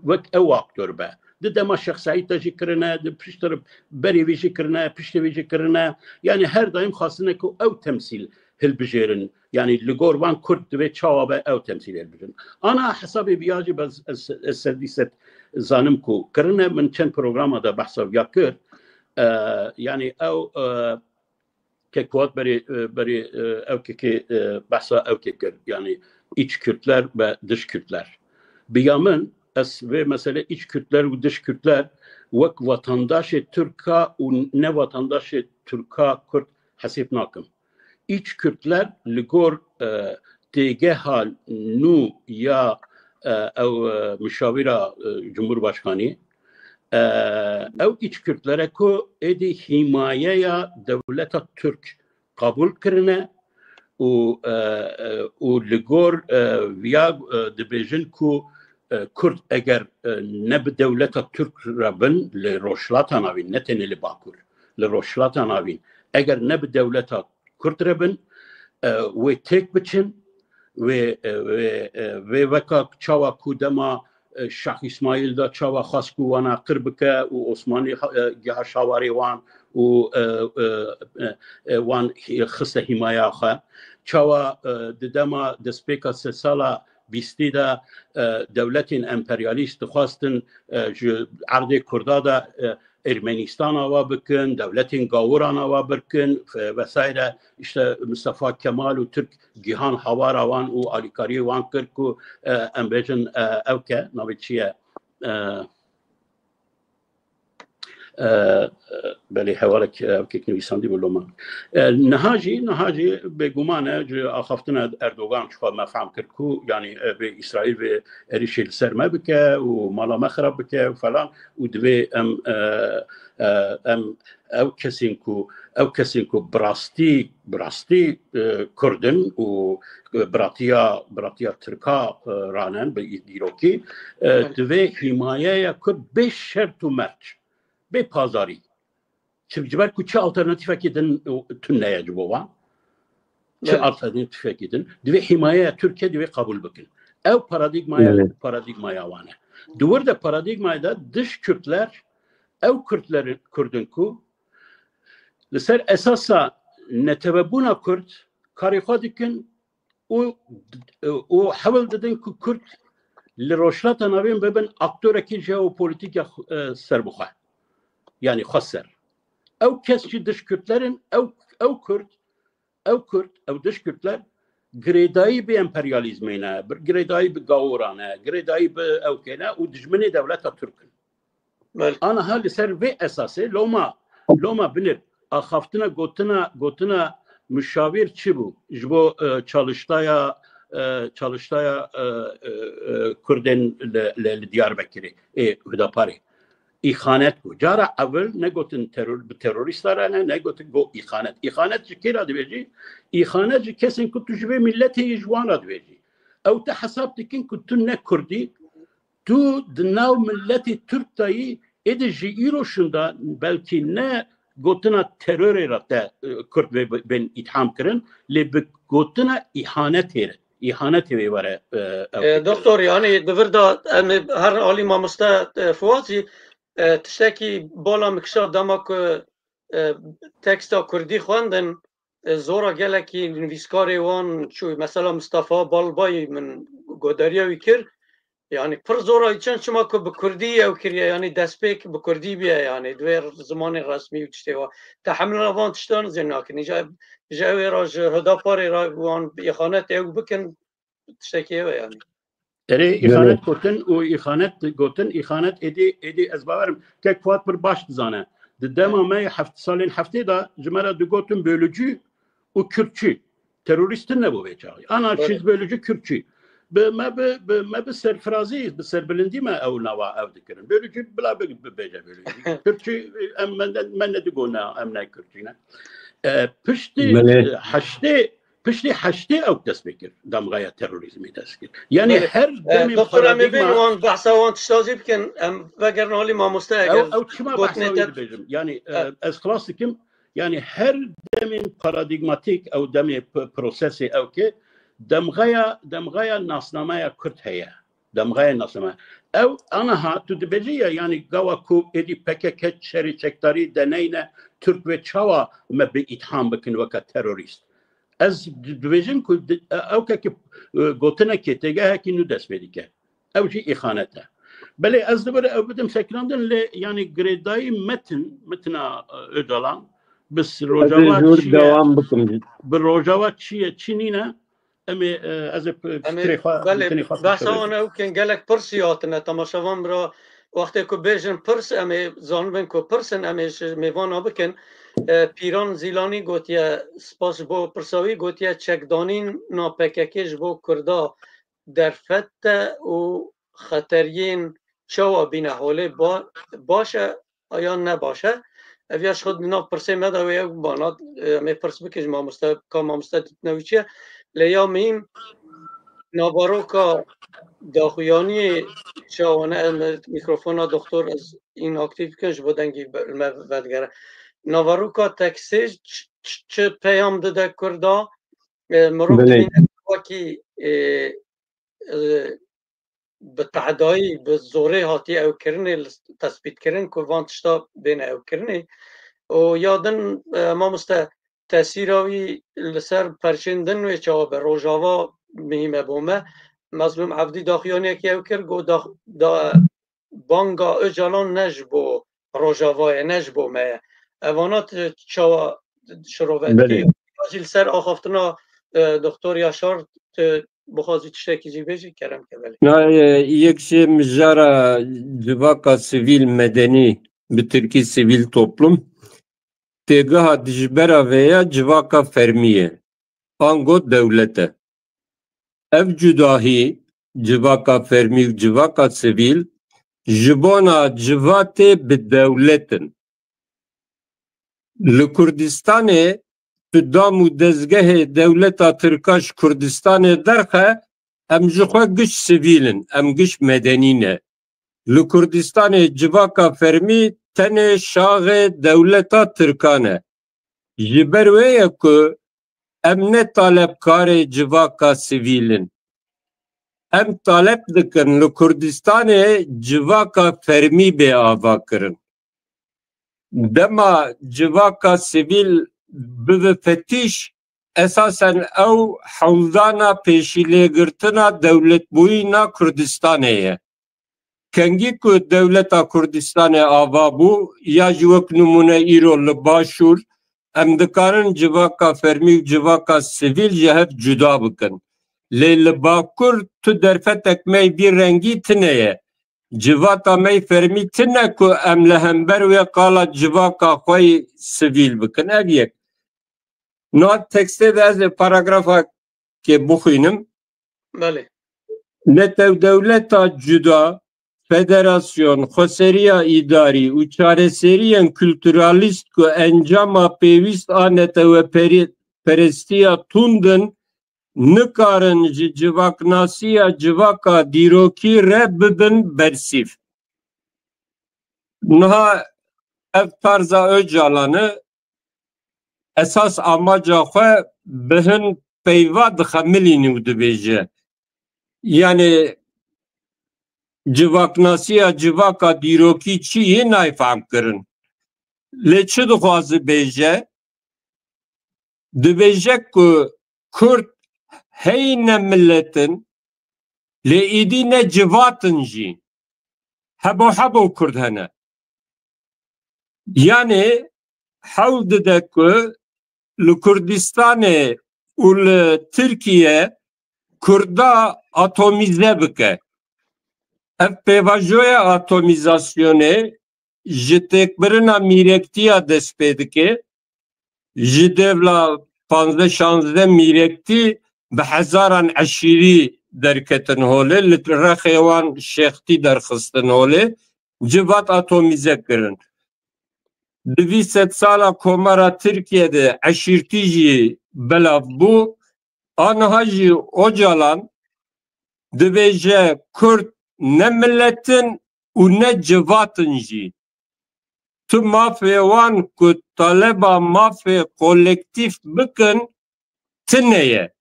وک او اکتور به ده ما شخصایی تاجی کرنه ده پشتر بری ویجی کرنه پشت ویجی کرنه یعنی هر دایم خواستنه که او تمثیل هل بجیرن یعنی لگوروان کرد دوی چاوابه او تمثیل هل بجیرن انا حسابی بیاجی باز السردیست زانم که کرنه من چند پروگرام دا بحثا بیا کرد یعنی او که کوات بری او که بحثا او که کرد یعنی iç Kürtler ve dış Kürtler. Biyamın ve mesela iç Kürtler ve dış Kürtler vek vatandaşı Türk'a ve ne vatandaşı Türk'a Kürt hasip nakım. İç Kürtler ligor TGH nu ya ev müşavira Cumhurbaşkanı ev iç Kürtlere ko edi himayeye devleta Türk kabul kırne و لگور ویا دبیجن کو کرد اگر نب دولت ترک ربن لروشلات ناوین نتنی لباکور لروشلات ناوین اگر نب دولت کرد ربن و تک بچن و وکا چاوا کودما شاخ اسماعیل دا چاوا خاص کو وانا قربکه و عثمانی گه شاواری وان خسته حمایه خواه چاوا ددما دسپیکا سه سالا بیستی دا دولتین امپریالیست خواستن عرض کرده دا ارمنستان آوا بکن دولتین گاوران آوا بکن وسایره işte Mustafa Kemal و ترک گیهان حوار آوان و آلیکاری وان کرد که امبیجن اوکه ناوی چیه بله حوالك كيك نويساندي بلومان نهاجي بگمانه جو اخافتنا اردوغان شو ما فهم كركو يعني باسرائيل بريش السرمه بك ومالا مخرب بك وفلان ودبي ام او كسينكو براستي كردن و براتيا تركا رانن بيديروكي دبي حمايه كرد بشرط ومرج به پازاری چه کو چه آلترناتیفی کدن تون نیاجبو وان چه آلترناتیفی کدن دوی حمایه ترکیه دوی قبول بکن او پارادیگمای وانه دور ده پارادیگمای ده dış Kürtler او Kürtlerin کو لسر اساسا نتببونا Kürt کاری خودکن او حول دادن که Kürt لروشلات نوین ببن اکتور کی ژئوپلیتیک سربخه yani خسر او kesçi dış Kürtlerin او Kürt او dış Kürtler gredayı bir emperyalizmine gredayı bir gavurana gredayı bir evkene u dijmeni devleta Türk'ün ana hali ser ve esası loma bilir axaftina gotuna müşavir çi bu jbo çalıştaya Kürden le Diyarbakır'ı Hüdapari إخانت کو جارا اول نگوتن تروریست دارن نگوتن گو إخانت جی کرا دویجی إخانت جی کسین کتو جبه ملتی جوانا دویجی او تا حساب تکن کتو نه کردی تو دناو ملتی ترکتایی ایده جی ایروشندا بلکی نه گوتنا ترور را تا کرد بین اتهام کرن لی بگوتنا إخانت هره إخانت وره دكتور يعني دفردا هر عالي ما فوازي تشتكي بالا مكشا دماك تكستا كردي خواندن زورا گلکی نویسکاری وان شو مثلا مصطفى بالبای من گودریا ویکر يعني پر زورا چند شما که بکردی او کریا يعني دسپیک بکردی بیا يعني دویر زمان رسمی و تشتوا تحمل وان تشتان زناکن جاوی راج هدا پاری را وان اخانت او بکن تشتكيه يعني اره إخانت گوتن و إخانت گوتن إخانت ادی از باورم که قوات بر باش زانه دما ما سالین هفته دا جمره دو گوتن bölücü و Kürtçü teröristin ne bu veçağı ana çiz bölücü Kürtçü ما بسرفرازي بسربلندي ما او نوا او دكرن bölücü بلا بيجا bölücü Kürtçü من ندقونا امنا Kürtçüne پشتی حشته او دست بکر دمغای تروریسمی دست کرد یعنی هر دمی پارادیگما وان بحثا وان تشتازی بکن وگر نالی ما مستعجل او چما بحثا بجم یعنی از خلاص کم یعنی هر دمی پارادیگماتیک او دمی پروسسی او که دمغای ناسنامه کرد هیا دمغای ناسنامه او آنها تو دبیجیه یعنی گوا کوب ادی پکک شری چکتاری دنینه ترک و چاوا ما به اتهام بکن وکا تروریست از دویژن که او که گوتنه که تگه که نو دست بدی که او جی اخانته بله از دوباره او بدم سکراندن لی یعنی گریدای متنا ادالان بس روجاوات چیه بروجاوات چیه نینه امی از بله بحثا آنه او که گلک پرسیاتنه تماشاوان را وقتی که بیجن پرس امی زانبن که پرسن امی میوانا بکن پیران زیلانی گوتیه سپاس بو پرساوی گوتیه چکدانین ناپککش بو کردا در فتح و خطرین چوا بینه حاله باشه آیا نباشه اویاش خود نا پرسه مده و یک بانات می پرس بکش ما مستد نویچه لیا میم نابارو که داخویانی چوانه میکروفون دکتر از این اکتیو کنش بودنگی بدگره نواروکا تکسیج چه پیام داده کرده مروبتین وکی به تعدایی به زوره هاتی او کرنه تثبیت کرن که وانتشتا بین او کرنه و یادن ما مسته تأثیراوی لسر پرچندن و چه به روژاوا مهمه بومه مظلوم عبدی داخیانی که او کرد گو بانگا اجالان نجبو روژاوای نجبو مه اوانات چوا شروعاتی راجل سر آخافتنا دکتر یاشار بخوازی تشتکی جی بیجی کرم که بله نه یک şey مجara civaka sivil medeni bir Türkiye sivil toplum tegaha dijbera veya civaka fermiye ango devlete ev cudahi civaka fermi civaka sivil jibona civate bi devletin li Kurdistanê tu dam û dezgehê dewleta Tirkaş Kurdistanê derxe em ji xwe giş sivîlin em giş medenî ne li Kurdistanê civaka fermî tenê şaxê dewleta Tirkan e ji ber wê ye ku em ne talepkarê civaka sivîlin em talep dikin li Kurdistanê civaka fermî bê ava kirin dema civaka sivîl bibe fetiş esasen ew hewldana pêşîlêgirtina dewletbûyîna Kurdistanê ye. Kengî ku dewleta Kurdistanê ava bû ya ji wek numune îro li Başûr em dikarin civaka fermî û civaka sivîl ji hev cuda bikin. Lê li Bakur tu derfetek me bir rengî tune ye. Civaka me fermî tune ku em li hember wê qala civaka xwe sivîl bikin. Ev yek. Not tekste de ez paragrafa ke bixwînim. Bale. Ne tev devleta cuda federasyon, xoseriya idari û çareseriyên kültüralist ku encama pêwîst a neteweperestiya tundin nikarin ji civaknasiya civaka dîrokî re bibin bersîv. Niha ev tarza Öcalan'ı esas amaca xwe bihin peyva dixemilînî û dibêje. Yani civaknasiya civaka dîrokî çi yê nayfehm kirin. Lê çi dixwaze bêje? Dibêje ku Kurd hey ne milletin lê êdî ne civatin jî. Hebo Kurd hene. Yani hewl dide ku li Kurdistanê û li Tirkiye Kurda atomize bike. Ev pêvajoya atomizasyonê ji têkbirina mîrektiya dest pê dike, ji devla 15-16 mîrektî bi hezaran eşîrî derketin holê, li rexê wan şextî derxistin holê, civat atomize kirin. Di vî sed sala komara Tirkiye'de eşîrtî jî belav bû, aniha jî Öcalan dibêje Kurd ne milletin û ne civatin jî. Tu mafê wan ku taleba mafê kolektif bikin tune ye.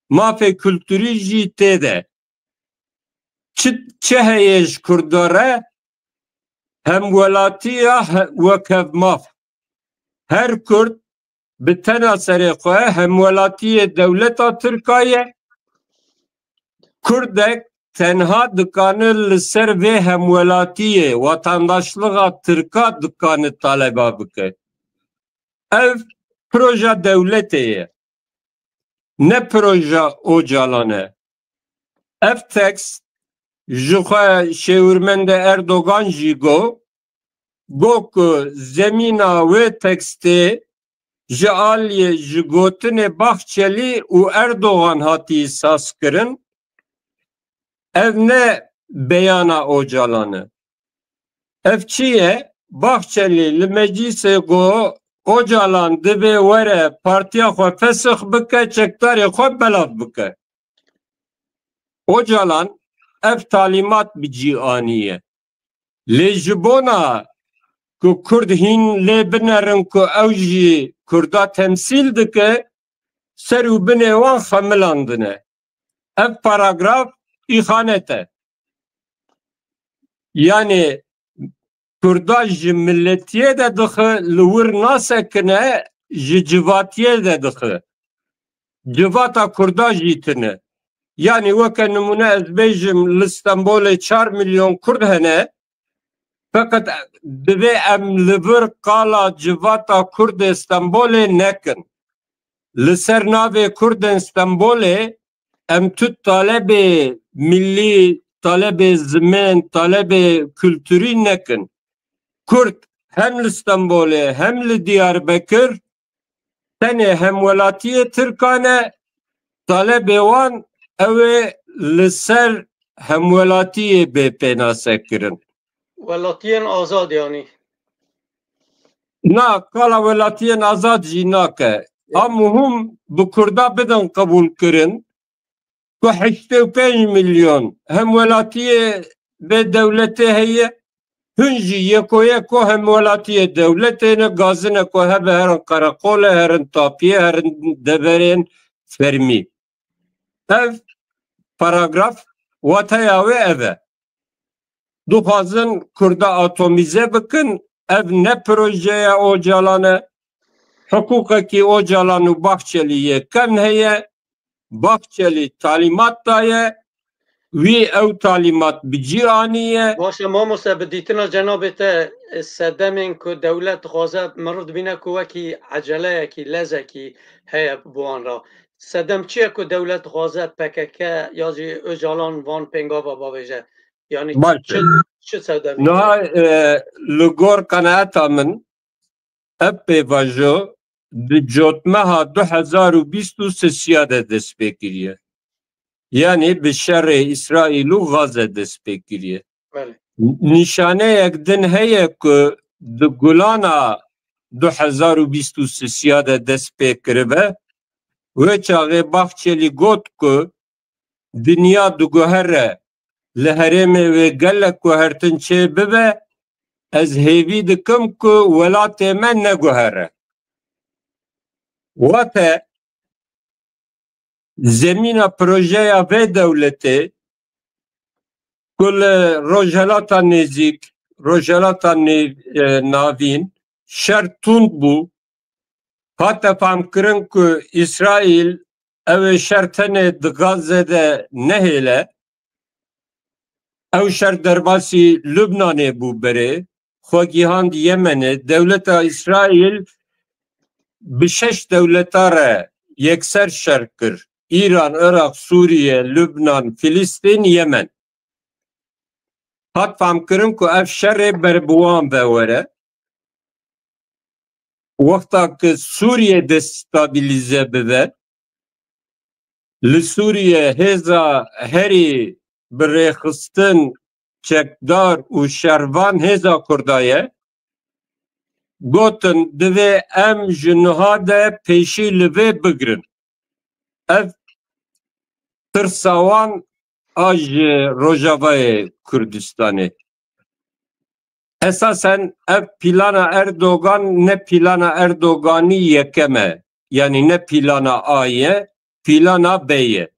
Mafê kültürî jî tê de. Çi heye ji Kurda re? Hemwelatiya wek maf. Her Kurd bi tena serê xwe hemwelatiyê dewleta Tirkiye, Kurdek tenha dikane li ser vê hemwelatiyê vatandaşlığa Tirka dikane taleba bike. Ev proja devletê ye. Ne proja Öcalan e. Ev tekst ji xwe Şêwirmende Erdogan jî got ku zemîna wê tekstê ji aliyê ji gotinê Bahçeli û Erdogan hatî saz kirin. Ev ne beyana Öcalan e. Ev çi ye? Bahçeli li meclisê got Öcalan divê were partiya xwe fesix bike, çekdarê xwe belav bike. Öcalan ev talimat bi cîanî ye. Lê ji bona ku Kurd hîn lê binerin ku ew jî Kurda temsîl dike, ser û binê wan xemilandine. Ev paragraf îxanet e. Yani Kurda ji milletiyê de dixe, li wir nasekine ji civatiyê de dixe. Civata Kurda jî tune. Yani weke nimune ez bêjim li Stenbolê 4 milyon Kurd hene, fakat divê em li vir qala civata Kurdê Stenbolê nekin. Li ser navê Kurdên Stenbolê em tu talebê millî, talebê zimên, talebê kültürî nekin. Kurd hem li Stenbolê hem li Diyarbekir tenê hemwelatiyê Tirkan e, talebê wan ew ê li ser hemwelatiyê bêpênase kirin. Welatiyên azad yani. Na, kala welatiyên azad jî nake. A muhim bi Kurda bidin qebûl kirin ku 85 milyon hemwelatiyê bê dewletê heye, hûn jî yekoyek ku hemwelatiyê dewletê ne, gazine ku hebe herin Qereqolê, herin Tapiyê, herin deverên fermî. Ev paragraf wataya wê ev e. Dixwazin Kurda atomize bikin, ev ne projeya Öcalan e. Hukukekî Öcalan û Bahçeli'ye kem heye. Bahçeli talimat daye, wî ew talimat bi cîanî ye. Baş mamoste bi dîtina cenabê te sedemên ku dewlet dixwaze mirov dibîne ku wekî eceleyekî, lezekî heye bi wan re. Sedem çi ye ku dewlet dixwaze PKK ya jî Öcalan van pengava bavêje? Yani çi sedemê? Niha li gor qenaeta min ev pêvajo di cotmeha 2023 de dest pê kiriye. Yani bi şerê İsraîl û Gazê dest pê kiriye. نشانه یک دن هیه که دو گلانا 2023 ده دست پیکره و چاقه باخچلی گوت که دنیا دو گوهره لحرم و گلک گوهرتن چه ببه از هیوی دکم که ولات من نگوهره واته زمین پروژه و دولته کل روجلاتا نزیک روجلاتا ناوین شرط تند بو حتی فهم کرن که اسرائیل او شرطن دغازه ده نهیله او شرط درباسی لبنانه بو بره خواگیهاند یمنه دولت اسرائیل بشش دولتا را یکسر شرط کر ایران، عراق، سوریه، لبنان، فلسطین، یمن حتی فهم کرن که اف شر بربوان بوره وقتا که سوریه دستابیلیزه بده لسوریه هزا هری برخستن چکدار و شروان هزا کردایه گوتن دوه ام جنها ده پیشی لوه بگرن اف ترساوان آج روجاوای کردستانه اساساً اف پلانا اردوغان نه پلانا اردوغانی یکمه یعنی نه پلانا آیه پلانا بیه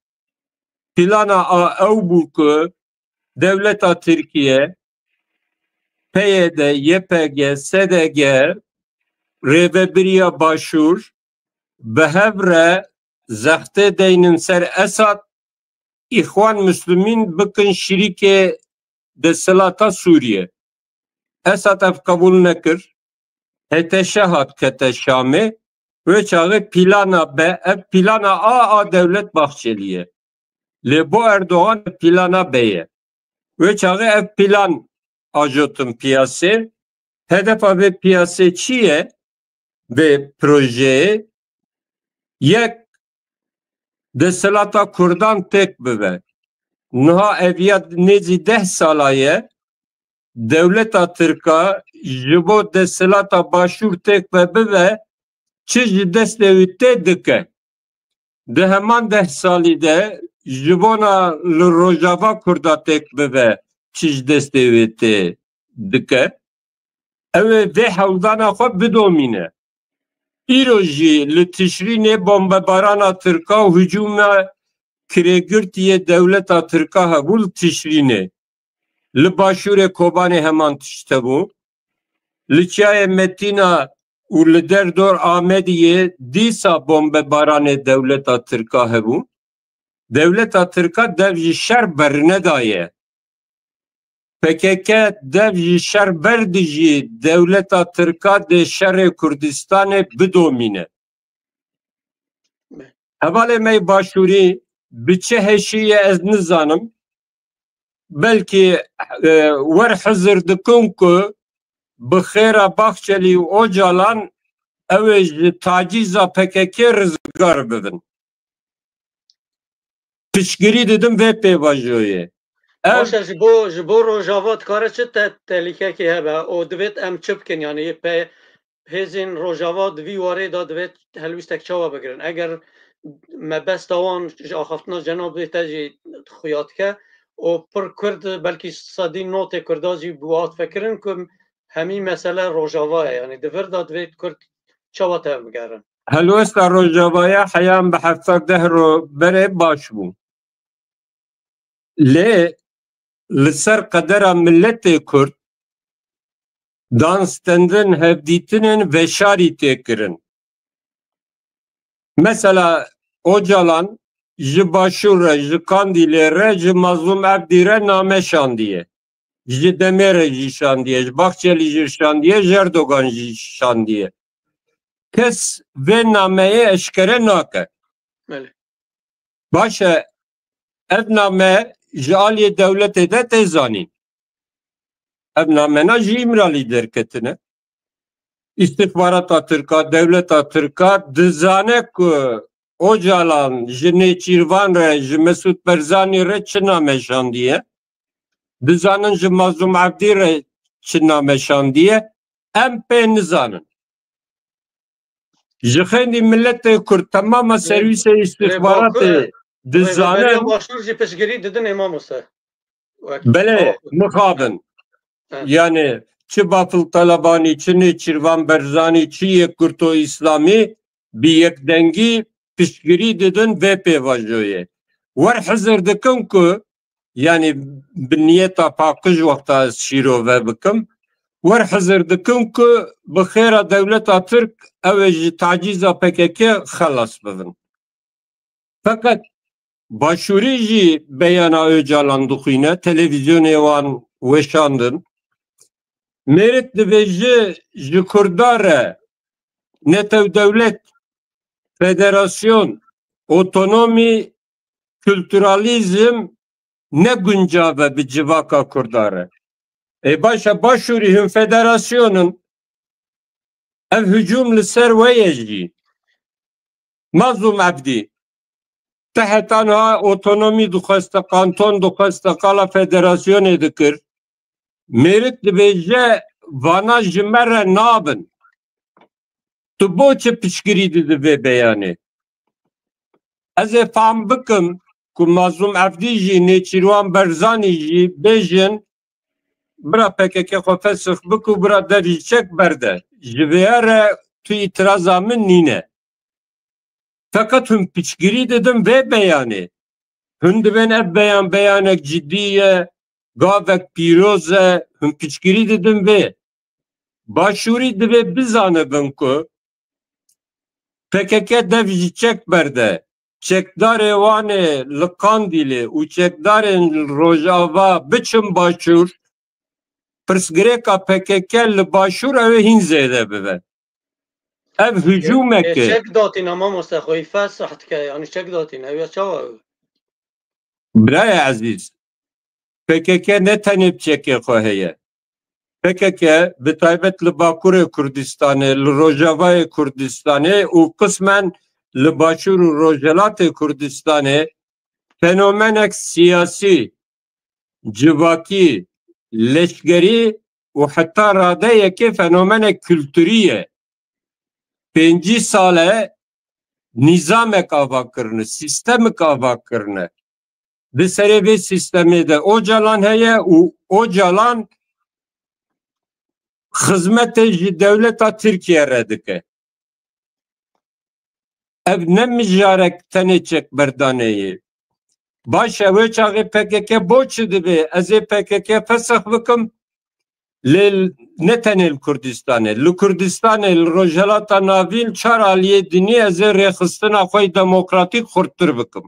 پلانا آ او بو که دولتا ترکیه پیده یپگ سدگ ریوبریا باشور به هفره زخته دینن سر اساد اخوان مسلمین بکن شریک دسلاتا سوریه اساد اف قبول نکر هته شهاد کته شامه و چاقه پلانا به پلانا آ دولت باخچلیه لبو اردوغان پلانا بیه و چاقه اف پلان آجوتن پیاسه هدف به پیاسه چیه به پروژه یک دسلاتا کردان تک ببه نها اویاد نیزی 10 سالایه دولتا ترکا جبو دسلاتا باشور تک ببه چیز دست دویته دکه ده همان 10 سالی ده جبونا لروجاوا کردا تک ببه چیز دست دویته دکه اوه ده حولدانا خود بدومینه ایروژی لتشرین بمبارانا ترکا و هجوم کرگرتیه دولتا ترکا هبول تشرینه لباشور کوبانه همان تشته بو لچای متینا و لدر دور آمدیه دیسا بمباران دولتا ترکا هبو دولتا ترکا دوجی شر برندایه PKK devjî şer berdijî dewleta Tirka de şerê Kurdistanê bidomîne. Hevalê me başûrî bi çi heşîye ez nizanim belkî wer hizir dikin ku bi xêra Baxçelî û Ocalan ew ê ji tacîza PKK rizgar bibin. Piştgirî didim vê pêvajoyê. باشه جبو روجاوات کاره چه تلیکه که هبه او دوید ام چپ کن یعنی په هزین روجاوات وی واره دا دوید هلویستک چاوا بگرن اگر مبست آوان آخفتنا جناب بیتا جی خویات که او پر کرد بلکی صدی نوت کردازی بوات فکرن که همین مسئله روجاواه یعنی دوید دا دوید کرد چاوا تا بگرن هلوست روجاواه حیام به 17 رو بره باش بو لی لسر قدر ملت کرد دانستندن هفدیتنن وشاری تکرن مثلا Ocalan ji başûr re ji Kandîlê re ji mazlûm Ebdî re name şandiye ji Demêrê jî şandiye ji Baxçelî jî şandiye ji Erdogan jî şandiye kes vê nameyê eşkere nake baş e ev name ji aliyê dewletê de tê zanîn ev namena ji İmralî derketine İstihbarata Tirka dewleta Tirka dizane ku Ocalan ji Nêçîrvan re ji Mesûd Barzanî re çi name şandiye دزانن ji Mazlum Abdî re çi nameşandiye em pê nizanin. Ji xênî milletê Kurd temama serwîsê istihbaratê dizanin başvur jî piştgirî didin ê mamoste. belê mixabin. Yani çi Bafıl Talebanî, çi Nêçîrvan Berzanî, çi Yekkurto İslamî bi yekdengî piştgirî didin vê pêvajoyê. Wer hizir dikin ku yani bi niyeta paqij wexta ez şîrove bikim wer hizir dikin ku bi xêra dewleta Tirk ew ê ji tacîza PKK xelas bibin. Fakat başûrî jî beyana Öcalan dixwîne, televizyonê wan weşandin. Mêrik dibêje ji Kurda re Netewdewlet, Federasyon, Otonomî, Kültüralizm ne guncave bi civaka Kurda re. Başa başûrî hin federasyonun ev hücum li ser wê jî. Mazlum Abdî tehetan ha otonomî dixweste, kanton dixweste, qala federasyonê dikir. Mêrik dibêje vana ji me re nabin. Tu boçi piştgirî didî vê beyanê. Ez ê fehm bikim ku Mazlum Abdî jî Nêçîrvan Berzanî jî bêjin bira PKK xwe fesix bikû bira derî çek berde. Ji vê re tu îtiraza min nîne. Fakat hûn piştgirî didin vê beyanê. Hûn dibên ev beyan beyanek ciddî ye, gavek pîroz e, hûn piştgirî didin vê. Başûrî divê bizanibin ku PKK dev jî çek berde. Çekdarê wanê li Kandîlê û çekdarên Rojava biçin başûr, pirsgirêka PKK li başûr ew ê hîn zêde bibe. Ev hücûmek e. Çek datîn ama mamoste xwe fes sahtike yani çek datîn ew ya çawa ew. Birayê ezîz, PKK ne tenê çekê xwe heye. PKK bi taybet li Bakurê Kurdistanê, li Rojavayê Kurdistanê û qismen li başûr û Rojelatê Kurdistanê fenomenek siyasî, civakî, leşkerî û heta radeyekê fenomenek kültürî ye. 5 sale nizamek ava kirine, sistemik ava kirine. Di serê vê sistemê de Öcalan heye û Öcalan xizmetê ji dewleta Tirkiye re dike. Ev ne mijarek tenê çek berdaneyê. Baş ew çaxê PKK boçi dibe ez ê PKK fesix bikim lê ne tenê li Kurdistanê. Li Kurdistanê li Rojelata Navîn çar aliyê dinî ez ê rêxistina xwe demokratîk xurttir bikim.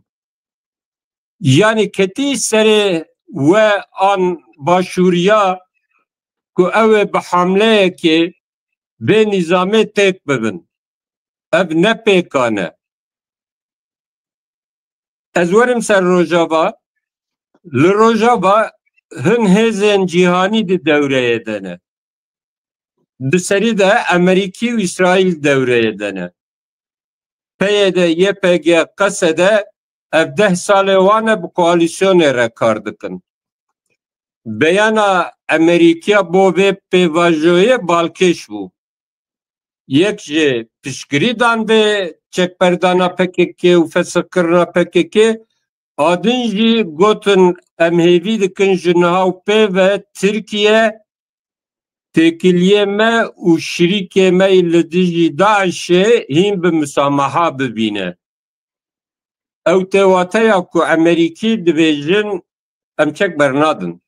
Yani ketî serê we an başûriya ku ew ê bi hamleyekê vê nîzamê têk bibin. Ev ne pêkan e. Ez werim ser Rojava. Li Rojava hin hêzên cîhanî di devreyê de ne. Di serî de Amerîkî û İsraîl devreyê de ne. PYD, YPG, QSD ev 10 salê wan e bi koalîsyonê re kar dikin. Beyana Amerîkiya bo vê pêvajoyê balkêş bû. Yek ji piştgirî dan vê çekberdana PKK û fesixkirina PKK adin jî gotin em hêvî dikin ji niha û pê ve Tirkiye têkiliyê me û şirîkê me li dijî Daişê hîn bi misamaha bibîne. Ew têwateya ku Amerîkî dibêjin em çek bernadin.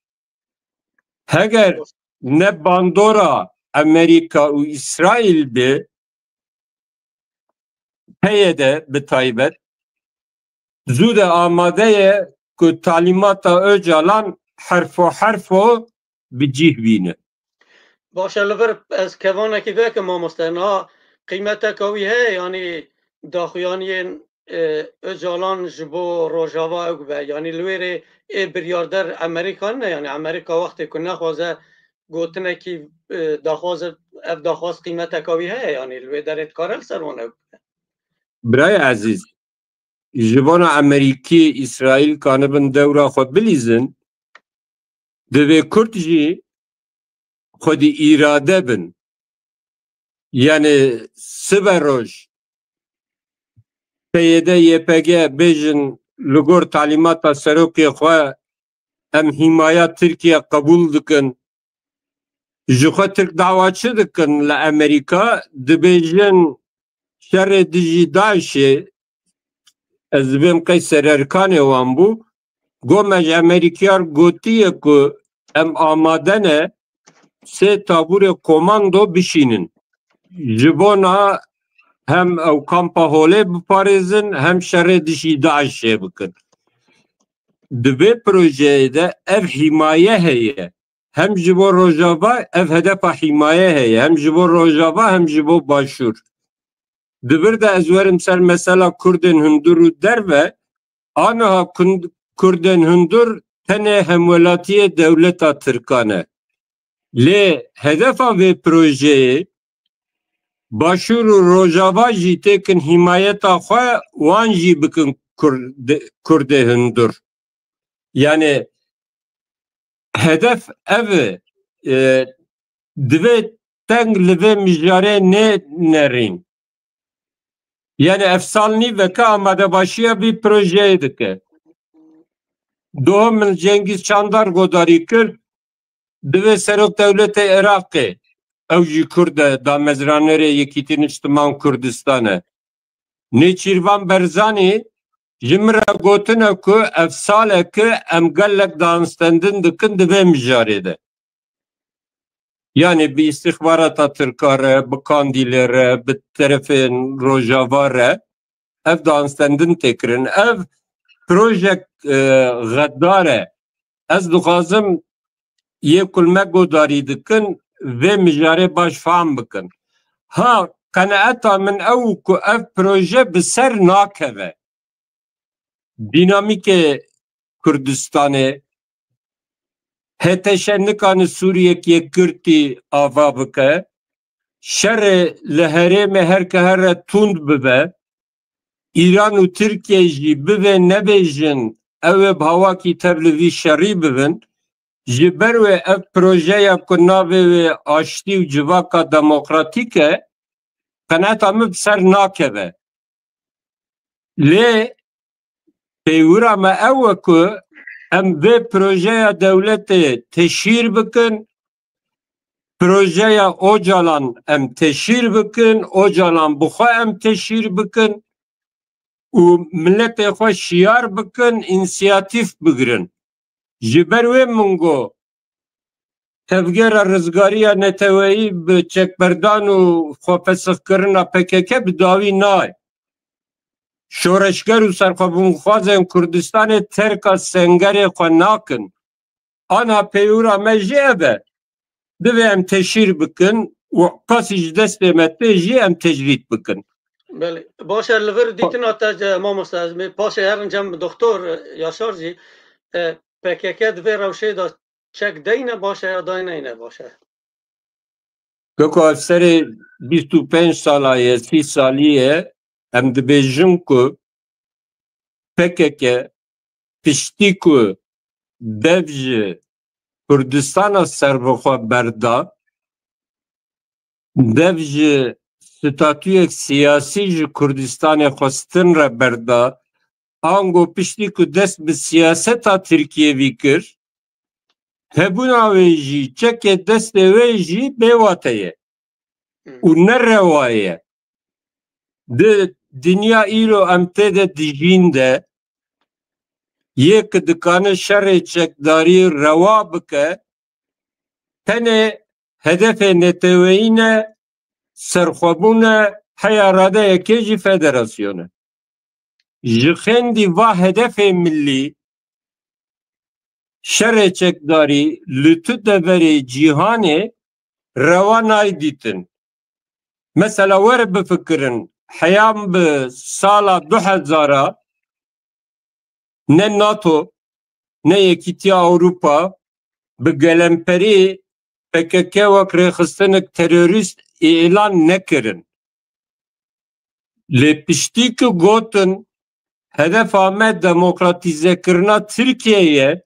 Heger ne bandora Amerika û İsraîl bi heye de bi taybet zû de amade ye ku talîmata Öcalan herfo herfo bi cih bîne. Başa li vir ez kevanekî vekim mamoste niha qîmeteka wî heye yanî daxuyaniyên Öcalan ji bo Rojava ew be yanî li wê rê ê biryarder Amerîkan ne yani Amerîka wextê ku nexwaze gotinekî daxwaze ev daxwaz qîmeteka wî heye yanî li wê derê dikare li ser wan ew. Birayê ezîz, ji bona Amerîkî, İsraîl kanibin dewra xwe bilîzin, Divê Kurd jî xwedî îrade bin. Yani siber roj PYD YPG bêjin li gor talîmata serokê xwe em hîmaya Tirkiye qebûl dikin. Ji xwe Tirk dawaçi dikin li Amerîka dibêjin şerê dijî Daişê ez dibêm qey sererkanê wan bû gomej Amerîkiyar gotiye ku em amade ne sê taburê komando bişînin. Ji bona hem ew kampa holê biparêzin hem şerê dijî Daişê bikin. Di vê projeyê de ev hîmaye heye. Hem ji bo Rojava ev hedefa hîmaye heye. Hem ji bo Rojava hem ji bo Başûr. Di bir de ez werim ser mesela Kurdên hundur û derve aniha Kurdên hundur tenê hemwelatiyê dewleta Tirkan e. Lê hedefa vê projeyê Başûr û Rojava jî têkin hîmayeta xwe wan jî bikin Kurdê hundur. Yani hedef ev divê teng li vê mijarê nê nerîn. Yani efsalnî veke amadebaşiya bir projeyê dike. Dohum min Cengiz Çandar godarî kir divê serok dewletê Iraqê ew jî Kurd e damezranerê Yekîtîn İçtiman Kurdistan e. Nêçîrvan Berzanî ji min re gotine ku ev saleke em gelek danstendin dikin divê mijarê de. Yani bi istihbarata Tirka re, bi Kandîlê re, bi terefên Rojava re ev danstendin têkirin. Ev projek xeddar e. Ez dixwazim yê kulme godarî dikin vê mijarê baş fehm bikin. Ha qeneeta min ew ku ev proje bi ser nakeve. Dinamîkê Kurdistanê heteşennikanı Sûriyekê Kürtî ava bike, şerê li herêmê herke here tund bibe, İran û Tirkiye jî bibe nebêjin ew ê bi hawakî tev li vî şerî bibin, ji ber wê ev projeya ku navê wê aştî û civaka demokratîk e, qeneeta min bi ser nakeve. Lê pêwîra me ew e ku em vê projeya dewletê teşhîr bikin, projeya Ocalan em teşhîr bikin, Ocalan bixwe em teşhîr bikin û milletê xwe şiyar bikin, inisiyatîf bigirin. Ji ber wê min got tevgera rizgariya neteweyî bi çekberdan û xwepesixkirina PKK bi dawî naye. Şoreşger û serxwebûnxwazên Kurdistanê terka sengerê xwe nakin. Ana pêwîra me jî ev e. Divê em teşhîr bikin û qasî ji destê me tê jî em tecrîd bikin. بله باشه لور دیتن آتاج ما مستعد می پاشه هرن جم دکتر یاشار جی PKK دوی روشه دا çek deyne باشه یا داینه اینه باشه Göko efserê 25 salaye, 30 saliye em dibêjin ku PKK piştî ku dev ji Kurdistana serbixwe berda, dev ji statûyek siyasî ji Kurdistanê xwestin re berda, ango piştî ku dest bi siyaseta Tirkiyevî kir, hebûna wê jî çekê destê wê jî bêwate ye û ne rewa ye. Di dinya îro em tê de dijîn de yê ki dikane şerê çekdarî rewa bike, tenê hedefê neteweyî ne, serxwebûn e heya radeyekê jî federasyon e. Ji xêndî va hedefê millî şerê çekdarî li tu deverê cîhanê rewa naydîtin. Mesela were bifikirin heyam bi sala 2000 ne NATO ne Yekîtiya Awropa bi gelemperî PKK wek rêxistinek terörîst îlan nekirin. Lê piştî ku gotin hedefa me demokratîzekirina Tirkiyeyê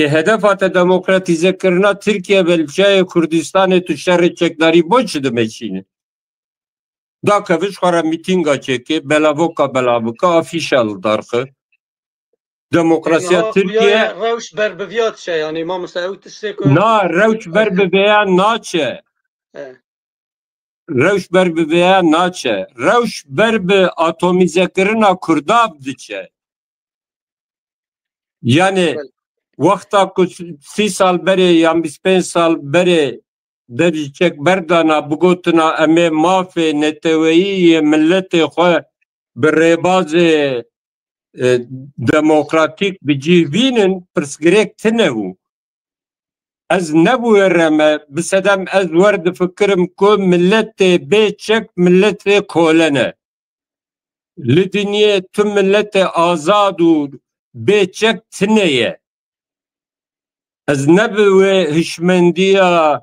hedefat demokratize kırna Türkiye belçeye Kürdistan'ı tuşarı çekleri boş demeçini. Da kaviş kara mitinga çeki belavoka afişal darkı. Demokrasiya Türkiye روش بر بویات شه یعنی ما مسعود تشتکو na rewç ber bebeya naçe. Rewş ber bebeya naçe. Rewş ber be atomize kırna Kurdav diçe. Yani vakta ku 30 sal beri yan 25 sal beri derçek berdana bugotuna eme mafe neteveyi milleti xwe birebazı demokratik bicivinin pirsgirek tinevu. Ez nebuyereme bisedem ez werd fikrim ku milleti beçek milleti kolene. Li dünye tüm milleti azadu beçek tineye. Ez nebuye hişmendiya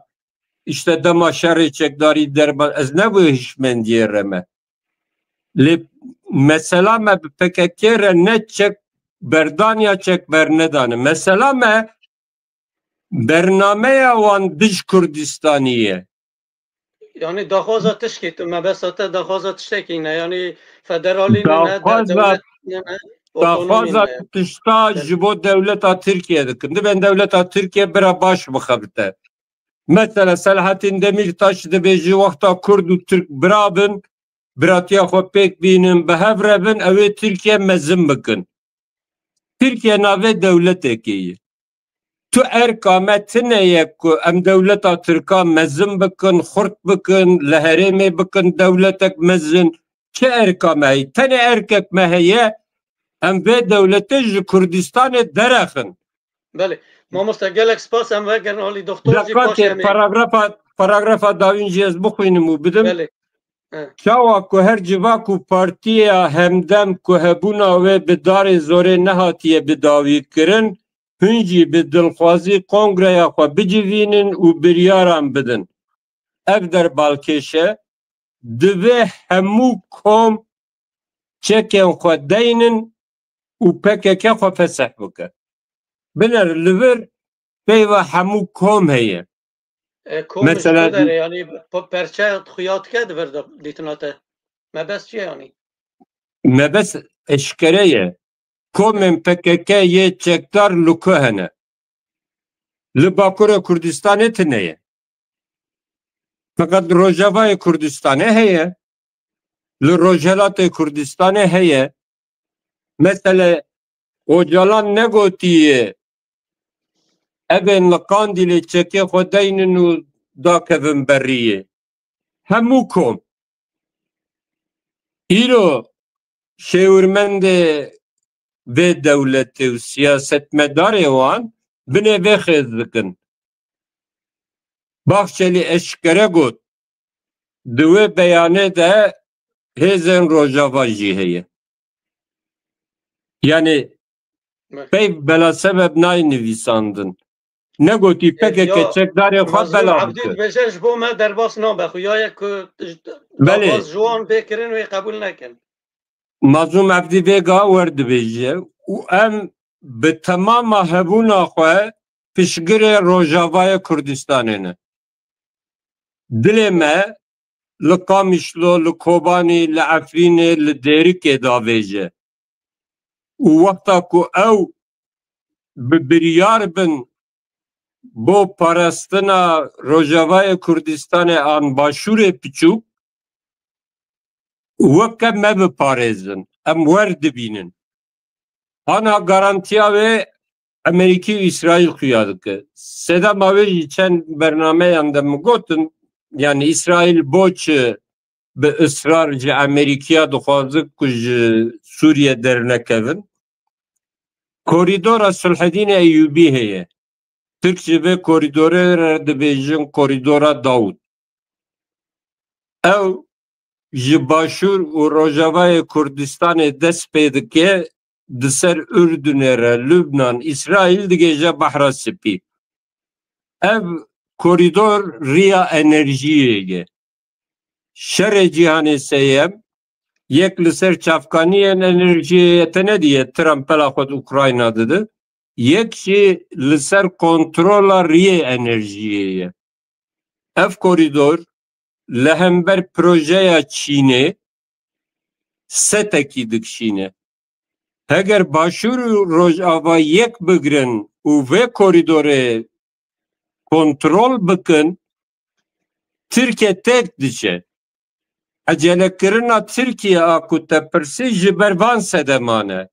işte demaşarı çekdari derban ez nebuye hişmendiye reme. Li mesela me PKK're ne çek berdanya çek bernedane. Mesela me bernameye wan dış Kürdistaniyye. Yani daxwaza tişkî tu me besate daxwaza tiştekî ne yani federalî ne Daxwaza tişta ji bo devleta Türkiye dikin. Ben devleta Türkiye bira baş bixebite. Mesela Selahattin Demirtaş dibêjî wexta Kurd û Türk birabin biratiya xwe pêk bînin bihevrebin ew ê Türkiye mezin bikin. Türkiye navê devletekê ye. Tu erka me tineye ku em devleta Türka mezin bikin, xurt bikin, li herêmê bikin devletek mezin. Çi erka me heye? Tenê erkek me heye em vê devletê ji Kurdistanê derexin. Belê. Mamosta gelek spas em vegerin alî doktor jî paş em. Paragrafa dawîn ez bixwînim û bidim. Belê. Çawa ku her civa ku partiya hemdem ku hebûna wê bi darê zorê nehatiye bidawî kirin, hûn jî bi dilxwazî kongreya xwe bicivînin û biryaran bidin. Ev derbalkêşe divê hemû kom çekên xwe deynin û PKK xwe feseh bike. Biner li vir peyva hemû kom heye. Mesela yani perçe xuyat ke verdi litinate. Mebes çi yani? Mebes eşkereye. Komên PKK yê çekdar li ku hene. Li Bakurê Kurdistanê tune ye. Fakat Rojavayê Kurdistanê heye. Li Rojhilatê Kurdistanê heye. Mesela Ocalan ne gotiye evên li Kandîlê çekê xwe deynin û dakevin beriyê. Hemû kom. İro şêwirmendê vê dewletê û siyasetmedarê wan binê vê xêz dikin. Baxçelî eşkere got di wê beyanê de hêzên Rojava jî heye. Yani peyv bela sebeb nayînivîsandin. Ne gotî PKK çekdarê xwe bela bike. Dibêje ji bo me derbas nabe xuya ku derbas ji wan pêkirin wê qebûl nekin. Mazlum Evdî vêga werdibêje û em bi temama hebûna xwe piştgirê Rojavayê Kurdistanê ne. Dilê me li Qamişlo, li Kobanî, li Efrînê, li Dêrikê davêje. û wexta ku ew bi biryar bin bo parastina Rojavayê Kurdistanê an başûrê piçûk weke me biparêzin. Em werdibînin. Ana garantiya wê Amerîkî û İsraîl xuya dike. Sedema wê jî çend bernameyan de min gotin yani İsraîl boçi bi ısrar ji Amerîkîya dixwazik ku ji Sûriye dernekevin. Koridora Sulhedîn Eyyûbî heye. Türk ji vê koridorê re dibêjin koridora Dawûd. Ew ji Başûr û Rojavayê Kurdistanê dest pê dike di ser Ürdünê re, Lübnan, İsraîl digêje Behra Spî. Ev koridor riya enerjiyê ye. Şerê cîhanê seyem yek li ser çavkaniyên enerjiyê te ne diye Trump pela xwe Ukrayna didi. یکشی لسر کنترولا ریه انرژیه. اف کوریدور لهمبر پروژه چینه ستکی دکشینه. اگر باشور روژاوا یک بگرن و و کوریدور کنترول بکن ترکیه تک دیچه. acele kirina Türkiye aku te pirsî ji ber van sedemane.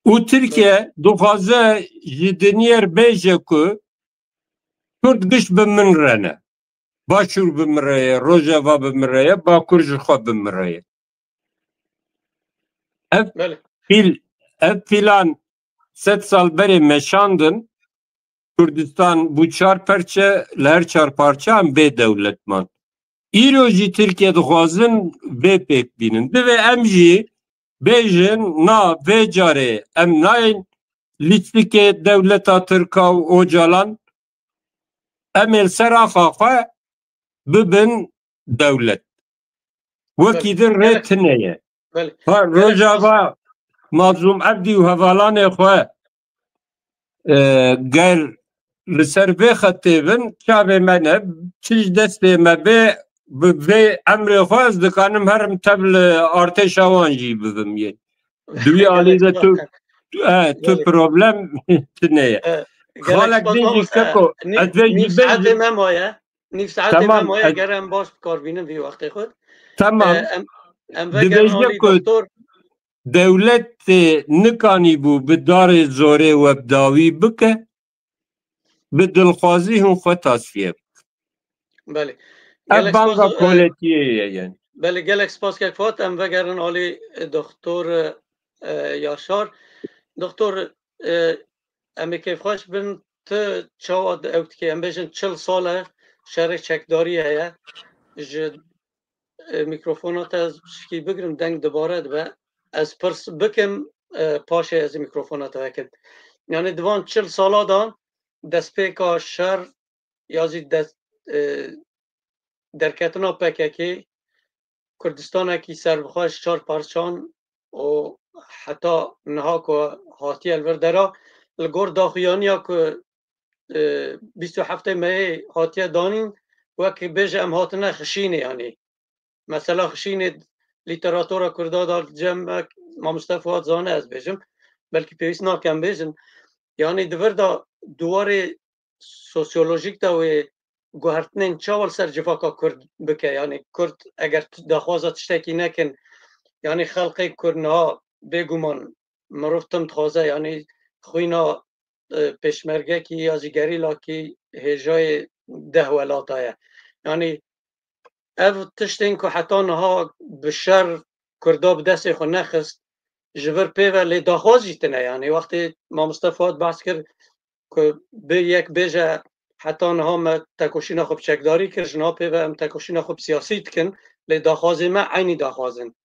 û Türkiye dixwaze ji dinyêr bêje ku Kurd giş bi min rene. Başûr bi min reye, Rojava bi min reye, Bakur ji xwe bi min reye. Ev filan 7 sal berê meşandin Kurdistan bu çar perçe li her çar parça em bê dewletman. İro jî Tirkiye dixwazin vê pêk bînin. Divê em jî bêjin na vê carê em nayên lîstikê dewleta Tirka û Ocalan em ê li ser axa xwe bibin dewlet. Wekî din rê tune ye. Rojava Mazlûm Ebdî û hevalanê xwe ger li ser vê xetê bin çavê me ne çi ji destê me bê bi vê emrê xwe ez dikanim herim tev li artêşa wan jî bibim yê. Duwî alî de tu problem tune ye. Xalek din jî keko ez vê jî saetê me maye. Nîv saetê me maye ger em baş bikarbînin vî wextê xwe. Tamam. Em vegerin alî doktor devletê nikanîbû bi darê zorê webdawî bike bi dilxwazî hûn xwe tasfiye bike. Belê. Ev banga koletiyê ye yani. Belê gelek spas kek fat em vegerin alî doktor Yaşar. Doktor em ê kêfxweş bin ti çawa di ew dikê em bêjin 40 sal e şerê çekdarî heye ji mikrofona te ez şikî bigirim deng dibare dibe ez pirs bikim paşê ez mikrofona te vekim. Yani divan 40 sala da destpêka şer ya jî derketina PKK Kurdistanekî serbixweş çar parçan û heta niha ku hatiye li vir dera li gor daxuyaniya ku 27 Meyê hatiye danîn wekî bêje em hatine xişînê yanî. Mesela xişînê lîteratura Kurda da cem Mamoste Fuad zane ez bêjim belkî pêwîst nake em bêjin yanî di vir da duwarê sosyolojîk de wê guhertinên çawa li ser civaka Kurd bike yani Kurd eger daxwaza tiştekî nekin yani xelkê Kurd niha bêguman mirov tim dixwaze yani xwîna pêşmergekî ya jî gerîlakî hêjayê deh welata ye. Yani ev tiştên ku heta niha bi şer Kurda bi destê xwe nexist ji vir pêve lê daxwaz jî tune yani wextê Mamoste Fuad behs kir ku bi yek bêje heta niha me tekoşîna xwe bi çekdarî kir ji niha pêve em tekoşîna xwe bi siyasî dikin lê daxwazê me eynî daxwazin.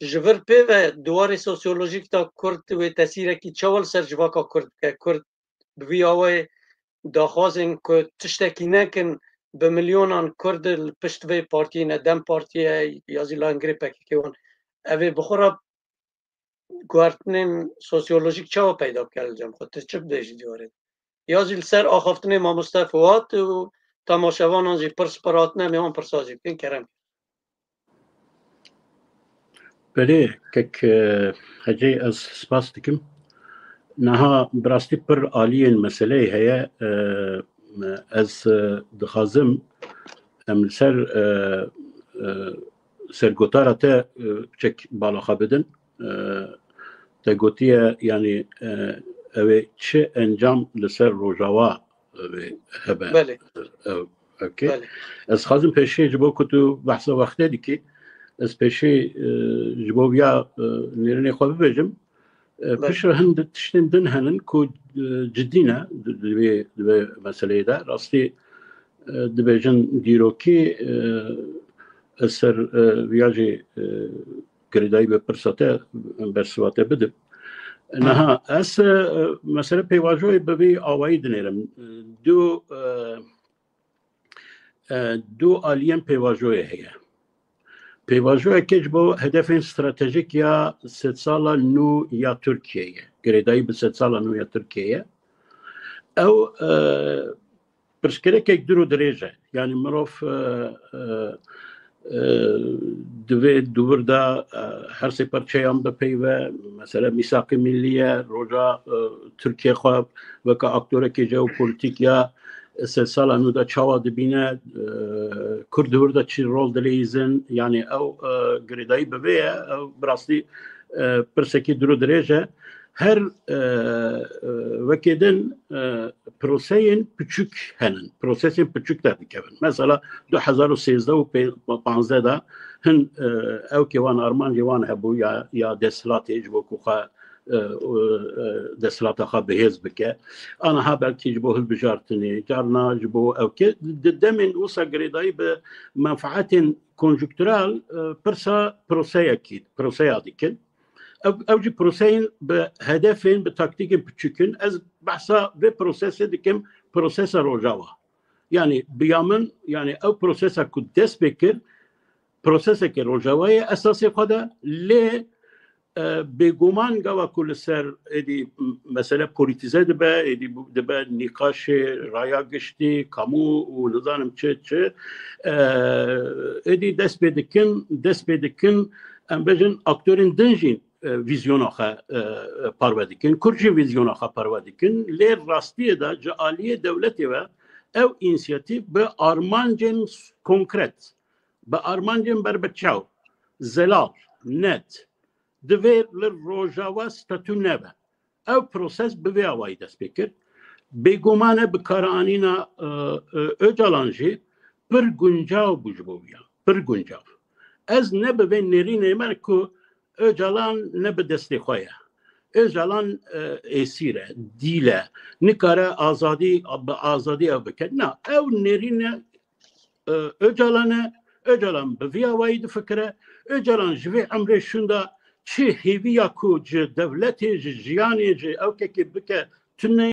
Ji vir pêve duwarê sosyolojîk da Kurd wê tesîrekî çawa li ser civaka Kurd bike Kurd bi vî awayê daxwazên ku tiştekî nekin bi milyonan Kurd li pişt vê partiyê ne Dem Partiye ya jî langirê PKK wan ev ê bixwe guhertinên sosyolojîk çawa peyda bike li cem xwe tu çi bidêjî dîwarê ya jî li ser axaftinê Mamoste Fuad û temaşevanan jî pirs pir hatine em ê wan pirsa jî bikin kerem. Belê kek hecê ez spas dikim. Niha bi rastî pir aliyên meseleyê heye ez dixwazim em li ser sergotara te çek balaxa bidin. Te gotiye yani ew ê çi encam li ser Rojava hebe. Belê. Ez dixwazim pêşê ji bo ku tu behsa wextê dikî ez pêşê ji bo vêya nêrînê xwe bibêjim piştre hin tiştên din henin ku ciddî ne divê meseleyê de rastî dibêjin dîrokî ez ser vêya jî girêdayî bi pirsa te bersiva te bidim. Niha ez mesele pêvajoyê bi vê awayî dinêrim. Du aliyên pêvajoyê heye. Pêvajoyekê ji bo hedefên stratejîk ya sed sala nû ya Tirkiyeyê. گریدایی به 100 سال نویا ترکیه او پرسکرک درو درجه یعنی مروف دوی دور دا هر سی پرچه هم بپیوه مثلا میثاق ملیه روژا ترکیه خواه وکا اکتوره که جو پولیتیک یا 3 سال انو دا چاوا دبینه کرد دور دا چی رول دلیزن یعنی او گریدایی ببیه او براستی پرسکی درو درجه her vakeden proseyin küçük henin prosesin küçük derdik kevin mesela 2013 و 15 da hin ev kevan arman jevan hebu ya deslat ecbo kuha deslat ha behez bike ana ha belki bu hil bijartini carna bu ev ke demin usa gredai be menfaatin konjüktürel persa proseyakit proseyadikin اوجی پروسین به هدفین به تاکتیکین پچکن از بحثا به پروسه دکم پروسه روجاوا یعنی بیامن یعنی او پروسه کو دست بکر پروسه که روجاوای اساسی خدا لی بگمان گوا کل سر ادی مثلا پولیتیزه دبه ادی دبه نقاش رایا گشتی کامو و نظام چه ادی دست بدکن ام بجن اکتورین دنجین ویزیون آخه پروادیکن کرچی ویزیون آخه پروادیکن لیر راستیه دا جعالیه دولتی و او اینسیاتیو به آرمانجن کنکرت به آرمانجن بر بچاو زلال نت دویر لر روژاوا ستاتو نبه او پروسس بوی آوائی دست بکر بگمانه بکارانینا öcalانجی پر گنجاو بجبویا پر گنجاو از نبه و نرینه من که Öcalan ne bir desteği koya. Öcalan esire, dile, nikare azadi ev bike. Na, ev nerine Öcalan beviya vaydı fikre, Öcalan jve emre şunda çi heviya ku devleti jiyani ev keki bike tünne